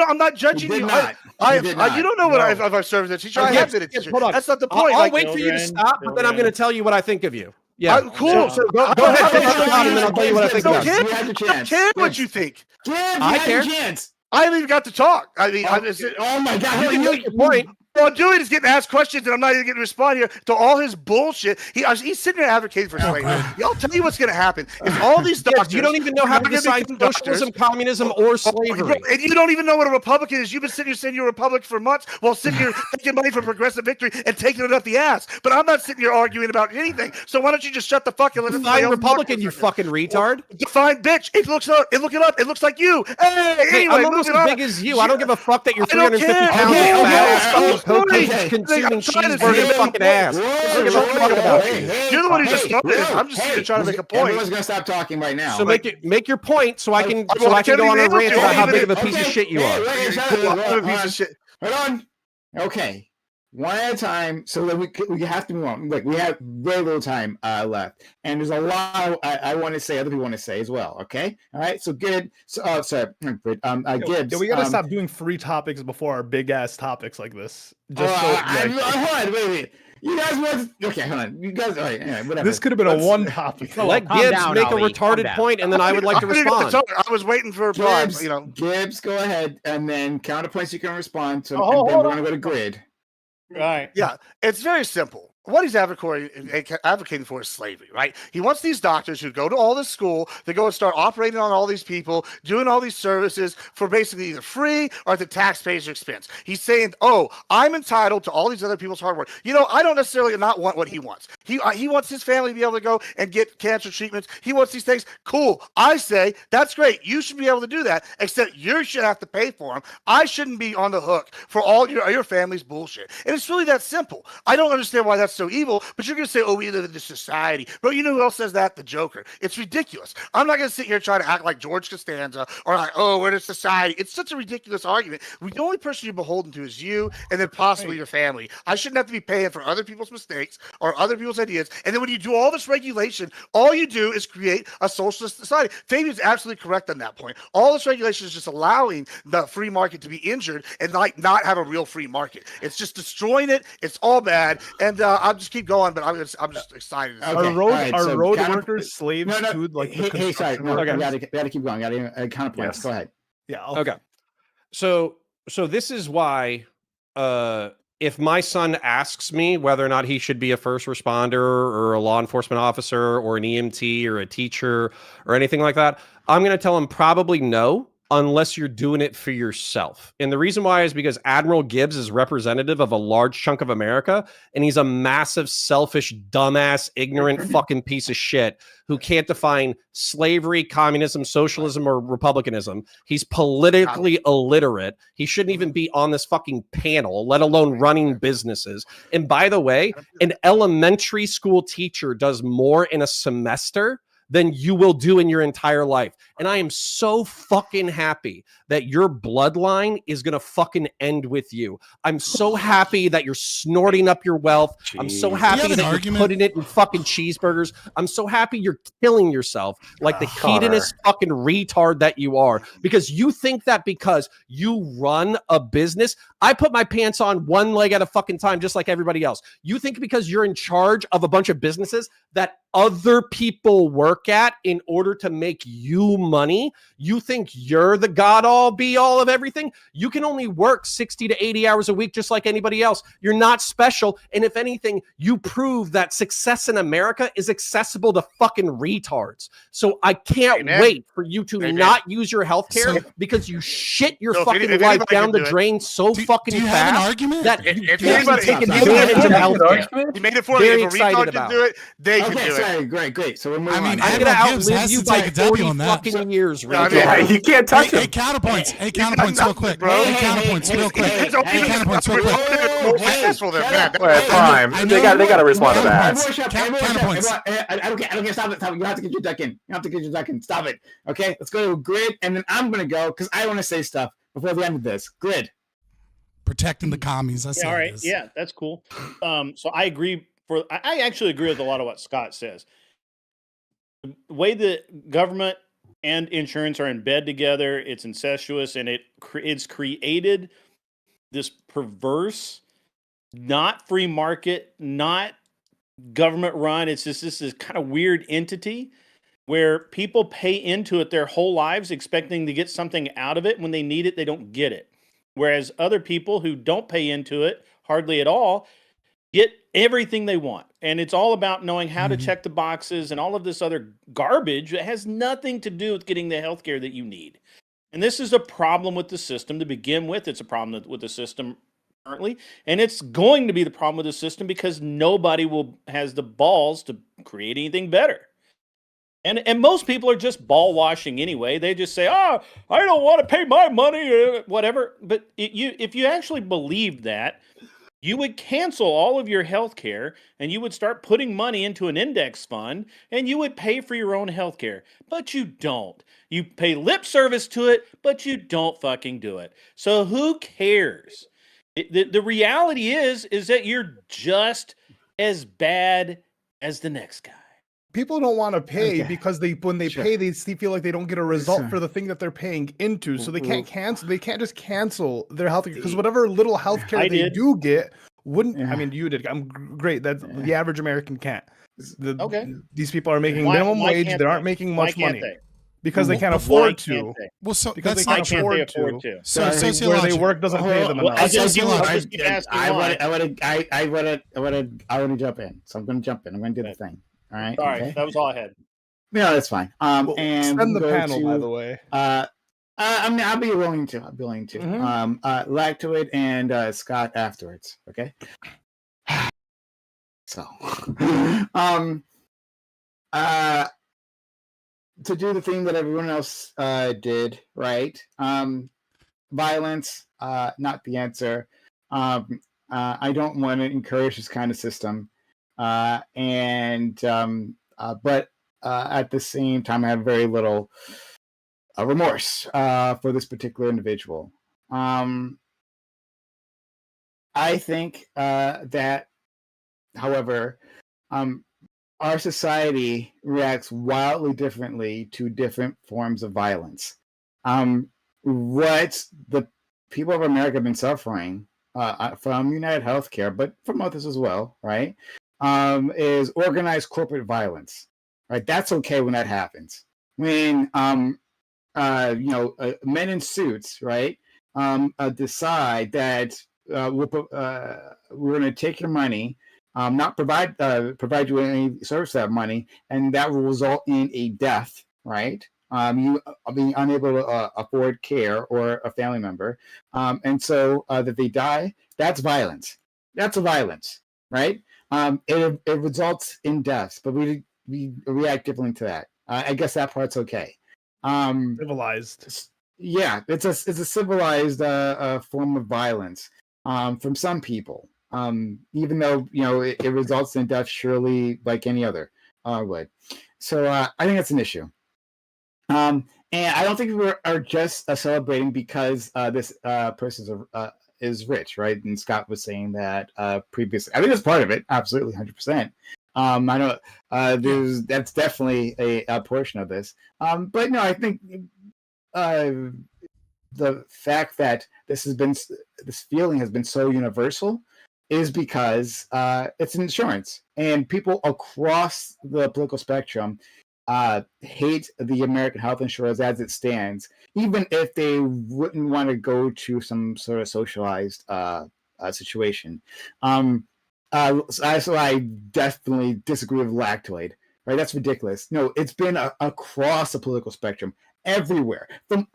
I'm not judging He you. did not. He did not. You don't know what No. if I've served as a teacher. I Gibbs, have been a Gibbs, teacher. hold on. That's not the point. I'll Like, wait for you to stop, but then I'm going to tell you what I think of you. Yeah. Cool. So go ahead, finish your thought, and then I'll tell you what I think I of don't you. care. You had your I don't chance. care what Gibbs. you think. Gibbs, I you had care. your chance. I haven't even got to talk. I mean, Oh my God! You can make your point. All I'm doing is getting asked questions, and I'm not even getting to respond here to all his bullshit. He's sitting there advocating for slavery. I'll tell you what's going to happen. If all these doctors, You don't even know how to decide socialism, communism, or slavery. And you don't even know what a Republican is. You've been sitting here saying you're a Republican for months while sitting here taking money from Progressive Victory and taking it up the ass. But I'm not sitting here arguing about anything. So why don't you just shut the fuck and let Define me Republican, you fucking retard. Define bitch. It looks up. It look it up. It looks like you. Hey, Hey, anyway, I'm almost moving as on. big as you. I don't give a fuck that you're I don't 350 care. pounds Okay, of fat, okay, cocaine, okay. consuming I'm trying to cheeseburger say- fucking ass. Look at what I'm talking about. You're the one who just started this. I'm just here trying to make a point. Everyone's gonna stop talking right now. So make your point so I can well, I can't go on a even rant answer about you. how big of a piece Okay. of shit you are. Wait, shut Cool, up. I'm a piece of shit. Hold on. Okay. One at a time, so that we have to move on. Like, we have very little time left, and there's a lot I want to say. Other people want to say as well. Okay, all right. So good. So, sorry, Gibbs. Yeah, we gotta stop doing free topics before our big ass topics like this. Just hold on, wait. You guys want? Okay, hold on. You guys, all right, anyway, whatever. this could have been a one topic. Let calm Gibbs down, make a Ali, calm retarded down. point, and then I would like to I didn't get respond. talk. I was waiting for a bribe. Gibbs, You know. Gibbs, go ahead, and then counterpoints you can respond to, Oh, and then hold we're on. gonna go to grid. Right. Yeah, it's very simple. What he's advocating for is slavery, right? He wants these doctors who go to all this school, they go and start operating on all these people, doing all these services for basically either free or at the taxpayer's expense. He's saying, oh, I'm entitled to all these other people's hard work. You know, I don't necessarily not want what he wants. He wants his family to be able to go and get cancer treatments. He wants these things. Cool. I say, that's great. You should be able to do that, except you should have to pay for them. I shouldn't be on the hook for all your family's bullshit. And it's really that simple. I don't understand why that's so evil, but you're going to say, oh, we live in this society. Bro, you know who else says that? The Joker. It's ridiculous. I'm not going to sit here trying to act like George Costanza or like, oh, we're in a society. It's such a ridiculous argument. The only person you're beholden to is you and then possibly your family. I shouldn't have to be paying for other people's mistakes or other people's ideas. And then when you do all this regulation, all you do is create a socialist society. Fabian's absolutely correct on that point. All this regulation is just allowing the free market to be injured and like not have a real free market. It's just destroying it. It's all bad. And I'll just keep going, but I'm just excited. Okay, Are road counter- workers slaves No, to like the hey, sorry. construction No, workers? we gotta keep going. Gotta counterpoints. Yes. Go ahead. Yeah. Okay. So this is why if my son asks me whether or not he should be a first responder or a law enforcement officer or an EMT or a teacher or anything like that, I'm going to tell him probably no, unless you're doing it for yourself. And the reason why is because Admiral Gibbs is representative of a large chunk of America, and he's a massive, selfish, dumbass, ignorant fucking piece of shit who can't define slavery, communism, socialism, or republicanism. He's politically illiterate. He shouldn't even be on this fucking panel, let alone running businesses. And by the way, an elementary school teacher does more in a semester than you will do in your entire life. And I am so fucking happy that your bloodline is going to fucking end with you. I'm so happy that you're snorting up your wealth. I'm so happy that you're putting it in fucking cheeseburgers. I'm so happy you're killing yourself like the hedonist fucking retard that you are, because you think that because you run a business. I put my pants on one leg at a fucking time, just like everybody else. You think because you're in charge of a bunch of businesses that other people work at in order to make you money, you think you're the God all be all of everything? You can only work 60 to 80 hours a week just like anybody else. You're not special. And if anything, you prove that success in America is accessible to fucking retards. So I can't wait for you to not use your healthcare because you shit your fucking life down the drain so fucking fast. Have an argument? That If you anybody take if advantage of healthcare. he made it for you. Very If a excited retard about can do it. it, they can Okay, do it. sorry, great. So we're moving I mean, on. I'm gonna Admiral Gibbs outlive has you to by take a W 40 on that. fucking years. Yeah, you can't touch Hey, him. counterpoints. Hey, counterpoints, real quick. bro. Hey, counterpoints, real quick. Hey, counterpoints, real quick. More successful than that. Well, prime. They got to respond to that. I don't care. Stop it. You have to get your duck in. Stop it. Okay, let's go to Grid, and then I'm gonna go because I want to say stuff before the end of this. Grid. Protecting the commies. That's all right. Yeah, that's cool. So I agree. I actually agree with a lot of what Scott says. The way the government and insurance are in bed together, it's incestuous, and it's created this perverse, not free market, not government run. It's just this kind of weird entity where people pay into it their whole lives expecting to get something out of it. When they need it, they don't get it. Whereas other people who don't pay into it hardly at all get everything they want. And it's all about knowing how to check the boxes and all of this other garbage that has nothing to do with getting the healthcare that you need. And this is a problem with the system to begin with. It's a problem with the system currently. And it's going to be the problem with the system because nobody has the balls to create anything better. And most people are just ball washing anyway. They just say, "Oh, I don't want to pay my money," whatever. But if you actually believed that, you would cancel all of your health care and you would start putting money into an index fund and you would pay for your own health care. But you don't. You pay lip service to it, but you don't fucking do it. So who cares? The reality is that you're just as bad as the next guy. People don't want to pay because when they pay, they feel like they don't get a result for the thing that they're paying into. So they can't cancel. They can't just cancel their health care because whatever little health care they do get wouldn't. I mean, you did. I'm great. That the average American can't. These people are making minimum wage. They aren't making much money because they can't afford to. Well, so because that's they not can't true. afford to. So where they work doesn't pay them enough. I want to jump in, so I'm going to jump in. I'm going to do the thing. All right. All right. That was all I had. No, that's fine. And send the panel, by the way. I mean, I'll be willing to. Lactoid and Scott afterwards. Okay. So, to do the thing that everyone else did, right? Violence, not the answer. I don't want to encourage this kind of system. But at the same time, I have very little remorse for this particular individual. I think that, however, our society reacts wildly differently to different forms of violence. What the people of America have been suffering from UnitedHealthcare, but from others as well, right? Is organized corporate violence, right? That's okay when that happens. When men in suits, right, decide that we're going to take your money, not provide you any service for that money, and that will result in a death, right? You being unable to afford care or a family member, and so that they die. That's violence. That's a violence, right? It results in deaths, but we react differently to that. I guess that part's okay. Civilized. Yeah, it's a civilized form of violence from some people. Even though it results in death, surely like any other would. So I think that's an issue. And I don't think we are just celebrating because this person is rich, right? And Scott was saying that previously. I think that's part of it, absolutely, 100%. I know that's definitely a portion of this. But no, I think the fact that this feeling has been so universal is because it's insurance, and people across the political spectrum hate the American health insurers as it stands, even if they wouldn't want to go to some sort of socialized situation. So I definitely disagree with lactoid. Right, that's ridiculous. No, it's been across the political spectrum, everywhere, from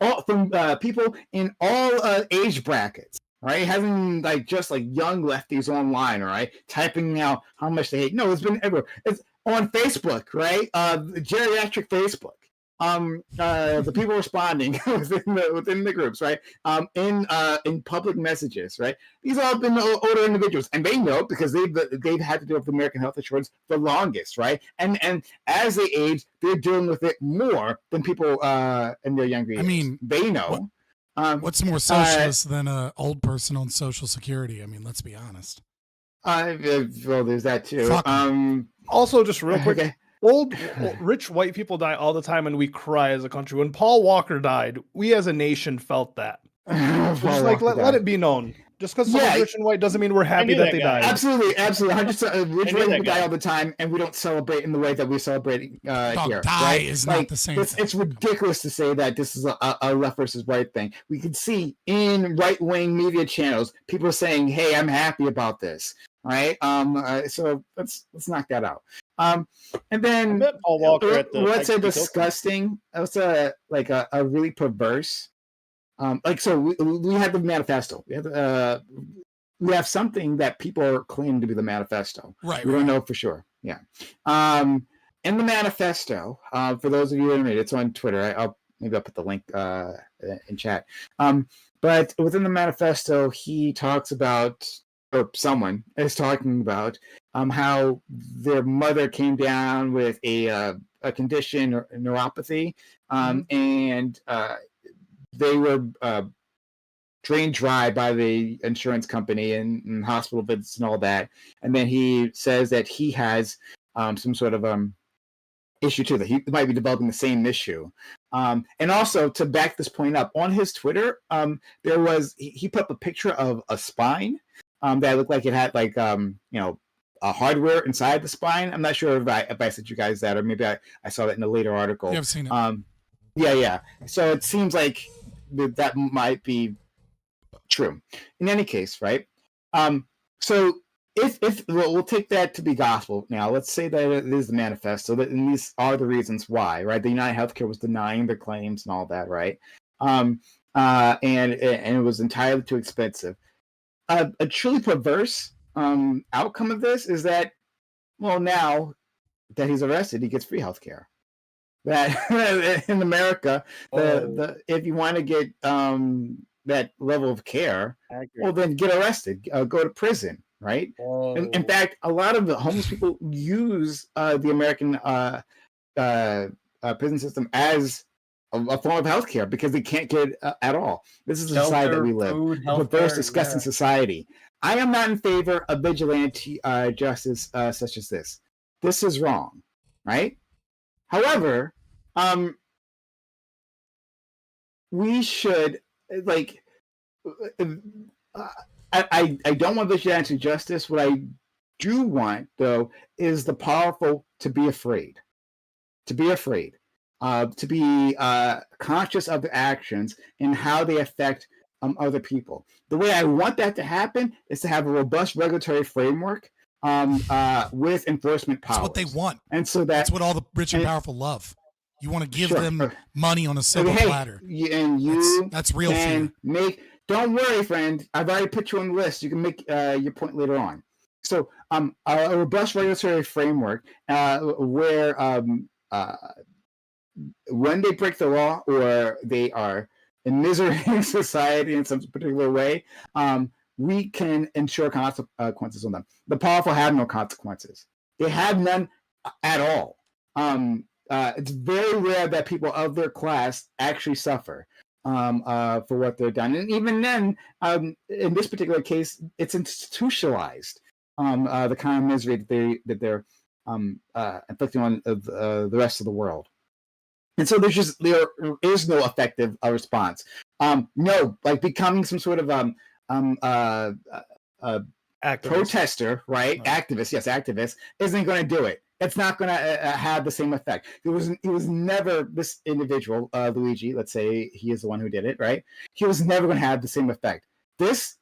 people in all age brackets. Right, having just young lefties online, all right, typing out how much they hate. No, it's been everywhere. It's on Facebook, right? Geriatric Facebook. The people responding within the groups, right? In public messages, right? These all been older individuals, and they know because they've had to deal with American health insurance the longest, right? And as they age, they're dealing with it more than people in their younger years. I mean, they know. What's more socialist than an old person on Social Security? I mean, let's be honest. Well, there's that too. Fuck. Also, just real quick, Okay. old rich white people die all the time, and we cry as a country. When Paul Walker died, we as a nation felt that. Just let it be known. Just because someone's rich and white doesn't mean we're happy that they died. Absolutely. 100%. Rich white people die all the time, and we don't celebrate in the way that we celebrate here. Die right? is not the same thing. It's ridiculous to say that this is a left versus right thing. We can see in right-wing media channels people saying, "Hey, I'm happy about this." Right? So let's knock that out. And then Paul Walker at the what's a disgusting? That's a really perverse. So we have the manifesto. We have something that people are claiming to be the manifesto. Right. We don't know for sure. Yeah. In the manifesto, for those of you who didn't read it, it's on Twitter. I'll put the link in chat. But within the manifesto, he talks about, or someone is talking about, how their mother came down with a condition, or neuropathy, and they were drained dry by the insurance company and hospital visits and all that. And then he says that he has some sort of issue too, that he might be developing the same issue. And also, to back this point up, on his Twitter, he put up a picture of a spine that looked like it had a hardware inside the spine. I'm not sure if I sent you guys that, or maybe I saw that in a later article. Yeah, I've seen it. Yeah. So it seems like that might be true. In any case, right? So if we'll take that to be gospel now, let's say that it is the manifesto, and these are the reasons why, right? The UnitedHealthcare was denying their claims and all that, right? And it was entirely too expensive. A truly perverse outcome of this is that, well, now that he's arrested, he gets free healthcare. That in America, if you want to get that level of care, well, then get arrested, go to prison, right? In fact, a lot of the homeless people use the American prison system as a form of healthcare because they can't get it at all. This is the society that we live. A perverse, disgusting society. I am not in favor of vigilante justice such as this. This is wrong, right? However, we should I don't want vigilante justice. What I do want, though, is the powerful to be afraid. To be afraid. To be conscious of their actions and how they affect other people. The way I want that to happen is to have a robust regulatory framework with enforcement powers. That's what they want. And so that's what all the rich and powerful love. You want to give them money on a silver platter. That's real fear. Don't worry, friend. I've already put you on the list. You can make your point later on. So a robust regulatory framework where when they break the law or they are in misery in society in some particular way, we can ensure consequences on them. The powerful have no consequences. They have none at all. it's very rare that people of their class actually suffer for what they've done, and even then, in this particular case, it's institutionalized. The kind of misery that they're inflicting on the rest of the world. And so there is no effective response. No, like becoming some sort of protester, right? Activist, yes, activist isn't going to do it. It's not going to have the same effect. It was never this individual, Luigi. Let's say he is the one who did it, right? He was never going to have the same effect. This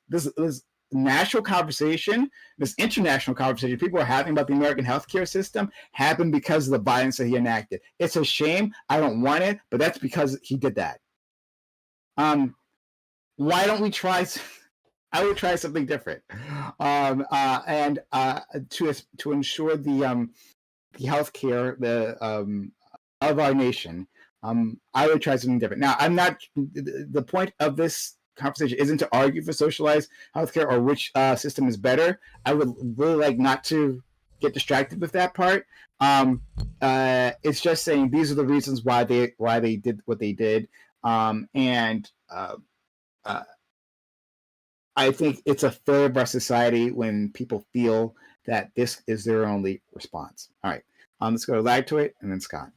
national conversation, this international conversation people are having about the American healthcare system happened because of the violence that he enacted. It's a shame. I don't want it, but that's because he did that. Why don't we try? I would try something different, and to ensure the healthcare of our nation. I would try something different. Now, I'm not. The point of this conversation isn't to argue for socialized healthcare or which system is better. I would really like not to get distracted with that part. It's just saying these are the reasons why they did what they did, and I think it's a fair of our society when people feel that this is their only response. All right, let's go to Lagtoid and then Scott.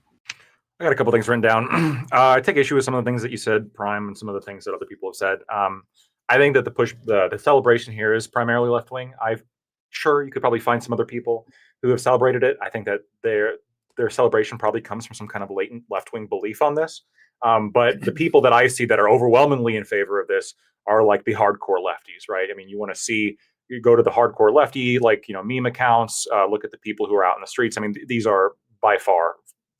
I got a couple things written down. I take issue with some of the things that you said, Prime, and some of the things that other people have said. I think that the celebration here is primarily left wing. Sure, you could probably find some other people who have celebrated it. I think that their celebration probably comes from some kind of latent left wing belief on this. But the people that I see that are overwhelmingly in favor of this are like the hardcore lefties, right? I mean, you go to the hardcore lefty, like, meme accounts, look at the people who are out in the streets. I mean, these are by far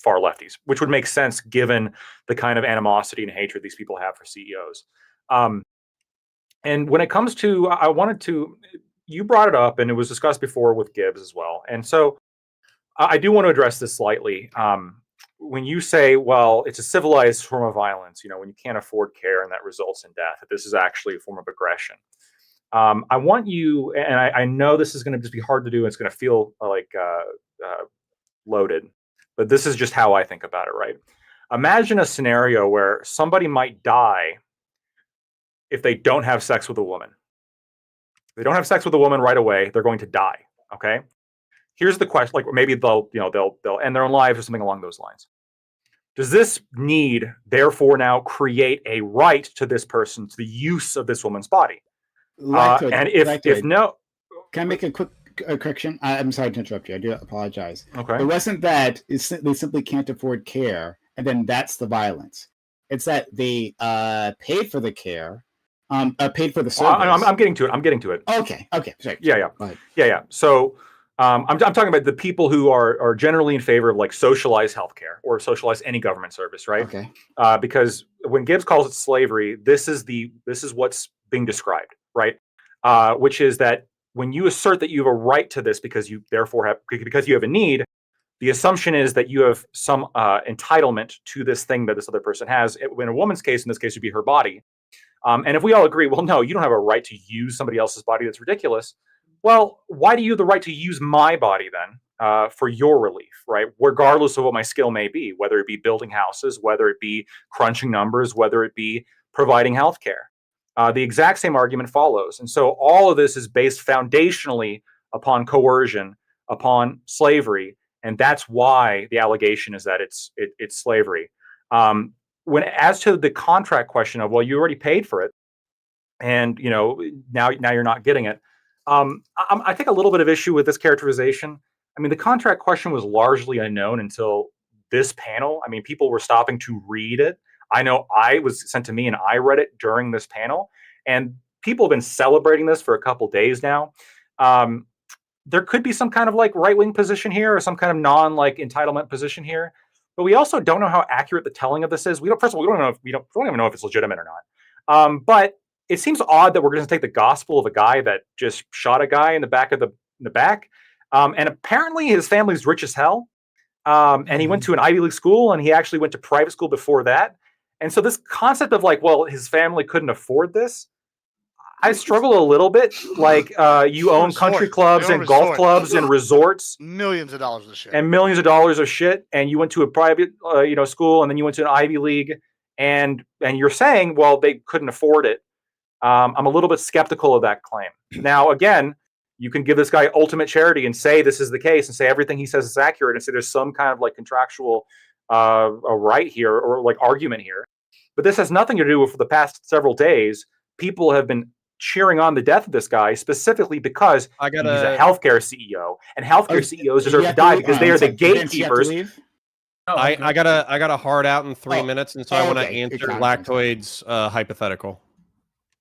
lefties, which would make sense given the kind of animosity and hatred these people have for CEOs. And when it comes to, you brought it up and it was discussed before with Gibbs as well. And so I do want to address this slightly. When you say, well, it's a civilized form of violence, when you can't afford care and that results in death, that this is actually a form of aggression. I want you, and I know this is going to just be hard to do, and it's going to feel like loaded, but this is just how I think about it, right? Imagine a scenario where somebody might die if they don't have sex with a woman. If they don't have sex with a woman right away, they're going to die, okay? Here's the question, like maybe they'll end their own lives or something along those lines. Does this need, therefore, now create a right to this person, to the use of this woman's body? And if no... Can I make a quick correction? I'm sorry to interrupt you. I do apologize. Okay. It wasn't that they simply can't afford care, and then that's the violence. It's that they paid for the care, paid for the service. I'm getting to it. Okay. Sorry. Yeah. So I'm talking about the people who are generally in favor of like socialized healthcare or socialized any government service, right? Okay. Because when Gibbs calls it slavery, this is what's being described, right? Which is that when you assert that you have a right to this because you have a need, the assumption is that you have some entitlement to this thing that this other person has. In a woman's case, in this case, would be her body. And if we all agree, well, no, you don't have a right to use somebody else's body. That's ridiculous. Well, why do you have the right to use my body then for your relief, right? Regardless of what my skill may be, whether it be building houses, whether it be crunching numbers, whether it be providing healthcare. The exact same argument follows. And so all of this is based foundationally upon coercion, upon slavery. And that's why the allegation is that it's slavery. As to the contract question of, well, you already paid for it, and now you're not getting it. I take a little bit of issue with this characterization. I mean, the contract question was largely unknown until this panel. I mean, people were stopping to read it. I know I was sent to me and I read it during this panel, and people have been celebrating this for a couple days now. There could be some kind of like right-wing position here or some kind of entitlement position here, but we also don't know how accurate the telling of this is. First of all, we don't even know if it's legitimate or not. But it seems odd that we're going to take the gospel of a guy that just shot a guy in the back. And apparently his family's rich as hell. And he went to an Ivy League school, and he actually went to private school before that. And so this concept of like, well, his family couldn't afford this, I struggle a little bit. Like you own country clubs and golf clubs and resorts, millions of dollars of shit, and millions of dollars of shit, and you went to a private school, and then you went to an Ivy League, and you're saying, well, they couldn't afford it. I'm a little bit skeptical of that claim. Now, again, you can give this guy ultimate charity and say this is the case, and say everything he says is accurate, and say there's some kind of like contractual a right here or like argument here. But this has nothing to do with the past several days. People have been cheering on the death of this guy specifically because he's a healthcare CEO, and healthcare CEOs deserve to die because they are the gatekeepers. I got a hard out in 3 minutes, and so I want to answer Lactoid's hypothetical.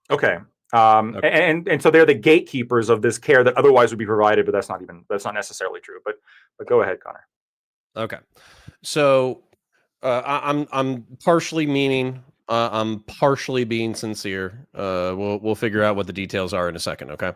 Okay. And so they're the gatekeepers of this care that otherwise would be provided, but that's not necessarily true. But go ahead, Connor. Okay. So I'm partially meaning. I'm partially being sincere. We'll figure out what the details are in a second. Okay.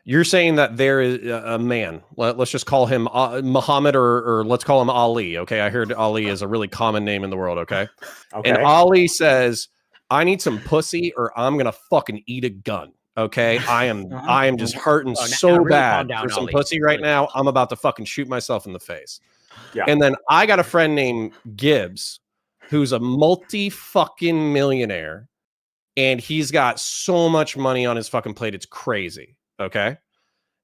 You're saying that there is a man. Let's just call him Muhammad, or let's call him Ali. Okay. I heard Ali is a really common name in the world. Okay. Okay. And Ali says, "I need some pussy, or I'm gonna fucking eat a gun." Okay. I am just hurting so really bad calm for down, some Ali. pussy right now. I'm about to fucking shoot myself in the face. Yeah. And then I got a friend named Gibbs, who's a multi-fucking millionaire, and he's got so much money on his fucking plate, it's crazy. Okay.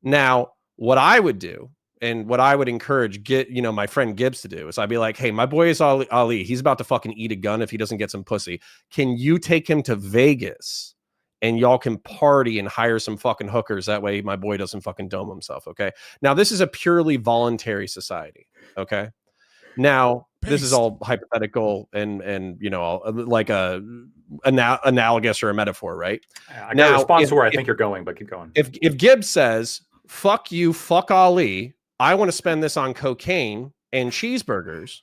Now, what I would do, and what I would encourage my friend Gibbs to do, is I'd be like, hey, my boy is Ali. He's about to fucking eat a gun if he doesn't get some pussy. Can you take him to Vegas and y'all can party and hire some fucking hookers? That way my boy doesn't fucking dome himself. Okay. Now, this is a purely voluntary society. Okay. Now, this is all hypothetical and like a analogous or a metaphor, right? I got a response to where I think you're going, but keep going. If Gibbs says, fuck you, fuck Ali, I want to spend this on cocaine and cheeseburgers,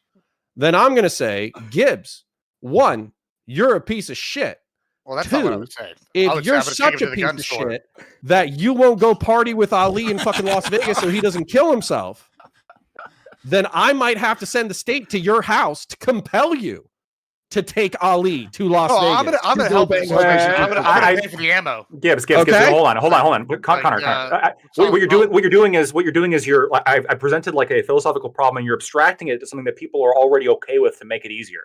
then I'm going to say, Gibbs, one, you're a piece of shit. Well, that's Two, not what I would say. if you're such a piece of shit that you won't go party with Ali in fucking Las Vegas so he doesn't kill himself, then I might have to send the state to your house to compel you to take Ali to Las Vegas. I'm gonna help this situation. I'm gonna pay for the ammo. Gibbs, hold on. Connor. What you're doing is I presented like a philosophical problem, and you're abstracting it to something that people are already okay with to make it easier.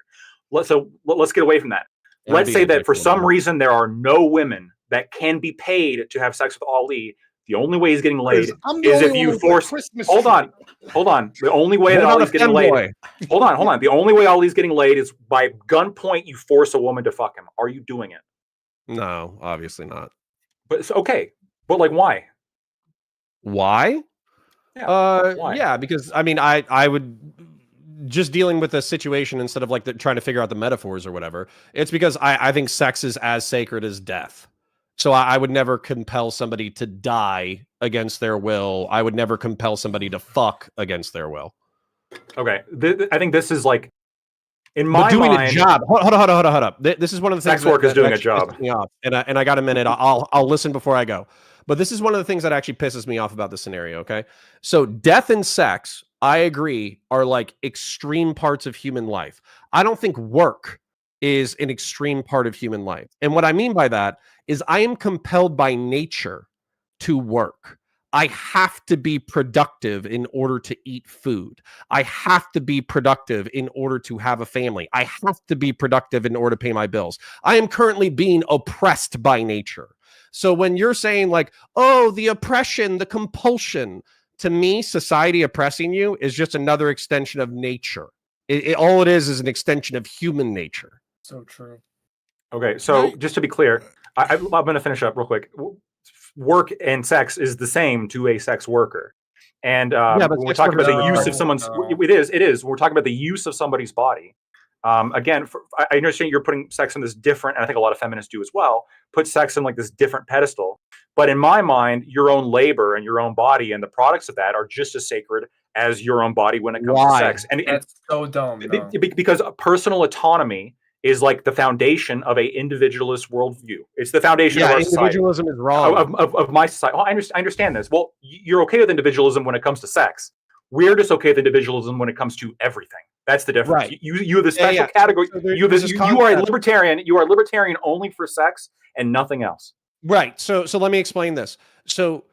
Let's get away from that. Let's say that for some reason there are no women that can be paid to have sex with Ali. The only way he's getting laid is if you force. Hold on. The only way that Ali's getting laid. Hold on. The only way Ali's getting laid is by gunpoint. You force a woman to fuck him. Are you doing it? No, obviously not. But it's okay. But like, why? Why? Yeah. Why? Yeah, because I mean, I would just dealing with the situation instead of like trying to figure out the metaphors or whatever. It's because I think sex is as sacred as death. So I would never compel somebody to die against their will. I would never compel somebody to fuck against their will. Okay. I think this is like, in my doing mind, a job. Hold up. This is one of the things sex work is doing a job. pisses me off. And I got a minute. I'll listen before I go. But this is one of the things that actually pisses me off about the scenario. Okay. So death and sex, I agree, are like extreme parts of human life. I don't think work is an extreme part of human life. And what I mean by that is I am compelled by nature to work. I have to be productive in order to eat food. I have to be productive in order to have a family. I have to be productive in order to pay my bills. I am currently being oppressed by nature. So when you're saying like, oh, the oppression, the compulsion, to me, society oppressing you is just another extension of nature. All it is an extension of human nature. So true. Okay, so just to be clear, I'm going to finish up real quick. Work and sex is the same to a sex worker. And when we're talking about the use of someone's, it is. When we're talking about the use of somebody's body. Again, I understand you're putting sex on this different, and I think a lot of feminists do as well, put sex on like this different pedestal. But in my mind, your own labor and your own body and the products of that are just as sacred as your own body when it comes to sex. And that's so dumb. No. Because personal autonomy is like the foundation of a individualist worldview. It's the foundation of our society. Individualism is wrong. Of my society. Oh, I understand this. Well, you're okay with individualism when it comes to sex. We're just okay with individualism when it comes to everything. That's the difference. Right. You have the special category. So you are a libertarian. You are a libertarian only for sex and nothing else. Right. So let me explain this. So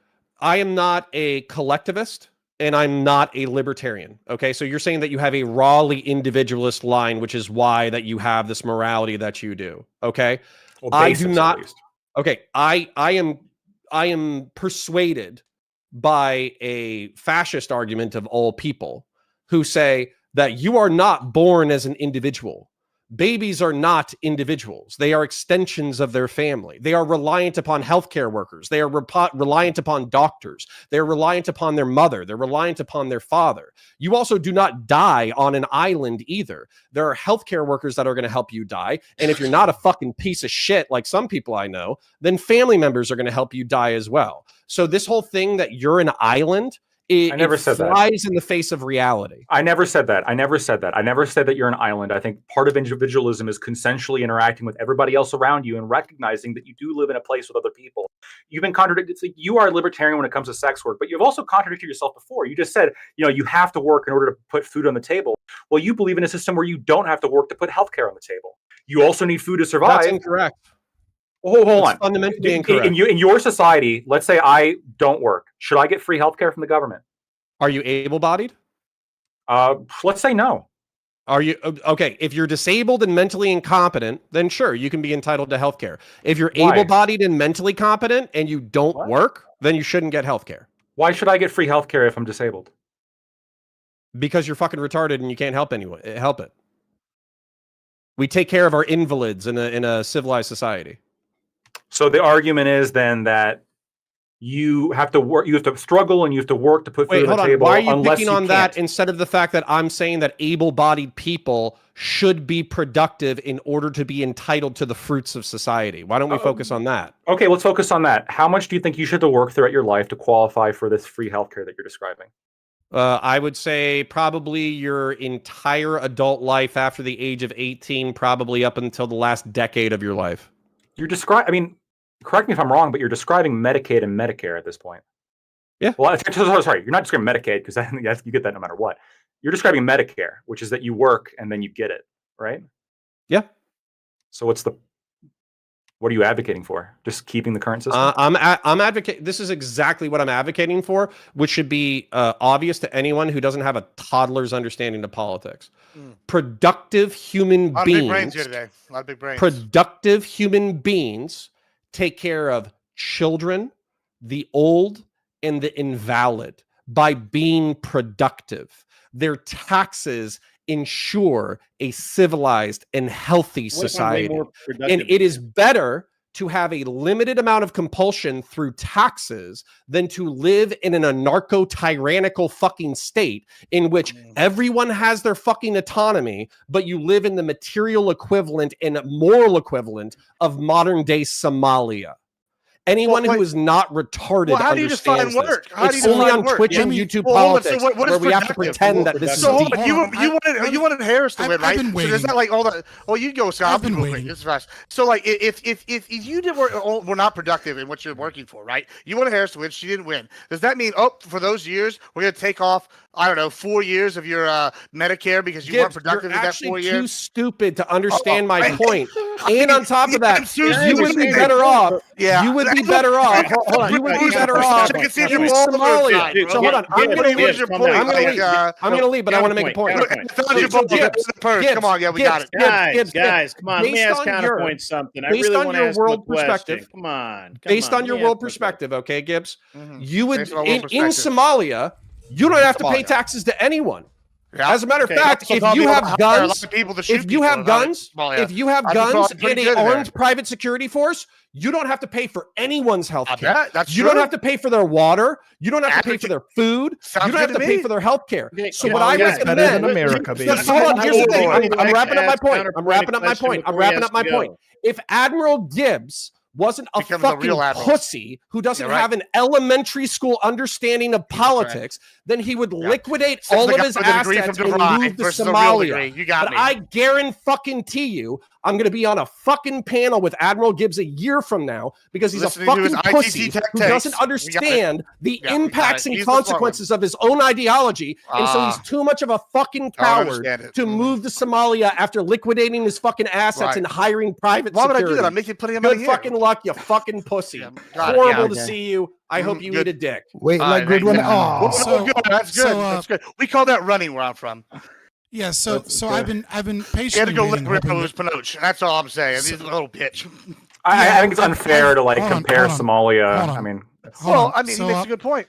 I am not a collectivist and I'm not a libertarian. Okay. So you're saying that you have a rawly individualist line, which is why that you have this morality that you do. Okay. Well, I do basics, not. at least. Okay. I am persuaded by a fascist argument of all people who say that you are not born as an individual. Babies are not individuals. They are extensions of their family. They are reliant upon healthcare workers. They are reliant upon doctors. They're reliant upon their mother. They're reliant upon their father. You also do not die on an island either. There are healthcare workers that are going to help you die. And if you're not a fucking piece of shit like some people I know, then family members are going to help you die as well. So this whole thing that you're an island, I never said that. flies in the face of reality. I never said that. I never said that you're an island. I think part of individualism is consensually interacting with everybody else around you and recognizing that you do live in a place with other people. You've been contradicted. It's like you are a libertarian when it comes to sex work, but you've also contradicted yourself before. You just said, you have to work in order to put food on the table. Well, you believe in a system where you don't have to work to put healthcare on the table. You also need food to survive. That's incorrect. Oh, hold on. Fundamentally incorrect. In your society, let's say I don't work. Should I get free healthcare from the government? Are you able-bodied? Let's say no. Are you okay? If you're disabled and mentally incompetent, then sure, you can be entitled to healthcare. If you're able-bodied and mentally competent and you don't work, then you shouldn't get healthcare. Why should I get free healthcare if I'm disabled? Because you're fucking retarded and you can't help it. We take care of our invalids in a civilized society. So the argument is then that you have to work, you have to struggle, and you have to work to put food on the table. Why are you unless picking you on that can't. instead of the fact that I'm saying that able-bodied people should be productive in order to be entitled to the fruits of society? Why don't we focus on that? Okay, let's focus on that. How much do you think you should have to work throughout your life to qualify for this free healthcare that you're describing? I would say probably your entire adult life after the age of 18, probably up until the last decade of your life. Correct me if I'm wrong, but you're describing Medicaid and Medicare at this point. Yeah. Well, sorry, you're not describing Medicaid because you get that no matter what. You're describing Medicare, which is that you work and then you get it, right? Yeah. So what are you advocating for? Just keeping the current system? I'm advocating. This is exactly what I'm advocating for, which should be obvious to anyone who doesn't have a toddler's understanding of politics. Productive human A lot of beings. big brains here today. A lot of big brains. Productive human beings take care of children, the old, and the invalid by being productive. Their taxes ensure a civilized and healthy society. And it is better to have a limited amount of compulsion through taxes than to live in an anarcho-tyrannical fucking state in which everyone has their fucking autonomy, but you live in the material equivalent and moral equivalent of modern-day Somalia. Anyone who is not retarded how do you define understands work? this. How do It's you only define on work? Twitch Yeah, and I mean, YouTube well, hold on, politics so what is where we have to productive? pretend that this is So hold deep. on, you wanted Harris to win, right? been So there's waiting. not like all the. Oh, you go, Scott. I've been waiting. This is fast. So like, if you did work, we're not productive in what you're working for, right? You wanted Harris to win. She didn't win. Does that mean for those years we're gonna take off? I don't know, 4 years of your Medicare because you weren't productive in that 4 You're years. too stupid to understand my point. And on top of that, you would be better off. Yeah. You would be better off. You would be better off in Somalia. So hold on, I'm going to leave. I'm going to leave, but I want to make a point. Come on, yeah, we got it. Guys, come on. Let me ask Counterpoint something. I really want to ask him a question. Come on. Based on your world perspective, okay, Gibbs, you would in Somalia. You don't have to pay taxes to anyone. As a matter of fact, if you have guns, if you have guns in an armed private security force, you don't have to pay for anyone's health care. You don't have to pay for their water. You don't have to pay for their food. You don't have to pay for their health care. So what I recommend, hold on, here's the thing. I'm wrapping up my point. If Admiral Gibbs wasn't a fucking pussy who doesn't have an elementary school understanding of politics, then he would liquidate all of his assets and move to Somalia. But I guarantee you, I'm going to be on a fucking panel with Admiral Gibbs a year from now because he's Listening a to his fucking ITT pussy tech who tapes. doesn't understand the impacts and He's the smart one. consequences of his own ideology. And so he's too much of a fucking coward to move to Somalia after liquidating his fucking assets Right. and hiring private Why would I security. do that? I'm making plenty of Good money here. fucking luck, you fucking pussy. Got it, Horrible yeah, to okay. see you. I hope you eat a dick. Wait, All like right, good one. thank you. Oh, Good. That's good. That's good. We call that running where I'm from. Yeah, so I've been patiently He had to go waiting, lick hoping his Pinoch. That's all I'm saying. He's a little bitch. I think it's unfair to like hold on, compare hold on, Somalia. hold on. I mean, Well, I mean, he makes a good point.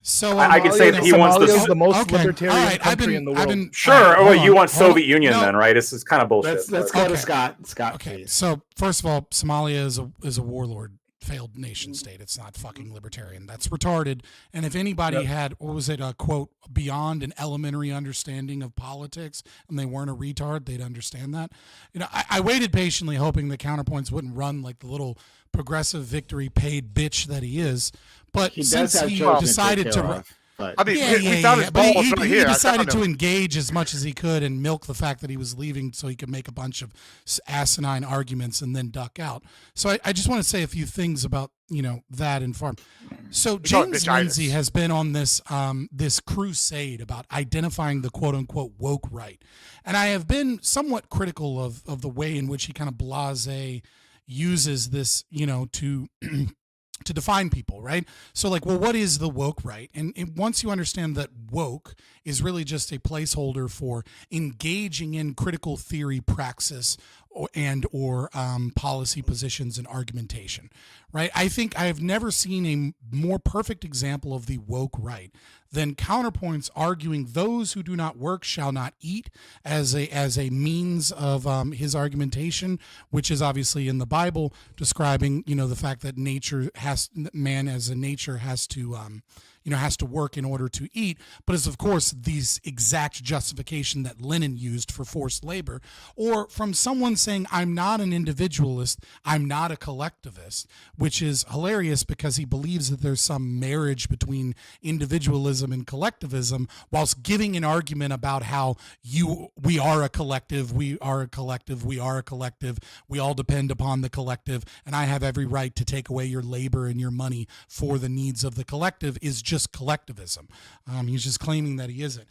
So I could say that he wants Somalia is the the most okay, libertarian all right, country in the world. Sure. Oh, hold you on, want hold Soviet on. Union No. then, right? This is kind of bullshit. Let's but- go to Scott. Scott, Okay, please. so first of all, Somalia is a warlord, failed nation state. It's not fucking libertarian. That's retarded. And if anybody had, what was it, a quote, beyond an elementary understanding of politics, and they weren't a retard, they'd understand that. You know, I waited patiently, hoping the counterpoints wouldn't run like the little progressive victory paid bitch that he is. But He does since have he children to decided kill to, off, but- I mean, we found his but balls right he here. I decided found to him. engage as much as he could and milk the fact that he was leaving so he could make a bunch of asinine arguments and then duck out. So I just want to say a few things about, you know, that and farm. So call it James bitchitis. Lindsay has been on this this crusade about identifying the quote unquote woke right. And I have been somewhat critical of the way in which he kind of blasé uses this, you know, to to define people, right? So like, well, what is the woke right? And once you understand that woke is really just a placeholder for engaging in critical theory praxis or policy positions and argumentation, right? I think I have never seen a more perfect example of the woke right than counterpoints arguing those who do not work shall not eat as a means of his argumentation, which is obviously in the Bible describing, you know, the fact that man as a nature has to has to work in order to eat, but is of course these exact justification that Lenin used for forced labor, or from someone saying, I'm not an individualist, I'm not a collectivist, which is hilarious because he believes that there's some marriage between individualism and collectivism, whilst giving an argument about how we are a collective, we all depend upon the collective, and I have every right to take away your labor and your money for the needs of the collective, is just collectivism. He's just claiming that he isn't.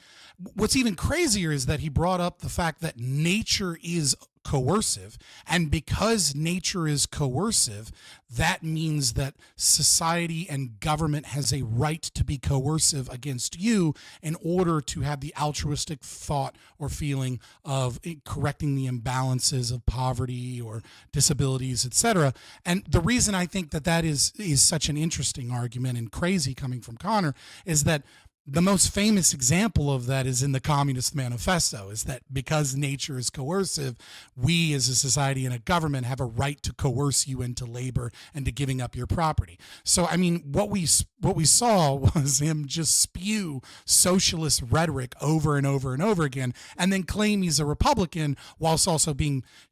What's even crazier is that he brought up the fact that nature is coercive, and because nature is coercive, that means that society and government has a right to be coercive against you in order to have the altruistic thought or feeling of correcting the imbalances of poverty or disabilities, etc. And the reason I think that is such an interesting argument and crazy coming from Connor is that the most famous example of that is in the Communist Manifesto, is that because nature is coercive, we as a society and a government have a right to coerce you into labor and to giving up your property. So, I mean, what we saw was him just spew socialist rhetoric over and over and over again, and then claim he's a Republican whilst also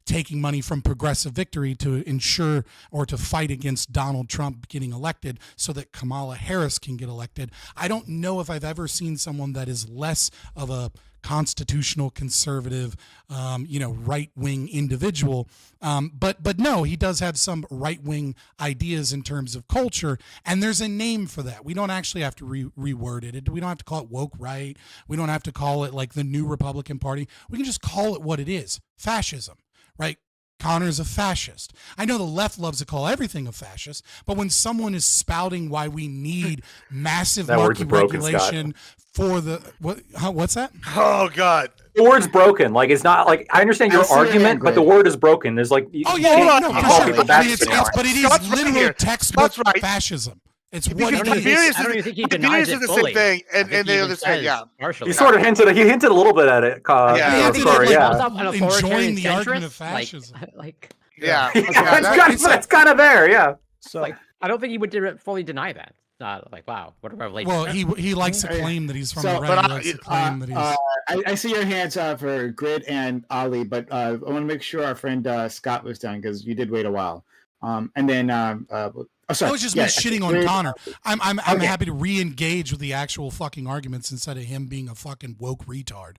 taking money from Progressive Victory to ensure or to fight against Donald Trump getting elected so that Kamala Harris can get elected. I don't know if I've ever seen someone that is less of a constitutional conservative, right-wing individual. But no, he does have some right-wing ideas in terms of culture, and there's a name for that. We don't actually have to reword it. We don't have to call it woke right. We don't have to call it like the new Republican Party. We can just call it what it is: fascism, right? Connor's a fascist. I know the left loves to call everything a fascist, but when someone is spouting why we need massive market regulation for the what's that? Oh God, the word's broken. Like, it's not like, I understand your argument, but the word is broken. There's like, But it is literal textbook fascism. It's what it is. I don't even think he denies it fully. The same thing, and they are the same. Yeah, he sort of hinted a little bit at it. Enjoying the argument of fascism. It's kind of there. Yeah. So I don't think he would fully deny that. Like, wow, what a revelation. Well, he likes to claim that he's from the right. He likes to claim that he's. I see your hands for Grid and Ali, but I want to make sure our friend Scott was done because you did wait a while. And then That was just me shitting on Connor. I'm happy to re-engage with the actual fucking arguments instead of him being a fucking woke retard.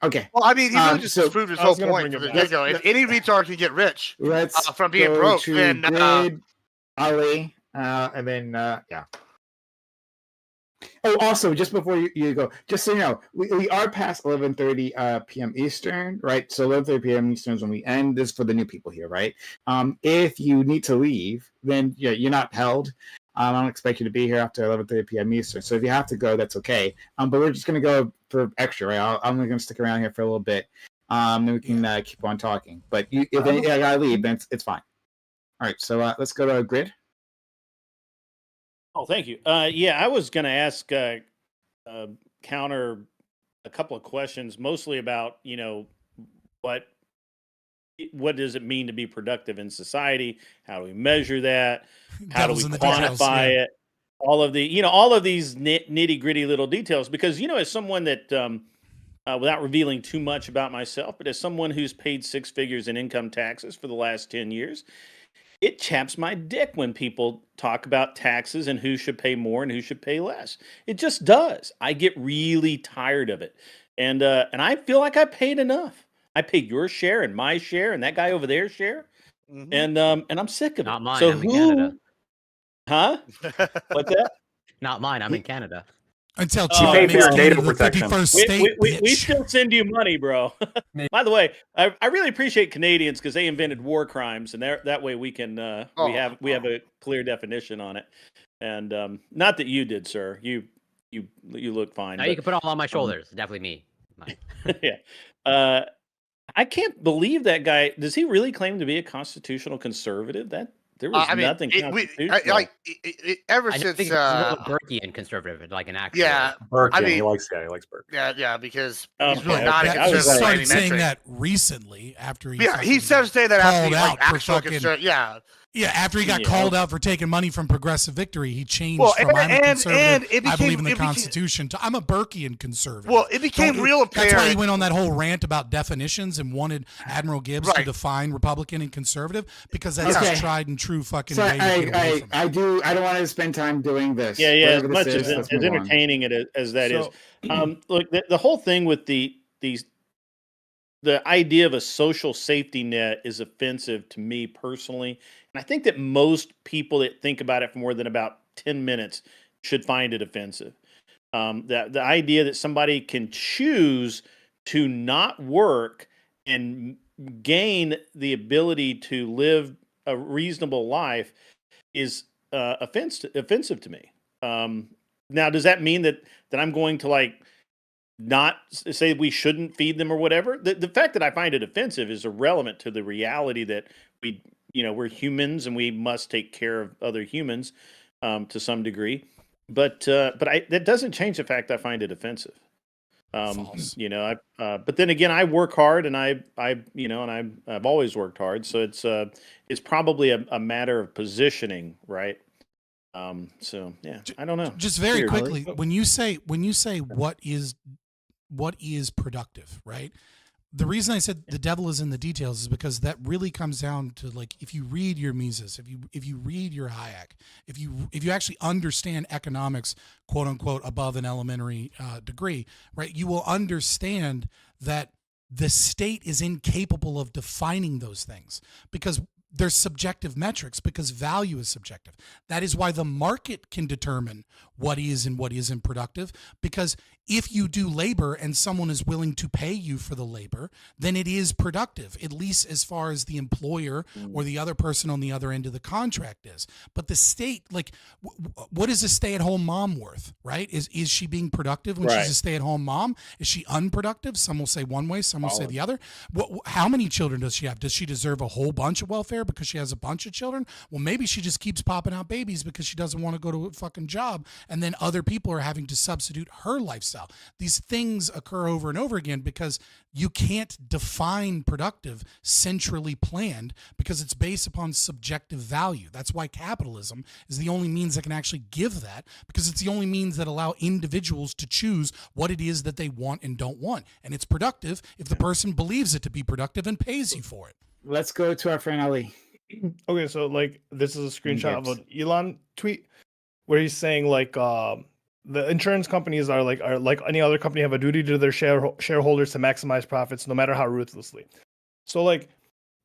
Okay. Well, I mean, he really just so proved his I whole was gonna point bring from it the back. get-go. If any retard can get rich Let's from being go broke, to then Grid, Ali, and then yeah. Oh, also, just before you go, just so you know, we are past 11:30 p.m. Eastern, right? So 11:30 p.m. Eastern is when we end. This is for the new people here, right? If you need to leave, then yeah, you're not held. I don't expect you to be here after 11:30 p.m. Eastern. So if you have to go, that's okay. But we're just gonna go for extra, right? I'm gonna stick around here for a little bit. Then we can keep on talking. But if I gotta leave, then it's fine. All right, so let's go to Grid. Oh, thank you. Yeah, I was going to ask Counter a couple of questions, mostly about what does it mean to be productive in society? How do we measure that? How do we quantify it? All of these nitty gritty little details. Because as someone that, without revealing too much about myself, but as someone who's paid 6 figures in income taxes for the last 10 years. It chaps my dick when people talk about taxes and who should pay more and who should pay less. It just does. I get really tired of it, and I feel like I paid enough. I paid your share and my share and that guy over there's share, and I'm sick of it. Not mine. So I'm in Canada. Huh? What's that? Not mine. I'm in Canada. Until Oh, Trump makes man. Canada the 51st state, We still send you money, bro. By the way, I really appreciate Canadians because they invented war crimes, and that way we can we have a clear definition on it. And not that you did, sir. You look fine. Now you can put it all on my shoulders. Definitely me. Yeah. I can't believe that guy. Does he really claim to be a constitutional conservative? There was nothing constitutional. Ever I since think it's a little Burkean conservative, like an actual. Yeah, Burke. I mean, he likes Burke. Yeah, because Oh, he's really okay. not a He conservative. started by any saying metric. that recently after he Yeah, he started saying that after he called like out for actual fucking conservative. Yeah. Yeah, after he got Yeah. called out for taking money from Progressive Victory, he changed Well, from I'm a and conservative, it I believe in became- the it became- Constitution, to I'm a Burkean conservative. Well, it became real That's why he apparent- went on that whole rant about definitions and wanted Admiral Gibbs to Right. define Republican and conservative, because that's Okay. his tried and true fucking So way to get away from it. I don't want to spend time doing this. Yeah. As Whatever much this as, is, let's as move on. entertaining as that is, So- look, the whole thing with the idea of a social safety net is offensive to me personally, and I think that most people that think about it for more than about 10 minutes should find it offensive. The idea that somebody can choose to not work and gain the ability to live a reasonable life is offensive to me. Now, does that mean that I'm going to not say we shouldn't feed them or whatever? The fact that I find it offensive is irrelevant to the reality that we're humans and we must take care of other humans to some degree. But that doesn't change the fact I find it offensive. False. But then again, I work hard, and I've always worked hard. So it's probably a matter of positioning, right? So yeah, I don't know. Just very Weird. quickly, when you say what is productive, right? The reason I said the devil is in the details is because that really comes down to, if you read your Mises, if you read your Hayek, if you actually understand economics, quote unquote, above an elementary degree, right, you will understand that the state is incapable of defining those things because there's subjective metrics, because value is subjective. That is why the market can determine what is and what isn't productive, because if you do labor and someone is willing to pay you for the labor, then it is productive, at least as far as the employer or the other person on the other end of the contract is. But the state, what is a stay-at-home mom worth, right? Is she being productive when Right. she's a stay-at-home mom? Is she unproductive? Some will say one way, some will say the other. How many children does she have? Does she deserve a whole bunch of welfare because she has a bunch of children? Well, maybe she just keeps popping out babies because she doesn't want to go to a fucking job, and then other people are having to substitute her lifestyle. These things occur over and over again because you can't define productive centrally planned, because it's based upon subjective value. That's why capitalism is the only means that can actually give that, because it's the only means that allow individuals to choose what it is that they want and don't want. And it's productive if the person believes it to be productive and pays you for it. Let's go to our friend Ali. Okay, so this is a screenshot of Gibbs. an Elon tweet where he's saying the insurance companies are like any other company, have a duty to their shareholders to maximize profits, no matter how ruthlessly. So like,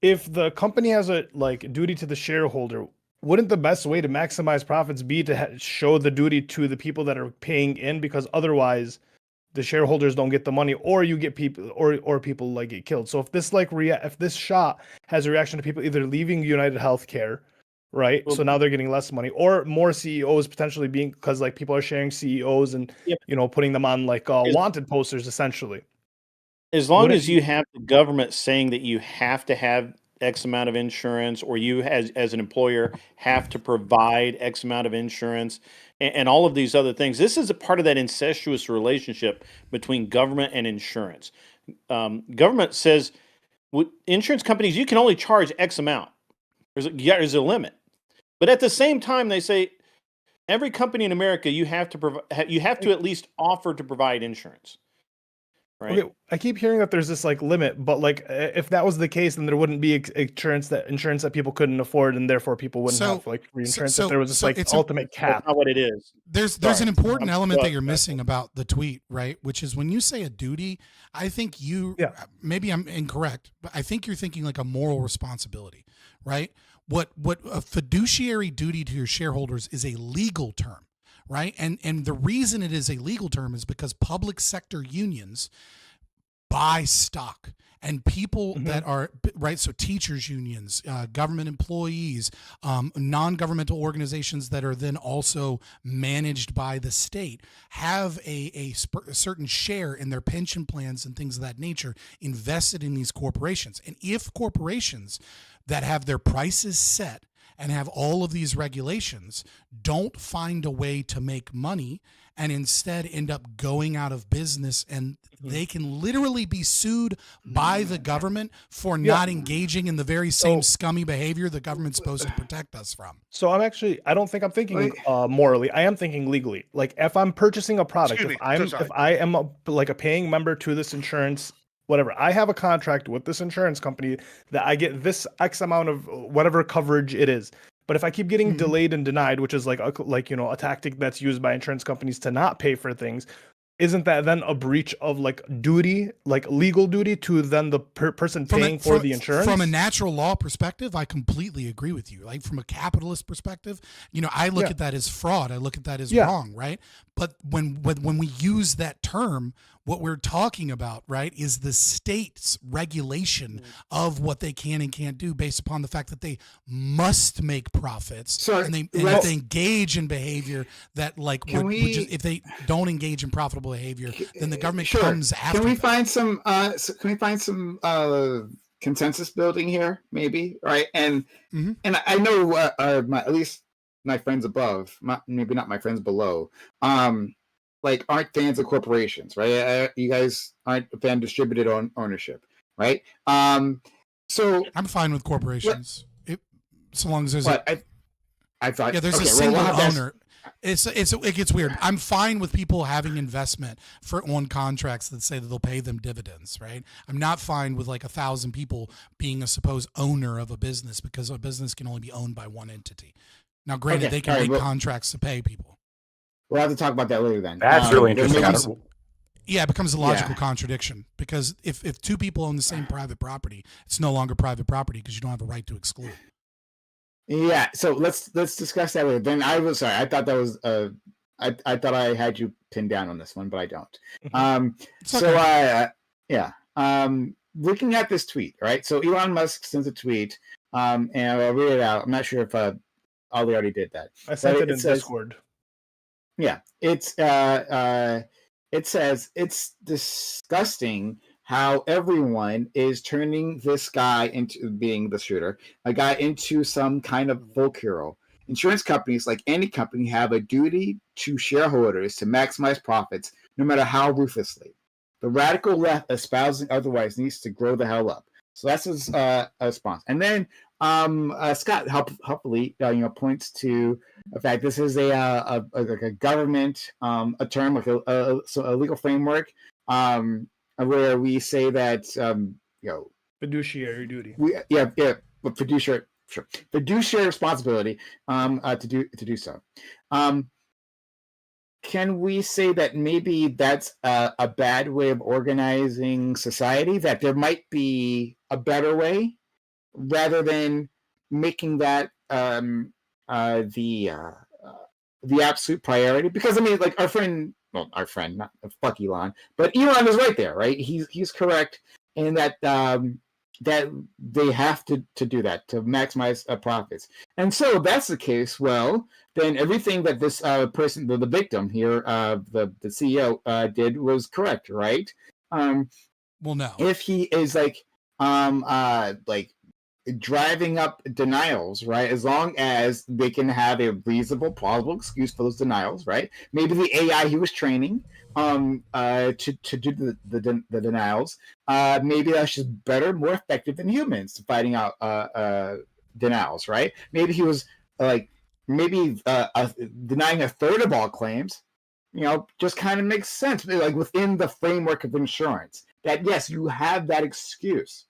if the company has a like duty to the shareholder, wouldn't the best way to maximize profits be to show the duty to the people that are paying in? Because otherwise, the shareholders don't get the money, or you get people, or people like get killed. So if this like if this shot has a reaction to people either leaving UnitedHealthcare, right? So now they're getting less money, or more CEOs potentially being, because like people are sharing CEOs and putting them on like wanted posters essentially. As long as you have the government saying that you have to have X amount of insurance, or you as an employer have to provide X amount of insurance, and all of these other things, this is a part of that incestuous relationship between government and insurance. Government says, with insurance companies, you can only charge X amount. There's a limit. But at the same time, they say, every company in America, you have to at least offer to provide insurance. Right. Okay, I keep hearing that there's this like limit, but like if that was the case, then there wouldn't be insurance that people couldn't afford, and therefore people wouldn't have like reinsurance. If there was this like ultimate cap. That's not what it is. There's an important element that you're missing about the tweet, right? Which is when you say a duty, I think maybe I'm incorrect, but I think you're thinking like a moral responsibility, right? What a fiduciary duty to your shareholders is a legal term. Right. And the reason it is a legal term is because public sector unions buy stock, and people that are right. So teachers unions, government employees, non-governmental organizations that are then also managed by the state have a certain share in their pension plans and things of that nature invested in these corporations. And if corporations that have their prices set and have all of these regulations don't find a way to make money, and instead end up going out of business, and they can literally be sued by the government for not engaging in the very same scummy behavior the government's supposed to protect us from. So I don't think I'm thinking morally. I am thinking legally. Like if I'm purchasing a product, if I am a paying member to this insurance, whatever, I have a contract with this insurance company that I get this X amount of whatever coverage it is. But if I keep getting delayed and denied, which is like a tactic that's used by insurance companies to not pay for things, isn't that then a breach of like duty, like legal duty to then the person paying for the insurance? From a natural law perspective, I completely agree with you. Like from a capitalist perspective, I look at that as fraud. I look at that as wrong, right? But when we use that term, what we're talking about, right, is the state's regulation of what they can and can't do based upon the fact that they must make profits, and if they engage in behavior that if they don't engage in profitable behavior, then the government comes after. Can we find some? Consensus building here, maybe, right? And I know at least my friends above, maybe not my friends below, aren't fans of corporations, right? You guys aren't a fan of distributed ownership, right? So I'm fine with corporations, so long as there's I thought there's a single owner. It gets weird. I'm fine with people having investment on contracts that say that they'll pay them dividends, right? I'm not fine with like 1,000 people being a supposed owner of a business, because a business can only be owned by one entity. Now, granted, they can make contracts to pay people. We'll have to talk about that later then. That's really interesting. It becomes a logical contradiction, because if two people own the same private property, it's no longer private property because you don't have a right to exclude. Yeah, so let's discuss that later. Then I was sorry. I thought that was I thought I had you pinned down on this one, but I don't. Looking at this tweet, right? So Elon Musk sends a tweet, and I'll read it out. I'm not sure if Ollie already did that. I sent it in Discord. Yeah, it says it's disgusting how everyone is turning this guy into being the shooter, a guy into some kind of folk hero. Insurance companies, like any company, have a duty to shareholders to maximize profits, no matter how ruthlessly. The radical left espousing otherwise needs to grow the hell up. So that's his response. And then Scott helpfully points to the fact this is a government a term, like a legal framework where we say that fiduciary duty. Fiduciary responsibility to do so. can we say that maybe that's a bad way of organizing society? That there might be a better way, rather than making that the absolute priority? Because I mean, like our friend, not fuck Elon, but Elon is right there, right? He's correct in that that they have to do that to maximize profits. And so if that's the case, well, then everything that this person, the victim here, the CEO did was correct, right? Well, no. If he is like driving up denials, right? As long as they can have a reasonable, plausible excuse for those denials, right? Maybe the AI he was training to do the denials, maybe that's just better, more effective than humans to fighting out denials, right? Maybe he was denying a third of all claims, just kind of makes sense, like within the framework of insurance. That yes, you have that excuse.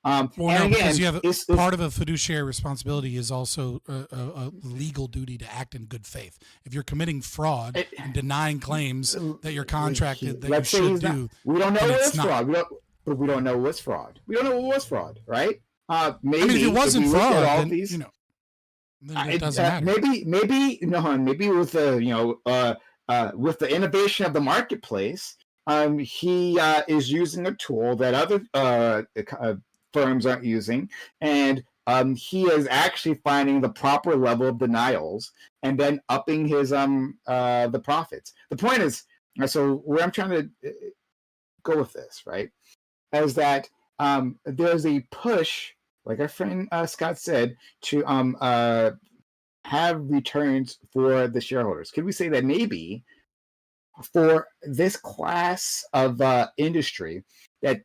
Well, no, because you have part of a fiduciary responsibility is also a legal duty to act in good faith. If you're committing fraud and denying claims that you're contracted that you should do, we don't know what's fraud. We don't know what's fraud. We don't know what was fraud, right? Maybe I mean, if it wasn't fraud, then, these, then it doesn't matter. Maybe with the with the innovation of the marketplace, he is using a tool that other firms aren't using, and he is actually finding the proper level of denials and then upping his the profits. The point is, so where I'm trying to go with this, right, is that there's a push, like our friend Scott said, to have returns for the shareholders. Could we say that maybe for this class of industry, that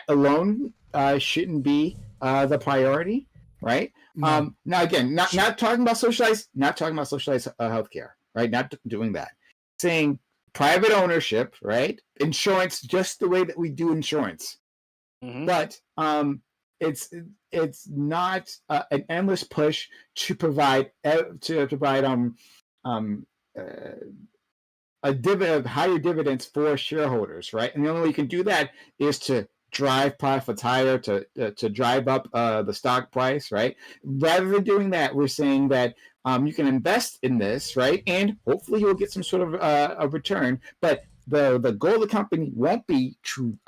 alone shouldn't be the priority, right? No. Now again, not talking about socialized healthcare, right? Not doing that. Saying private ownership, right? Insurance, just the way that we do insurance, but it's not an endless push to provide higher dividends for shareholders, right? And the only way you can do that is to drive profits higher, to drive up the stock price, right? Rather than doing that, we're saying that you can invest in this, right? And hopefully you'll get some sort of a return. But the goal of the company won't be to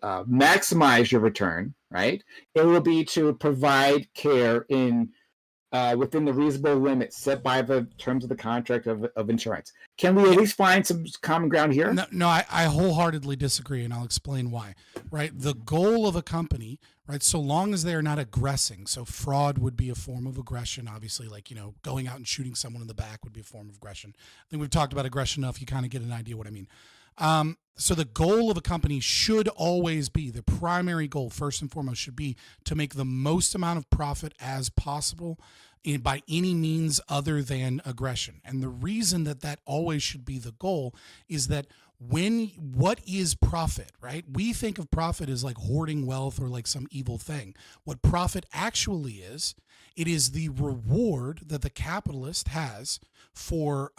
maximize your return, right? It will be to provide care in within the reasonable limits set by the terms of the contract of insurance. Can we at least find some common ground here? No, I wholeheartly disagree, and I'll explain why. Right, the goal of a company, right, so long as they are not aggressing. So fraud would be a form of aggression, obviously. Like going out and shooting someone in the back would be a form of aggression. I think we've talked about aggression enough. You kind of get an idea what I mean. So the goal of a company should always be, the primary goal, first and foremost, should be to make the most amount of profit as possible by any means other than aggression. And the reason that always should be the goal is that what is profit, right? We think of profit as like hoarding wealth or like some evil thing. What profit actually is, it is the reward that the capitalist has for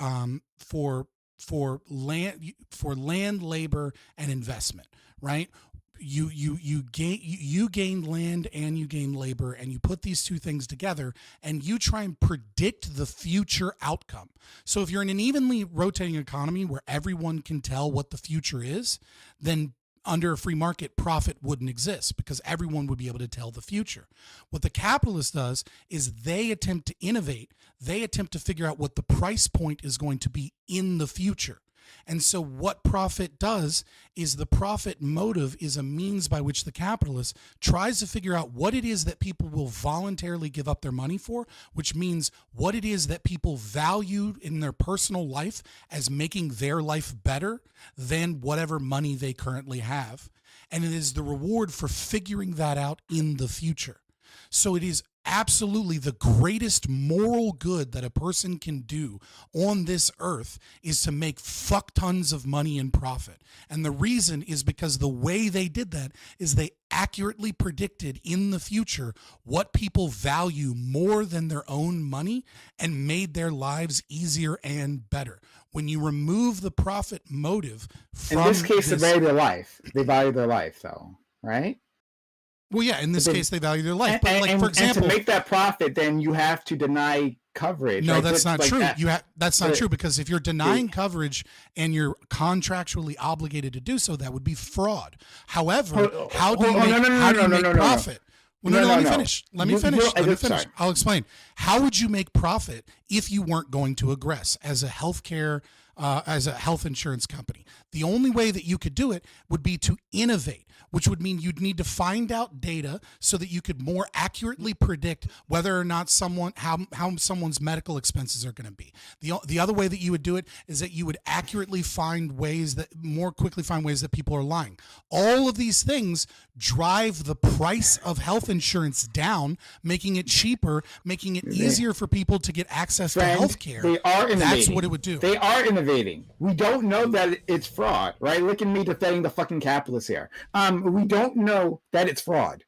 land, labor, and investment, right? You gain land and you gain labor, and you put these two things together and you try and predict the future outcome. So if you're in an evenly rotating economy where everyone can tell what the future is, then under a free market, profit wouldn't exist because everyone would be able to tell the future. What the capitalist does is they attempt to innovate. They attempt to figure out what the price point is going to be in the future. And so what profit does is the profit motive is a means by which the capitalist tries to figure out what it is that people will voluntarily give up their money for, which means what it is that people value in their personal life as making their life better than whatever money they currently have. And it is the reward for figuring that out in the future. So it is absolutely the greatest moral good that a person can do on this earth is to make fuck tons of money in profit. And the reason is because the way they did that is they accurately predicted in the future what people value more than their own money and made their lives easier and better. When you remove the profit motive from in this case, they value their life. They value their life, though, right? Well, yeah, in this case, they value their life. But, like, and, for example, and to make that profit, then you have to deny coverage. no, right? that's not Like true. that. That's not true, because if you're denying coverage and you're contractually obligated to do so, that would be fraud. However, how do you make profit? Well, no, let me finish. Let me finish. I'll explain. How would you make profit if you weren't going to aggress as a healthcare, as a health insurance company? The only way that you could do it would be to innovate, which would mean you'd need to find out data so that you could more accurately predict whether or not how someone's medical expenses are going to be. The other way that you would do it is that you would accurately more quickly find ways that people are lying. All of these things drive the price of health insurance down, making it cheaper, making it easier for people to get access to health care. They are innovating. That's what it would do. They are innovating. We don't know that it's fraud, right? Look at me defending the fucking capitalists here. We don't know that it's fraud.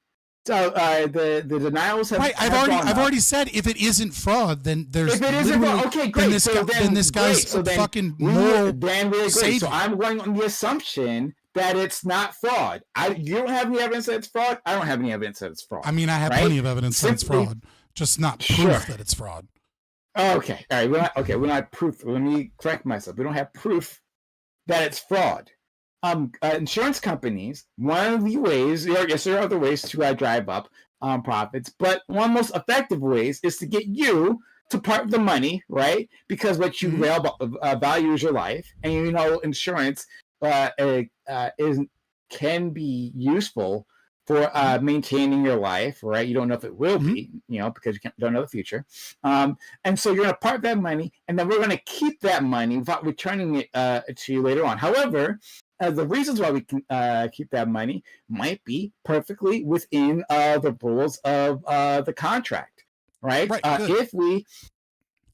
So the denials have. Right, I've already said if it isn't fraud, then there's. If it isn't fraud, okay, great. Then this guy's fucking moral. Then we're great. savior. So I'm going on the assumption that it's not fraud. You don't have any evidence that it's fraud. I don't have any evidence that it's fraud. I mean, I have plenty of evidence that it's fraud, just not proof that it's fraud. Okay, all right. We're not proof. Let me correct myself. We don't have proof that it's fraud. Insurance companies, one of the ways, yes, there are other ways to drive up profits, but one of the most effective ways is to get you to part with the money, right? Because what you value is your life, and insurance can be useful for maintaining your life, right? You don't know if it will be, because you don't know the future. And so you're going to part that money, and then we're going to keep that money without returning it to you later on. However, the reasons why we can keep that money might be perfectly within the rules of the contract, right?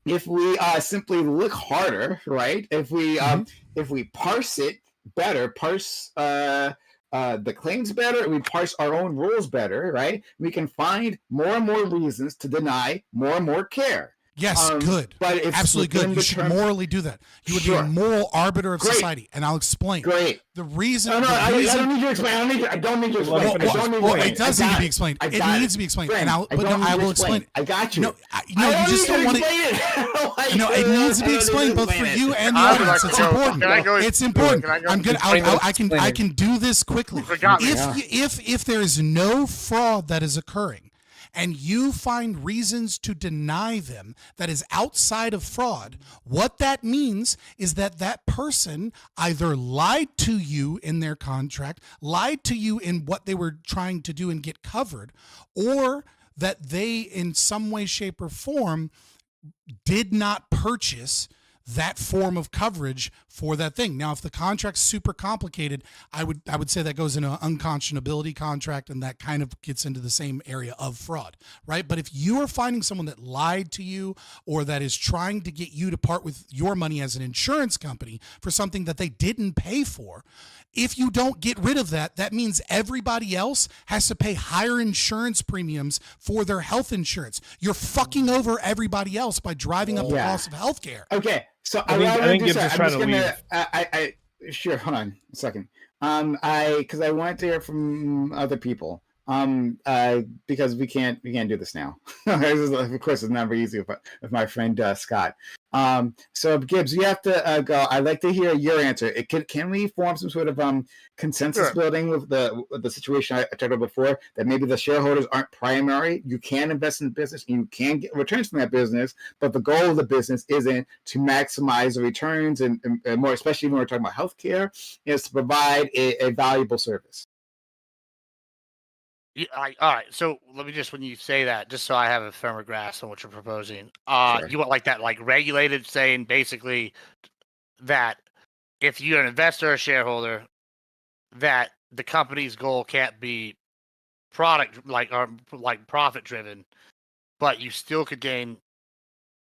If we simply look harder, right? If we parse it better, parse the claims better, we parse our own rules better, right? We can find more and more reasons to deny more and more care. Yes, good. But it's absolutely good. You should morally do that. You would be a moral arbiter of society, and I'll explain. Great. The reason. I don't need you to explain. I don't need you to explain. It does need to be explained. It needs to be explained, and I will explain it. I got you. No, you just don't want it. No, it needs to be explained both for you and the audience. It's important. It's important. I'm good. I can do this quickly. If there is no fraud that is occurring, and you find reasons to deny them that is outside of fraud, what that means is that that person either lied to you in their contract, lied to you in what they were trying to do and get covered, or that they in some way, shape, or form did not purchase that form of coverage for that thing. Now, if the contract's super complicated, I would say that goes into an unconscionability contract, and that kind of gets into the same area of fraud, right? But if you are finding someone that lied to you or that is trying to get you to part with your money as an insurance company for something that they didn't pay for, if you don't get rid of that, that means everybody else has to pay higher insurance premiums for their health insurance. You're fucking over everybody else by driving up the cost of healthcare. Okay, so I think Gibbs is trying to leave. Sure, hold on a second. Because I wanted to hear from other people. Because we can't do this now. Of course, it's never easy with my friend Scott. So Gibbs, you have to go. I'd like to hear your answer. Can we form some sort of consensus building with the situation I talked about before? That maybe the shareholders aren't primary. You can invest in the business, and you can get returns from that business, but the goal of the business isn't to maximize the returns, and more especially when we're talking about healthcare, is to provide a valuable service. Yeah, all right. So let me just, when you say that, just so I have a firmer grasp on what you're proposing, Sure. you want like that, like regulated, saying basically that if you're an investor or shareholder, that the company's goal can't be product or profit driven, but you still could gain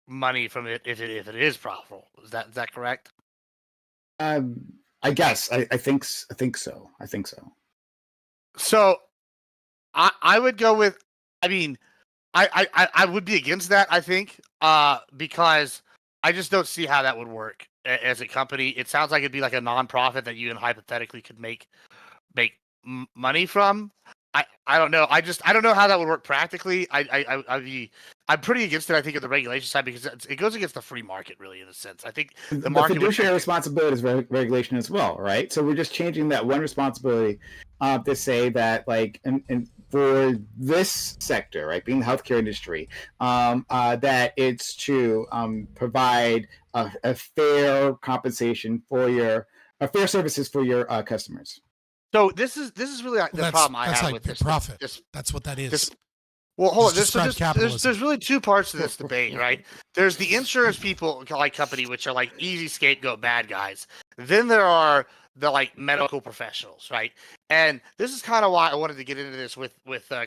money from it if it is profitable. Is that correct? I guess I think so. So I would go with. I mean, I would be against that. I think because I just don't see how that would work as a company. It sounds like it'd be like a nonprofit that you and hypothetically could make money from. I don't know. I don't know how that would work practically. I'm pretty against it. I think of the regulation side because it goes against the free market, really, in a sense. I think the market fiduciary responsibility is regulation as well, right? So we're just changing that one responsibility to say that, like, and for this sector, right, being the healthcare industry, that it's to provide a fair compensation for fair services for your customers. So this is really the problem I have with this profit. That's what that is. Well, hold on. There's really two parts to this debate, right? There's the insurance people like company, which are like easy scapegoat bad guys. Then there are the like medical professionals, right? And this is kind of why I wanted to get into this with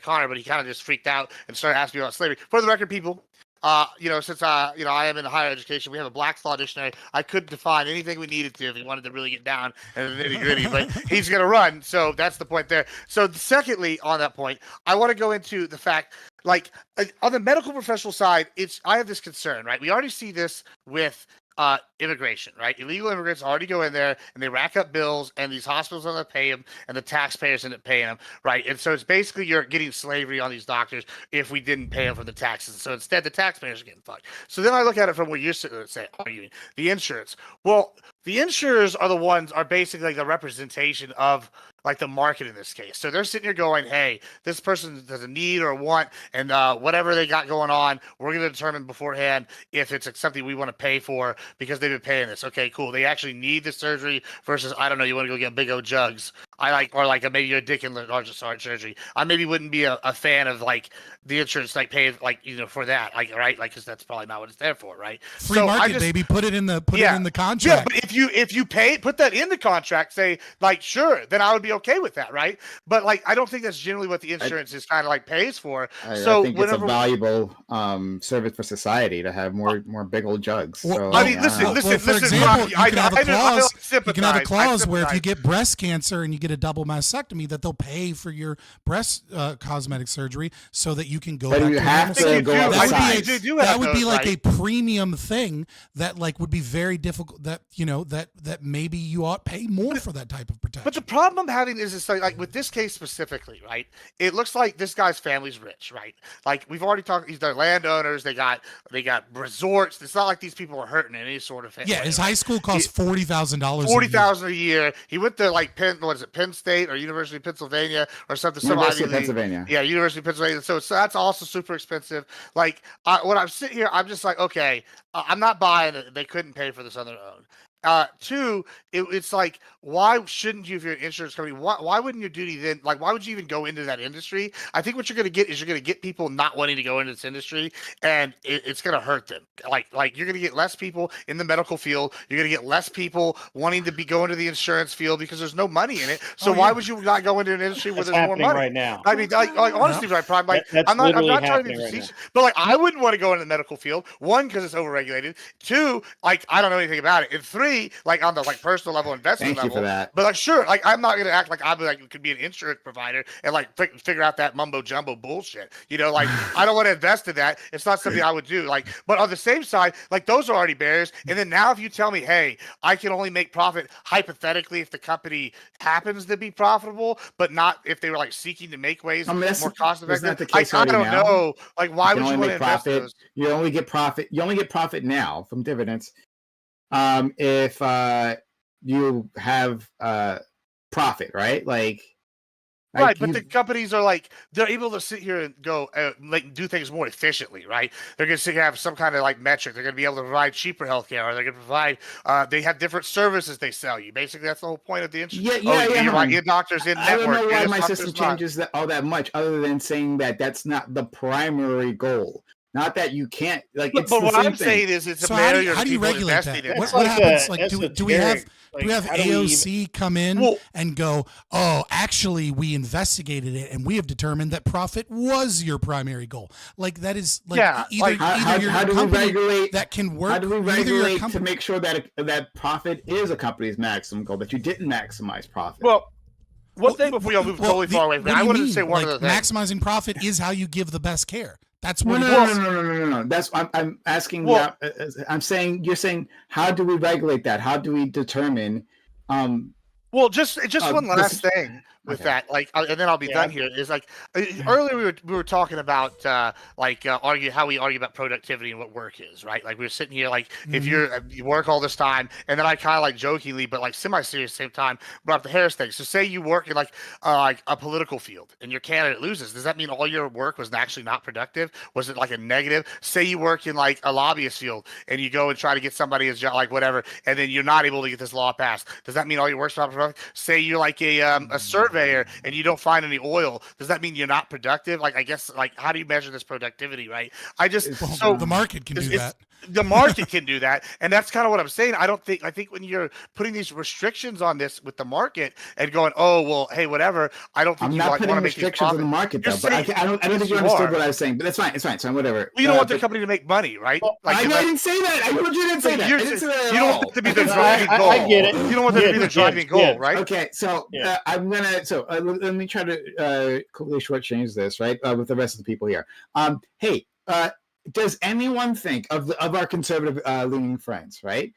Connor, but he kind of just freaked out and started asking me about slavery. For the record, people, since I am in higher education, we have a Black's Law Dictionary. I could define anything we needed to if we wanted to really get down and the nitty gritty, but he's going to run. So that's the point there. So secondly, on that point, I want to go into the fact, like, on the medical professional side, I have this concern, right? We already see this with immigration, right? Illegal immigrants already go in there and they rack up bills, and these hospitals don't pay them, and the taxpayers end up paying them, right? And so it's basically you're getting slavery on these doctors if we didn't pay them from the taxes. So instead, the taxpayers are getting fucked. So then I look at it from what you're saying, arguing the insurance. Well, the insurers are basically like the representation of like the market in this case. So they're sitting here going, hey, this person does a need or a want, and whatever they got going on, we're going to determine beforehand if it's something we want to pay for because they've been paying this. Okay, cool. They actually need the surgery versus, I don't know, you want to go get big old jugs. Maybe you're a dick in large surgery. I maybe wouldn't be a fan of like the insurance like paying for that, like, right? Like, because that's probably not what it's there for, right? Free market, baby. Put it in the contract. Yeah, but if you put that in the contract, say like, sure, then I would be okay with that, right? But like, I don't think that's generally what the insurance is kind of like pays for. I think it's a valuable service for society to have more big old jugs. Well, so, I mean, listen. For example, you can have a clause where if you get breast cancer and you get a double mastectomy, that they'll pay for your breast cosmetic surgery so that you can go. But you have to go outside. That would be like a premium thing that like would be very difficult. That that maybe you ought to pay more for that type of protection. But the problem I'm having is it's like with this case specifically, right? It looks like this guy's family's rich, right? Like we've already talked. They're landowners. They got resorts. It's not like these people are hurting in any sort of. Yeah, his high school costs $40,000. $40,000 a year. He went to like Penn State or University of Pennsylvania or something. University of Pennsylvania. Yeah, University of Pennsylvania. So that's also super expensive. Like when I'm sitting here, I'm just like, okay, I'm not buying it. They couldn't pay for this on their own. Two, it's like, why shouldn't you, if you're an insurance company, why wouldn't your duty then, like, why would you even go into that industry? I think what you're going to get is you're going to get people not wanting to go into this industry, and it's going to hurt them. Like you're going to get less people in the medical field. You're going to get less people wanting to go into the insurance field because there's no money in it. So why would you not go into an industry where there's more money? Right now. I mean, like honestly, right, Prime. Like, I'm not trying to be facetious, but like, I wouldn't want to go into the medical field. One, because it's overregulated. Two, like, I don't know anything about it. And three, like on the like personal level, investment level. Thank you for that. But like, sure, like I'm not gonna act like I'm like could be an insurance provider and like figure out that mumbo jumbo bullshit. Like I don't want to invest in that. It's not something I would do. Like, but on the same side, like those are already barriers. And then now, if you tell me, hey, I can only make profit hypothetically if the company happens to be profitable, but not if they were like seeking to make ways more cost effective. I don't know. Like, why would you want to invest in those? You only get profit. You only get profit now from dividends. If you have profit, right? Right, but the companies are like, they're able to sit here and go like do things more efficiently, right? They're going to sit here and have some kind of like metric. They're going to be able to provide cheaper healthcare, or they're going to provide. They have different services they sell you. Basically, that's the whole point of the insurance. You're right. Your doctors in network. I don't know why my system changes all that much, other than saying that that's not the primary goal. Not that you can't like. But what I'm saying is, it's a barrier. How do you regulate that? What happens? Like, do we have AOC come in and go, oh, actually, we investigated it and we have determined that profit was your primary goal. Like that is like how do we regulate that can work? How do we regulate to make sure that that profit is a company's maximum goal? That you didn't maximize profit. Well, one thing before you move totally far away from me, I wanted to say one other thing. Maximizing profit is how you give the best care. That's No, what no. That's I'm asking. Well- I'm saying you're saying how do we regulate that? How do we determine? Well, just one last thing with that, like, and then I'll be done here. Is like earlier we were talking about how we argue about productivity and what work is, right? Like we were sitting here like if you work all this time, and then I kind of like jokingly but like semi-serious at the same time brought up the Harris thing. So say you work in like a political field and your candidate loses, does that mean all your work was actually not productive? Was it like a negative? Say you work in like a lobbyist field and you go and try to get somebody as like whatever, and then you're not able to get this law passed. Does that mean all your work's not productive? Say you're like a surveyor and you don't find any oil. Does that mean you're not productive? Like, I guess, like, how do you measure this productivity, right? So the market can do that. The market can do that, and that's kind of what I'm saying. I think when you're putting these restrictions on this with the market and going, oh well, hey, whatever. I don't think I'm you not like, putting want to make restrictions on the market though. But I don't think you understood what I was saying. But that's fine. It's fine. So whatever. Well, you don't want the company to make money, right? Well, I didn't say that. I told you didn't say that. I didn't say that at you don't all. want it to be the driving goal. I get it. You don't want that to be the driving goal, right? Okay, so I'm gonna. So let me try to quickly shortchange this, right, with the rest of the people here. Hey, does anyone think of our conservative leaning friends, right?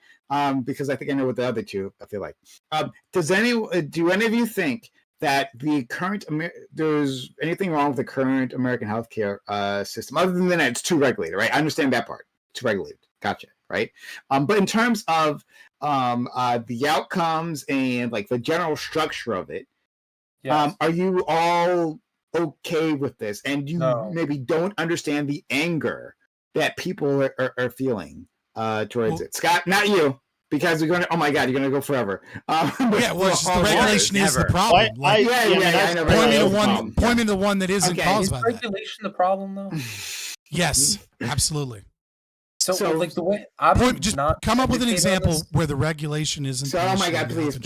Because I think I know what the other two I feel like. Do any of you think that the current there's anything wrong with the current American healthcare system other than that it's too regulated, right? I understand that part. Too regulated. Gotcha, right? But in terms of the outcomes and like the general structure of it, are you all okay with this? And you maybe don't understand the anger that people are feeling towards it. Scott, not you, because you're going to, oh my God, you're going to go forever. The regulation is the problem. Point me to one that isn't caused by that. Is regulation the problem, though? Yes, absolutely. So like the way just come up with an example where the regulation isn't. So, oh my God, please.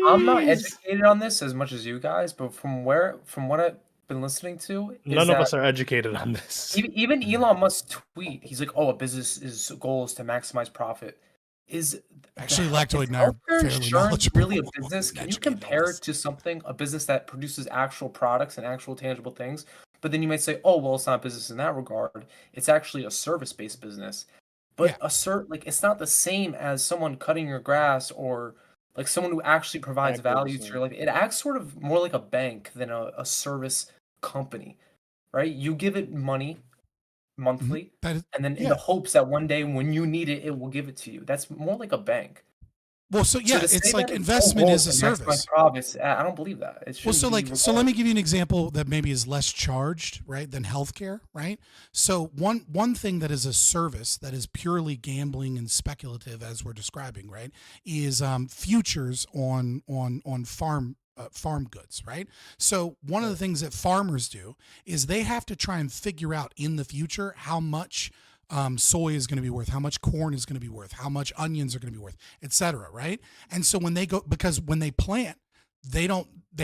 I'm not educated on this as much as you guys, but from what I've been listening to, none of us are educated on this. Even Elon Musk tweet, he's like, "Oh, a business's goal is to maximize profit." Is actually Lactoid and I are fairly knowledgeable. Really a business? Can you compare it to a business that produces actual products and actual tangible things? But then you might say, oh, well, it's not business in that regard. It's actually a service-based business. But it's not the same as someone cutting your grass or like someone who actually provides value to your life. It acts sort of more like a bank than a service company, right? You give it money monthly, and then in the hopes that one day when you need it, it will give it to you. That's more like a bank. Well, so it's like investment is a service. I don't believe that. So let me give you an example that maybe is less charged, right, than healthcare, right? So one thing that is a service that is purely gambling and speculative, as we're describing, right, is futures on farm goods, right? So one of the things that farmers do is they have to try and figure out in the future how much soy is going to be worth, how much corn is going to be worth, how much onions are going to be worth, etc. Right? And so when they plant, they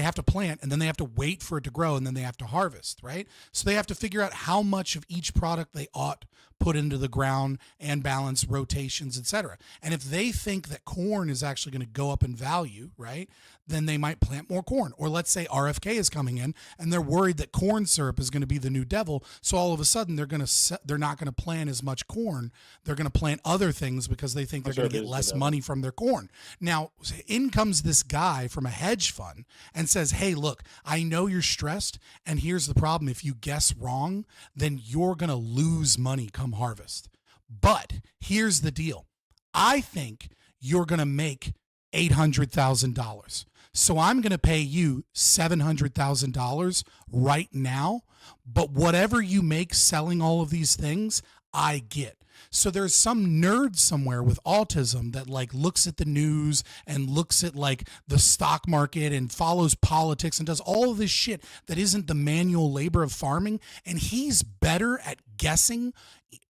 have to plant and then they have to wait for it to grow and then they have to harvest, right? So they have to figure out how much of each product they ought put into the ground and balance rotations, etc. And if they think that corn is actually going to go up in value, right, then they might plant more corn. Or let's say RFK is coming in and they're worried that corn syrup is going to be the new devil. So all of a sudden they're not going to plant as much corn. They're going to plant other things because they think they're going to get less money from their corn. Now, in comes this guy from a hedge fund and says, hey, look, I know you're stressed. And here's the problem. If you guess wrong, then you're going to lose money come harvest. But here's the deal. I think you're going to make $800,000. So I'm going to pay you $700,000 right now, but whatever you make selling all of these things, I get. So there's some nerd somewhere with autism that like looks at the news and looks at like the stock market and follows politics and does all of this shit that isn't the manual labor of farming. And he's better at guessing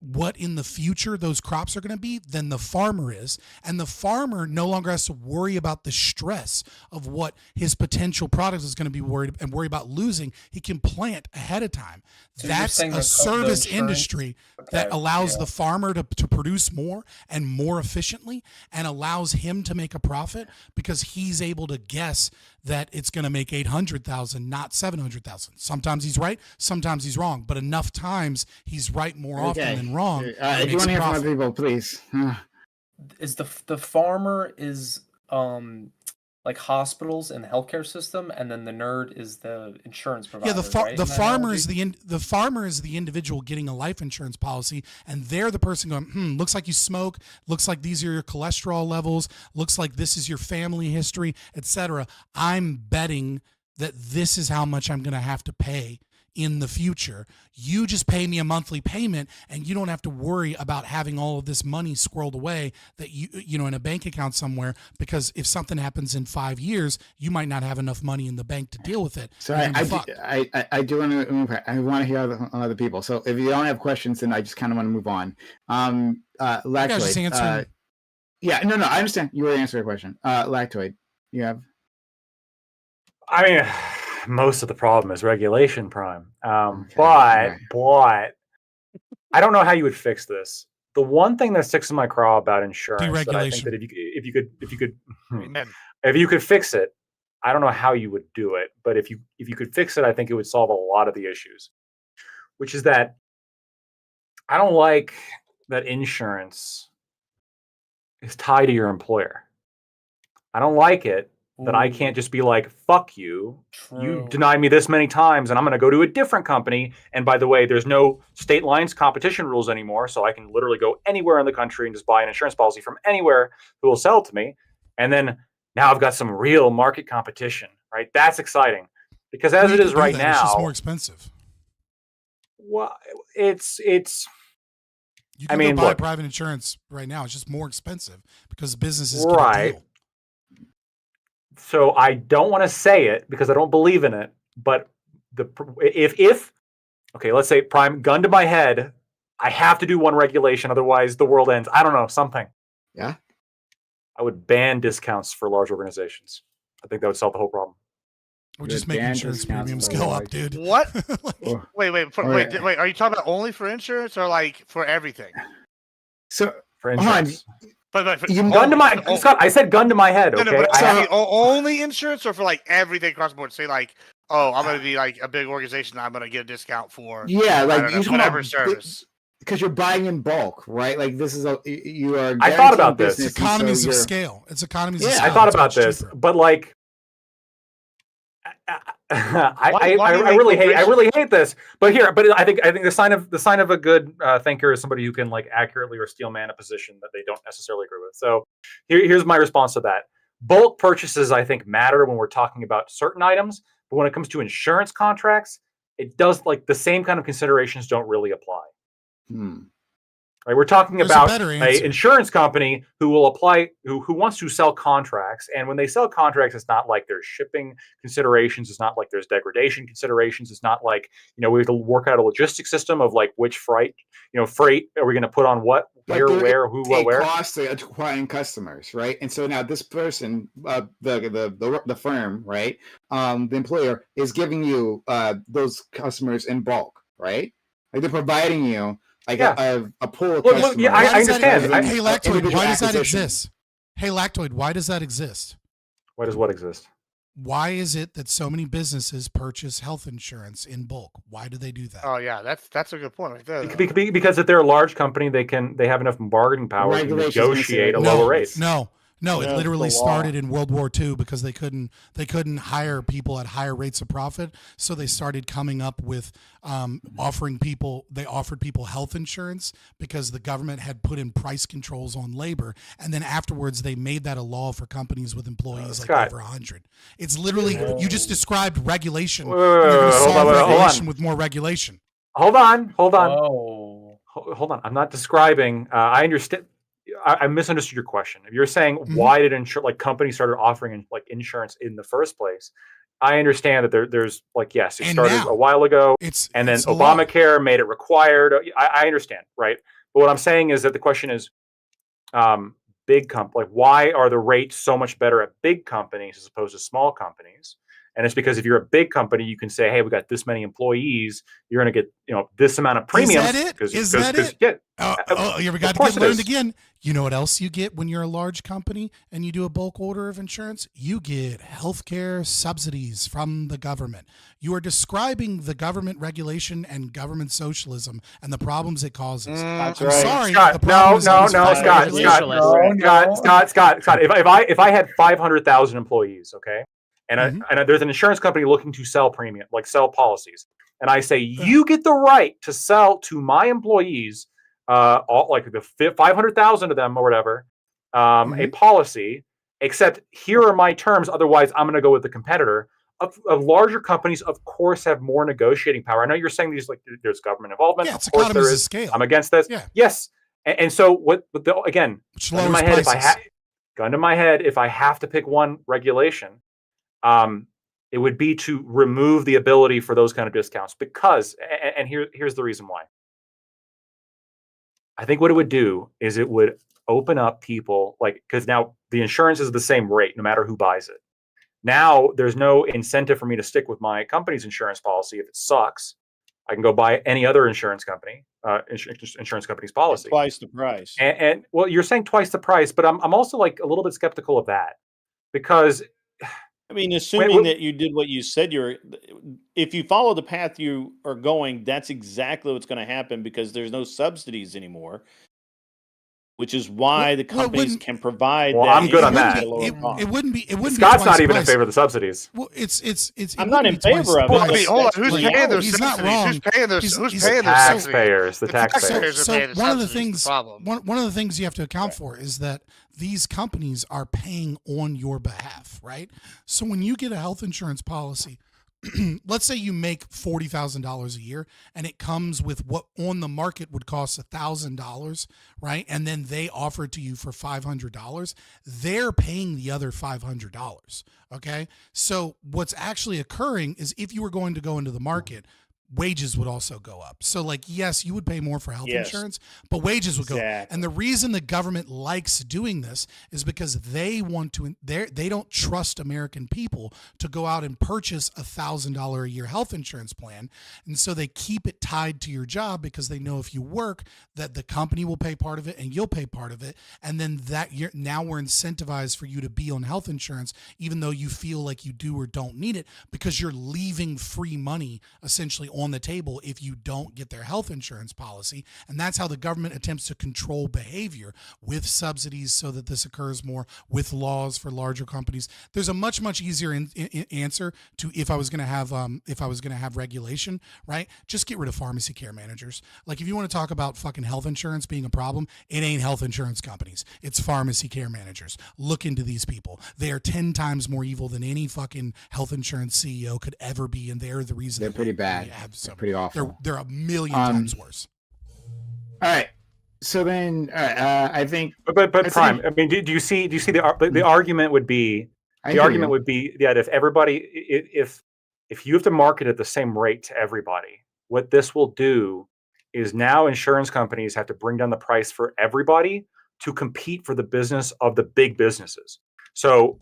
what in the future those crops are going to be than the farmer is. And the farmer no longer has to worry about the stress of what his potential product is going to be worry about losing. He can plant ahead of time. So that's a service industry that allows the farmer farmer to produce more and more efficiently and allows him to make a profit because he's able to guess that it's going to make 800,000, not 700,000. Sometimes he's right, sometimes he's wrong, but enough times he's right more often than wrong. Do you want to hear from other people, please? Is the farmer is like hospitals and the healthcare system, and then the nerd is the insurance provider. Yeah, right? the farmer is the farmer is the individual getting a life insurance policy, and they're the person going, looks like you smoke, looks like these are your cholesterol levels, looks like this is your family history, etc. I'm betting that this is how much I'm going to have to pay in the future. You just pay me a monthly payment, and you don't have to worry about having all of this money squirreled away that you know in a bank account somewhere, because if something happens in 5 years, you might not have enough money in the bank to deal with it. So I do want to hear other people. So if you don't have questions, then I just kind of want to move on. Lactoid. Yeah, no, I understand. You already answered your question. Lactoid, you have. I mean, most of the problem is regulation, Prime. But I don't know how you would fix this. The one thing that sticks in my craw about insurance, that I think that if you could fix it, I don't know how you would do it, but if you could fix it, I think it would solve a lot of the issues. Which is that I don't like that insurance is tied to your employer. I don't like it that I can't just be like, fuck you. You denied me this many times and I'm going to go to a different company. And by the way, there's no state lines competition rules anymore. So I can literally go anywhere in the country and just buy an insurance policy from anywhere who will sell it to me. And then now I've got some real market competition, right? That's exciting. Because as it is right now, it's just more expensive. Well, you can go buy private insurance right now. It's just more expensive because businesses get a deal. So I don't want to say it because I don't believe in it. But if okay, let's say Prime, gun to my head, I have to do one regulation, otherwise the world ends. I don't know, something. Yeah. I would ban discounts for large organizations. I think that would solve the whole problem. We're just making insurance premiums go up, dude. What? Wait. Are you talking about only for insurance or like for everything? So for insurance. But gun to my Scott, I said gun to my head. Okay, but only insurance or for like everything across the board. Say like, oh, I'm going to be like a big organization. I'm going to get a discount for whatever service. Because you're buying in bulk, right? Like this is you are. I thought about this. It's economies of scale. It's economies of scale. I thought about this, but like, I really hate this. But I think the sign of a good thinker is somebody who can like accurately or steel man a position that they don't necessarily agree with. So here's my response to that. Bulk purchases, I think, matter when we're talking about certain items, but when it comes to insurance contracts, it does like the same kind of considerations don't really apply. Right, we're talking about an insurance company who will apply, who wants to sell contracts, and when they sell contracts, it's not like there's shipping considerations, it's not like there's degradation considerations, it's not like we have to work out a logistics system of like which freight are we going to put on what, where, who, what, where. Cost to acquiring customers, right? And so now this person, the firm, right, the employer is giving you those customers in bulk, right? Like they're providing you. Like a pool of customers. Yeah, I understand. Hey, Lactoid, why does that exist? Hey, Lactoid, why does that exist? Why does what exist? Why is it that so many businesses purchase health insurance in bulk? Why do they do that? Oh yeah, that's a good point right there. Because if they're a large company, they have enough bargaining power to negotiate a lower rate. No, it literally started in World War II because they couldn't hire people at higher rates of profit, so they started coming up with offered people health insurance because the government had put in price controls on labor, and then afterwards they made that a law for companies with employees over 100. It's literally you just described regulation. You're going to solve regulation with more regulation. Hold on. I'm not describing. I understand. I misunderstood your question. If you're saying why did companies started offering insurance in the first place, I understand that there's yes, it started a while ago, and then Obamacare made it required. I understand, right? But what I'm saying is that the question is, big why are the rates so much better at big companies as opposed to small companies? And it's because if you're a big company, you can say, hey, we got this many employees, you're going to get, this amount of premiums. Is that it? Is that it? Yeah, Here we got to get learned again. You know what else you get when you're a large company and you do a bulk order of insurance? You get healthcare subsidies from the government. You are describing the government regulation and government socialism and the problems it causes. I'm sorry. Scott, Scott. If I had 500,000 employees, okay, and there's an insurance company looking to sell premium, like sell policies, and I say you get the right to sell to my employees, all like the 500,000 of them or whatever, a policy. Except here are my terms. Otherwise, I'm going to go with the competitor. Of larger companies, of course, have more negotiating power. I know you're saying these like there's government involvement. Yeah, it's of course economies there of is. scale. I'm against this. Yeah. Yes, and so again, gun to my head, if I have to pick one regulation, it would be to remove the ability for those kind of discounts because, and here's the reason why. I think what it would do is it would open up people because now the insurance is the same rate no matter who buys it. Now there's no incentive for me to stick with my company's insurance policy if it sucks. I can go buy any other insurance company's policy. Twice the price. And well, you're saying twice the price, but I'm also like a little bit skeptical of that because I mean, assuming that you did what you said if you follow the path you are going, that's exactly what's going to happen because there's no subsidies anymore. Which is why the companies can provide. Well, that I'm good on that. It wouldn't be. Scott's not even in favor of the subsidies. Well, it's. I'm not in favor of it. I mean, hold on. Who's paying those He's subsidies? not wrong. Who's paying those? Who's The paying those taxpayers? The taxpayers taxpayers. are paying the one of the subsidies. things. One of the things you have to account for is that these companies are paying on your behalf, right? So when you get a health insurance policy, let's say you make $40,000 a year and it comes with what on the market would cost $1,000, right? And then they offer it to you for $500. They're paying the other $500. Okay. So what's actually occurring is if you were going to go into the market, wages would also go up. So like, yes, you would pay more for health insurance, but wages would go up. And the reason the government likes doing this is because they want to, they don't trust American people to go out and purchase $1,000 a year health insurance plan. And so they keep it tied to your job because they know if you work that the company will pay part of it and you'll pay part of it. And then now we're incentivized for you to be on health insurance, even though you feel like you do or don't need it because you're leaving free money essentially on the table if you don't get their health insurance policy. And that's how the government attempts to control behavior with subsidies so that this occurs more, with laws for larger companies. There's a much easier answer to if I was going to have regulation, right? Just get rid of pharmacy care managers. Like if you want to talk about fucking health insurance being a problem, it ain't health insurance companies. It's pharmacy care managers. Look into these people. They are 10 times more evil than any fucking health insurance CEO could ever be. And they're the reason they're pretty bad. They're pretty awful. They're a million times worse. All right. So then, I think. But Prime. I mean, do you see the argument would be that if everybody, if you have to market at the same rate to everybody, what this will do is now insurance companies have to bring down the price for everybody to compete for the business of the big businesses. So,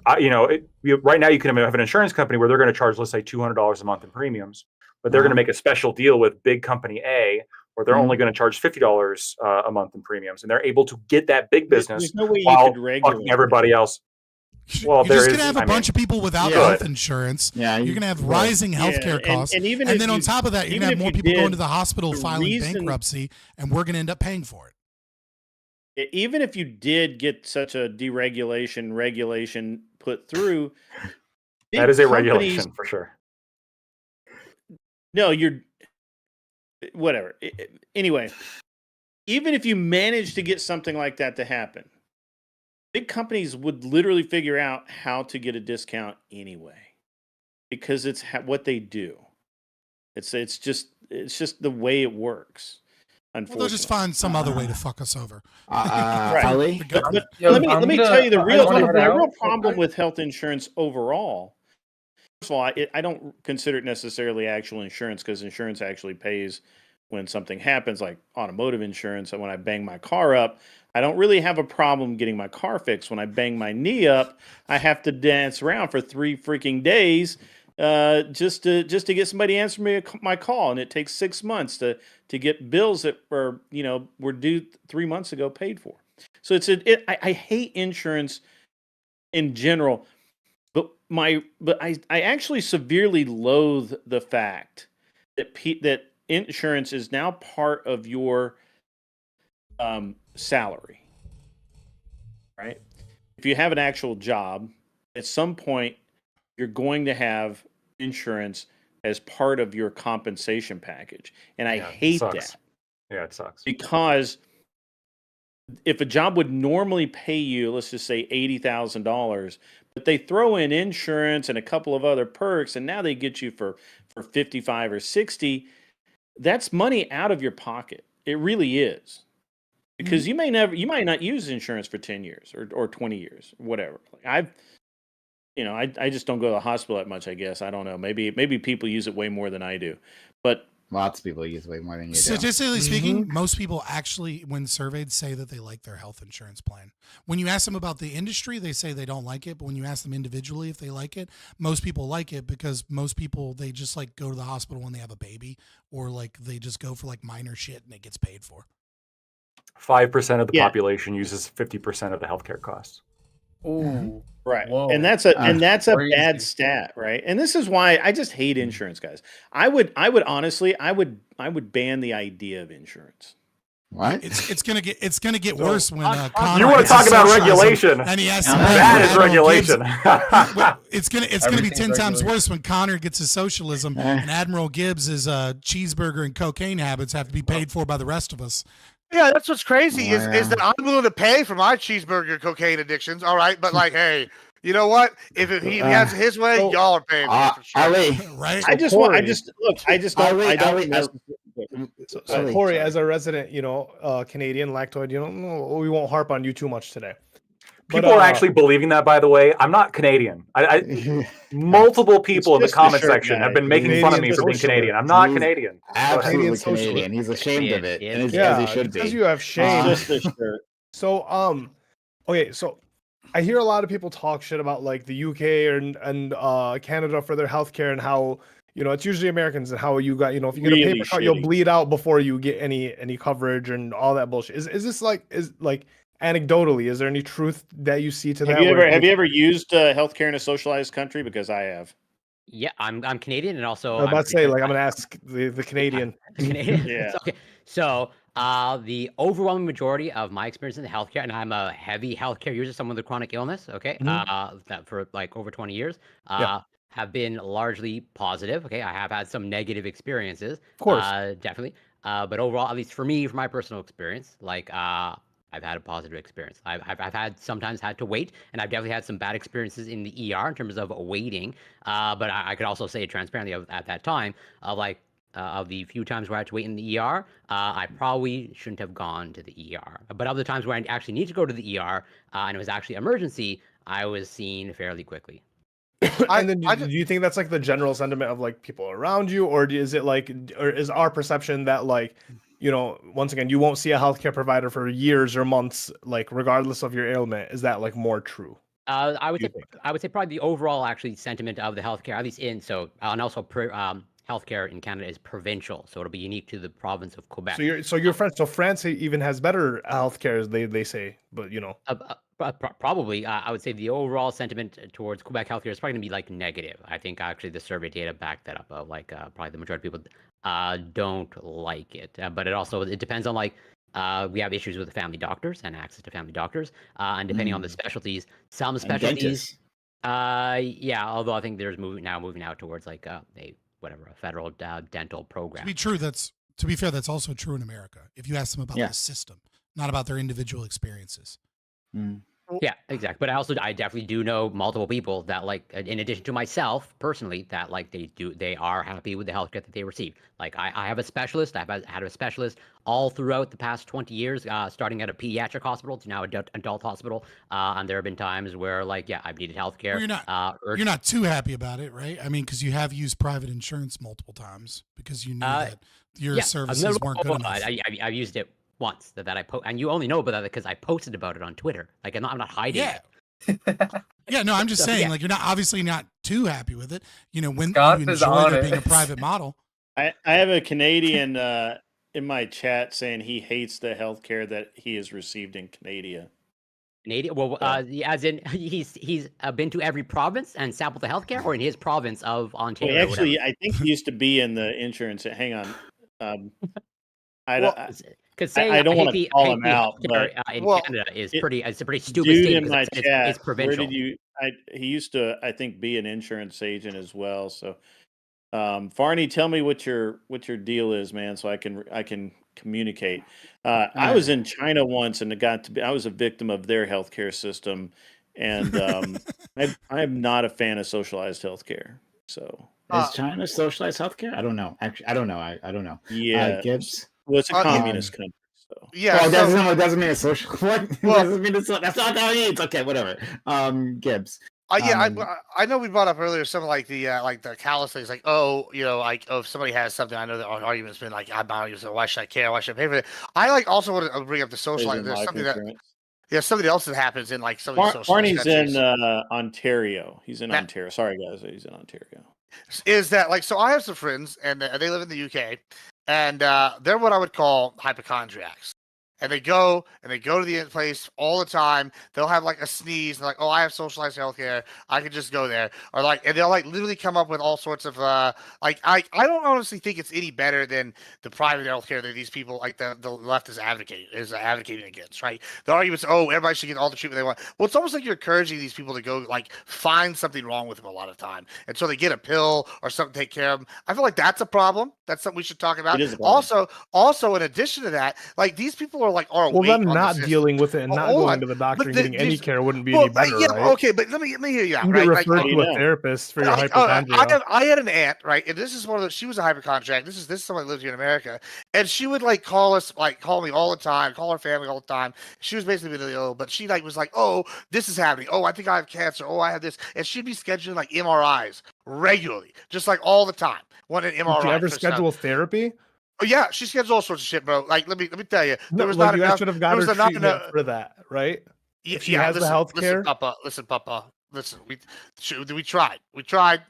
right now you can have an insurance company where they're going to charge, let's say, $200 a month in premiums, but they're going to make a special deal with big company A, where they're only going to charge $50 a month in premiums, and they're able to get that big business There's no way you while could regulate everybody else. Well, you're just going to have a bunch of people without health insurance. Yeah, you're going to have rising healthcare costs. And even then on top of that, you're going to have more people going to the hospital filing reason- bankruptcy, and we're going to end up paying for it. Even if you did get such a regulation put through, that is a companies- regulation for sure. No, whatever. Anyway, even if you managed to get something like that to happen, big companies would literally figure out how to get a discount anyway, because it's what they do. It's just the way it works. Unfortunately, They'll just find some other way to fuck us over. Right. But let me tell you the real problem with health insurance overall. First of all, I don't consider it necessarily actual insurance, because insurance actually pays when something happens, like automotive insurance, and when I bang my car up, I don't really have a problem getting my car fixed. When I bang my knee up, I have to dance around for 3 freaking days just to get somebody to answer my call, and it takes 6 months to get bills that were due 3 months ago paid for. So I hate insurance in general, but I actually severely loathe the fact that insurance is now part of your salary, right? If you have an actual job, at some point you're going to have insurance as part of your compensation package, and I hate that. Yeah, it sucks. Because if a job would normally pay you, let's just say $80,000, but they throw in insurance and a couple of other perks, and now they get you for 55 or 60, that's money out of your pocket. It really is. Because you might not use insurance for 10 years or 20 years, or whatever. I just don't go to the hospital that much, I guess. I don't know. Maybe people use it way more than I do. But lots of people use way more than you do. Statistically speaking, most people actually, when surveyed, say that they like their health insurance plan. When you ask them about the industry, they say they don't like it. But when you ask them individually if they like it, most people like it because most people, they just like go to the hospital when they have a baby, or like they just go for like minor shit and it gets paid for. 5% of the population uses 50% of the healthcare costs. Ooh, right. Whoa. And that's a Crazy. bad stat, right? And this is why I just hate insurance, guys. I would honestly ban the idea of insurance. What? It's gonna get worse when Connor you want to talk about regulation? And he has that is regulation. It's gonna be 10 times worse when Connor gets his socialism and Admiral Gibbs' cheeseburger and cocaine habits have to be paid for by the rest of us. Yeah, that's what's crazy is that I'm willing to pay for my cheeseburger cocaine addictions. All right, but like, hey, you know what? If he has it his way, y'all are paying for it for sure. Ali, right? So Corey, as a resident, Canadian lactoid, we won't harp on you too much today. People are actually believing that, by the way. I'm not Canadian. Multiple people in the comment section have been making fun of me for being Canadian. I'm not Canadian. Absolutely Canadian. He's ashamed of it, as he should be. Because you have shame. So, okay, so I hear a lot of people talk shit about like the UK and Canada for their healthcare and how it's usually Americans and how you got if you get a paper cut, you'll bleed out before you get any coverage and all that bullshit. Is this like anecdotally, is there any truth that you see to that? Have you ever used healthcare in a socialized country? Because I have. Yeah, I'm Canadian, and also I'm about to say, I'm gonna ask the Canadian. Canadian. Yeah. Okay. So the overwhelming majority of my experience in the healthcare, and I'm a heavy healthcare user, someone with a chronic illness. Okay. That for like over 20 years. Have been largely positive. Okay, I have had some negative experiences. Of course. Definitely. But overall, at least for me, from my personal experience, I've had a positive experience. I've sometimes had to wait, and I've definitely had some bad experiences in the ER in terms of waiting. But I could also say transparently at that time, of the few times where I had to wait in the ER, I probably shouldn't have gone to the ER. But of the times where I actually need to go to the ER, and it was actually emergency, I was seen fairly quickly. And then do you think that's like the general sentiment of like people around you, or is it or is our perception that once again, you won't see a healthcare provider for years or months, regardless of your ailment? Is that more true? I would say probably the overall actually sentiment of the healthcare, at least and also healthcare in Canada is provincial, so it'll be unique to the province of Quebec. So you're French. So France even has better healthcare, they say, but Probably, I would say the overall sentiment towards Quebec healthcare is probably going to be negative. I think actually the survey data back that up. Probably the majority of people don't like it, but it depends on we have issues with family doctors and access to family doctors, and depending on the specialties, some specialties. Although I think there's moving out towards a federal dental program. To be fair, that's also true in America. If you ask them about the system, not about their individual experiences. Yeah, exactly. But I definitely do know multiple people that in addition to myself personally, that they are happy with the healthcare that they receive. I have a specialist. I've had a specialist all throughout the past 20 years, starting at a pediatric hospital to now adult hospital. And there have been times where I've needed healthcare. Well, you're not too happy about it, right? I mean, because you have used private insurance multiple times because you knew that your Yeah, services weren't good enough. I've used it once that I and you only know about that because I posted about it on Twitter. Like I'm not hiding Yeah. it. Yeah, no, I'm just So, saying, yeah. like, you're not obviously not too happy with it. You know, when Scott you is enjoy on there it. being a private model. I have a Canadian in my chat saying he hates the healthcare that he has received in Canada. Canadian, well, as in he's been to every province and sampled the healthcare, or in his province of Ontario. Well, or whatever? actually, I think he used to be in the insurance. Hang on. I don't want to call him out, but in Canada is it's a pretty stupid dude statement in my 'cause chat, it's provincial. where did you? He used to, I think, be an insurance agent as well. So, Farney, tell me what your deal is, man, so I can communicate. I was in China once, and I was a victim of their healthcare system, and I'm not a fan of socialized healthcare. So, is China socialized healthcare? I don't know. Actually, I don't know. I don't know. Yeah, Gibbs. well, it's a communist country. So. Yeah, well, doesn't mean it's social. What? Well, doesn't mean it's, that's not how it means. Okay, whatever. Gibbs. I know we brought up earlier something like the callous things, like if somebody has something, I know the argument's been like, I'm not using, why should I care? Why should I pay for it? I also want to bring up the socialized. There's something something else that happens in like some of these socialist Barney's countries. in Ontario. He's in Ontario. Sorry guys, he's in Ontario. Is that like, so I have some friends and they live in the UK, and they're what I would call hypochondriacs. And they go to the place all the time. They'll have like a sneeze, and like, oh, I have socialized healthcare. I can just go there. Or like, and they'll like literally come up with all sorts of I don't honestly think it's any better than the private healthcare that these people like the left is advocating against, right? The arguments, oh, everybody should get all the treatment they want. Well, it's almost like you're encouraging these people to go like find something wrong with them a lot of time, and so they get a pill or something to take care of them. I feel like that's a problem. That's something we should talk about. It is a problem. Also, in addition to that, like these people are well, them not dealing with it and not going to the doctor and getting any care wouldn't be any better, right? Okay, but let me hear you out. You Right? get referred to a therapist for your hypochondria. I had an aunt, right, and this is one of those. She was a hypochondriac. This is someone that lives here in America, and she would like call me all the time, call her family all the time. She was basically really ill, but she like was like, oh, this is happening. Oh, I think I have cancer. Oh, I have this, and she'd be scheduling like MRIs regularly, just like all the time. One an MRI. Did you ever schedule therapy? Oh yeah, she schedules all sorts of shit, bro. Like let me tell you, there was like not you enough. should have got her treatment for that, right? If she has the health care. Listen, Papa. Listen, we tried.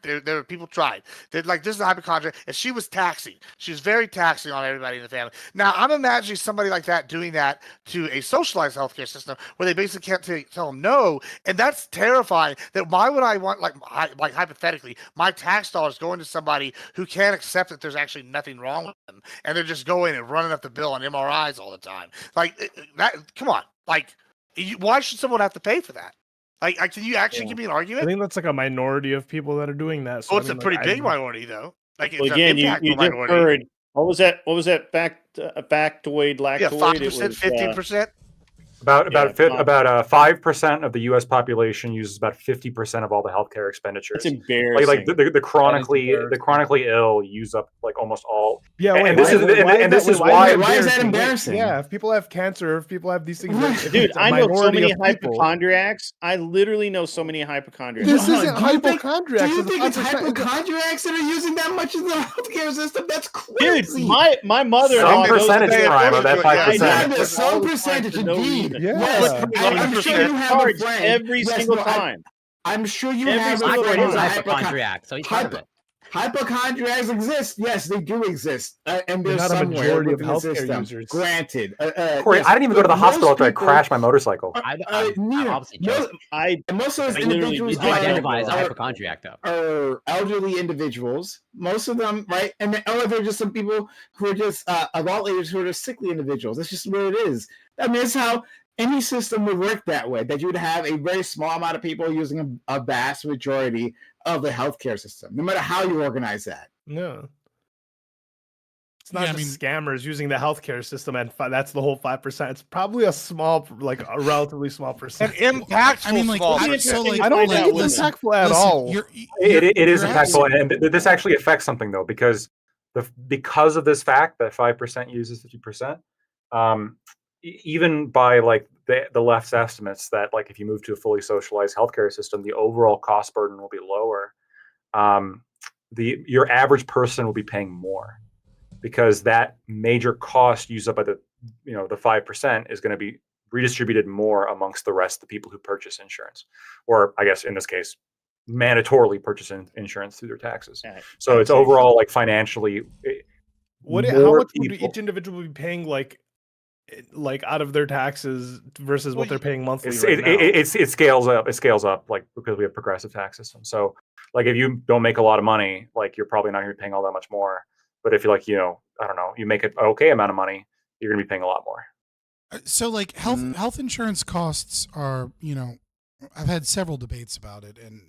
There were people tried. They're like, this is a hypochondria, and she was taxing. She was very taxing on everybody in the family. Now, I'm imagining somebody like that doing that to a socialized healthcare system where they basically can't tell them no, and that's terrifying. That why would I want like hypothetically my tax dollars going to somebody who can't accept that there's actually nothing wrong with them, and they're just going and running up the bill on MRIs all the time. Like that. Come on, like why should someone have to pay for that? Like, can you actually give me an argument? I think that's like a minority of people that are doing that. So it's a pretty big minority, though. Like, well, again, you just heard. What was that? What was that? Factoid, lactoid? Yeah, 5%, 15%. About 5% of the U.S. population uses about 50% of all the healthcare expenditures. It's embarrassing. Like the chronically ill use up like almost all. Yeah, and this is why is that embarrassing? Yeah, if people have cancer, if people have these things, dude, I know so many hypochondriacs. I literally know so many hypochondriacs. This isn't hypochondriacs. Do you think it's hypochondriacs that are using that much of the healthcare system? That's crazy. Dude, my mother. Some percentage crime of that 5%. Some percentage, indeed. Yeah, I'm sure you have a friend every single time. I'm sure you Every have a single friend time. who's a hypochondriac, so he's part of it. Hypochondriacs exist. Yes, they do exist, and They're there's not a somewhere majority of within the healthcare system. users. Granted, Corey, yes, I didn't even go to the hospital after I people- crashed my motorcycle. Most of those individuals I identify as a hypochondriac, though. are elderly individuals. Most of them, right? And they're just some people who are just adult leaders who are just sickly individuals. That's just where it is. I mean, it's how any system would work that way. That you would have a very small amount of people using a vast majority of the healthcare system, no matter how you organize that. No. It's not just scammers using the healthcare system, and that's the whole 5%. It's probably a small, like a relatively small percent. An impactful. I mean, like, small I percent. don't think it's impactful at all. It is impactful, and this actually affects something though, because of this fact that 5% uses 50%. Even by like the left's estimates that like if you move to a fully socialized healthcare system, the overall cost burden will be lower. Your average person will be paying more. because that major cost used up by the 5% is going to be redistributed more amongst the rest of the people who purchase insurance, or I guess in this case, mandatorily purchase insurance through their taxes. So it's overall like financially. How much would each individual be paying like out of their taxes versus what they're paying monthly? It scales up. It scales up like because we have progressive tax system. So like if you don't make a lot of money, like you're probably not going to be paying all that much more. But if you're like, I don't know, you make an okay amount of money, you're going to be paying a lot more. So like health insurance costs are, I've had several debates about it, and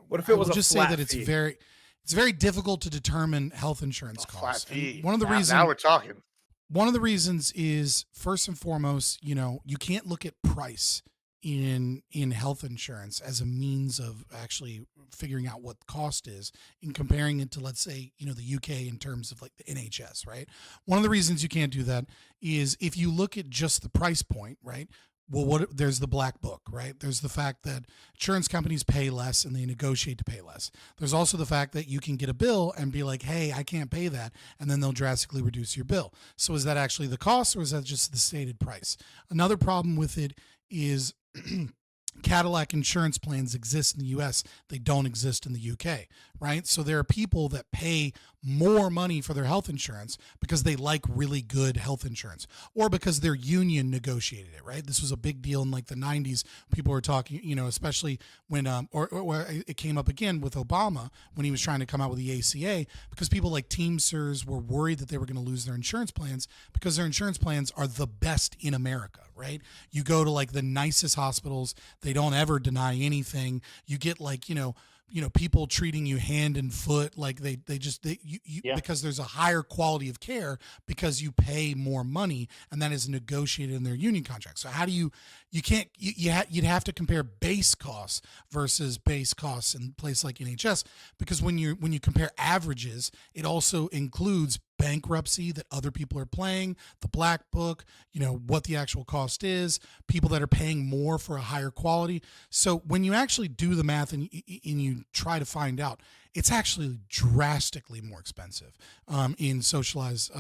what if it was just say that it's very difficult to determine health insurance costs. One of the reasons now we're talking. One of the reasons is, first and foremost, you can't look at price in health insurance as a means of actually figuring out what the cost is and comparing it to, let's say, the UK in terms of like the NHS, right? One of the reasons you can't do that is if you look at just the price point, right? Well, there's the black book, right? There's the fact that insurance companies pay less and they negotiate to pay less. There's also the fact that you can get a bill and be like, hey, I can't pay that. And then they'll drastically reduce your bill. So is that actually the cost, or is that just the stated price? Another problem with it is Cadillac insurance plans exist in the US. They don't exist in the UK, right? So there are people that pay more money for their health insurance because they like really good health insurance, or because their union negotiated it, right? This was a big deal in like the 90s. People were talking, especially when, or it came up again with Obama when he was trying to come out with the ACA, because people like Teamsters were worried that they were going to lose their insurance plans because their insurance plans are the best in America, right? You go to like the nicest hospitals. They don't ever deny anything. You get like, people treating you hand and foot, like because there's a higher quality of care because you pay more money, and that is negotiated in their union contract. So how do you'd have to compare base costs versus base costs in a place like NHS, because when you compare averages, it also includes bankruptcy that other people are paying, the black book, what the actual cost is, people that are paying more for a higher quality. So when you actually do the math and you try to find out, it's actually drastically more expensive in socialized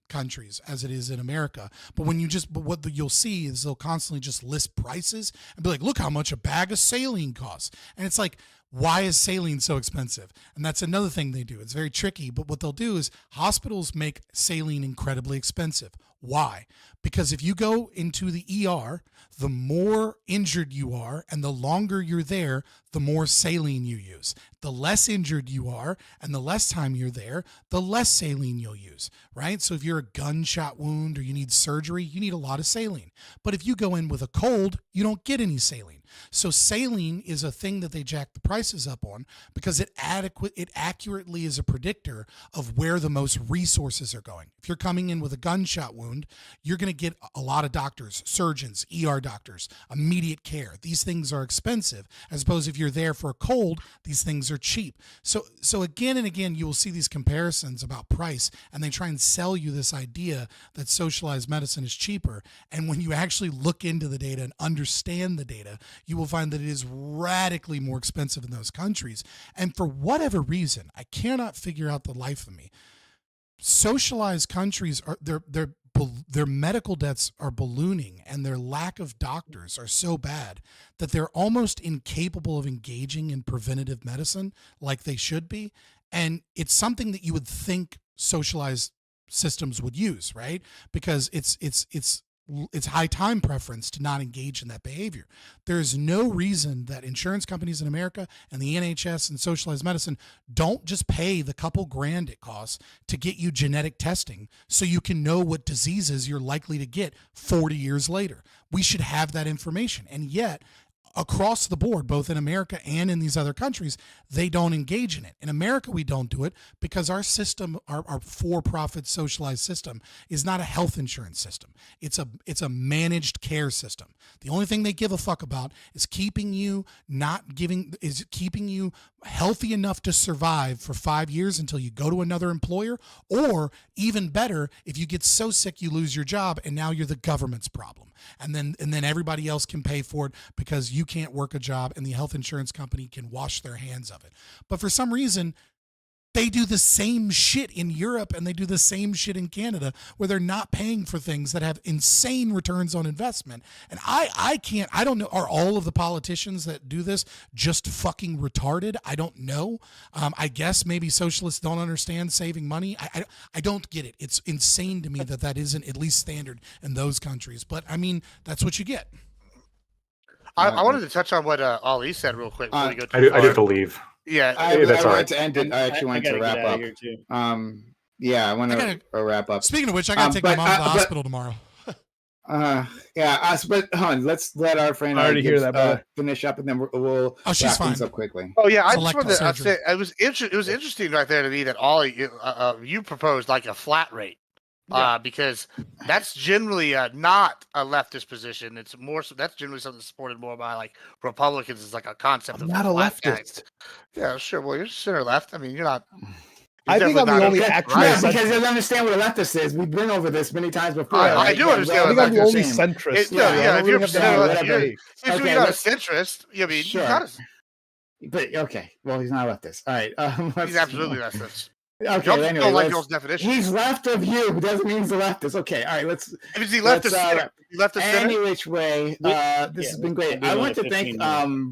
countries as it is in America. But what you'll see is they'll constantly just list prices and be like, look how much a bag of saline costs. And it's like, why is saline so expensive? And that's another thing they do. It's very tricky, but what they'll do is hospitals make saline incredibly expensive. Why? Because if you go into the ER, the more injured you are and the longer you're there, the more saline you use. The less injured you are and the less time you're there, the less saline you'll use, right? So if you're a gunshot wound or you need surgery, you need a lot of saline. But if you go in with a cold, you don't get any saline. So saline is a thing that they jack the prices up on because it accurately is a predictor of where the most resources are going. If you're coming in with a gunshot wound, you're going to get a lot of doctors, surgeons, ER doctors, immediate care. These things are expensive, as opposed if you're there for a cold, these things are cheap. So again and again, you will see these comparisons about price, and they try and sell you this idea that socialized medicine is cheaper. And when you actually look into the data and understand the data, you will find that it is radically more expensive in those countries. And for whatever reason, I cannot figure out the life of me. Socialized countries are their medical deaths are ballooning, and their lack of doctors are so bad that they're almost incapable of engaging in preventative medicine like they should be. And it's something that you would think socialized systems would use, right? Because it's high time preference to not engage in that behavior. There's no reason that insurance companies in America and the NHS and socialized medicine don't just pay the couple grand it costs to get you genetic testing so you can know what diseases you're likely to get 40 years later. We should have that information. And yet, across the board, both in America and in these other countries, they don't engage in it. In America, we don't do it because our system, our for-profit socialized system, is not a health insurance system. It's a managed care system. The only thing they give a fuck about is keeping you healthy enough to survive for 5 years until you go to another employer, or even better, if you get so sick you lose your job and now you're the government's problem. And then everybody else can pay for it because you can't work a job and the health insurance company can wash their hands of it. But for some reason, they do the same shit in Europe and they do the same shit in Canada where they're not paying for things that have insane returns on investment. And I don't know, are all of the politicians that do this just fucking retarded? I don't know. I guess maybe socialists don't understand saving money. I don't get it. It's insane to me that isn't at least standard in those countries. But I mean, that's what you get. I wanted to touch on what Ali said real quick before we go too I far. did believe. Yeah, I that's all wanted right. to end it. I actually wanted to wrap up. Yeah, I want to wrap up. Speaking of which, I got to take my mom to the hospital tomorrow. But hold on, let's let our friend I already hear that, brother. finish up, and then we'll she's wrap fine. things up quickly. Oh yeah, I just Selective wanted to surgery. say it was interesting right there to me that Ollie you proposed like a flat rate. Because that's generally not a leftist position. It's more so that's generally something supported more by like Republicans. It's like a concept of not a flat leftist. tax. Yeah, sure. Well, you're center left. I mean, you're not. I think I'm the only actual. Yeah, because you don't understand what a leftist is. We've been over this many times before. I do understand. I think I'm the only saying. centrist. If you're Okay, not a centrist, I mean, sure. you're not a, But okay, well, he's not a leftist. All right, he's absolutely leftist. Okay, Don't anyway, like those definitions. He's left of you. Doesn't mean he's a leftist. Okay, all right, let's. Is he left of center? Left of center? Any which way, this has been great. I want to thank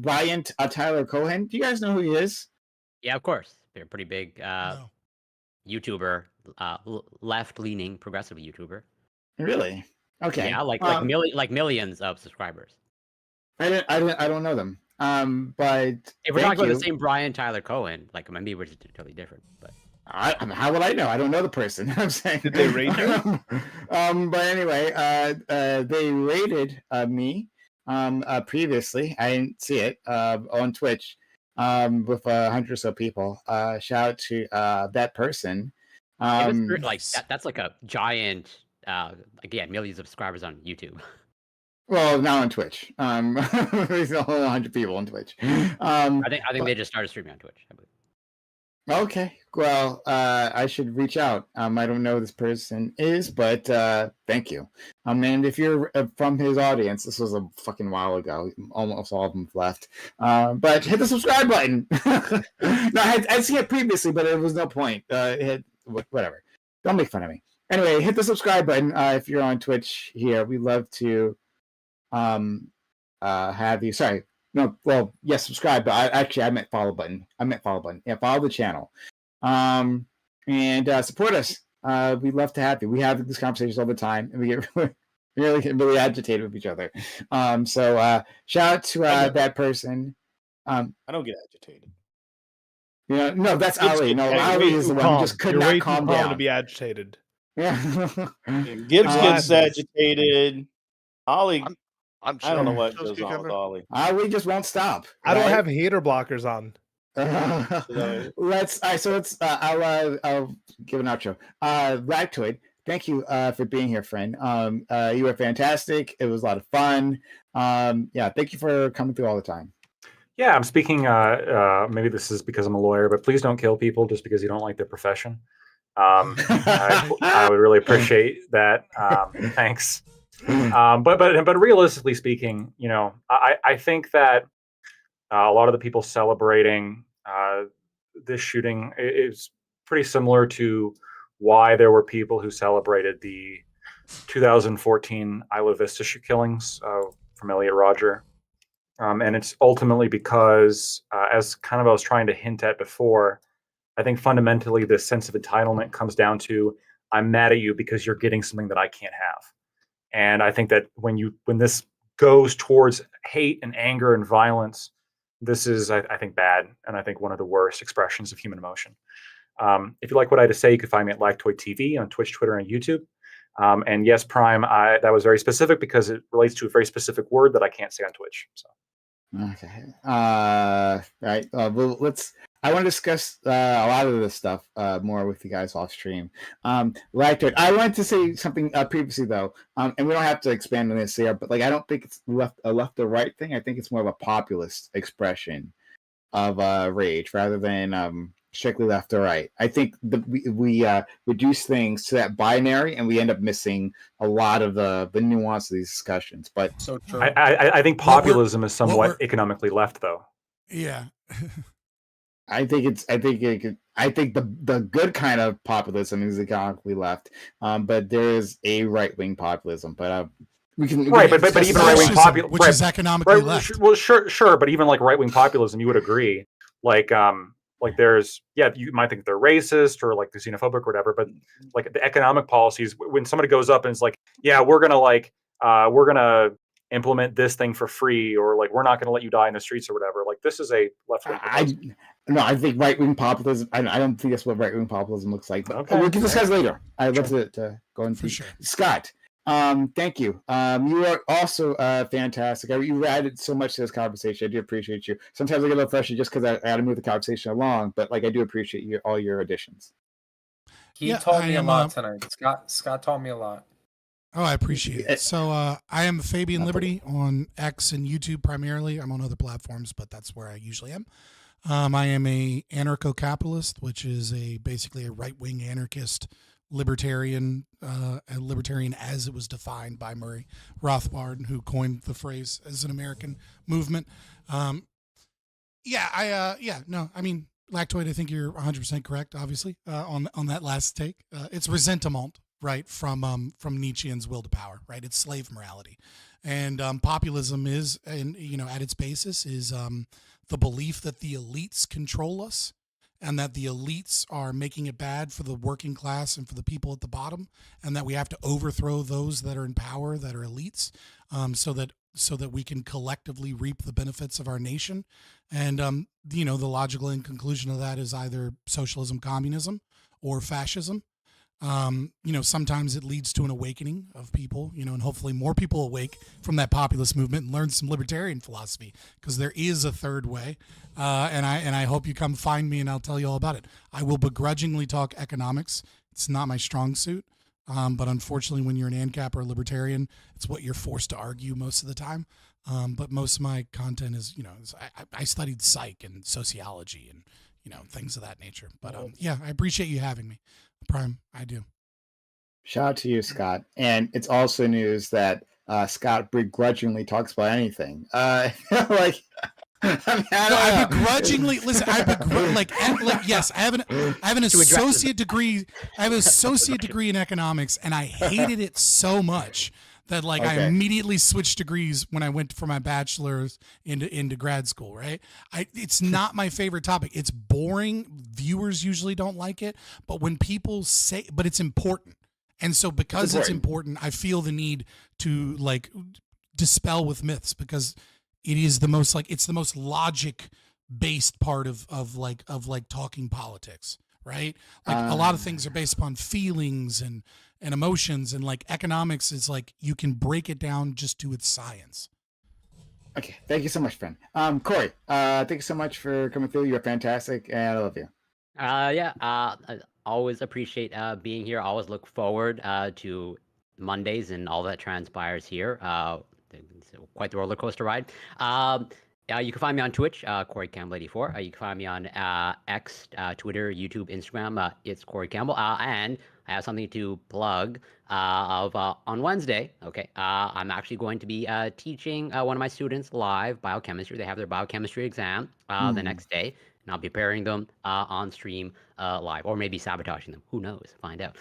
Brian Tyler Cohen. Do you guys know who he is? Yeah, of course. They're a pretty big YouTuber, left-leaning progressive YouTuber. Really? Okay. Yeah, like millions of subscribers. I don't know them. But if we're talking about the same Brian Tyler Cohen, like maybe we're just totally different. But how would I know? I don't know the person. I'm saying. Did they rate you? But anyway, they rated me previously. I didn't see it on Twitch with 100 or so people. Shout out to that person. Like that's like a giant. Again, millions of subscribers on YouTube. Well, now on Twitch. There's only 100 people on Twitch. I think they just started streaming on Twitch, I believe. Okay. Well, I should reach out. I don't know who this person is, but thank you. And if you're from his audience, this was a fucking while ago. Almost all of them left. But hit the subscribe button. No, I'd seen it previously, but there was no point. Whatever. Don't make fun of me. Anyway, hit the subscribe button if you're on Twitch here. We'd love to have you. Sorry. No, well, yes, subscribe, but I meant follow button. Yeah, follow the channel. And support us. We'd love to have you. We have these conversations all the time, and we get really agitated with each other. So shout out to that person. I don't get agitated. Yeah, no, that's Ali. No, Ali is the one who just could You're not way calm too calm down to be agitated. Yeah. Gibbs gets agitated. Ollie, I don't know what goes on with Ollie. Ali just won't stop. I don't have hater blockers on. Let's I'll give an outro. Ragtoid, thank you for being here, friend. You were fantastic. It was a lot of fun. Yeah, thank you for coming through all the time. Yeah, I'm speaking. Maybe this is because I'm a lawyer, but please don't kill people just because you don't like their profession. I would really appreciate that. Thanks. But realistically speaking, you know, I think that a lot of the people celebrating this shooting is pretty similar to why there were people who celebrated the 2014 Isla Vista killings from Elliot Rodger. And it's ultimately because, as kind of I was trying to hint at before, I think fundamentally this sense of entitlement comes down to I'm mad at you because you're getting something that I can't have. And I think that when this goes towards hate and anger and violence, this is, I think, bad. And I think one of the worst expressions of human emotion. If you like what I had to say, you can find me at Lactoid TV on Twitch, Twitter, and YouTube. And yes, Prime, that was very specific because it relates to a very specific word that I can't say on Twitch. So. Okay. Right. Well, I want to discuss a lot of this stuff more with you guys off stream. Right. I wanted to say something previously though, and we don't have to expand on this here, but like I don't think it's a left or right thing. I think it's more of a populist expression of rage rather than strictly left or right. I think we reduce things to that binary, and we end up missing a lot of the nuance of these discussions. But so true. I think populism is somewhat economically left, though. Yeah. I think I think the good kind of populism is economically left, but there is a right wing populism. But we can but even right wing populism, which is economically left. Well, sure, but even like right wing populism, you would agree, like there's you might think they're racist or like they're xenophobic or whatever, but like the economic policies, when somebody goes up and it's like, yeah, we're gonna implement this thing for free, or like we're not gonna let you die in the streets or whatever. Like this is a left wing. No, I think right wing populism. I don't think that's what right wing populism looks like. But we'll get this guys later. I'd love to go into for sure. Scott. Thank you. You are also fantastic. You added so much to this conversation. I do appreciate you. Sometimes I get a little frustrated just because I had to move the conversation along, but like I do appreciate all your additions. He taught me a lot tonight. Scott taught me a lot. Oh, I appreciate it. So I am Fabian Liberty on X and YouTube primarily. I'm on other platforms, but that's where I usually am. I am a anarcho-capitalist, which is basically a right-wing anarchist libertarian, libertarian as it was defined by Murray Rothbard, who coined the phrase as an American movement. I mean, Lactoid, I think you're 100% correct, obviously, on that last take. It's resentment, right, from Nietzschean's will to power, right? It's slave morality. And populism is, and at its basis is the belief that the elites control us, and that the elites are making it bad for the working class and for the people at the bottom, and that we have to overthrow those that are in power, that are elites, so that we can collectively reap the benefits of our nation. And the logical end conclusion of that is either socialism, communism, or fascism. Sometimes it leads to an awakening of people, and hopefully more people awake from that populist movement and learn some libertarian philosophy, because there is a third way. And I hope you come find me and I'll tell you all about it. I will begrudgingly talk economics. It's not my strong suit. But unfortunately, when you're an ANCAP or a libertarian, it's what you're forced to argue most of the time. But most of my content is, I studied psych and sociology and, things of that nature. But I appreciate you having me. Prime, I do. Shout out to you, Scott. And it's also news that Scott begrudgingly talks about anything. I begrudgingly listen. Yes, I have an associate degree. I have an associate degree in economics, and I hated it so much that I immediately switched degrees when I went for my bachelor's into grad school. Right? It's not my favorite topic. It's boring. Viewers usually don't like it, but when people say, but it's important, and so because it's important, I feel the need to dispel with myths, because it is the most it's the most logic based part of talking politics, right? A lot of things are based upon feelings and emotions, and economics is you can break it down just to its science. Okay, thank you so much, friend. Corey, thank you so much for coming through. You're fantastic, and I love you. I always appreciate being here. I always look forward to Mondays and all that transpires here. It's quite the roller coaster ride. You can find me on Twitch, Corey Campbell 84. You can find me on X, Twitter, YouTube, Instagram. It's Corey Campbell. And I have something to plug on Wednesday. Okay, I'm actually going to be teaching one of my students live biochemistry. They have their biochemistry exam the next day, and I'll be preparing them on stream live, or maybe sabotaging them. Who knows? Find out.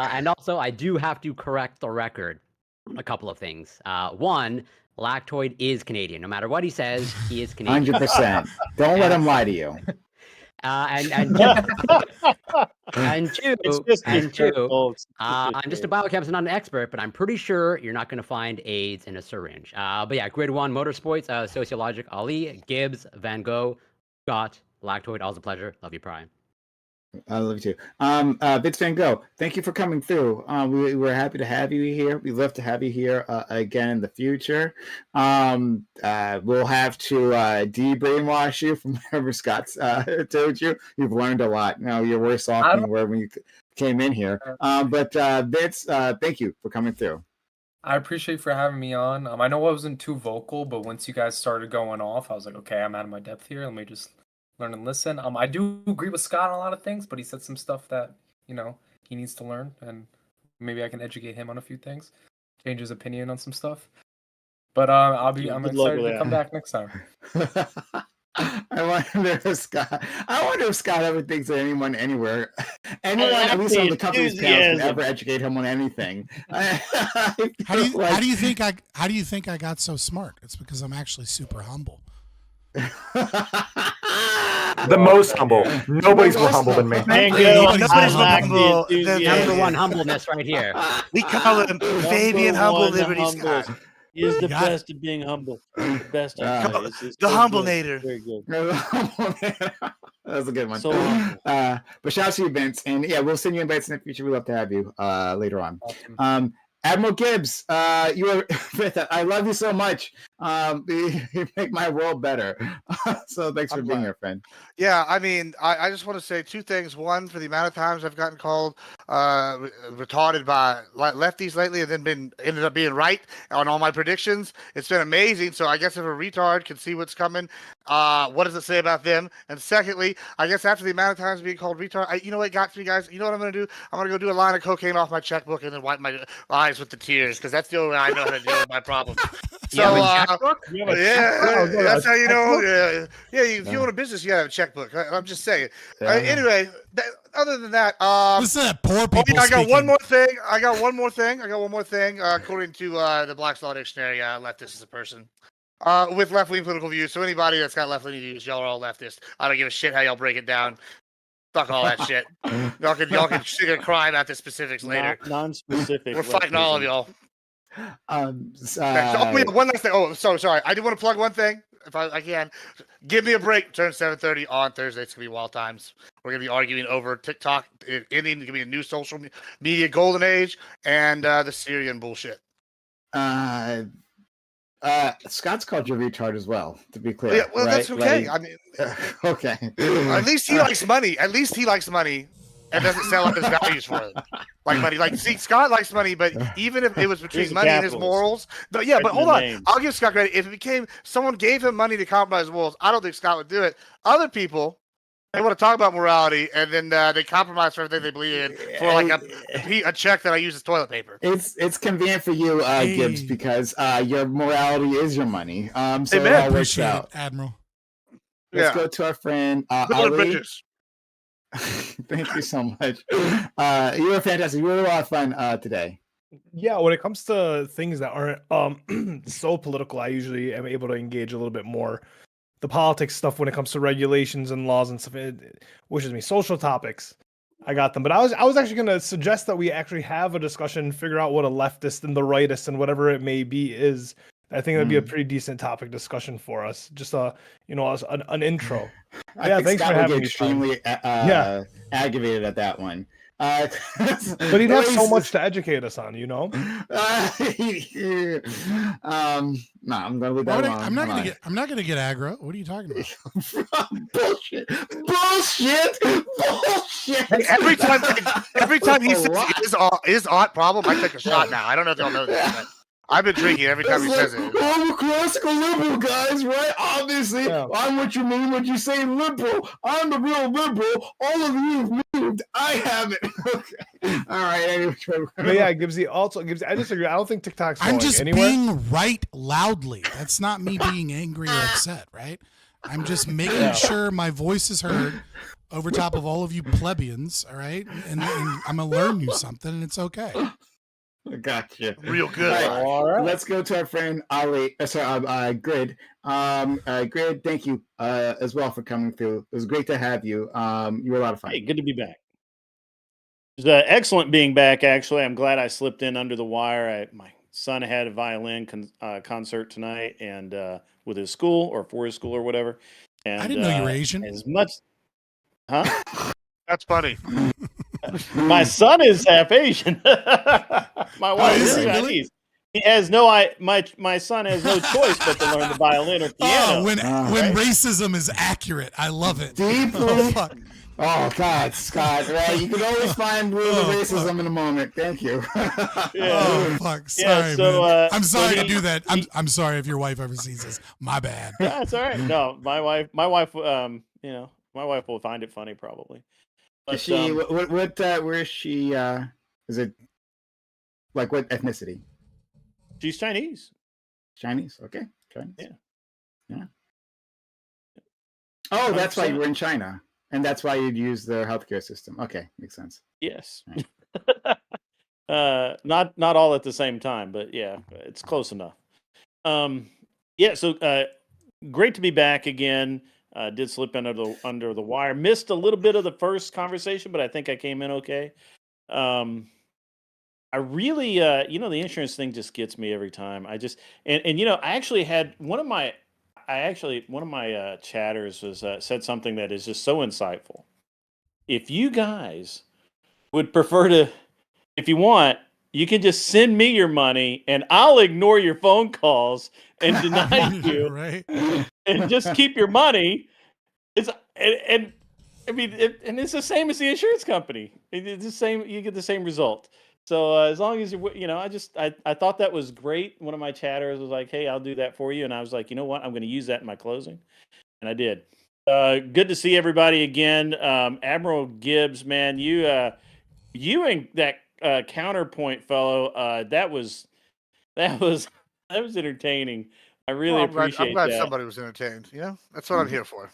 And also, I do have to correct the record on a couple of things. One, Lactoid is Canadian. No matter what he says, he is Canadian. 100%. Don't let him lie to you. And two, I'm just a biochemist, not an expert, but I'm pretty sure you're not going to find AIDS in a syringe. But yeah, Grid 1 Motorsports, Sociological, Ali, Gibbs, Van Gogh, Scott, Lactoid, always a pleasure. Love you, Brian. I love you too. Vince Van Gogh, thank you for coming through. We're happy to have you here. We'd love to have you here again in the future. We'll have to de-brainwash you from whatever Scott's told you. You've learned a lot. Now you're worse off than where we came in here. But Vince, thank you for coming through. I appreciate for having me on. I know I wasn't too vocal, but once you guys started going off, I was like, okay, I'm out of my depth here. Let me just learn and listen. I do agree with Scott on a lot of things, but he said some stuff that, he needs to learn, and maybe I can educate him on a few things, change his opinion on some stuff. But I'm excited to come back next time. I wonder if Scott ever thinks that anyone anywhere, anyone at least on the company's panel can ever educate him on anything. How do you think I got so smart? It's because I'm actually super humble. The most humble. Nobody's more humble than me. Nobody's more humble. Number one humbleness right here. We call him Fabian Humble Liberty humble. Scott. He is the best at being humble. The best. The Humblenator. Very good. That was a good one. So but shout out to you, Vince, and yeah, we'll send you invites in the future. We'd love to have you later on. Awesome. Admiral Gibbs, you are I love you so much. You make my world better. So thanks for being here, friend. Yeah, I mean, I just want to say two things. One, for the amount of times I've gotten called retarded by lefties lately, and then ended up being right on all my predictions. It's been amazing. So I guess if a retard can see what's coming, what does it say about them? And secondly, I guess after the amount of times being called retard, you know what got to me, guys? You know what I'm going to do? I'm going to go do a line of cocaine off my checkbook and then wipe my eyes with the tears, because that's the only way I know how to deal with my problems. So, that's how you know. If you own a business, you gotta have a checkbook. I'm just saying. Anyway, other than that, listen to that poor people. I got one more thing. According to the Black's Law Dictionary, leftist is a person with left-wing political views. So anybody that's got left-wing views, y'all are all leftist. I don't give a shit how y'all break it down. Fuck all that shit. Y'all can sit and cry about the specifics later. Non-specific. We're fighting all of y'all. One last thing. Oh, sorry. I do want to plug one thing, if I can. Give me a break. Turn 7:30 on Thursday. It's gonna be wild times. We're gonna be arguing over TikTok. It's gonna be a new social media golden age and the Syrian bullshit. Scott's called you a retard as well, to be clear. Yeah, well, right? that's okay. Like, I mean, okay. At least he likes money. And doesn't sell up his values for it. Like money. Like, see, Scott likes money, but even if it was between money and his morals. But yeah, but hold on. I'll give Scott credit. If it became someone gave him money to compromise morals, I don't think Scott would do it. Other people, they want to talk about morality, and then they compromise for everything they believe in for like a check that I use as toilet paper. It's convenient for you, Gibbs, because your morality is your money. So it all works out. Admiral. Let's go to our friend Ali. Thank you so much. You were fantastic. You were a lot of fun today. Yeah, when it comes to things that aren't so political, I usually am able to engage a little bit more. The politics stuff when it comes to regulations and laws and stuff, social topics, I got them. But I was actually going to suggest that we actually have a discussion, figure out what a leftist and the rightist and whatever it may be is. I think that'd be a pretty decent topic discussion for us. Just an intro. I think thanks Scott for having would me. get extremely aggravated at that one. But he'd have so much to educate us on, No, I'm gonna leave that alone. I'm not gonna get aggro. What are you talking about? Bullshit. Hey, every time he says his aunt problem, I take a shot now. I don't know if y'all know that, but I've been drinking every time he says it. I'm a classical liberal, guys, right? Obviously, I'm what you mean when you say liberal. I'm the real liberal. All of you have moved. I haven't. Okay. All right. Anyway, but yeah, Gibbsy also gives. I disagree. I don't think TikTok's going I'm just anywhere. being right loudly. That's not me being angry or upset, right? I'm just making sure my voice is heard over top of all of you plebeians, all right? And I'm gonna learn you something, and it's okay. Gotcha. Real good. All right. Let's go to our friend Ali. Grid. Grid, thank you as well for coming through. It was great to have you. You were a lot of fun. Hey, good to be back. It was excellent being back, actually. I'm glad I slipped in under the wire. My son had a violin concert tonight and with his school or for his school or whatever. And I didn't know you were Asian. As much, huh? That's funny. My son is half Asian. My wife is Chinese. Really? He has my son has no choice but to learn the violin or piano. When racism is accurate, I love it. Deeply. Oh God, Scott! Right, you can always find room of racism in a moment. Thank you. Oh fuck! Sorry, man. I'm sorry to do that. I'm sorry if your wife ever sees this. My bad. That's all right. No, my wife, my wife will find it funny probably. But, is she where is she? Is it like what ethnicity? She's Chinese. Chinese, okay. Chinese. Yeah. Yeah. Oh, that's why 100%. you were in China, and that's why you'd use their healthcare system. Okay, makes sense. Yes. Not all at the same time, but yeah, it's close enough. Yeah. So great to be back again. Did slip under the wire. Missed a little bit of the first conversation, but I think I came in okay. I really, the insurance thing just gets me every time. I just and I actually had one of my chatters was said something that is just so insightful. If you guys would prefer to, if you want, you can just send me your money and I'll ignore your phone calls and deny you, right? And just keep your money. And I mean, it's the same as the insurance company. It's the same. You get the same result. So as long as I thought that was great. One of my chatters was like, "Hey, I'll do that for you," and I was like, "You know what? I'm going to use that in my closing," and I did. Good to see everybody again. Admiral Gibbs, man, you and that counterpoint fellow, that was entertaining. I really Well, appreciate I'm glad that. somebody was entertained. That's what I'm here for.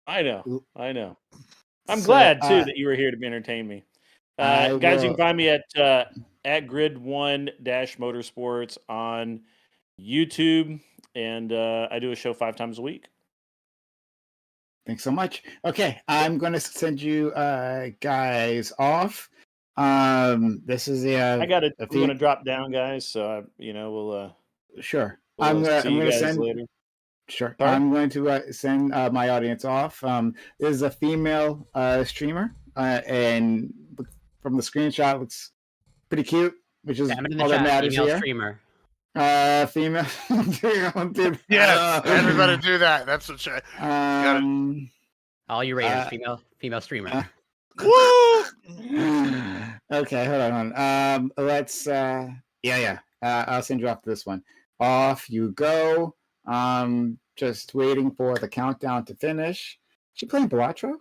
I know. I'm So, glad too that you were here to entertain me. Guys, you will- can find me at Grid1-Motorsports on YouTube, and I do a show 5 times a week. Thanks so much. Okay, I'm going to send you guys off. This is I'm going a to drop down, guys. So we'll sure. we'll I'm see you going to guys send. later. Sure. Sorry? I'm going to send my audience off. This is a female streamer, and from the screenshot, looks pretty cute, which is Salmon in the all that chat, matters female here. streamer. Female. Yes, everybody do that. That's what All you raters, female streamer. Woo! Okay, hold on. Let's. I'll send you off to this one. Off you go. Just waiting for the countdown to finish. Is she playing Balatro?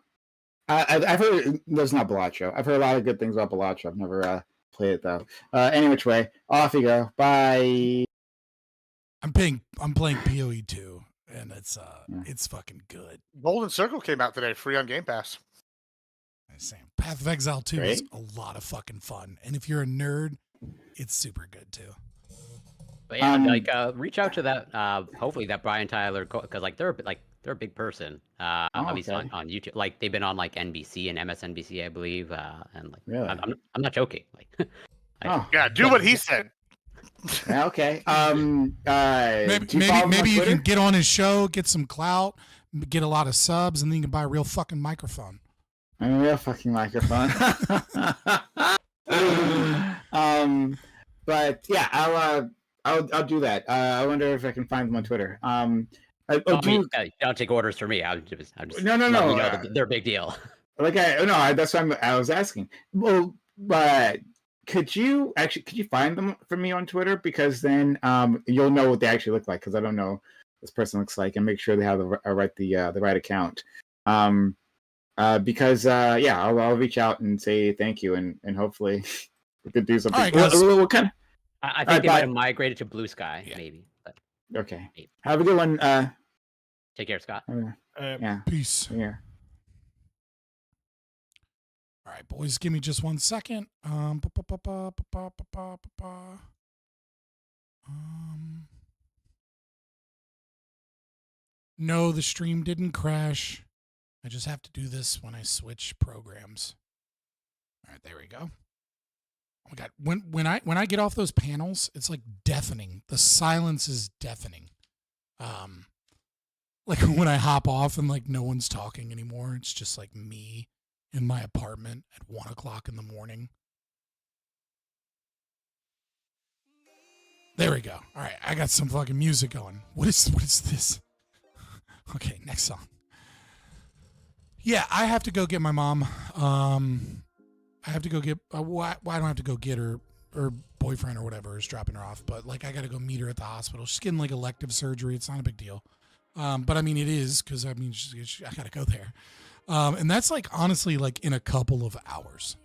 I've heard there's not Balatro. I've heard a lot of good things about Balatro. I've never played it though. Any which way, off you go. Bye. I'm playing PoE 2, and it's fucking good. Golden Circle came out today, free on Game Pass. Path of Exile 2 is Great. a lot of fucking fun, and if you're a nerd, it's super good too. But yeah, reach out to that. Hopefully that Brian Tyler, because they're a big person. At least okay. on YouTube. Like they've been on like NBC and MSNBC, I believe. And like, Really? I'm not joking. Like, Yeah, do what he said. Yeah, okay. Maybe you can get on his show, get some clout, get a lot of subs, and then you can buy a real fucking microphone. A real fucking microphone. But yeah, I'll do that. I wonder if I can find them on Twitter. Don't take orders from me. I'm just No. letting you know that they're a big deal. That's why I was asking. Well, but could you find them for me on Twitter? Because then you'll know what they actually look like. Because I don't know what this person looks like, and make sure they have the right account. Because I'll reach out and say thank you, and hopefully we could do something. All right, guys. What kind of? I think they might have migrated to Blue Sky, maybe. But Okay. Have a good one. take care, Scott. Yeah. Peace. Yeah. All right, boys, give me just 1 second. No, the stream didn't crash. I just have to do this when I switch programs. All right, there we go. Oh my God, when I get off those panels, it's like deafening. The silence is deafening. Like when I hop off and like no one's talking anymore, it's just like me in my apartment at 1 o'clock in the morning. There we go. All right, I got some fucking music going. What is this? Okay, next song. Yeah, I have to go get my mom. I have to go get. Why don't I have to go get her? Her boyfriend or whatever is dropping her off, but like I got to go meet her at the hospital. She's getting like elective surgery. It's not a big deal, but I mean it is because I mean I got to go there, and that's like honestly like in a couple of hours.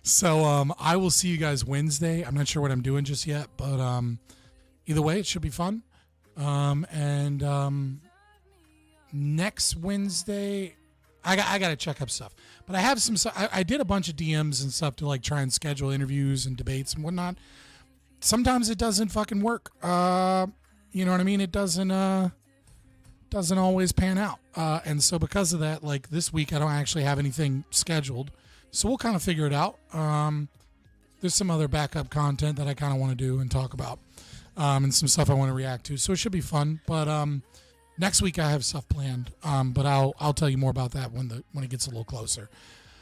So I will see you guys Wednesday. I'm not sure what I'm doing just yet, but either way, it should be fun. And Next Wednesday, I got to check up stuff. But I have some. I did a bunch of DMs and stuff to like try and schedule interviews and debates and whatnot. Sometimes it doesn't fucking work. You know what I mean? It doesn't always pan out. And so because of that, like this week, I don't actually have anything scheduled. So we'll kind of figure it out. There's some other backup content that I kind of want to do and talk about, and some stuff I want to react to. So it should be fun. But next week I have stuff planned. But I'll tell you more about that when it gets a little closer.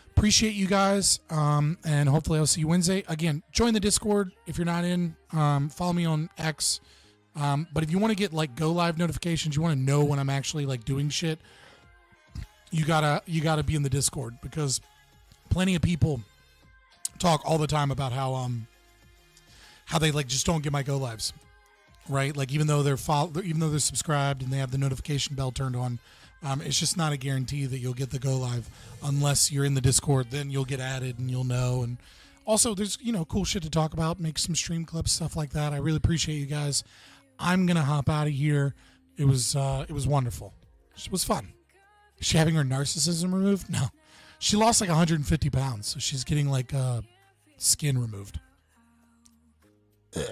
Appreciate you guys, and hopefully I'll see you Wednesday. Again, join the Discord if you're not in. Follow me on X. But if you want to get like go live notifications, you want to know when I'm actually like doing shit, you gotta be in the Discord, because plenty of people talk all the time about how they like just don't get my go lives, right? Like even though they're subscribed and they have the notification bell turned on, it's just not a guarantee that you'll get the go live unless you're in the Discord. Then you'll get added and you'll know. And also there's cool shit to talk about, make some stream clips, stuff like that. I really appreciate you guys. I'm gonna hop out of here. It was wonderful. It was fun. Is she having her narcissism removed? No. She lost like 150 pounds, so she's getting like skin removed. Ugh.